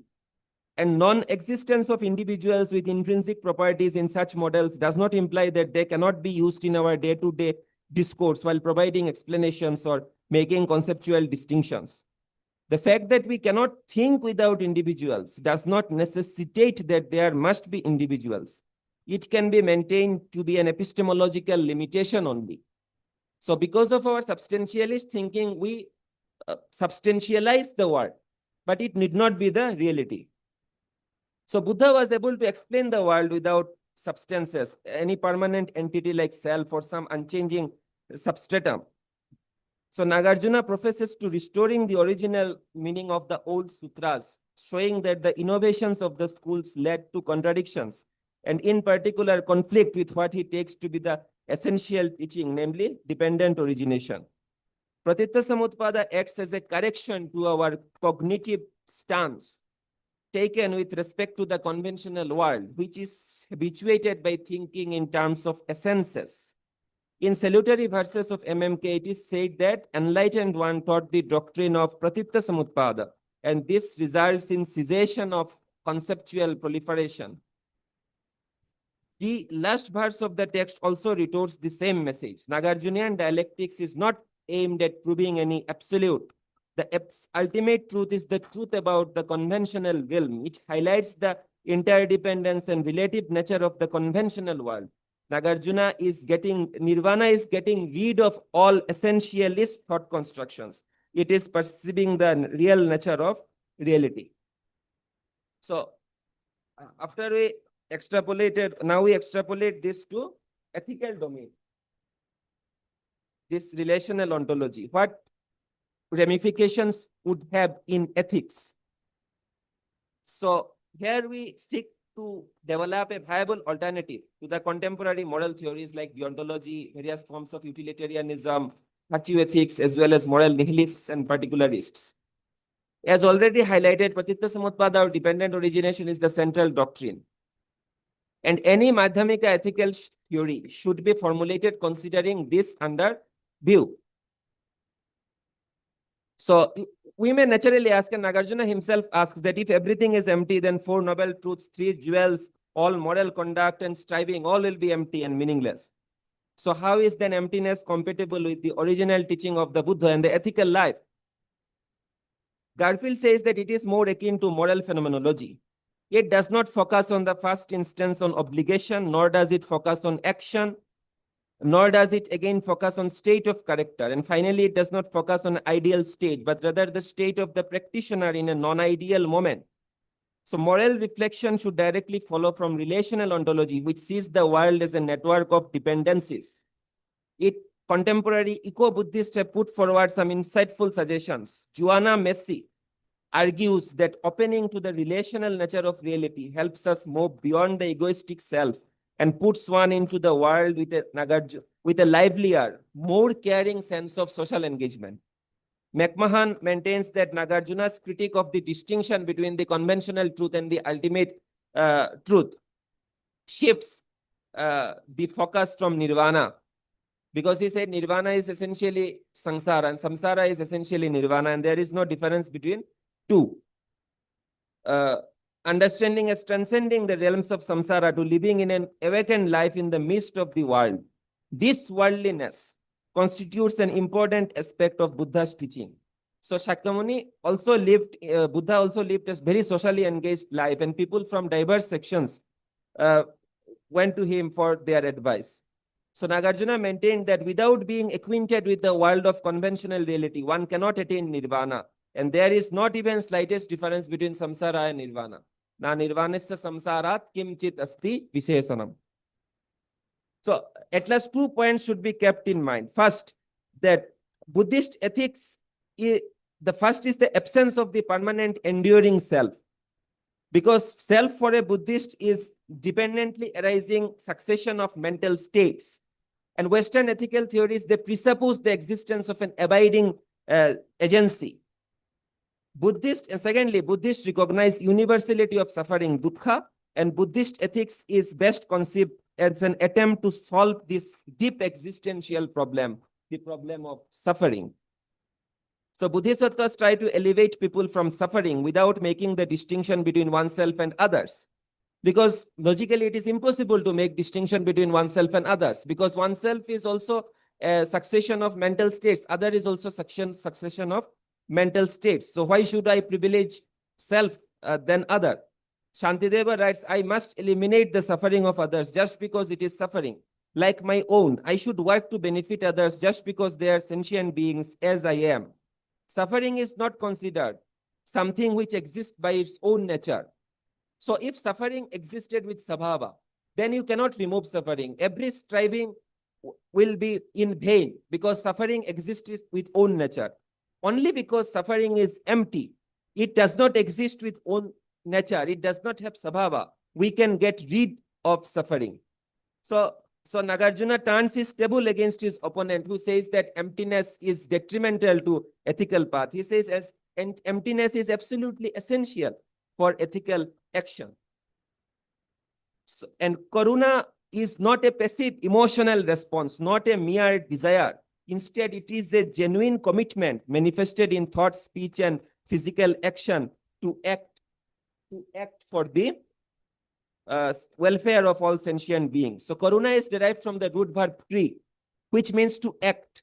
And non-existence of individuals with intrinsic properties in such models does not imply that they cannot be used in our day-to-day discourse while providing explanations or making conceptual distinctions. The fact that we cannot think without individuals does not necessitate that there must be individuals. It can be maintained to be an epistemological limitation only. So because of our substantialist thinking, we substantialize the world, but it need not be the reality. So Buddha was able to explain the world without substances, any permanent entity like self or some unchanging substratum. So Nagarjuna professes to restoring the original meaning of the old sutras, showing that the innovations of the schools led to contradictions, and in particular conflict with what he takes to be the essential teaching, namely dependent origination. Pratitya Samutpada acts as a correction to our cognitive stance taken with respect to the conventional world, which is habituated by thinking in terms of essences. In salutary verses of MMK, it is said that enlightened one taught the doctrine of Pratitya Samutpada, and this results in cessation of conceptual proliferation. The last verse of the text also retorts the same message. Nagarjunian dialectics is not aimed at proving any absolute. The ultimate truth is the truth about the conventional realm. It highlights the interdependence and relative nature of the conventional world. Nirvana is getting rid of all essentialist thought constructions. It is perceiving the real nature of reality. So after we extrapolated, now we extrapolate this to ethical domain. This relational ontology. What ramifications would have in ethics? So here we seek to develop a viable alternative to the contemporary moral theories like deontology, various forms of utilitarianism, virtue ethics, as well as moral nihilists and particularists. As already highlighted, Pratitya Samutpada or dependent origination is the central doctrine. And any Madhyamika ethical theory should be formulated considering this under view. So we may naturally ask, and Nagarjuna himself asks, that if everything is empty, then four noble truths, three jewels, all moral conduct and striving, all will be empty and meaningless. So how is then emptiness compatible with the original teaching of the Buddha and the ethical life? Garfield says that it is more akin to moral phenomenology. It does not focus on the first instance on obligation, nor does it focus on action, nor does it again focus on state of character. And finally, it does not focus on ideal state, but rather the state of the practitioner in a non-ideal moment. So moral reflection should directly follow from relational ontology, which sees the world as a network of dependencies. Contemporary eco-Buddhists have put forward some insightful suggestions. Joanna Macy argues that opening to the relational nature of reality helps us move beyond the egoistic self and puts one into the world with a livelier, more caring sense of social engagement. McMahon maintains that Nagarjuna's critique of the distinction between the conventional truth and the ultimate truth shifts the focus from nirvana, because he said nirvana is essentially samsara and samsara is essentially nirvana, and there is no difference between two. Understanding as transcending the realms of samsara to living in an awakened life in the midst of the world. This worldliness constitutes an important aspect of Buddha's teaching. So Shakyamuni also lived, Buddha also lived a very socially engaged life, and people from diverse sections went to him for their advice. So Nagarjuna maintained that without being acquainted with the world of conventional reality, one cannot attain nirvana. And there is not even slightest difference between samsara and nirvana. Na nirvanasya samsarat kimchit asti visheshanam. So at least 2 points should be kept in mind. First, that Buddhist ethics, the first is the absence of the permanent enduring self. Because self for a Buddhist is dependently arising succession of mental states. And Western ethical theories, they presuppose the existence of an abiding agency. And secondly, Buddhists recognize universality of suffering, dukkha, and Buddhist ethics is best conceived as an attempt to solve this deep existential problem, the problem of suffering. So Bodhisattvas try to elevate people from suffering without making the distinction between oneself and others. Because logically it is impossible to make distinction between oneself and others, because oneself is also a succession of mental states, other is also succession of mental states. So why should I privilege self than other? Shantideva writes, I must eliminate the suffering of others just because it is suffering. Like my own, I should work to benefit others just because they are sentient beings as I am. Suffering is not considered something which exists by its own nature. So if suffering existed with sabhava, then you cannot remove suffering. Every striving will be in vain because suffering exists with own nature. Only because suffering is empty, it does not exist with own nature, it does not have sabhava, we can get rid of suffering. So Nagarjuna turns his table against his opponent who says that emptiness is detrimental to ethical path. He says emptiness is absolutely essential for ethical action. So, and karuna is not a passive emotional response, not a mere desire. Instead, it is a genuine commitment manifested in thought, speech, and physical action to act for the welfare of all sentient beings. So karuna is derived from the root verb kri, which means to act.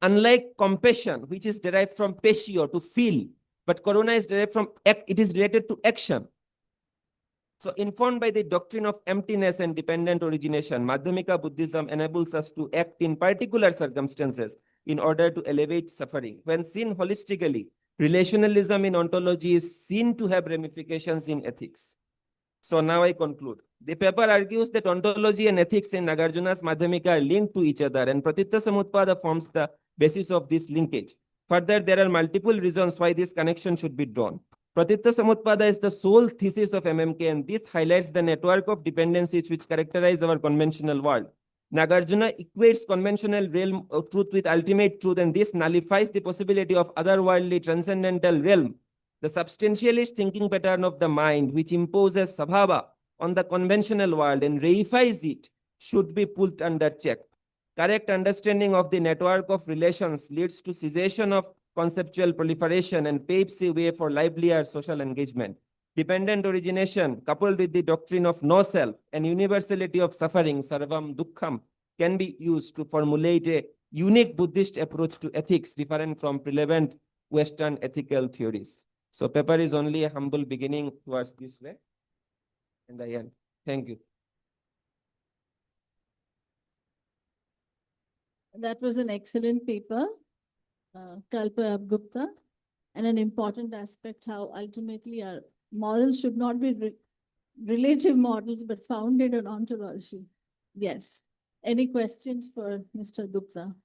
Unlike compassion, which is derived from pesio, to feel, but karuna is derived from act, it is related to action. So informed by the doctrine of emptiness and dependent origination, Madhyamika Buddhism enables us to act in particular circumstances in order to elevate suffering. When seen holistically, relationalism in ontology is seen to have ramifications in ethics. So now I conclude. The paper argues that ontology and ethics in Nagarjuna's Madhyamika are linked to each other, and Pratitta Samutpada forms the basis of this linkage. Further, there are multiple reasons why this connection should be drawn. Pratitta Samutpada is the sole thesis of MMK, and this highlights the network of dependencies which characterize our conventional world. Nagarjuna equates conventional realm of truth with ultimate truth, and this nullifies the possibility of otherworldly transcendental realm. The substantialist thinking pattern of the mind, which imposes sabhava on the conventional world and reifies it, should be put under check. Correct understanding of the network of relations leads to cessation of conceptual proliferation and paves the way for livelier social engagement. Dependent origination, coupled with the doctrine of no self and universality of suffering, sarvam dukkham, can be used to formulate a unique Buddhist approach to ethics different from prevalent Western ethical theories. So paper is only a humble beginning towards this way. And I end. Thank you. That was an excellent paper, Kalpa Gupta, and an important aspect how ultimately our morals should not be relative models, but founded on ontology. Yes. Any questions for Mr. Gupta?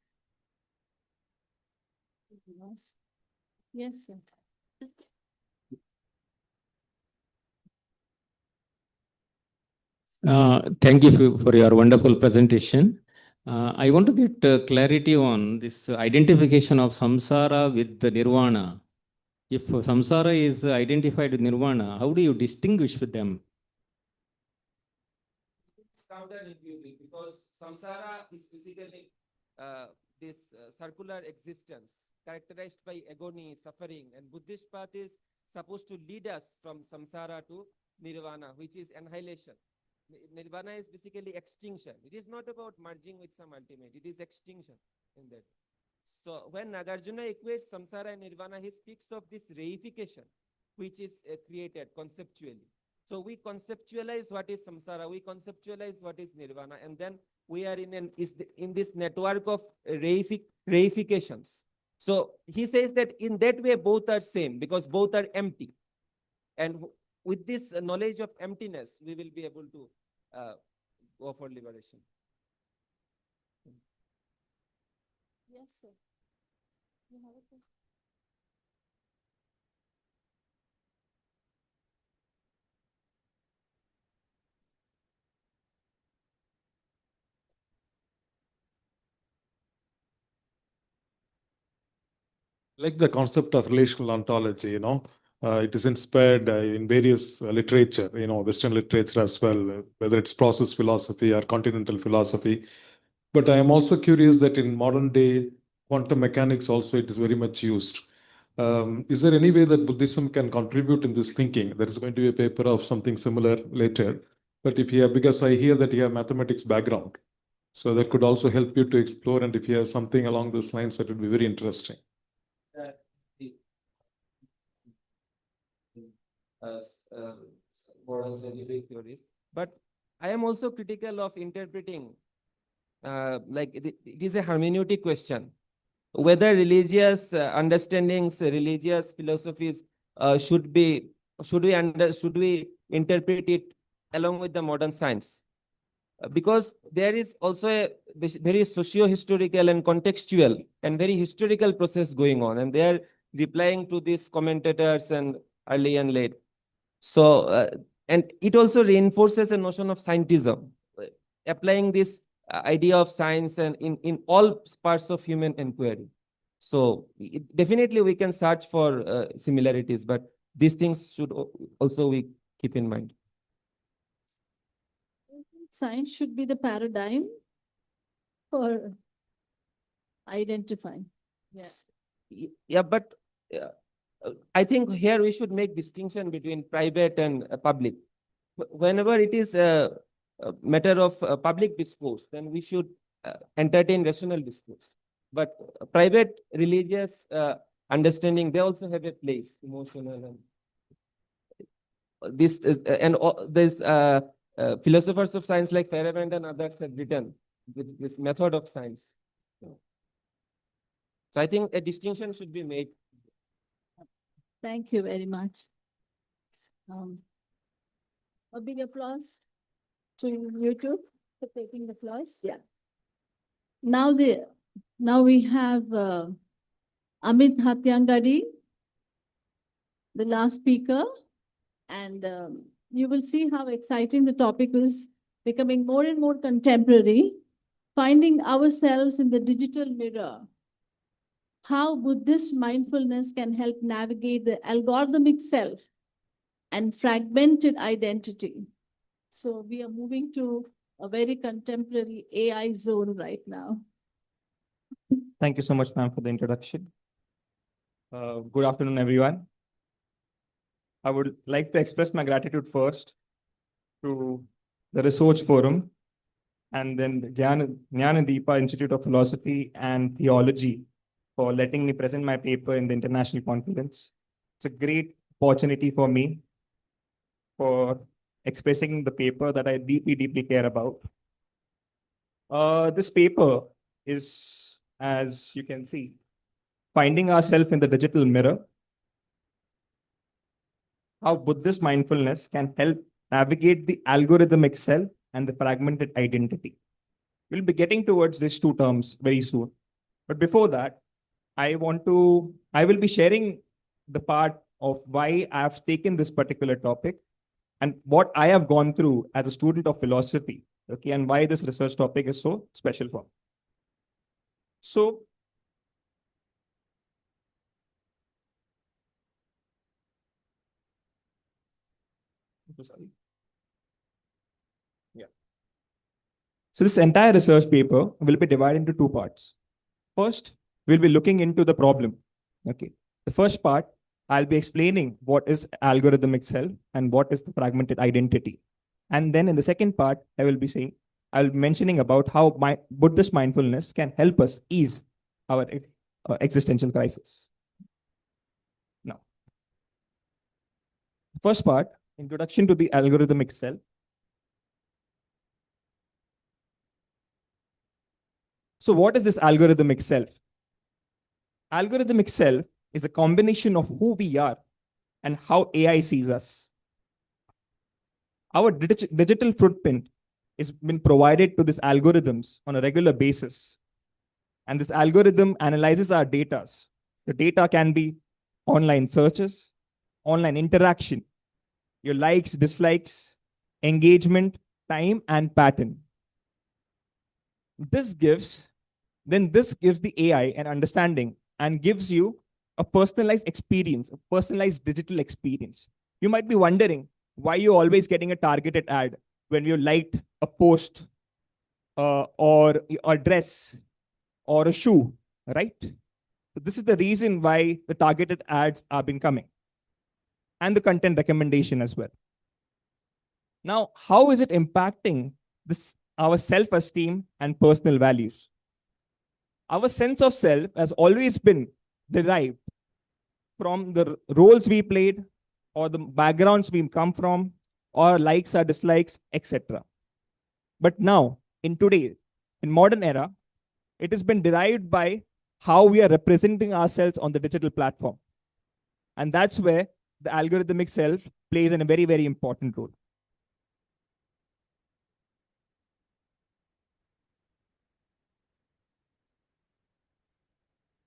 Yes, sir. Thank you for your wonderful presentation. I want to get clarity on this identification of samsara with the nirvana. If samsara is identified with nirvana, how do you distinguish with them? It's counterintuitive because samsara is basically this circular existence characterized by agony, suffering, and Buddhist path is supposed to lead us from samsara to nirvana, which is annihilation. Nirvana is basically extinction. It is not about merging with some ultimate. It is extinction in that. So when Nagarjuna equates samsara and nirvana, he speaks of this reification, which is created conceptually. So we conceptualize what is samsara, we conceptualize what is nirvana, and then we are in this network of reifications. So he says that in that way both are same because both are empty. And with this knowledge of emptiness, we will be able to go for liberation. Yes, sir. You have a question? Like the concept of relational ontology, it is inspired in various literature, Western literature as well, whether it's process philosophy or continental philosophy. But I am also curious that in modern day quantum mechanics also it is very much used. Is there any way that Buddhism can contribute in this thinking? There is going to be a paper of something similar later. But if you have, because I hear that you have mathematics background, so that could also help you to explore. And if you have something along those lines, that would be very interesting. Modern scientific theories, but I am also critical of interpreting it is a hermeneutic question whether religious understandings, religious philosophies should we interpret it along with the modern science, because there is also a very socio-historical and contextual and very historical process going on, and they are replying to these commentators and early and late. So, and it also reinforces a notion of scientism, applying this idea of science and in all parts of human inquiry. So definitely we can search for similarities, but these things should also we keep in mind. Science should be the paradigm for identifying. Yeah. Yeah, but I think here we should make distinction between private and public. Whenever it is a matter of public discourse, then we should entertain rational discourse. But private religious understanding, they also have a place, emotional, and this is this philosophers of science like Feyerabend and others have written with this method of science. So I think a distinction should be made. Thank you very much. A big applause to you two for taking the applause. Yeah. Now we have Amit Hatyangadi, the last speaker, and you will see how exciting the topic is, becoming more and more contemporary, finding ourselves in the digital mirror. How Buddhist mindfulness can help navigate the algorithmic self and fragmented identity. So we are moving to a very contemporary AI zone right now. Thank you so much, ma'am, for the introduction. Good afternoon, everyone. I would like to express my gratitude first to the Research Forum and then the Jnanadeepa Institute of Philosophy and Theology for letting me present my paper in the international conference. It's a great opportunity for me for expressing the paper that I deeply, deeply care about. This paper is, as you can see, finding ourselves in the digital mirror, how Buddhist mindfulness can help navigate the algorithmic self and the fragmented identity. We'll be getting towards these two terms very soon. But before that, I will be sharing the part of why I've taken this particular topic and what I have gone through as a student of philosophy okay, and why this research topic is so special for me. So, sorry. Yeah. So this entire research paper will be divided into two parts. First, we'll be looking into the problem. Okay. The first part, I'll be explaining what is algorithm itself and what is the fragmented identity. And then in the second part, I'll be mentioning about how Buddhist mindfulness can help us ease our existential crisis. Now, first part, introduction to the algorithm itself. So what is this algorithm itself? Algorithm itself is a combination of who we are and how AI sees us. Our digital footprint is been provided to these algorithms on a regular basis. And this algorithm analyzes our data. The data can be online searches, online interaction, your likes, dislikes, engagement, time, and pattern. This gives the AI an understanding and gives you a personalized experience, a personalized digital experience. You might be wondering why you're always getting a targeted ad when you liked a post or a dress or a shoe, right? So this is the reason why the targeted ads have been coming and the content recommendation as well. Now, how is it impacting our self-esteem and personal values? Our sense of self has always been derived from the roles we played or the backgrounds we come from or likes or dislikes, etc. But now, in modern era, it has been derived by how we are representing ourselves on the digital platform. And that's where the algorithmic self plays a very, very important role.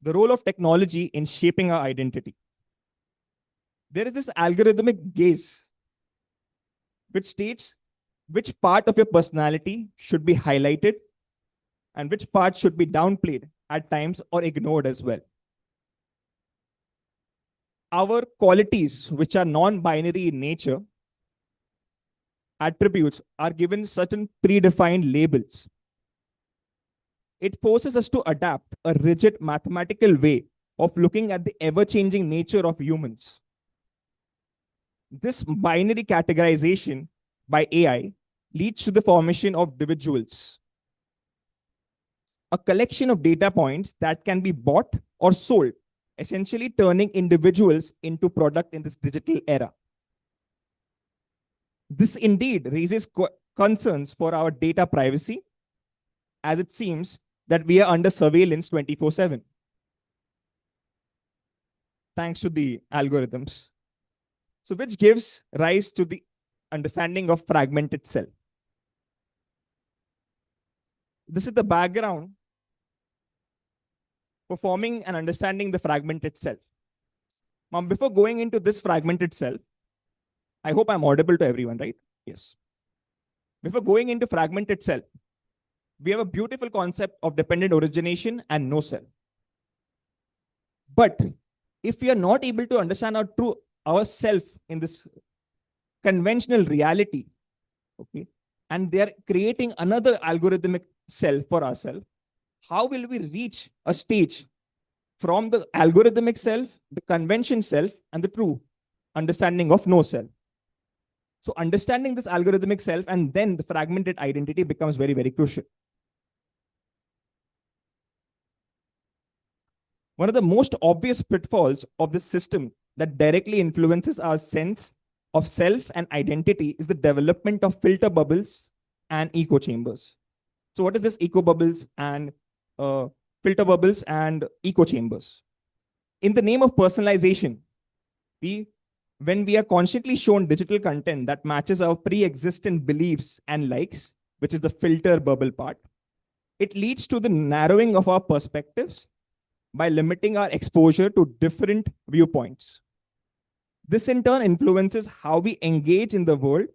The role of technology in shaping our identity. There is this algorithmic gaze, which states which part of your personality should be highlighted and which part should be downplayed at times or ignored as well. Our qualities, which are non-binary in nature, attributes are given certain predefined labels. It forces us to adapt a rigid mathematical way of looking at the ever-changing nature of humans. This binary categorization by AI leads to the formation of individuals, a collection of data points that can be bought or sold, essentially turning individuals into product in this digital era. This indeed raises concerns for our data privacy, as it seems that we are under surveillance 24/7, thanks to the algorithms. So which gives rise to the understanding of fragmented self. This is the background for forming and understanding the fragmented self. Now, before going into this fragmented self, I hope I'm audible to everyone, right? Yes. Before going into fragmented self, we have a beautiful concept of dependent origination and no self. But if we are not able to understand our self in this conventional reality, okay, and they are creating another algorithmic self for ourselves, how will we reach a stage from the algorithmic self, the convention self, and the true understanding of no self? So understanding this algorithmic self and then the fragmented identity becomes very, very crucial. One of the most obvious pitfalls of this system that directly influences our sense of self and identity is the development of filter bubbles and echo chambers. So what is this echo bubbles and filter bubbles and echo chambers? In the name of personalization, when we are constantly shown digital content that matches our pre-existent beliefs and likes, which is the filter bubble part, it leads to the narrowing of our perspectives by limiting our exposure to different viewpoints. This in turn influences how we engage in the world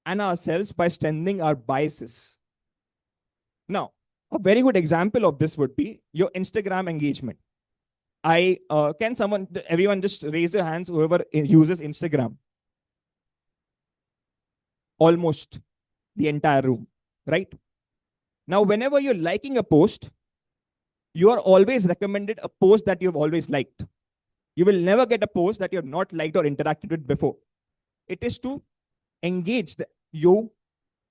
and ourselves by strengthening our biases. Now, a very good example of this would be your Instagram engagement. Everyone just raise their hands, whoever uses Instagram? Almost the entire room, right? Now, whenever you're liking a post, you are always recommended a post that you've always liked. You will never get a post that you've not liked or interacted with before. It is to engage you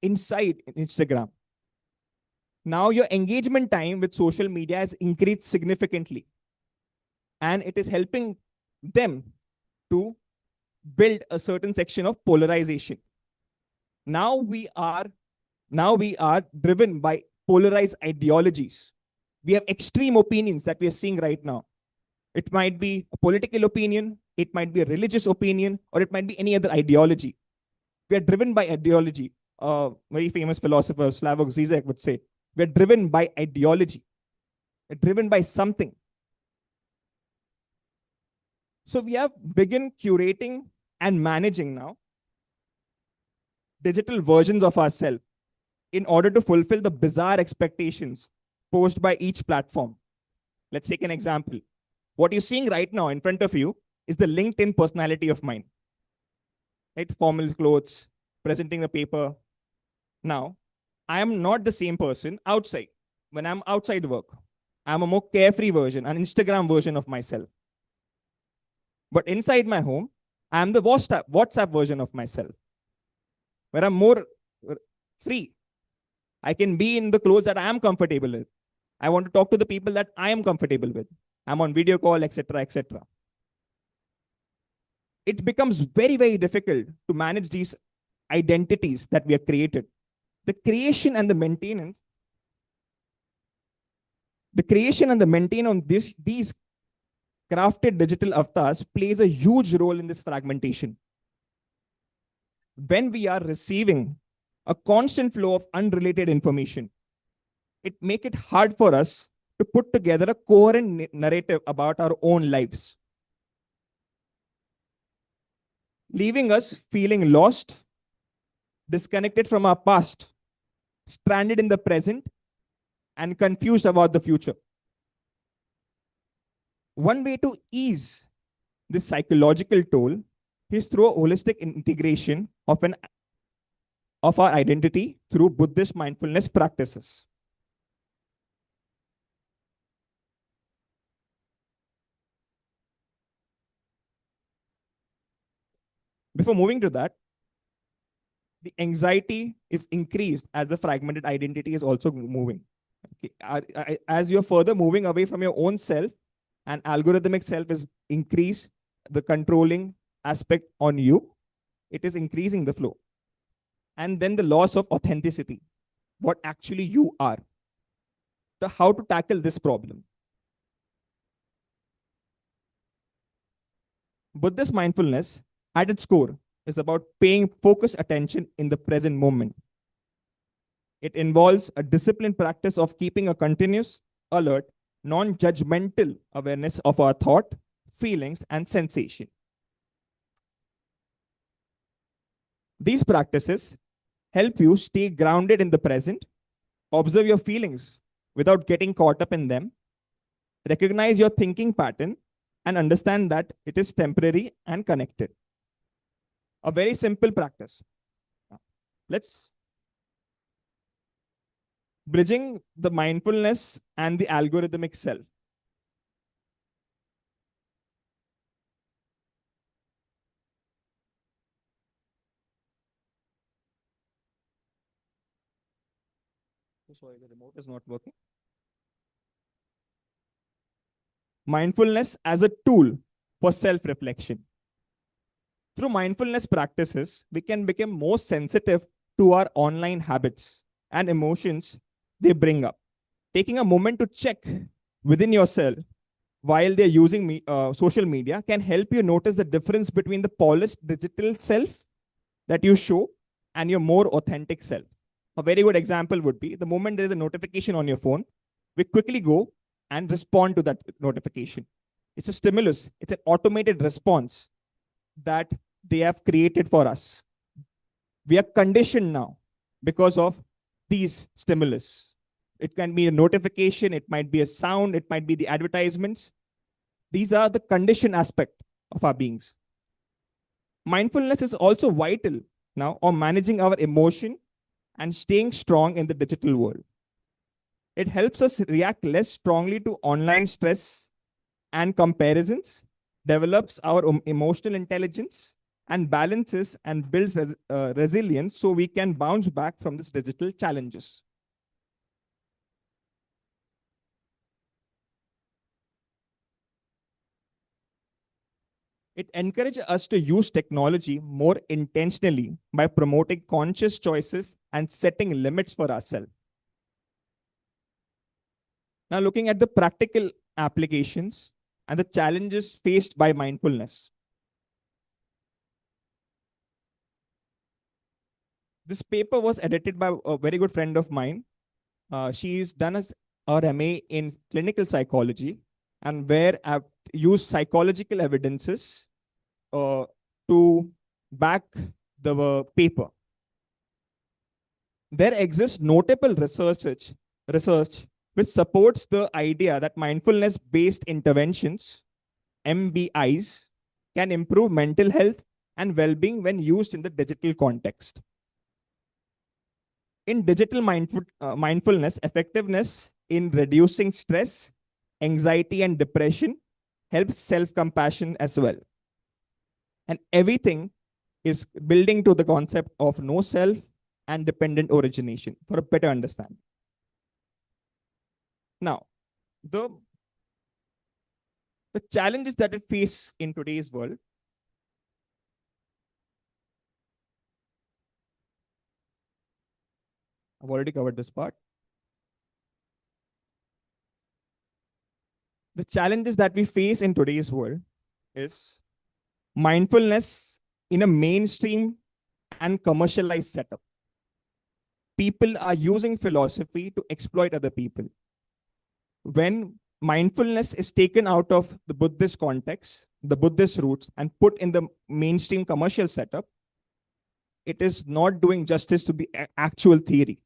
inside Instagram. Now your engagement time with social media has increased significantly, and it is helping them to build a certain section of polarization. Now we are driven by polarized ideologies. We have extreme opinions that we are seeing right now. It might be a political opinion, it might be a religious opinion, or it might be any other ideology. We are driven by ideology. A very famous philosopher, Slavoj Zizek, would say, we are driven by ideology. We're driven by something. So we have begun curating and managing now digital versions of ourselves in order to fulfill the bizarre expectations posed by each platform. Let's take an example. What you're seeing right now in front of you is the LinkedIn personality of mine. Right? Formal clothes, presenting the paper. Now, I am not the same person outside. When I'm outside work, I'm a more carefree version, an Instagram version of myself. But inside my home, I'm the WhatsApp version of myself, where I'm more free. I can be in the clothes that I am comfortable with. I want to talk to the people that I am comfortable with. I'm on video call, etc., etc. It becomes very, very difficult to manage these identities that we have created. The creation and the maintenance of these crafted digital avatars plays a huge role in this fragmentation. When we are receiving a constant flow of unrelated information, it makes it hard for us to put together a coherent narrative about our own lives, leaving us feeling lost, disconnected from our past, stranded in the present, and confused about the future. One way to ease this psychological toll is through a holistic integration of our identity through Buddhist mindfulness practices. Before moving to that, the anxiety is increased as the fragmented identity is also moving. Okay. As you're further moving away from your own self, and algorithmic self is increased, the controlling aspect on you, it is increasing the flow. And then the loss of authenticity, what actually you are. So how to tackle this problem? Buddhist mindfulness, at its core, is about paying focused attention in the present moment. It involves a disciplined practice of keeping a continuous, alert, non-judgmental awareness of our thought, feelings, and sensation. These practices help you stay grounded in the present, observe your feelings without getting caught up in them, recognize your thinking pattern, and understand that it is temporary and connected. A very simple practice. Let's bridging the mindfulness and the algorithmic self. Sorry, the remote is not working. Mindfulness as a tool for self-reflection. Through mindfulness practices, we can become more sensitive to our online habits and emotions they bring up. Taking a moment to check within yourself while they're using social media can help you notice the difference between the polished digital self that you show and your more authentic self. A very good example would be the moment there is a notification on your phone, we quickly go and respond to that notification. It's a stimulus. It's an automated response that they have created for us. We are conditioned now because of these stimulus. It can be a notification, it might be a sound, it might be the advertisements. These are the condition aspect of our beings. Mindfulness is also vital now on managing our emotion and staying strong in the digital world. It helps us react less strongly to online stress and comparisons, develops our emotional intelligence, and balances and builds resilience so we can bounce back from these digital challenges. It encourages us to use technology more intentionally by promoting conscious choices and setting limits for ourselves. Now, looking at the practical applications and the challenges faced by mindfulness. This paper was edited by a very good friend of mine. She's done her MA in clinical psychology, and where I've used psychological evidences to back the paper. There exists notable research which supports the idea that mindfulness-based interventions, MBIs, can improve mental health and well-being when used in the digital context. In digital mindfulness, effectiveness in reducing stress, anxiety, and depression helps self-compassion as well. And everything is building to the concept of no self and dependent origination for a better understanding. Now, the challenges that it faces in today's world. I've already covered this part. The challenges that we face in today's world is mindfulness in a mainstream and commercialized setup. People are using philosophy to exploit other people. When mindfulness is taken out of the Buddhist context, the Buddhist roots, and put in the mainstream commercial setup, it is not doing justice to the actual theory.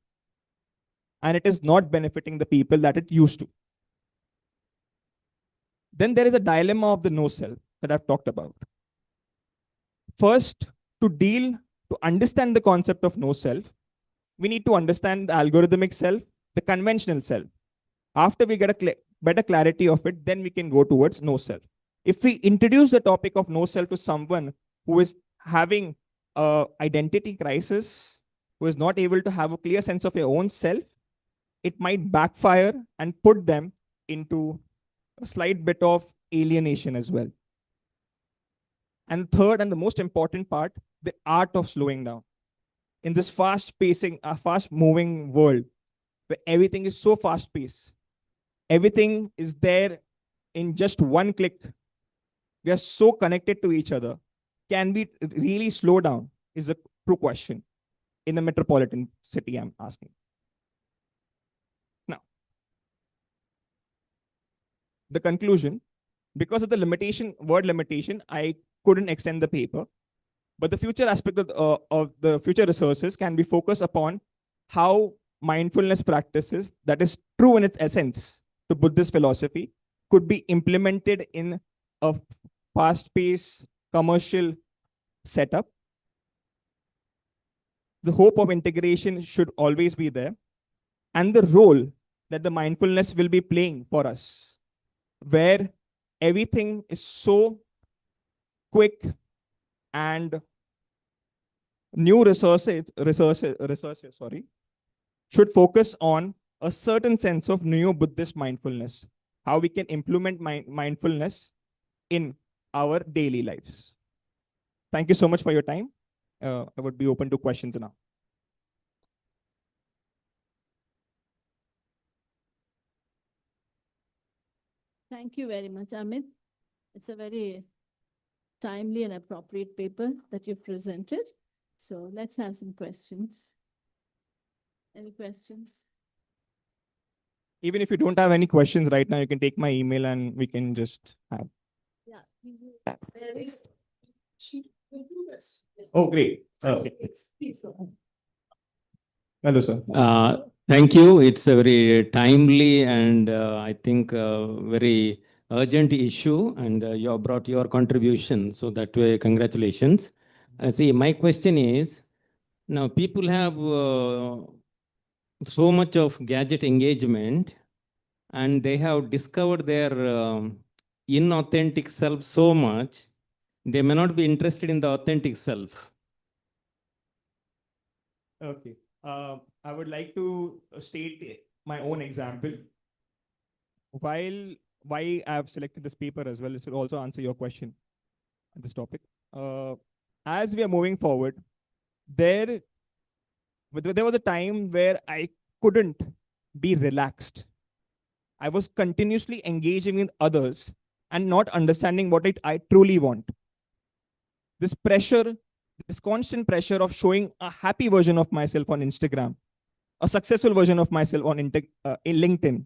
And it is not benefiting the people that it used to. Then there is a dilemma of the no self that I've talked about. First, to understand the concept of no self, we need to understand the algorithmic self, the conventional self. After we get a better clarity of it, then we can go towards no self. If we introduce the topic of no self to someone who is having an identity crisis, who is not able to have a clear sense of their own self, it might backfire and put them into a slight bit of alienation as well. And third, and the most important part, the art of slowing down. In this fast-moving world, where everything is so fast-paced, everything is there in just one click. We are so connected to each other. Can we really slow down? Is a true question in the metropolitan city I'm asking. Now, the conclusion, because of the word limitation, I couldn't extend the paper. But the future aspect of the future resources can be focused upon how mindfulness practices that is true in its essence to Buddhist philosophy could be implemented in a fast-paced commercial setup. The hope of integration should always be there, and the role that the mindfulness will be playing for us, where everything is so quick and new researchers should focus on a certain sense of neo-Buddhist mindfulness, how we can implement mindfulness in our daily lives. Thank you so much for your time. I would be open to questions now. Thank you very much, Amit. It's a very timely and appropriate paper that you've presented. So let's have some questions. Any questions? Even if you don't have any questions right now, you can take my email and we can just have. Yeah, there is. Oh, great. Okay. Hello, sir. Thank you. It's a very timely and I think very urgent issue, and you have brought your contribution. So that way, congratulations. See, my question is, now people have so much of gadget engagement, and they have discovered their inauthentic self so much, they may not be interested in the authentic self. Okay. I would like to state my own example. While why I have selected this paper as well, this will also answer your question on this topic. As we are moving forward, there was a time where I couldn't be relaxed. I was continuously engaging with others and not understanding what I truly want. This pressure, this constant pressure of showing a happy version of myself on Instagram, a successful version of myself on in LinkedIn,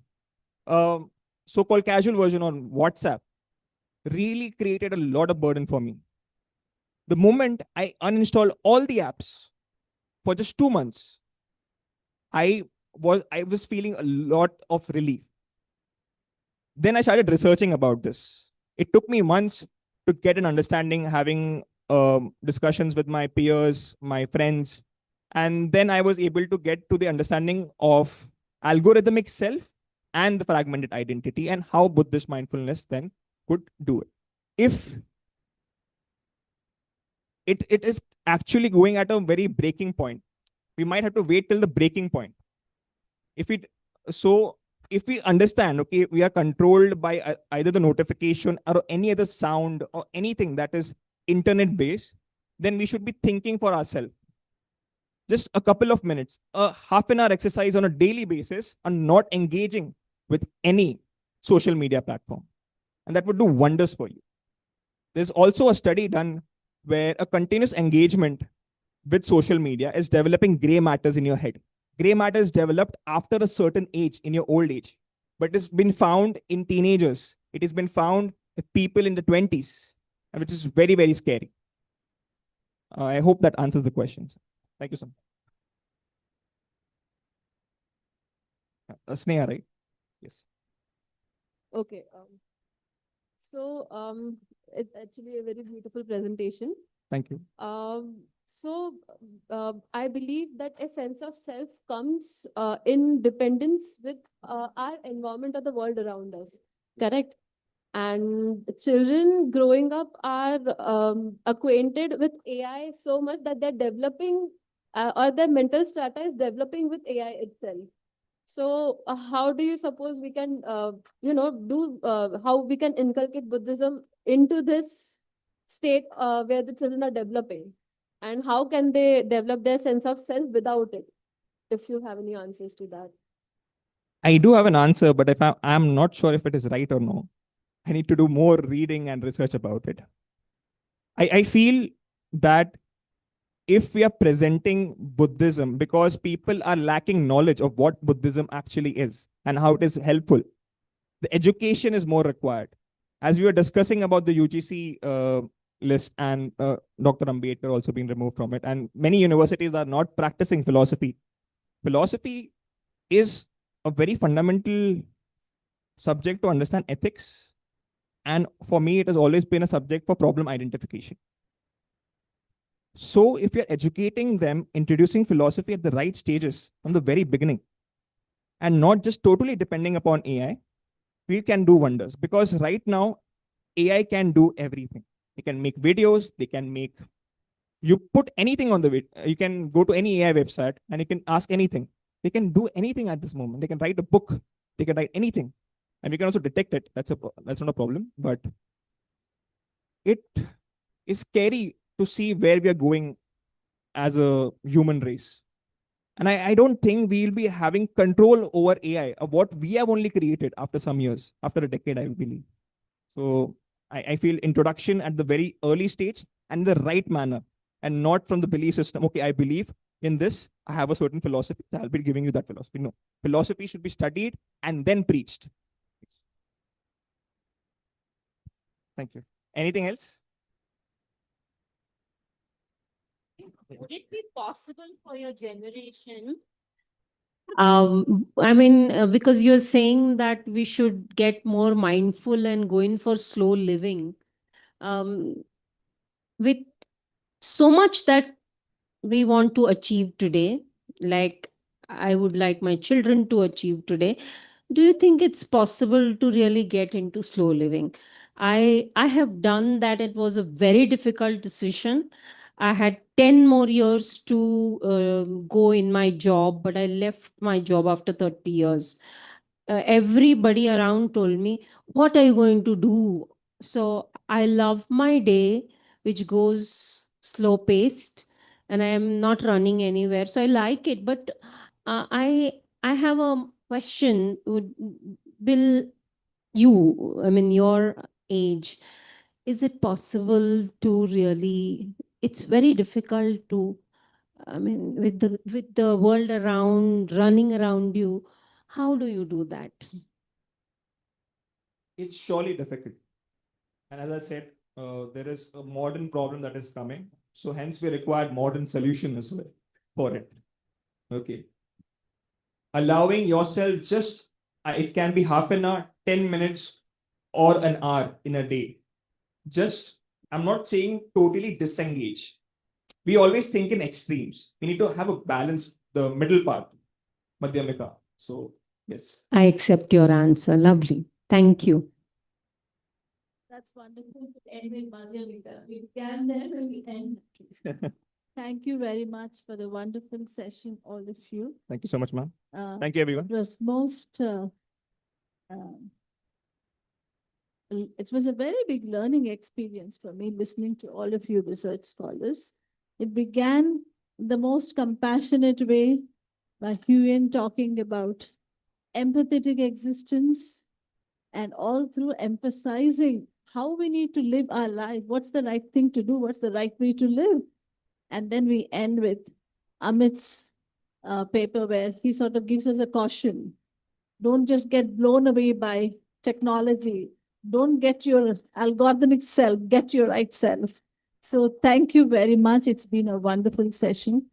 so-called casual version on WhatsApp, really created a lot of burden for me. The moment I uninstalled all the apps for just 2 months, I was feeling a lot of relief. Then I started researching about this. It took me months to get an understanding, having discussions with my peers, my friends, and then I was able to get to the understanding of algorithmic self and the fragmented identity, and how Buddhist mindfulness then could do it. If it is actually going at a very breaking point, we might have to wait till the breaking point. If we understand, okay, we are controlled by either the notification or any other sound or anything that is internet based, then we should be thinking for ourselves. Just a couple of minutes, a half an hour exercise on a daily basis, and not engaging with any social media platform. And that would do wonders for you. There's also a study done where a continuous engagement with social media is developing gray matters in your head. Gray matter is developed after a certain age in your old age, but it's been found in teenagers. It has been found with people in the 20s, which is very, very scary. I hope that answers the questions. Thank you so much. Sneha, right? Yes. Okay. It's actually a very beautiful presentation. Thank you. I believe that a sense of self comes in dependence with our environment or the world around us. Correct? And children growing up are acquainted with AI so much that they're developing or their mental strata is developing with AI itself. So how do you suppose we can, how we can inculcate Buddhism into this state where the children are developing? And how can they develop their sense of self without it? If you have any answers to that. I do have an answer, but if I'm not sure if it is right or no, I need to do more reading and research about it. I feel that if we are presenting Buddhism, because people are lacking knowledge of what Buddhism actually is and how it is helpful, the education is more required. As we were discussing about the UGC list and Dr. Ambedkar also being removed from it, and many universities are not practicing philosophy. Philosophy is a very fundamental subject to understand ethics. And for me, it has always been a subject for problem identification. So if you're educating them, introducing philosophy at the right stages from the very beginning, and not just totally depending upon AI, we can do wonders. Because right now, AI can do everything. They can make videos, they can make, you put anything on the video, you can go to any AI website and you can ask anything. They can do anything at this moment. They can write a book, they can write anything. And we can also detect it. That's not a problem, but it is scary to see where we are going as a human race. And I don't think we'll be having control over AI of what we have only created after some years, after a decade, I believe. So I feel introduction at the very early stage and the right manner, and not from the belief system. Okay, I believe in this, I have a certain philosophy, so I'll be giving you that philosophy. No, philosophy should be studied and then preached. Thank you. Anything else? Would it be possible for your generation I mean, because you're saying that we should get more mindful and go in for slow living. With so much that we want to achieve today, like I would like my children to achieve today, do you think it's possible to really get into slow living? I have done that. It was a very difficult decision. I had 10 more years to go in my job, but I left my job after 30 years. Everybody around told me, what are you going to do? So I love my day, which goes slow paced, and I am not running anywhere. So I like it. But I have a question. Will you, I mean, your age, is it possible to really, it's very difficult to, I mean, with the world around, running around you, how do you do that? It's surely difficult. And as I said, there is a modern problem that is coming. So hence we require modern solution as well for it. Okay. Allowing yourself just, it can be half an hour, 10 minutes, or an hour in a day. Just, I'm not saying totally disengage. We always think in extremes. We need to have a balance, the middle part, Madhyamika. So, yes. I accept your answer. Lovely. Thank you. That's wonderful. End with Madhyamika. We began there and we end. Thank you very much for the wonderful session, all of you. Thank you so much, ma'am. Thank you, everyone. It was it was a very big learning experience for me listening to all of you research scholars. It began the most compassionate way by Huyen talking about empathetic existence and all through emphasizing how we need to live our life, what's the right thing to do, what's the right way to live. And then we end with Amit's paper where he sort of gives us a caution. Don't just get blown away by technology. Don't get your algorithmic self, get your right self. So thank you very much. It's been a wonderful session.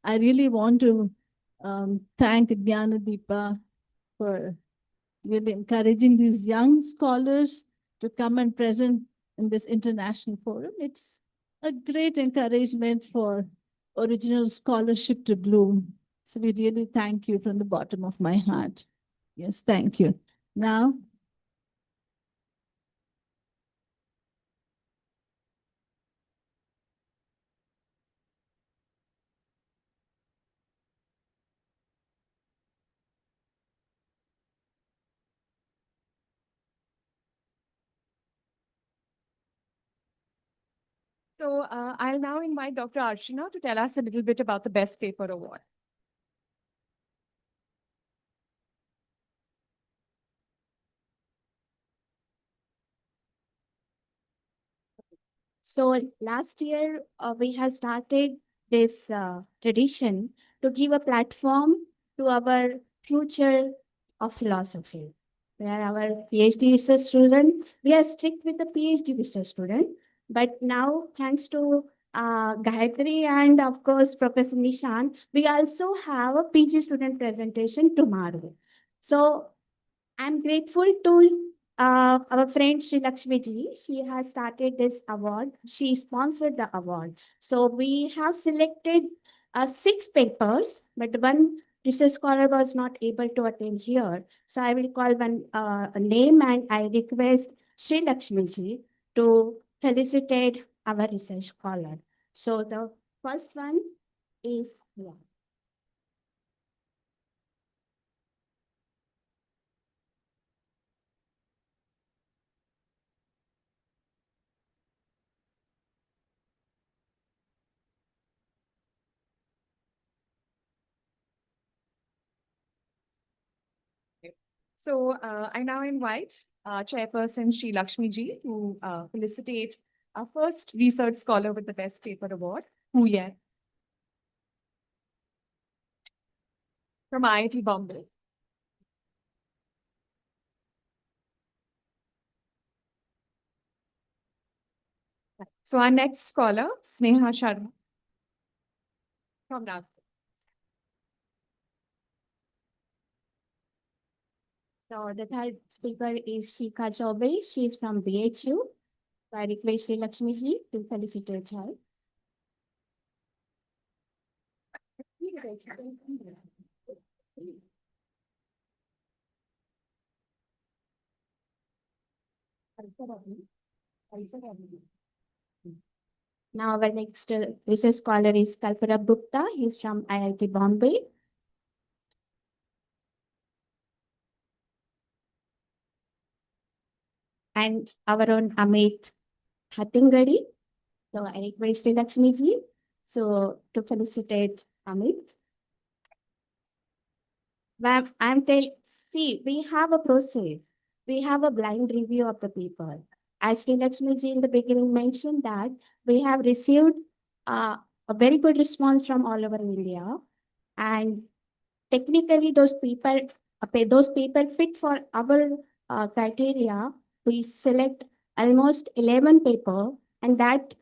I really want to thank Jnanadeepa for really encouraging these young scholars to come and present in this international forum. It's a great encouragement for original scholarship to bloom. So we really thank you from the bottom of my heart. Yes, thank you. Now, So I'll now invite Dr. Archana to tell us a little bit about the Best Paper Award. So last year, we have started this tradition to give a platform to our future of philosophy. Where our PhD research student, we are strict with the PhD research student, but now thanks to Gayatri and of course Professor Nishan, we also have a PG student presentation tomorrow. So I'm grateful to our friend Sri Lakshmi ji. She has started this award. She sponsored the award. So we have selected 6 papers, but one research scholar was not able to attend here. So I will call one a name and I request Sri Lakshmi ji to felicitate our research scholar. So the first one is, yeah. So I now invite Chairperson Sri Lakshmi ji to felicitate our first research scholar with the Best Paper Award, Huyen, from IIT Bombay. So our next scholar, Sneha Sharma, from Nagpur. So the third speaker is Shika Chaubey. She is from BHU. So I request Sri Lakshmi ji to felicitate her. Now our next research scholar is Kalparab Gupta. He's from IIT Bombay. And our own Amit Hattingadi. So I request Sri Lakshmi ji so to felicitate Amit. Well, see, we have a process. We have a blind review of the people. As Sri Lakshmi ji in the beginning mentioned that we have received a very good response from all over India. And technically those people fit for our criteria. We select almost 11 paper and that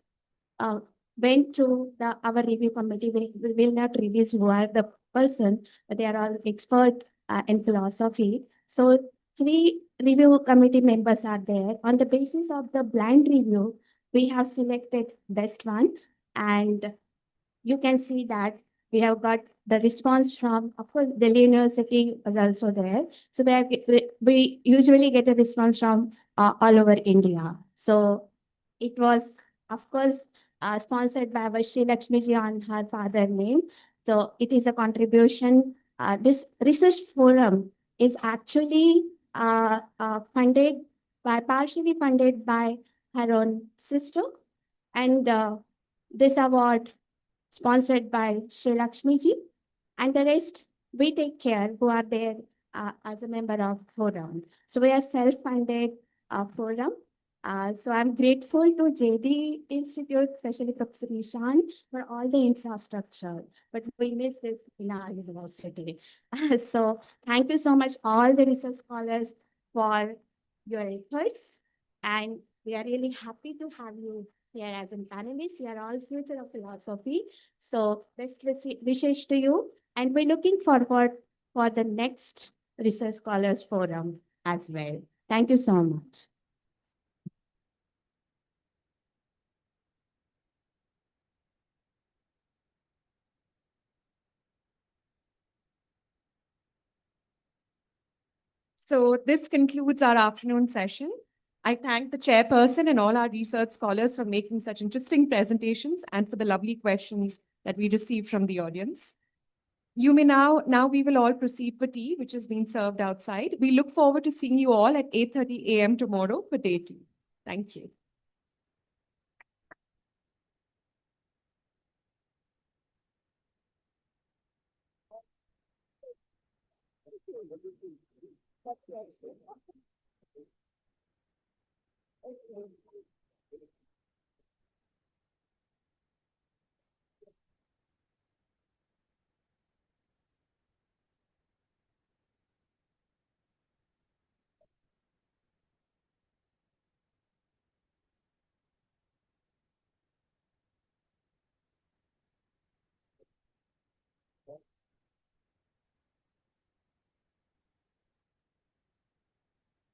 went to our review committee. We will not release who are the person, but they are all expert in philosophy. So 3 review committee members are there. On the basis of the blind review, we have selected best one. And you can see that we have got the response from, of course, Delhi University was also there. So we usually get a response from all over India. So it was, of course, sponsored by our Sri Lakshmi ji on her father name. So it is a contribution. This research forum is actually partially funded by her own sister. And this award sponsored by Sri Lakshmi ji, and the rest we take care who are there as a member of forum. So we are self-funded forum. So I'm grateful to JD Institute, especially Professor Ishan, for all the infrastructure, but we miss this in our university. So thank you so much, all the research scholars, for your efforts. And we are really happy to have you here as a panelist. You are all future of philosophy. So best wishes to you. And we're looking forward for the next Research Scholars Forum as well. Thank you so much. So this concludes our afternoon session. I thank the chairperson and all our research scholars for making such interesting presentations and for the lovely questions that we received from the audience. You may now we will all proceed for tea, which is being served outside. We look forward to seeing you all at 8:30 a.m. tomorrow for day 2. Thank you. Okay.